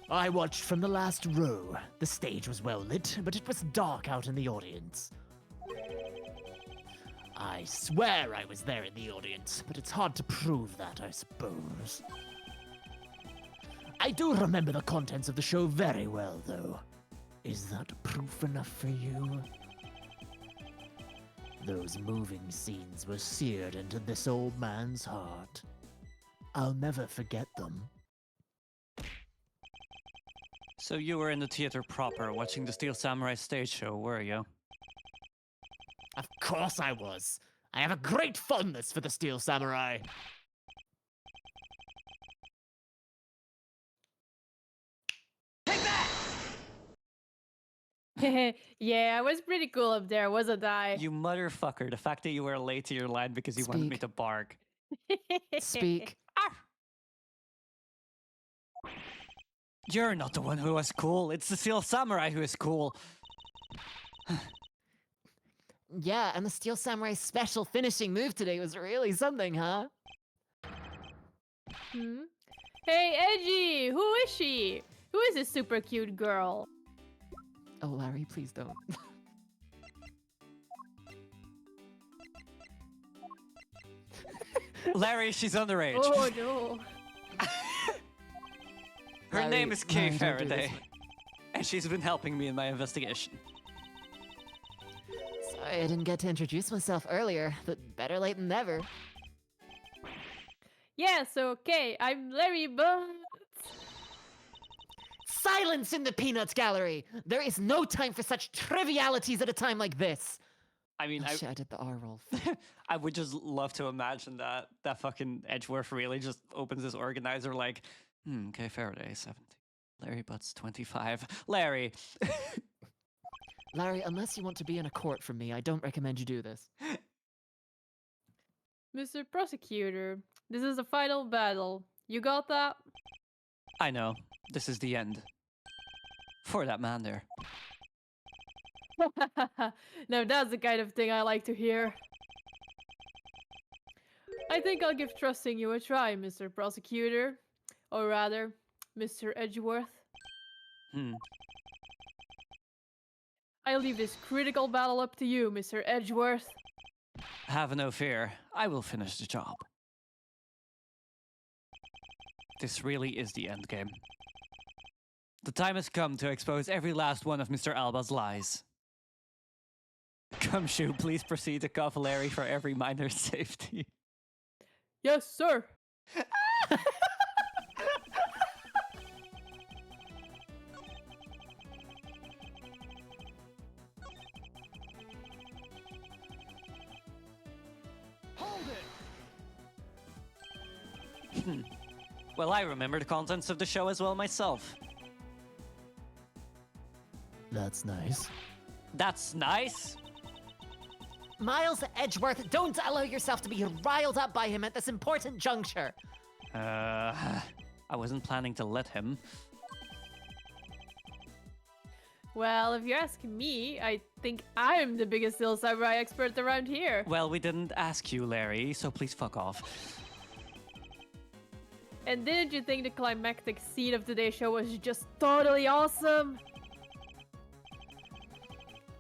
I watched from the last row. The stage was well lit, but it was dark out in the audience. I swear I was there in the audience, but it's hard to prove that, I suppose. I do remember the contents of the show very well, though. Is that proof enough for you? Those moving scenes were seared into this old man's heart. I'll never forget them. So you were in the theater proper, watching the Steel Samurai stage show, were you? Of course I was. I have a great fondness for the Steel Samurai. Yeah, I was pretty cool up there, wasn't I? You motherfucker, the fact that you were late to your line because you wanted me Speak. to bark. Speak. You're not the one who was cool. It's the Steel Samurai who is cool. Yeah, and the Steel Samurai's special finishing move today was really something, huh? Hmm? Hey, Edgy! Who is she? Who is this super cute girl? Oh, Larry, please don't. Larry, she's underage. Oh no. Her Larry, name is Kay Larry, don't do this. Faraday. And she's been helping me in my investigation. Sorry I didn't get to introduce myself earlier, but better late than never. Yes, okay, I'm Larry, but... Silence in the Peanuts Gallery! There is no time for such trivialities at a time like this! I mean, Oh, shit, I did the R roll. I would just love to imagine that fucking Edgeworth really just opens his organizer like, Kay Faraday, 70. Larry Butts, 25. Larry! Larry, unless you want to be in a court from me, I don't recommend you do this. Mr. Prosecutor, this is the final battle. You got that? I know. This is the end. For that man there. Now that's the kind of thing I like to hear. I think I'll give trusting you a try, Mr. Prosecutor. Or rather, Mr. Edgeworth. I'll leave this critical battle up to you, Mr. Edgeworth. Have no fear. I will finish the job. This really is the end game. The time has come to expose every last one of Mr. Alba's lies. Gumshoe, please proceed to cuff Larry for every minor's safety. Yes, sir. Hold it! Well, I remember the contents of the show as well myself. That's nice. That's nice. Miles Edgeworth, don't allow yourself to be riled up by him at this important juncture. I wasn't planning to let him. Well, if you ask me, I think I'm the biggest Steel Samurai expert around here. Well, we didn't ask you, Larry, so please fuck off. And didn't you think the climactic scene of today's show was just totally awesome?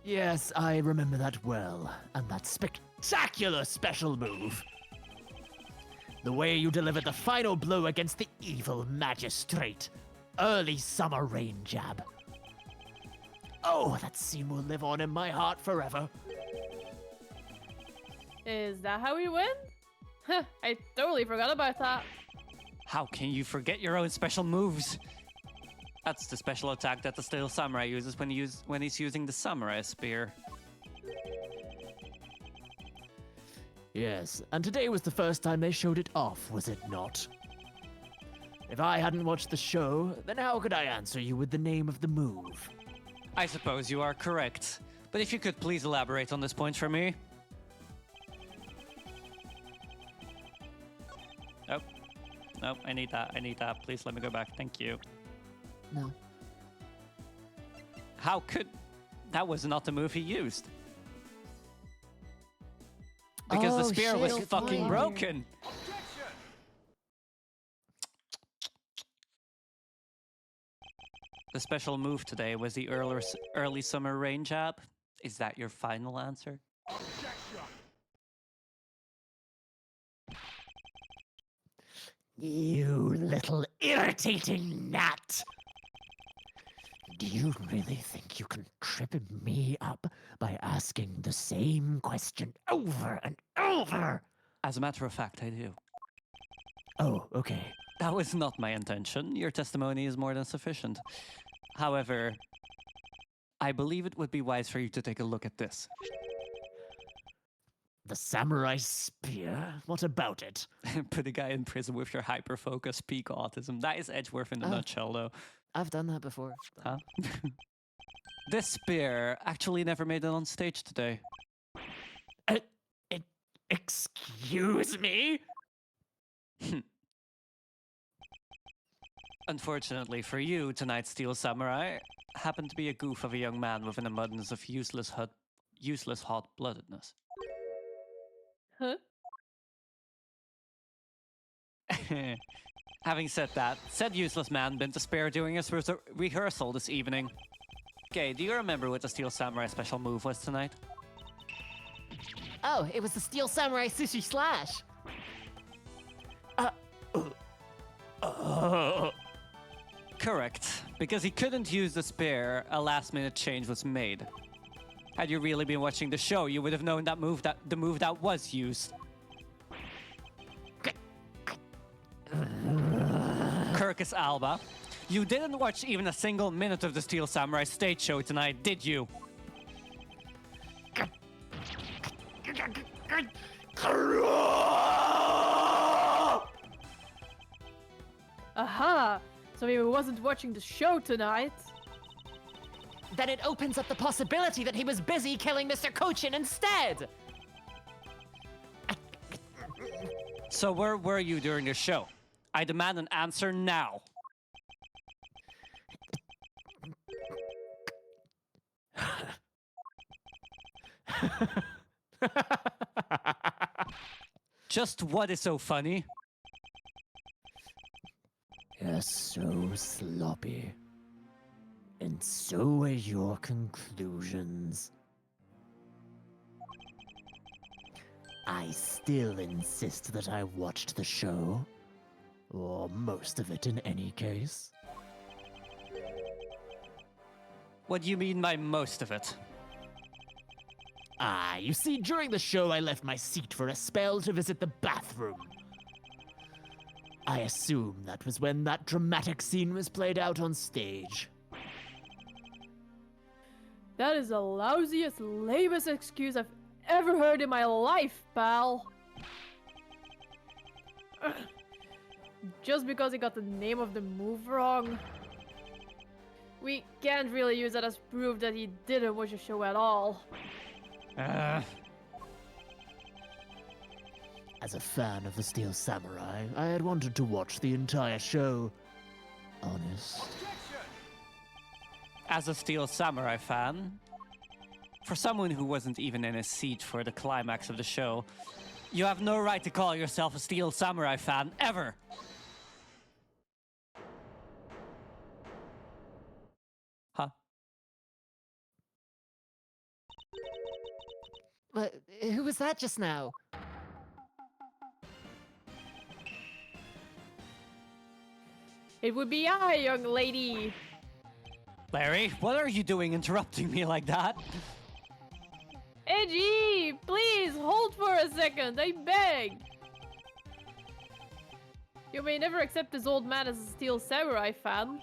Yes, I remember that well. And that spectacular special move. The way you delivered the final blow against the evil magistrate. Early summer rain jab. Oh, that scene will live on in my heart forever. Is that how we win? Huh, I totally forgot about that. How can you forget your own special moves? That's the special attack that the Steel Samurai uses when he's using the Samurai Spear. Yes, and today was the first time they showed it off, was it not? If I hadn't watched the show, then how could I answer you with the name of the move? I suppose you are correct. But if you could please elaborate on this point for me. Nope. Nope, I need that. I need that. Please let me go back. Thank you. No. How could... That was not the move he used. Because the Oh, spear shit, was good fucking point. broken. Objection! The special move today was the early summer rain jab. Is that your final answer? Objection! You little irritating gnat! Do you really think you can trip me up by asking the same question over and over? As a matter of fact, I do. Oh, okay. That was not my intention. Your testimony is more than sufficient. However, I believe it would be wise for you to take a look at this. The samurai spear? What about it? Put a guy in prison with your hyper-focus peak autism. That is Edgeworth in a Oh. nutshell, though. I've done that before. Huh? This spear actually never made it on stage today. Excuse me? Unfortunately for you, tonight's Steel Samurai happened to be a goof of a young man with an abundance of useless hot-bloodedness. Huh? Having said that, said useless man been to spare during his rehearsal this evening. Okay, do you remember what the Steel Samurai special move was tonight? Oh, it was the Steel Samurai Sushi Slash. Correct, because he couldn't use the spare, a last-minute change was made. Had you really been watching the show, you would have known that the move that was used. Kirkus Alba, you didn't watch even a single minute of the Steel Samurai stage show tonight, did you? Aha! So he wasn't watching the show tonight. Then it opens up the possibility that he was busy killing Mr. Kochin instead! So where were you during the show? I demand an answer now. Just what is so funny? You're so sloppy. And so are your conclusions. I still insist that I watched the show. Or most of it in any case. What do you mean by most of it? Ah, you see, during the show I left my seat for a spell to visit the bathroom. I assume that was when that dramatic scene was played out on stage. That is the lousiest, lamest excuse I've ever heard in my life, pal. Just because he got the name of the move wrong. We can't really use that as proof that he didn't watch the show at all. As a fan of the Steel Samurai, I had wanted to watch the entire show. Honest. As a Steel Samurai fan, for someone who wasn't even in a seat for the climax of the show, you have no right to call yourself a Steel Samurai fan, ever! Huh? But who was that just now? It would be I, young lady. Larry, what are you doing interrupting me like that? Edgy, please hold for a second, I beg. You may never accept this old man as a Steel Samurai fan,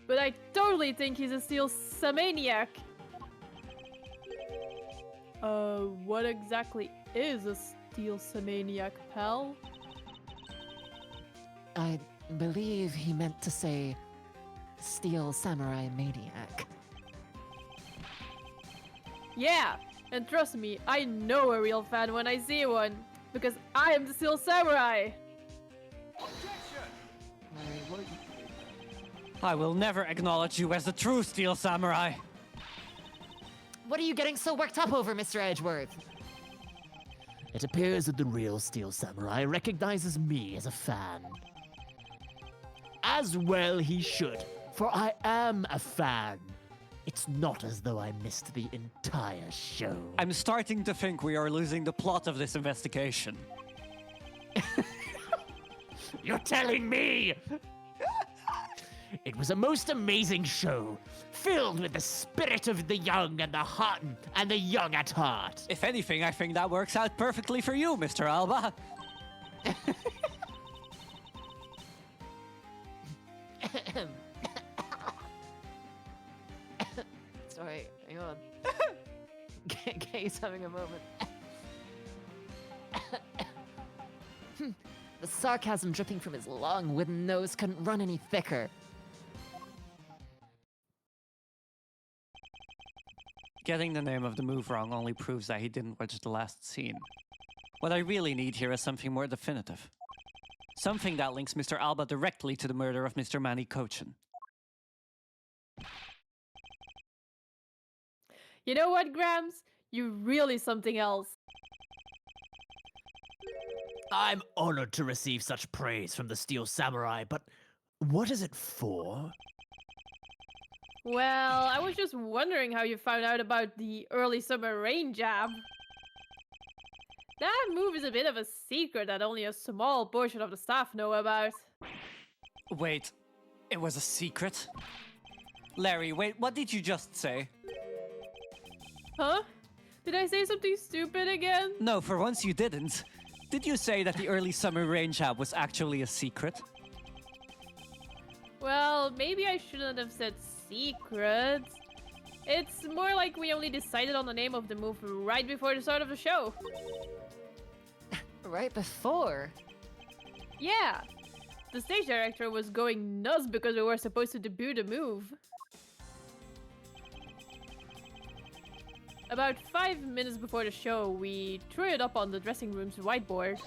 but I totally think he's a Steel Samaniac. What exactly is a Steel Samaniac, pal? I believe he meant to say Steel Samurai Maniac. Yeah, and trust me, I know a real fan when I see one, because I am the Steel Samurai. I will never acknowledge you as the true Steel Samurai. What are you getting so worked up over, Mr. Edgeworth? It appears that the real Steel Samurai recognizes me as a fan. As well he should, for I am a fan. It's not as though I missed the entire show. I'm starting to think we are losing the plot of this investigation. You're telling me? It was a most amazing show, filled with the spirit of the young and the heart and the young at heart. If anything, I think that works out perfectly for you, Mr. Alba. Sorry, hang on. Kay's having a moment. The sarcasm dripping from his long wooden nose couldn't run any thicker. Getting the name of the move wrong only proves that he didn't watch the last scene. What I really need here is something more definitive. Something that links Mr. Alba directly to the murder of Mr. Manny Kochin. You know what, Grams? You're really something else. I'm honored to receive such praise from the Steel Samurai, but what is it for? Well, I was just wondering how you found out about the early summer rain jab. That move is a bit of a secret that only a small portion of the staff know about. Wait, it was a secret? Larry, wait, what did you just say? Huh? Did I say something stupid again? No, for once you didn't. Did you say that the early summer rain jab was actually a secret? Well, maybe I shouldn't have said secret. It's more like we only decided on the name of the move right before the start of the show. Right before. Yeah. The stage director was going nuts because we were supposed to debut the move. About 5 minutes before the show, we threw it up on the dressing room's whiteboard.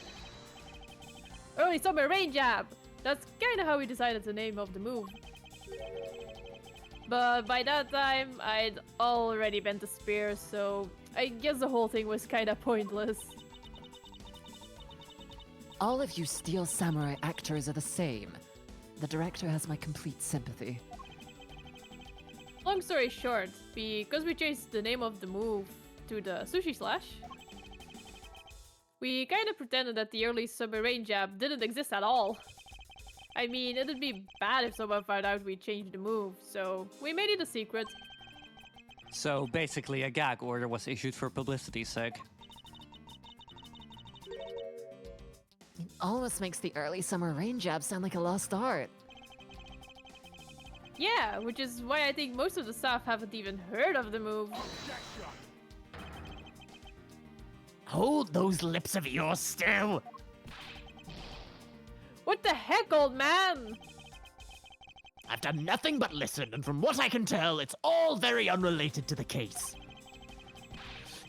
Early summer rain jab! That's kinda how we decided the name of the move. But by that time, I'd already bent the spear, so I guess the whole thing was kinda pointless. All of you Steel Samurai actors are the same. The director has my complete sympathy. Long story short, because we changed the name of the move to the Sushi Slash, we kinda pretended that the early summer rain jab didn't exist at all. I mean, it'd be bad if someone found out we changed the move, so we made it a secret. So basically a gag order was issued for publicity's sake. It almost makes the early summer rain jab sound like a lost art. Yeah, which is why I think most of the staff haven't even heard of the move. Hold those lips of yours still! What the heck, old man? I've done nothing but listen, and from what I can tell, it's all very unrelated to the case.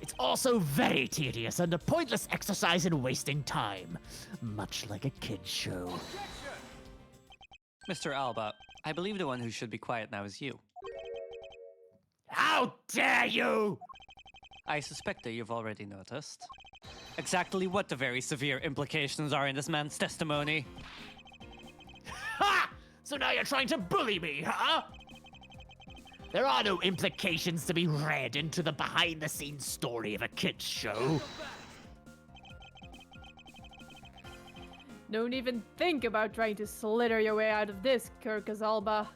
It's also very tedious and a pointless exercise in wasting time, much like a kid's show. Mr. Alba, I believe the one who should be quiet now is you. How dare you! I suspect that you've already noticed exactly what the very severe implications are in this man's testimony. Ha! So now you're trying to bully me, huh? There are no implications to be read into the behind-the-scenes story of a kid's show. Don't even think about trying to slither your way out of this, Kirkus Alba.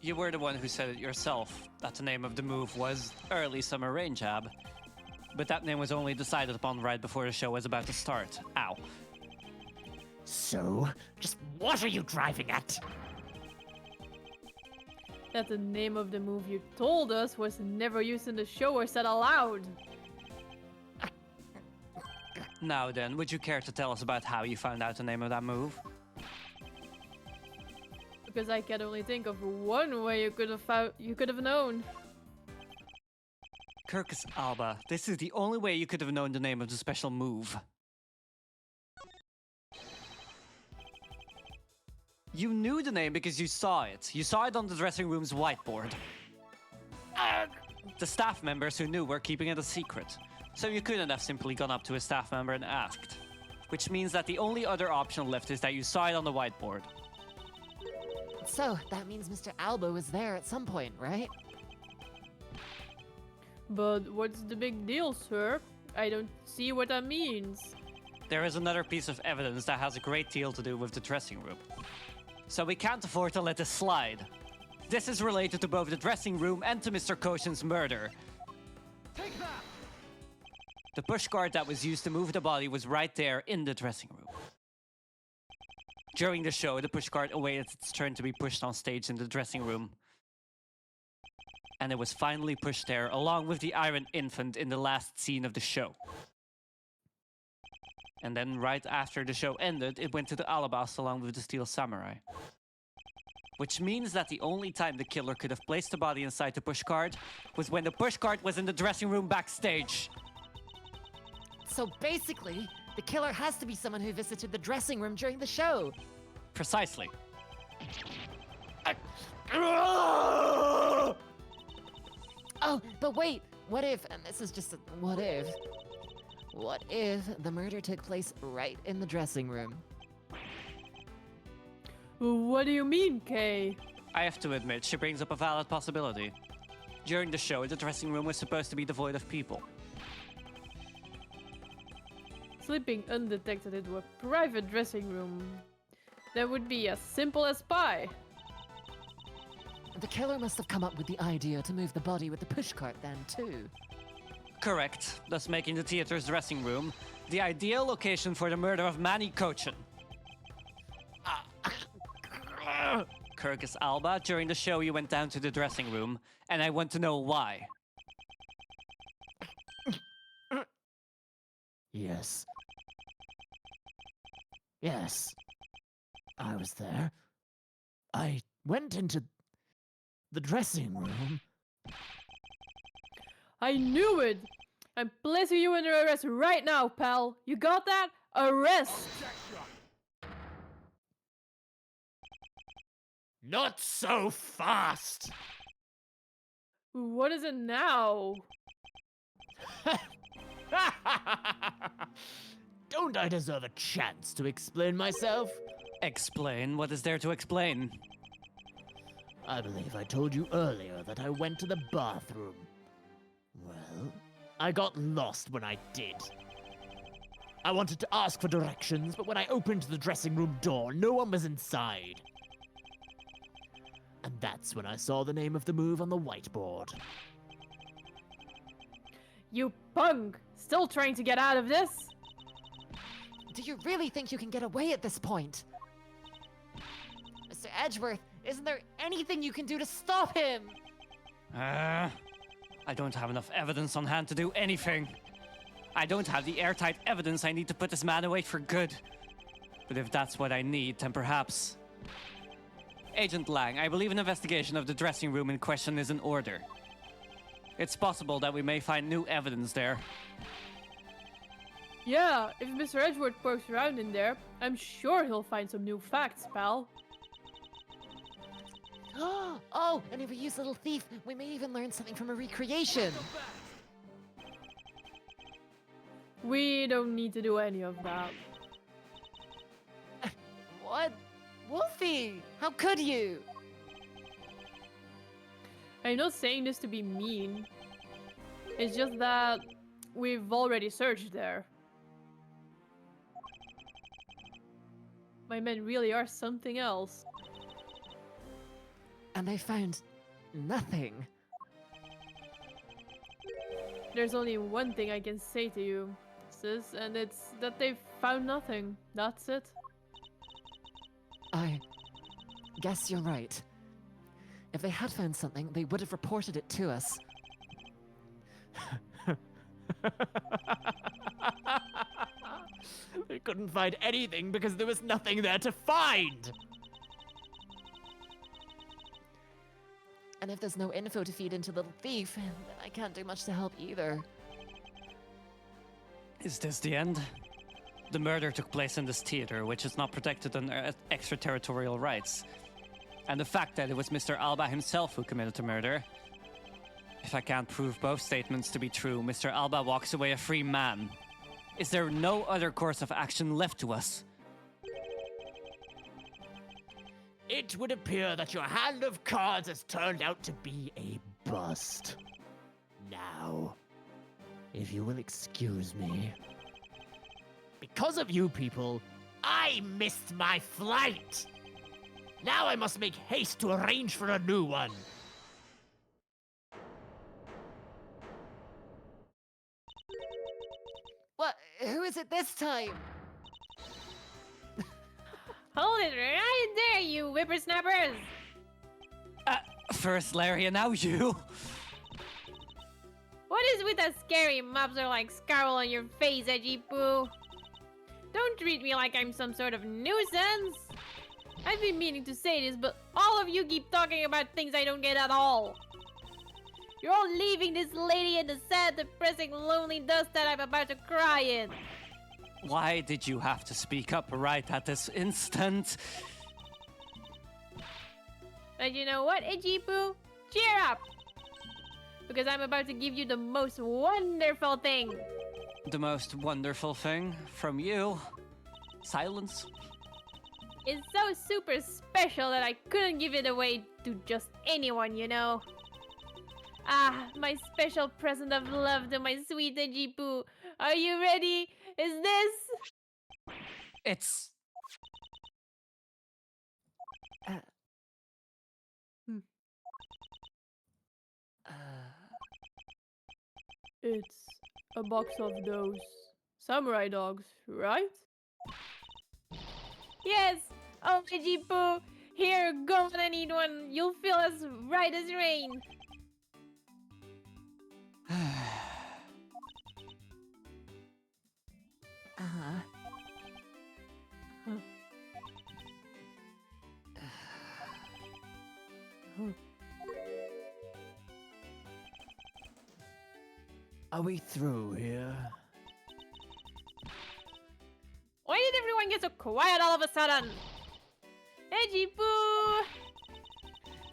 You were the one who said it yourself, that the name of the move was Early Summer Rain Jab. But that name was only decided upon right before the show was about to start. Ow. So, just what are you driving at? That the name of the move you told us was never used in the show or said aloud. Now then, would you care to tell us about how you found out the name of that move? Because I can only think of one way you could have known. Kirkus Alba, this is the only way you could have known the name of the special move. You knew the name because you saw it. You saw it on the dressing room's whiteboard. The staff members who knew were keeping it a secret. So you couldn't have simply gone up to a staff member and asked. Which means that the only other option left is that you saw it on the whiteboard. So, that means Mr. Alba was there at some point, right? But what's the big deal, sir? I don't see what that means. There is another piece of evidence that has a great deal to do with the dressing room. So we can't afford to let this slide. This is related to both the dressing room and to Mr. Koshin's murder. Take that! The pushcart that was used to move the body was right there in the dressing room. During the show, the pushcart awaited its turn to be pushed on stage in the dressing room. And it was finally pushed there, along with the Iron Infant in the last scene of the show. And then right after the show ended, it went to the Ablaze along with the Steel Samurai. Which means that the only time the killer could have placed the body inside the pushcart was when the pushcart was in the dressing room backstage. So basically, The killer has to be someone who visited the dressing room during the show. Precisely. Oh, but wait, what if, and this is just a what if the murder took place right in the dressing room? What do you mean, Kay? I have to admit, she brings up a valid possibility. During the show, the dressing room was supposed to be devoid of people. Slipping undetected into a private dressing room. That would be as simple as pie. The killer must have come up with the idea to move the body with the pushcart then, too. Correct, thus making the theater's dressing room the ideal location for the murder of Manny Cochin. Kirkus Alba, during the show you went down to the dressing room, and I want to know why. Yes. Yes. I was there. I went into the dressing room. I knew it! I'm placing you under arrest right now, pal. You got that? Arrest! Not so fast! What is it now? Don't I deserve a chance to explain myself? Explain? What is there to explain? I believe I told you earlier that I went to the bathroom. Well, I got lost when I did. I wanted to ask for directions, but when I opened the dressing room door, no one was inside. And that's when I saw the name of the move on the whiteboard. You punk! Still trying to get out of this? Do you really think you can get away at this point? Mr. Edgeworth, isn't there anything you can do to stop him? I don't have enough evidence on hand to do anything. I don't have the airtight evidence I need to put this man away for good. But if that's what I need, then perhaps... Agent Lang, I believe an investigation of the dressing room in question is in order. It's possible that we may find new evidence there. Yeah, if Mr. Edgeworth pokes around in there, I'm sure he'll find some new facts, pal. Oh, and if we use Little Thief, we may even learn something from a recreation. We don't need to do any of that. What? Wolfie, how could you? I'm not saying this to be mean. It's just that we've already searched there. My men really are something else. And they found nothing. There's only one thing I can say to you, sis, and it's that they've found nothing. That's it. I guess you're right. If they had found something, they would have reported it to us. They couldn't find anything because there was nothing there to find! And if there's no info to feed into Little Thief, then I can't do much to help either. Is this the end? The murder took place in this theater, which is not protected under extraterritorial rights. And the fact that it was Mr. Alba himself who committed the murder. If I can't prove both statements to be true, Mr. Alba walks away a free man. Is there no other course of action left to us? It would appear that your hand of cards has turned out to be a bust. Now, if you will excuse me. Because of you people, I missed my flight! Now I must make haste to arrange for a new one. What? Who is it this time? Hold it right there, you whippersnappers! First Larry and now you. What is with that scary mobster-like scowl on your face, Edgy Poo? Don't treat me like I'm some sort of nuisance! I've been meaning to say this, but all of you keep talking about things I don't get at all. You're all leaving this lady in the sad, depressing, lonely dust that I'm about to cry in. Why did you have to speak up right at this instant? But you know what, Ejipu? Cheer up! Because I'm about to give you the most wonderful thing. The most wonderful thing from you? Silence? It's so super special that I couldn't give it away to just anyone, you know? Ah, my special present of love to my sweet Ejipu. Are you ready? Is this... It's... It's a box of those samurai dogs, right? Yes! Oh, Ejipu! Here, go and eat one. You'll feel as right as rain. Uh-huh. Are we through here? Why did everyone get so quiet all of a sudden? Ejipu!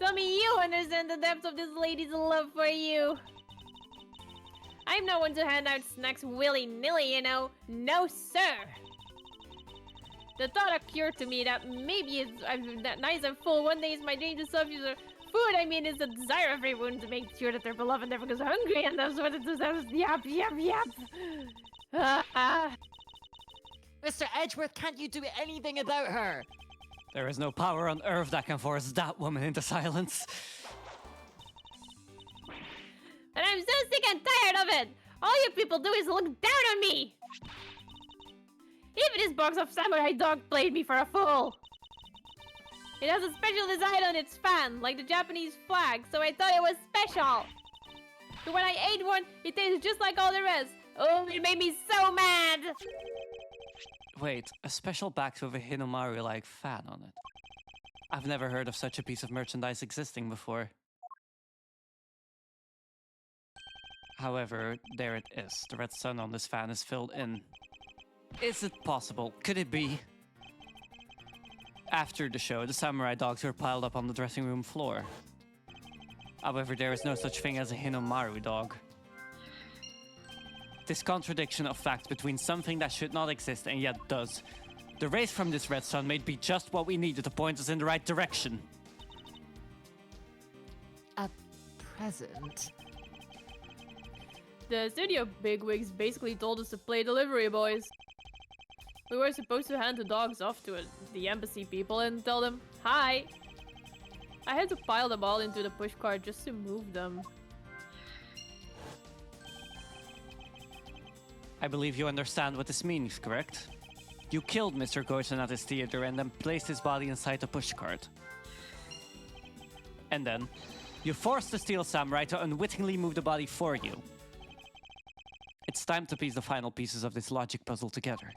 Tell me you understand the depth of this lady's love for you. I'm not one to hand out snacks willy-nilly, you know. No, sir. The thought occurred to me that maybe I'm that nice and full one day is my danger subject or food. I mean, is the desire of everyone to make sure that their beloved never goes hungry, and that's what it deserves. Yap, yap, yap. Mr. Edgeworth, can't you do anything about her? There is no power on earth that can force that woman into silence. And I'm so sick and tired of it! All you people do is look down on me! Even this box of samurai dog played me for a fool! It has a special design on its fan, like the Japanese flag, so I thought it was special! But when I ate one, it tasted just like all the rest! Oh, it made me so mad! Wait, a special back with a Hinomaru-like fan on it. I've never heard of such a piece of merchandise existing before. However, there it is. The red sun on this fan is filled in. Is it possible? Could it be? After the show, the samurai dogs were piled up on the dressing room floor. However, there is no such thing as a Hinomaru dog. This contradiction of fact between something that should not exist and yet does. The rays from this red sun may be just what we needed to point us in the right direction. A present? The studio bigwigs basically told us to play delivery boys. We were supposed to hand the dogs off to the embassy people and tell them, hi! I had to pile them all into the pushcart just to move them. I believe you understand what this means, correct? You killed Mr. Goshen at his theater and then placed his body inside the pushcart. And then, you forced the Steel Samurai to unwittingly move the body for you. It's time to piece the final pieces of this logic puzzle together.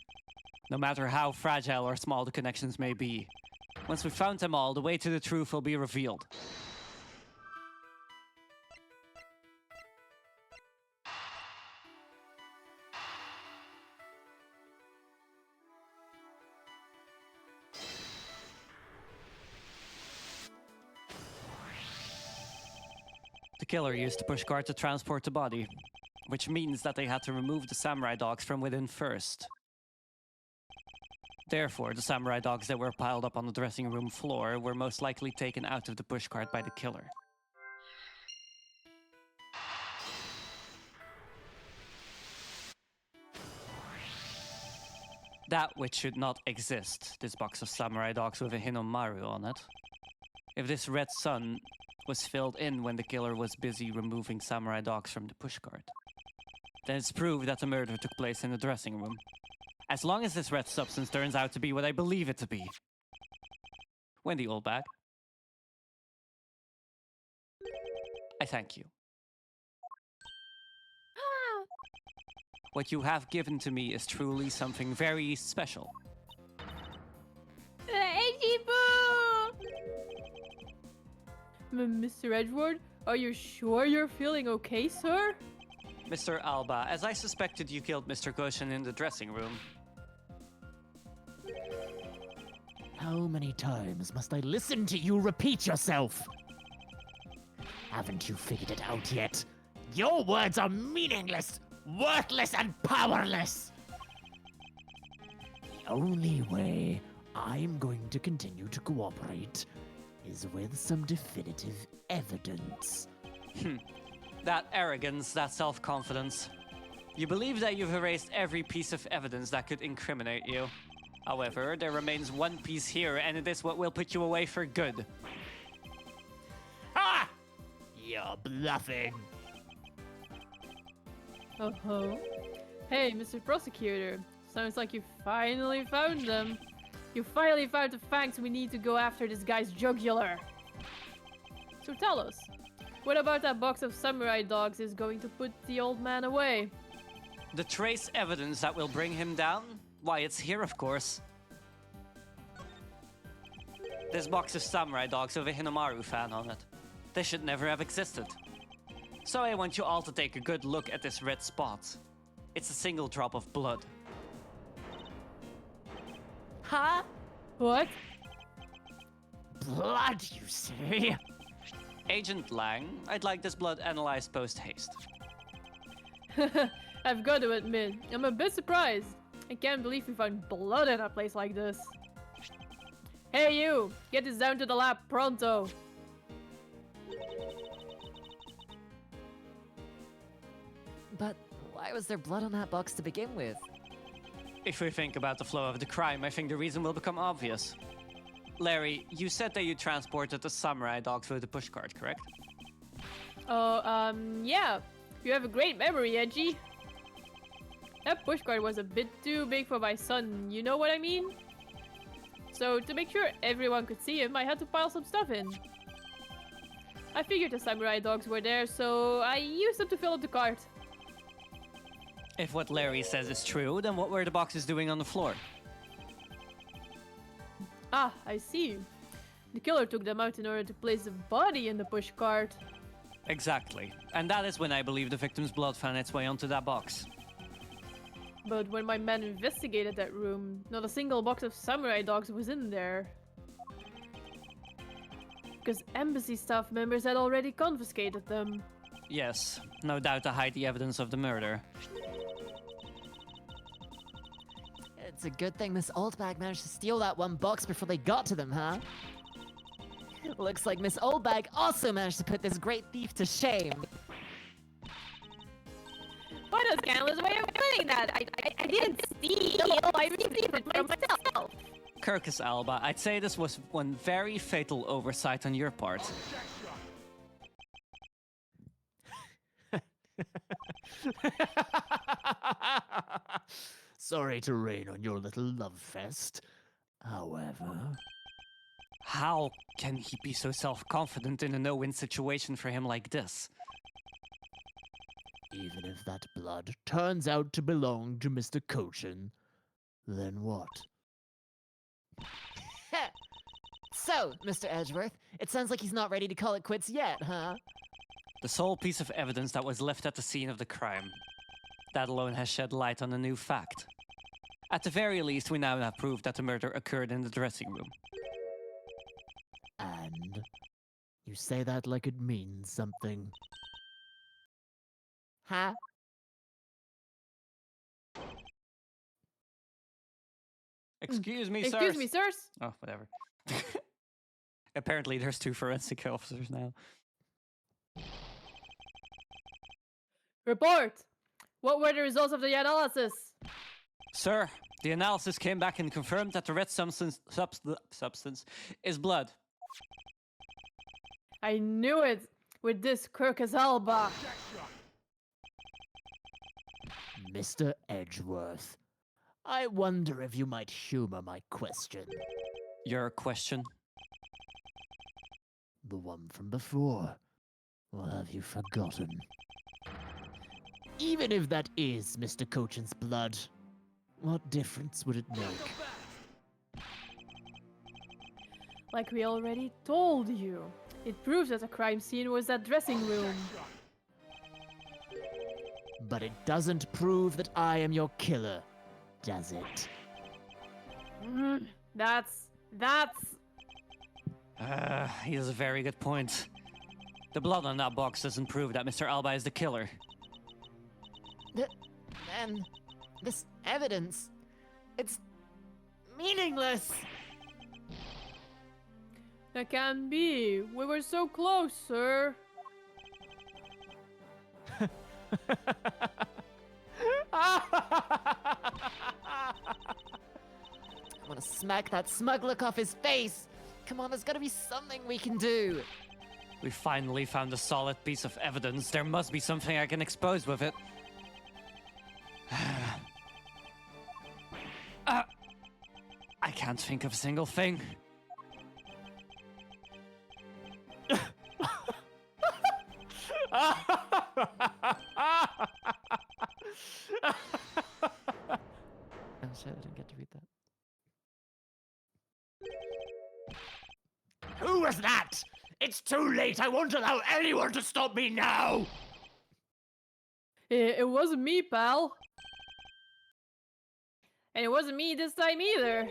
No matter how fragile or small the connections may be, once we've found them all, the way to the truth will be revealed. The killer used the pushcart to transport the body, which means that they had to remove the samurai dogs from within first. Therefore, the samurai dogs that were piled up on the dressing room floor were most likely taken out of the pushcart by the killer. That which should not exist, this box of samurai dogs with a Hinomaru on it. If this red sun was filled in when the killer was busy removing samurai dogs from the pushcart, then it's proved that the murder took place in the dressing room. As long as this red substance turns out to be what I believe it to be. Wendy Oldbag, I thank you. What you have given to me is truly something very special. Ejipu! Mr. Edgeworth, are you sure you're feeling okay, sir? Mr. Alba, as I suspected you killed Mr. Goshen in the dressing room, How many times must I listen to you repeat yourself? Haven't you figured it out yet? Your words are meaningless, worthless, and powerless! The only way I'm going to continue to cooperate is with some definitive evidence. That arrogance, that self-confidence. You believe that you've erased every piece of evidence that could incriminate you. However, there remains one piece here, and it is what will put you away for good. Ha! You're bluffing. Oh-ho. Hey, Mr. Prosecutor. Sounds like you finally found them. You finally found the facts we need to go after this guy's jugular. So tell us, what about that box of samurai dogs is going to put the old man away? The trace evidence that will bring him down? Why, it's here, of course. This box of samurai dogs with a Hinamaru fan on it. They should never have existed. So I want you all to take a good look at this red spot. It's a single drop of blood. Huh? What? Blood, you say? Agent Lang, I'd like this blood analyzed post-haste. I've got to admit, I'm a bit surprised. I can't believe we found blood in a place like this. Hey you! Get this down to the lab pronto! But why was there blood on that box to begin with? If we think about the flow of the crime, I think the reason will become obvious. Larry, you said that you transported the samurai dogs with the pushcart, correct? Oh, yeah. You have a great memory, Edgy. That pushcart was a bit too big for my son, you know what I mean? So, to make sure everyone could see him, I had to pile some stuff in. I figured the samurai dogs were there, so I used them to fill up the cart. If what Larry says is true, then what were the boxes doing on the floor? Ah, I see. The killer took them out in order to place the body in the pushcart. Exactly. And that is when I believe the victim's blood found its way onto that box. But when my men investigated that room, not a single box of samurai dogs was in there. Because embassy staff members had already confiscated them. Yes, no doubt to hide the evidence of the murder. It's a good thing Miss Oldbag managed to steal that one box before they got to them, huh? Looks like Miss Oldbag also managed to put this great thief to shame. What a scandalous way of putting that! I didn't steal, I received it from myself! Kirkus Alba, I'd say this was one very fatal oversight on your part. Sorry to rain on your little love fest. However... How can he be so self-confident in a no-win situation for him like this? Even if that blood turns out to belong to Mr. Cochin, then what? So, Mr. Edgeworth, it sounds like he's not ready to call it quits yet, huh? The sole piece of evidence that was left at the scene of the crime. That alone has shed light on a new fact. At the very least, we now have proof that the murder occurred in the dressing room. And you say that like it means something. Huh? Excuse me, sirs. Excuse me, sirs? Oh, whatever. Apparently there's two forensic officers now. Report! What were the results of the analysis? Sir, the analysis came back and confirmed that the red substance is blood. I knew it! With this Kirkus Alba! Mr. Edgeworth, I wonder if you might humor my question. Your question? The one from before. Or have you forgotten? Even if that is Mr. Cochin's blood, what difference would it make? Like we already told you. It proves that the crime scene was that dressing room. But it doesn't prove that I am your killer, does it? That's That's... He has a very good point. The blood on that box doesn't prove that Mr. Alba is the killer. Then, this evidence, it's meaningless. That can't be. We were so close, sir. I want to smack that smug look off his face. Come on, there's got to be something we can do. We finally found a solid piece of evidence. There must be something I can expose with it. I can't think of a single thing. Oh shit, I didn't get to read that. Who was that? It's too late. I won't allow anyone to stop me now. It wasn't me, pal. And it wasn't me this time either.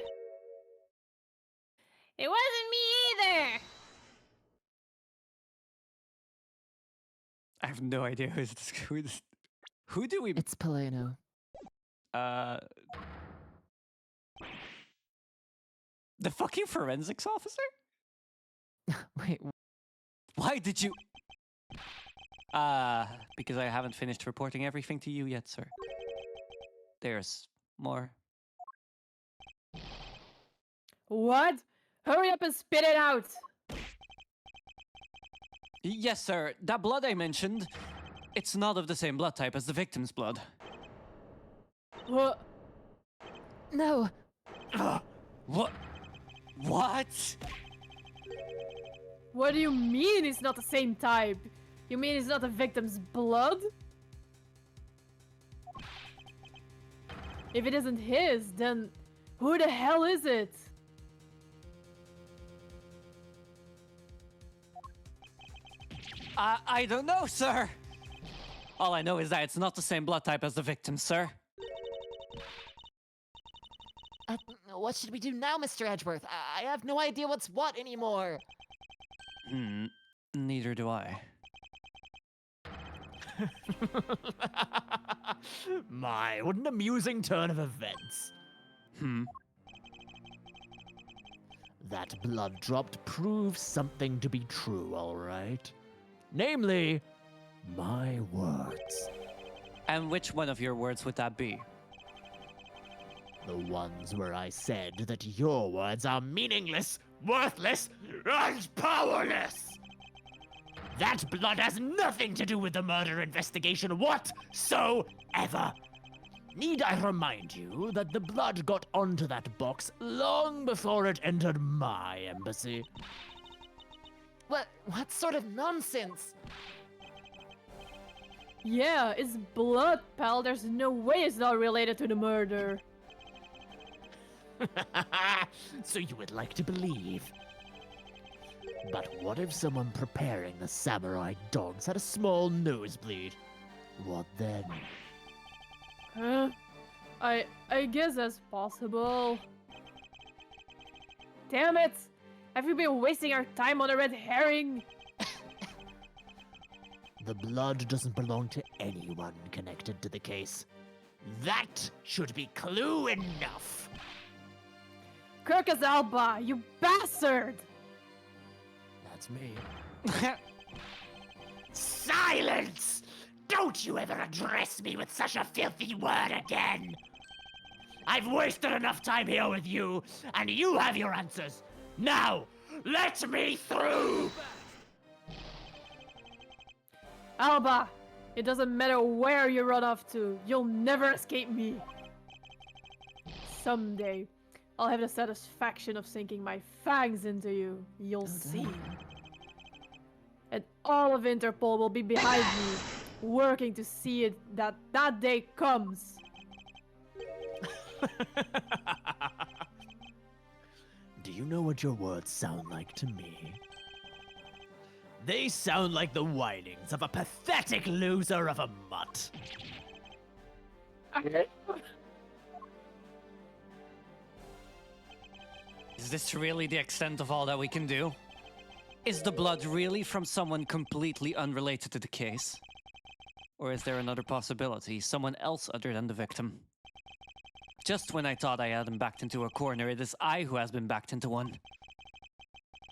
It wasn't me either. I have no idea who do we... It's Paleno. The fucking forensics officer? Wait, Why did you... because I haven't finished reporting everything to you yet, sir. There's more. What? Hurry up and spit it out. Yes, sir. That blood I mentioned, it's not of the same blood type as the victim's blood. What? no. What? What? What do you mean it's not the same type? You mean it's not the victim's blood? If it isn't his, then who the hell is it? I don't know, sir. All I know is that it's not the same blood type as the victim, sir. What should we do now, Mr. Edgeworth? I have no idea what's what anymore. Neither do I. My, what an amusing turn of events. That blood dropped proves something to be true, all right? Namely, my words. And which one of your words would that be? The ones where I said that your words are meaningless, worthless, and powerless! That blood has nothing to do with the murder investigation whatsoever! Need I remind you that the blood got onto that box long before it entered my embassy? What sort of nonsense? Yeah, it's blood, pal. There's no way it's not related to the murder. So you would like to believe. But what if someone preparing the samurai dogs had a small nosebleed? What then? Huh? I guess that's possible. Damn it! Have you been wasting our time on a red herring? The blood doesn't belong to anyone connected to the case. That should be clue enough. Kirkus Alba, you bastard! That's me. Silence! Don't you ever address me with such a filthy word again! I've wasted enough time here with you, and you have your answers. Now, let me through! Alba, it doesn't matter where you run off to, you'll never escape me. Someday, I'll have the satisfaction of sinking my fangs into you. You'll see. And all of Interpol will be behind me, working to see it that day comes. Do you know what your words sound like to me? They sound like the whinings of a pathetic loser of a mutt. Is Is this really the extent of all that we can do? Is the blood really from someone completely unrelated to the case? Or is there another possibility, someone else other than the victim? Just when I thought I had him backed into a corner, it is I who has been backed into one.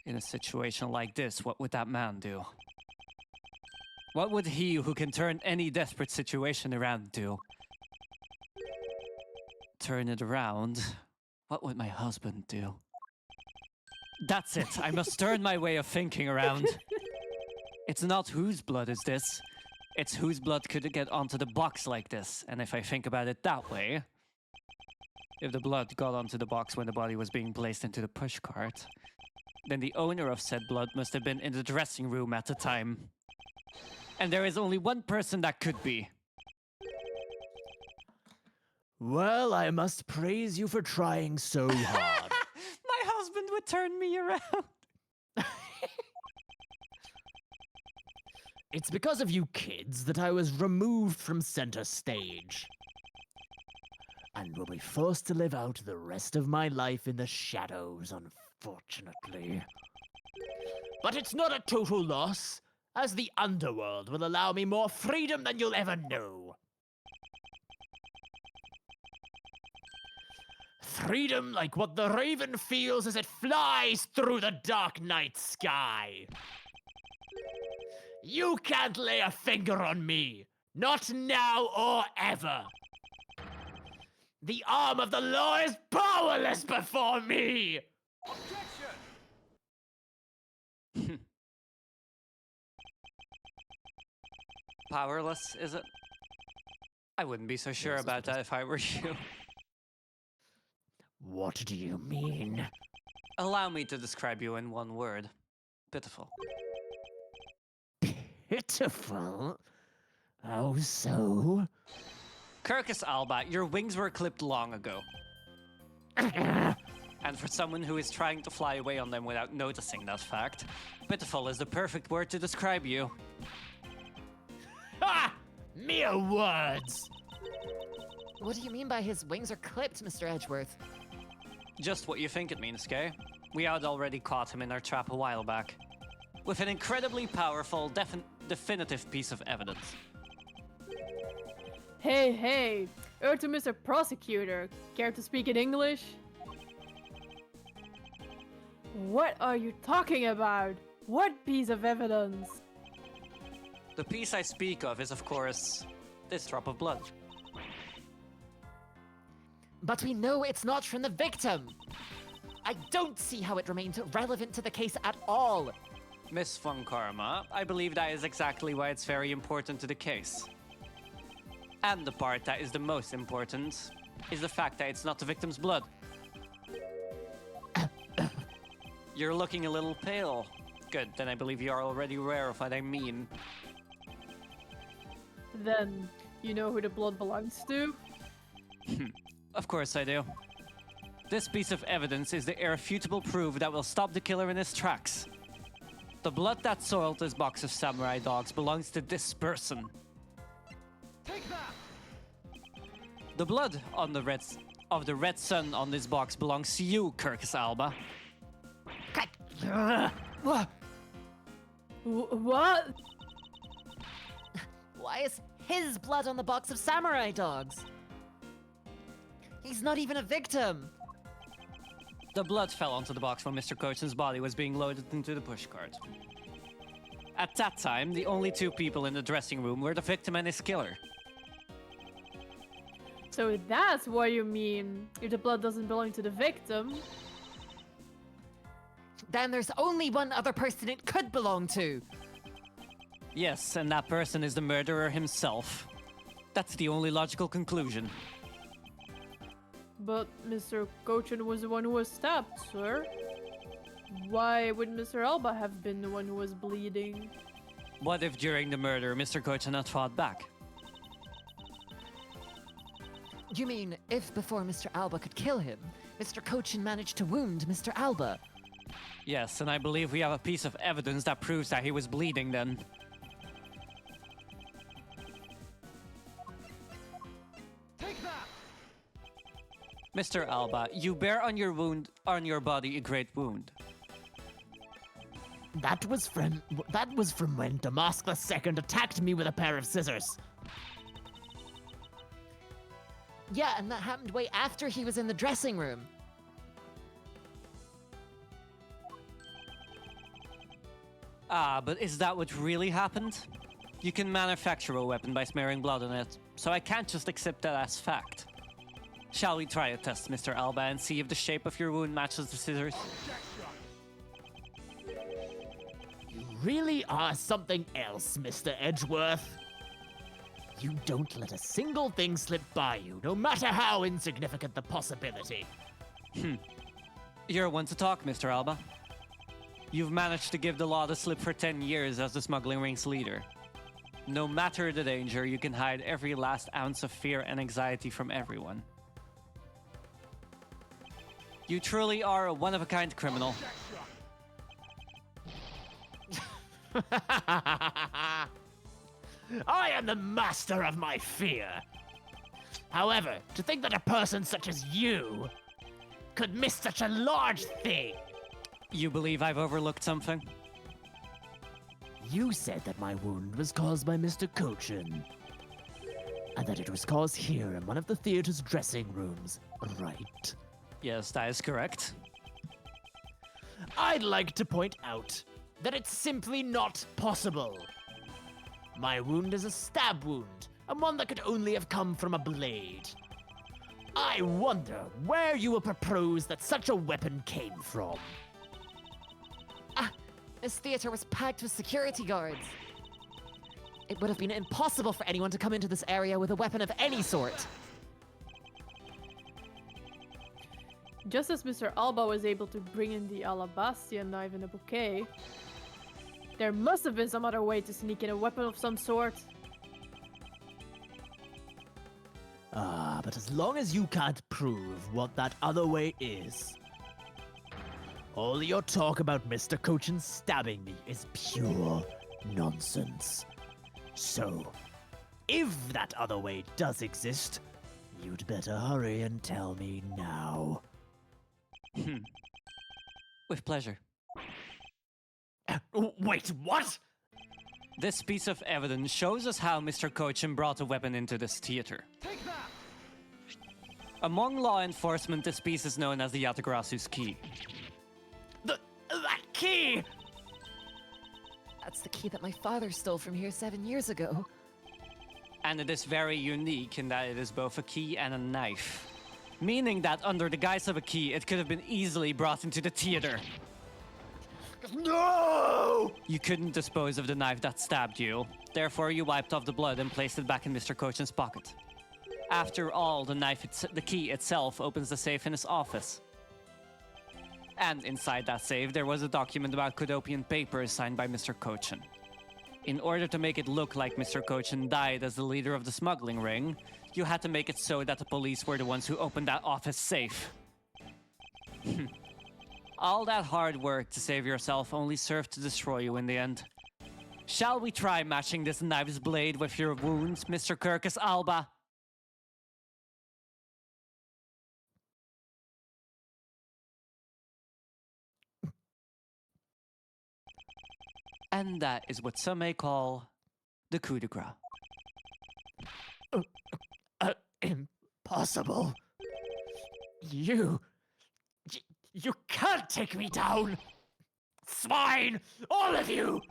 In a situation like this, what would that man do? What would he who can turn any desperate situation around do? Turn it around? What would my husband do? That's it. I must turn my way of thinking around. It's not whose blood is this. It's whose blood could get onto the box like this. And if I think about it that way, if the blood got onto the box when the body was being placed into the pushcart, then the owner of said blood must have been in the dressing room at the time. And there is only one person that could be. Well, I must praise you for trying so hard. My husband would turn me around. It's because of you kids that I was removed from center stage. And will be forced to live out the rest of my life in the shadows, unfortunately. But it's not a total loss, as the underworld will allow me more freedom than you'll ever know. Freedom like what the raven feels as it flies through the dark night sky. You can't lay a finger on me, not now or ever. The arm of the law is powerless before me! Powerless, is it? I wouldn't be so sure about that if I were you. What do you mean? Allow me to describe you in one word. Pitiful. Pitiful? Oh, so? Kirkus Alba, your wings were clipped long ago. And for someone who is trying to fly away on them without noticing that fact, pitiful is the perfect word to describe you. Ha! Mere words! What do you mean by his wings are clipped, Mr. Edgeworth? Just what you think it means, Kay. We had already caught him in our trap a while back. With an incredibly powerful, definitive piece of evidence. Hey, to Mr. Prosecutor. Care to speak in English? What are you talking about? What piece of evidence? The piece I speak of is, of course, this drop of blood. But we know it's not from the victim! I don't see how it remains relevant to the case at all! Miss Von Karma, I believe that is exactly why it's very important to the case. And the part that is the most important is the fact that it's not the victim's blood. You're looking a little pale. Good, then I believe you are already aware of what I mean. Then, you know who the blood belongs to? Of course I do. This piece of evidence is the irrefutable proof that will stop the killer in his tracks. The blood that soiled this box of samurai dogs belongs to this person. Take that! The blood on the red sun on this box belongs to you, Kirkus Alba. What? Why is his blood on the box of samurai dogs? He's not even a victim! The blood fell onto the box when Mr. Cochin's body was being loaded into the pushcart. At that time, the only two people in the dressing room were the victim and his killer. So that's what you mean. If the blood doesn't belong to the victim. Then there's only one other person it could belong to! Yes, and that person is the murderer himself. That's the only logical conclusion. But Mr. Cochin was the one who was stabbed, sir. Why would Mr. Alba have been the one who was bleeding? What if during the murder, Mr. Cochin had fought back? You mean, if before Mr. Alba could kill him, Mr. Cochin managed to wound Mr. Alba? Yes, and I believe we have a piece of evidence that proves that he was bleeding then. Take that! Mr. Alba, you bear on your body a great wound. That was from when Damask II attacked me with a pair of scissors. Yeah, and that happened way after he was in the dressing room. Ah, but is that what really happened? You can manufacture a weapon by smearing blood on it, so I can't just accept that as fact. Shall we try a test, Mr. Alba, and see if the shape of your wound matches the scissors? You really are something else, Mr. Edgeworth. You don't let a single thing slip by you, no matter how insignificant the possibility. You're one to talk, Mr. Alba. You've managed to give the law the slip for 10 years as the smuggling ring's leader. No matter the danger, you can hide every last ounce of fear and anxiety from everyone. You truly are a one-of-a-kind criminal. I am the master of my fear. However, to think that a person such as you could miss such a large thing. You believe I've overlooked something? You said that my wound was caused by Mr. Cochin. And that it was caused here in one of the theater's dressing rooms, right? Yes, that is correct. I'd like to point out that it's simply not possible. My wound is a stab wound, and one that could only have come from a blade. I wonder where you will propose that such a weapon came from. This theater was packed with security guards. It would have been impossible for anyone to come into this area with a weapon of any sort. Just as Mr. Alba was able to bring in the Alabastian knife in a bouquet, there must have been some other way to sneak in a weapon of some sort. But as long as you can't prove what that other way is, all your talk about Mr. Cochin stabbing me is pure nonsense. So, if that other way does exist, you'd better hurry and tell me now. With pleasure. Wait, what? This piece of evidence shows us how Mr. Cochin brought a weapon into this theater. Take that! Among law enforcement, this piece is known as the Yatagarasu's key. That key! That's the key that my father stole from here 7 years ago. And it is very unique in that it is both a key and a knife. Meaning that under the guise of a key, it could have been easily brought into the theater. No! You couldn't dispose of the knife that stabbed you. Therefore, you wiped off the blood and placed it back in Mr. Cochin's pocket. After all, the key itself opens the safe in his office. And inside that safe, there was a document about Kudopian papers signed by Mr. Cochin. In order to make it look like Mr. Cochin died as the leader of the smuggling ring, you had to make it so that the police were the ones who opened that office safe. All that hard work to save yourself only served to destroy you in the end. Shall we try matching this knife's blade with your wounds, Mr. Kirkus Alba? And that is what some may call the coup de grace. Impossible. You can't take me down! Swine! All of you!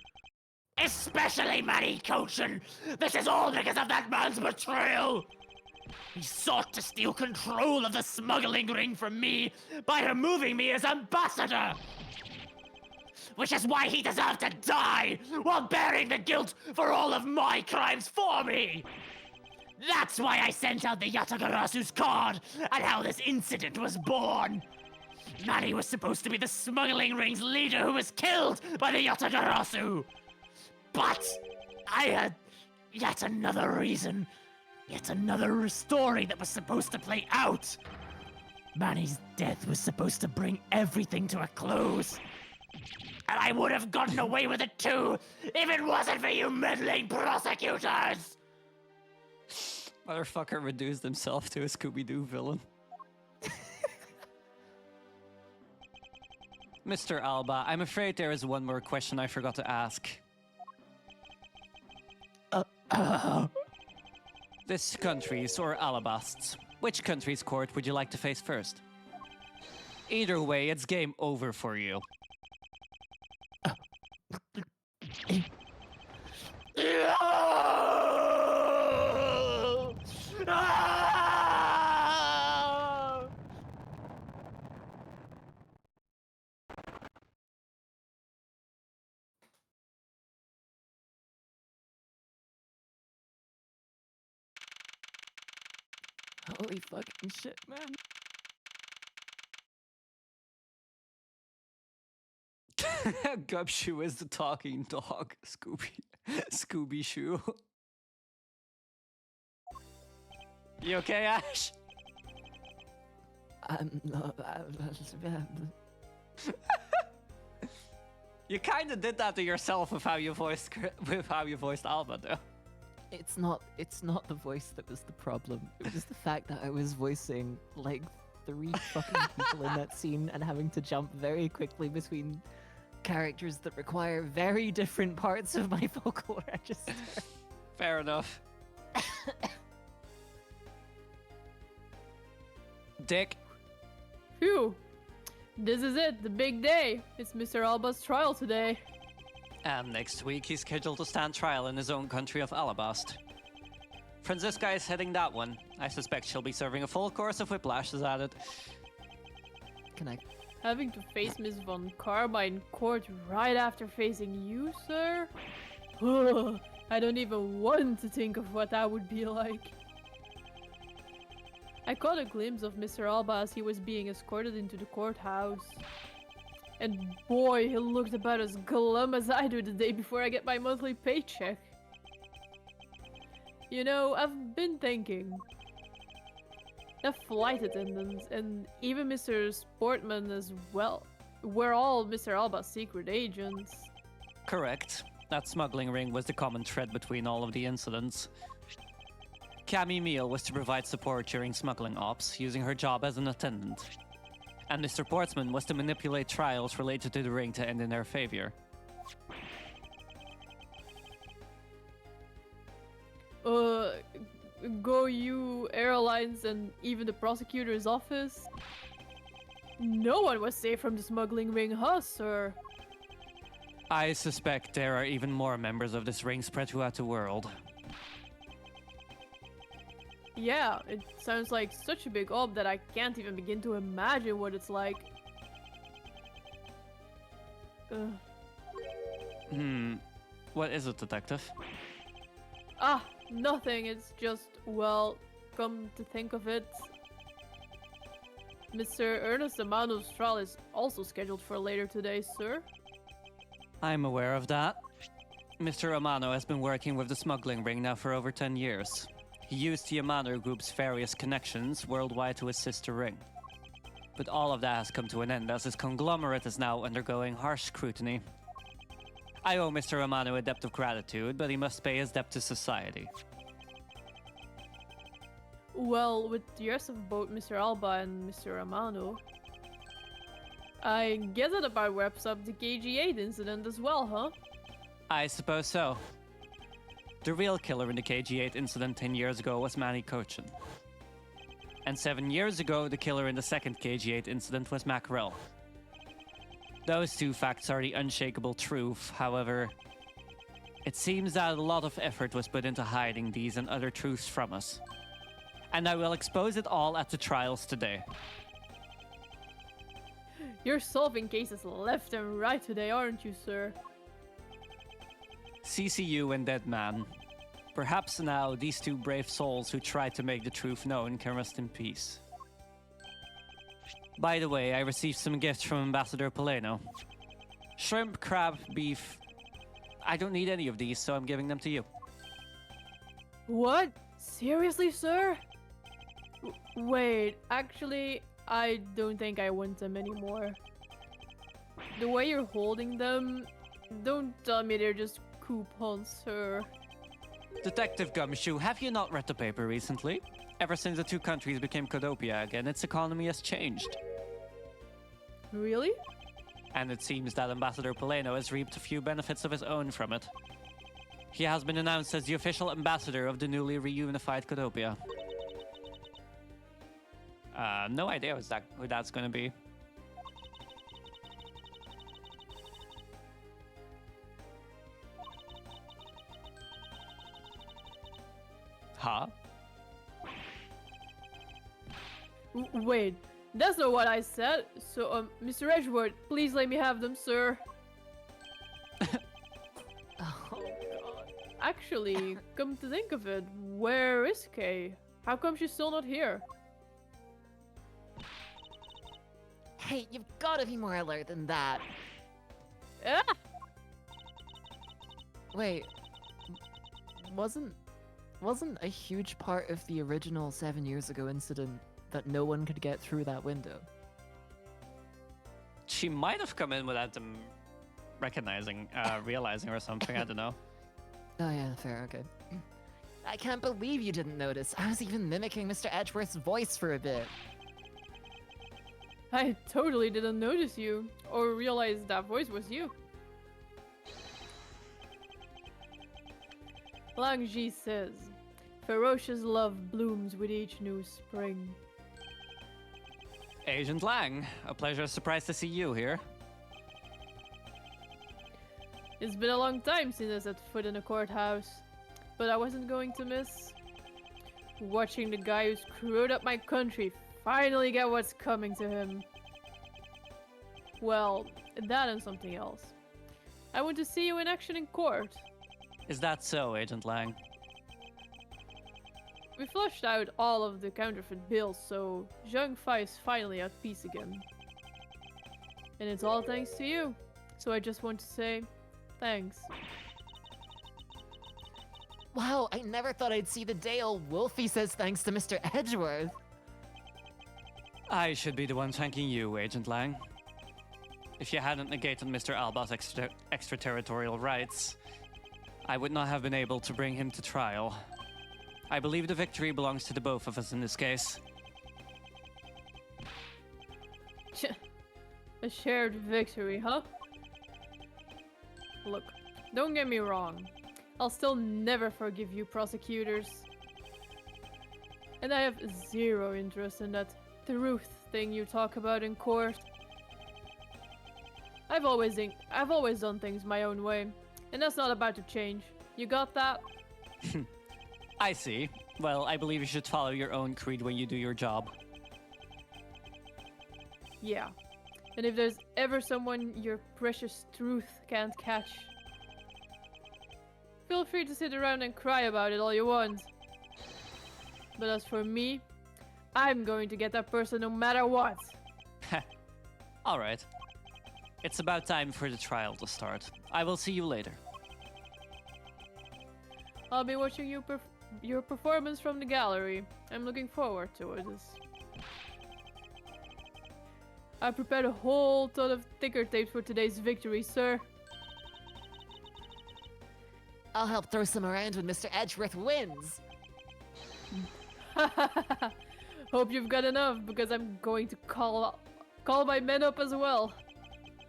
Especially Manny Cochin! This is all because of that man's betrayal! He sought to steal control of the smuggling ring from me by removing me as ambassador! Which is why he deserved to die while bearing the guilt for all of my crimes for me! That's why I sent out the Yatagarasu's card and how this incident was born! Manny was supposed to be the smuggling ring's leader who was killed by the Yatagarasu! But I had yet another reason, yet another story that was supposed to play out! Manny's death was supposed to bring everything to a close. And I would have gotten away with it too, if it wasn't for you meddling prosecutors! Motherfucker reduced himself to a Scooby-Doo villain. Mr. Alba, I'm afraid there is one more question I forgot to ask. This country's or Alabast's? Which country's court would you like to face first? Either way, it's game over for you. Holy fucking shit, man. Gumshoe is the talking dog. Scooby Shoo. You okay, Ash? I'm not. You kind of did that to yourself with how you voiced Alba, though. It's not the voice that was the problem. It was the fact that I was voicing like 3 fucking people in that scene and having to jump very quickly between characters that require very different parts of my vocal register. Fair enough. Dick. Phew. This is it, the big day. It's Mr. Alba's trial today. And next week he's scheduled to stand trial in his own country of Alabast. Franziska is heading that one. I suspect she'll be serving a full course of whiplashes at it. Can I? Having to face Miss Von Karma in court right after facing you, sir? I don't even want to think of what that would be like. I caught a glimpse of Mr. Alba as he was being escorted into the courthouse. And boy, he looked about as glum as I do the day before I get my monthly paycheck. You know, I've been thinking. The flight attendants and even Mr. Sportman as well. We're all Mr. Alba's secret agents. Correct. That smuggling ring was the common thread between all of the incidents. Cammy Meal was to provide support during smuggling ops, using her job as an attendant. And Mr. Portsman was to manipulate trials related to the ring to end in their favor. Go you, airlines, and even the prosecutor's office? No one was safe from the smuggling ring, huh, sir? I suspect there are even more members of this ring spread throughout the world. Yeah, it sounds like such a big op that I can't even begin to imagine what it's like. What is it, detective? Ah, nothing. It's just, well, come to think of it, Mr. Ernest Amano's trial is also scheduled for later today, sir. I'm aware of that. Mr. Amano has been working with the smuggling ring now for over 10 years. He used the Amano Group's various connections worldwide to assist the ring. But all of that has come to an end as his conglomerate is now undergoing harsh scrutiny. I owe Mr. Amano a debt of gratitude, but he must pay his debt to society. Well, with the rest of both Mr. Alba and Mr. Amano, I guess that about wraps up the KG8 incident as well, huh? I suppose so. The real killer in the KG8 incident 10 years ago was Manny Cochin. And 7 years ago, the killer in the second KG8 incident was Mackerel. Those two facts are the unshakable truth, however, it seems that a lot of effort was put into hiding these and other truths from us. And I will expose it all at the trials today. You're solving cases left and right today, aren't you, sir? CCU and Dead Man. Perhaps now these two brave souls who tried to make the truth known can rest in peace. By the way, I received some gifts from Ambassador Poleno. Shrimp, crab, beef. I don't need any of these, so I'm giving them to you. What? Seriously, sir? Wait, actually, I don't think I want them anymore. The way you're holding them, don't tell me they're just coupons, sir. Detective Gumshoe, have you not read the paper recently? Ever since the two countries became Codopia again, its economy has changed. Really? and it seems that Ambassador Poleno has reaped a few benefits of his own from it. He has been announced as the official ambassador of the newly reunified Codopia. No idea who that's gonna be. Huh? Wait, that's not what I said. So, Mr. Edgeworth, please let me have them, sir. Oh, God. Actually, come to think of it, where is Kay? How come she's still not here? Hey, you've gotta be more alert than that. Ah! Wait, wasn't a huge part of the original 7 years ago incident that no one could get through that window? She might have come in without them realizing or something, I don't know. Oh yeah, fair, okay. I can't believe you didn't notice. I was even mimicking Mr. Edgeworth's voice for a bit. I totally didn't notice you, or realize that voice was you. Lang Ji says, ferocious love blooms with each new spring. Agent Lang, a pleasure, surprised to see you here. It's been a long time since I set foot in a courthouse, but I wasn't going to miss watching the guy who screwed up my country finally get what's coming to him. Well, that and something else. I want to see you in action in court. Is that so, Agent Lang? We flushed out all of the counterfeit bills, so Zhang Fai is finally at peace again. And it's all thanks to you. So I just want to say, thanks. Wow, I never thought I'd see the day old Wolfie says thanks to Mr. Edgeworth. I should be the one thanking you, Agent Lang. If you hadn't negated Mr. Alba's extraterritorial rights, I would not have been able to bring him to trial. I believe the victory belongs to the both of us in this case. A shared victory, huh? Look, don't get me wrong. I'll still never forgive you, prosecutors. And I have zero interest in that truth thing you talk about in court. I've always done things my own way, and that's not about to change. You got that? I see. Well, I believe you should follow your own creed when you do your job. Yeah. And if there's ever someone your precious truth can't catch, feel free to sit around and cry about it all you want. But as for me, I'm going to get that person no matter what. Alright. It's about time for the trial to start. I will see you later. I'll be watching your performance from the gallery. I'm looking forward to it. I prepared a whole ton of ticker tapes for today's victory, sir. I'll help throw some around when Mr. Edgeworth wins. Hope you've got enough, because I'm going to call my men up as well.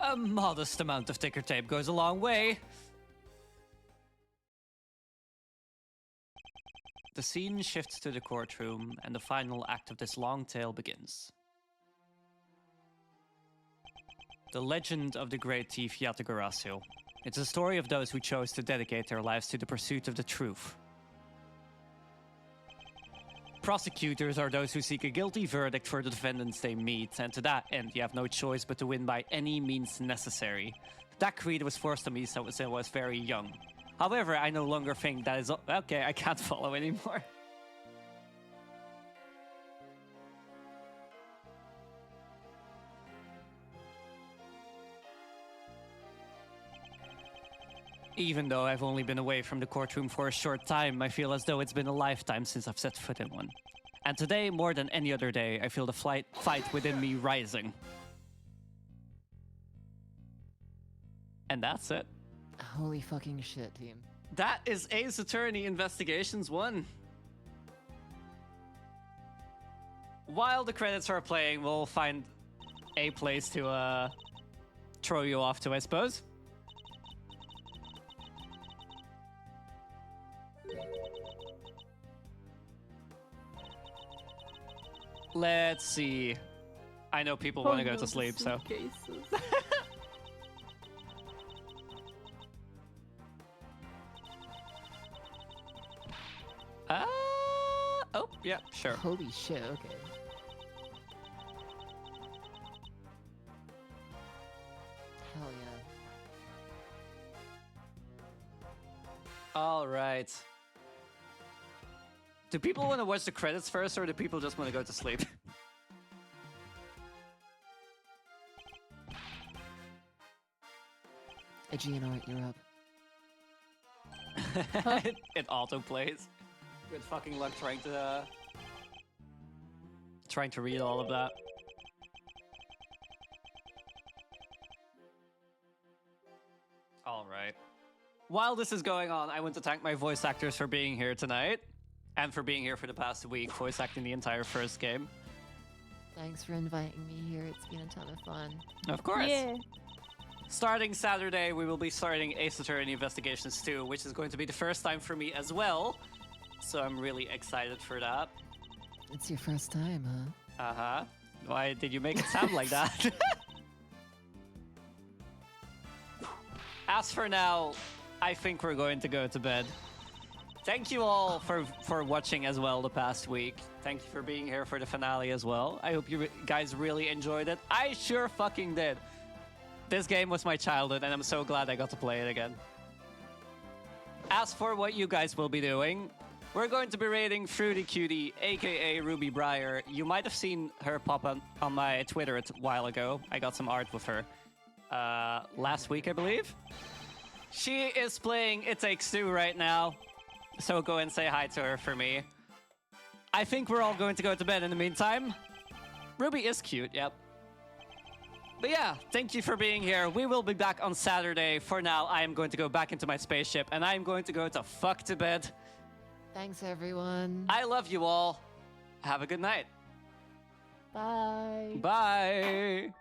A modest amount of ticker tape goes a long way. The scene shifts to the courtroom, and the final act of this long tale begins. The legend of the great thief Yatagarasu. It's a story of those who chose to dedicate their lives to the pursuit of the truth. Prosecutors are those who seek a guilty verdict for the defendants they meet, and to that end, you have no choice but to win by any means necessary. That creed was forced on me since I was very young. However, I no longer think that is... Okay, I can't follow anymore. Even though I've only been away from the courtroom for a short time, I feel as though it's been a lifetime since I've set foot in one. And today, more than any other day, I feel the fight within me rising. And that's it. Holy fucking shit, team. That is Ace Attorney Investigations 1. While the credits are playing, we'll find a place to throw you off to, I suppose. Let's see. I know people want to go to sleep, so. Suitcases. Oh, yeah, sure. Holy shit, okay. Hell yeah. All right. Do people want to watch the credits first, or do people just want to go to sleep? Aegean, you're up. It auto plays. Good fucking luck trying to read all of that. All right. While this is going on, I want to thank my voice actors for being here tonight and for being here for the past week, voice acting the entire first game. Thanks for inviting me here. It's been a ton of fun. Of course. Yeah. Starting Saturday, we will be starting Ace Attorney Investigations 2, which is going to be the first time for me as well. So I'm really excited for that. It's your first time, huh? Uh-huh. Why did you make it sound like that? As for now, I think we're going to go to bed. Thank you all for watching as well the past week. Thank you for being here for the finale as well. I hope you guys really enjoyed it. I sure fucking did. This game was my childhood, and I'm so glad I got to play it again. As for what you guys will be doing, we're going to be raiding Fruity Cutie, aka Ruby Briar. You might have seen her pop on my Twitter a while ago. I got some art with her last week, I believe. She is playing It Takes Two right now, so go and say hi to her for me. I think we're all going to go to bed in the meantime. Ruby is cute, yep. But yeah, thank you for being here. We will be back on Saturday. For now, I am going to go back into my spaceship, and I am going to go to fuck to bed. Thanks, everyone. I love you all. Have a good night. Bye. Bye.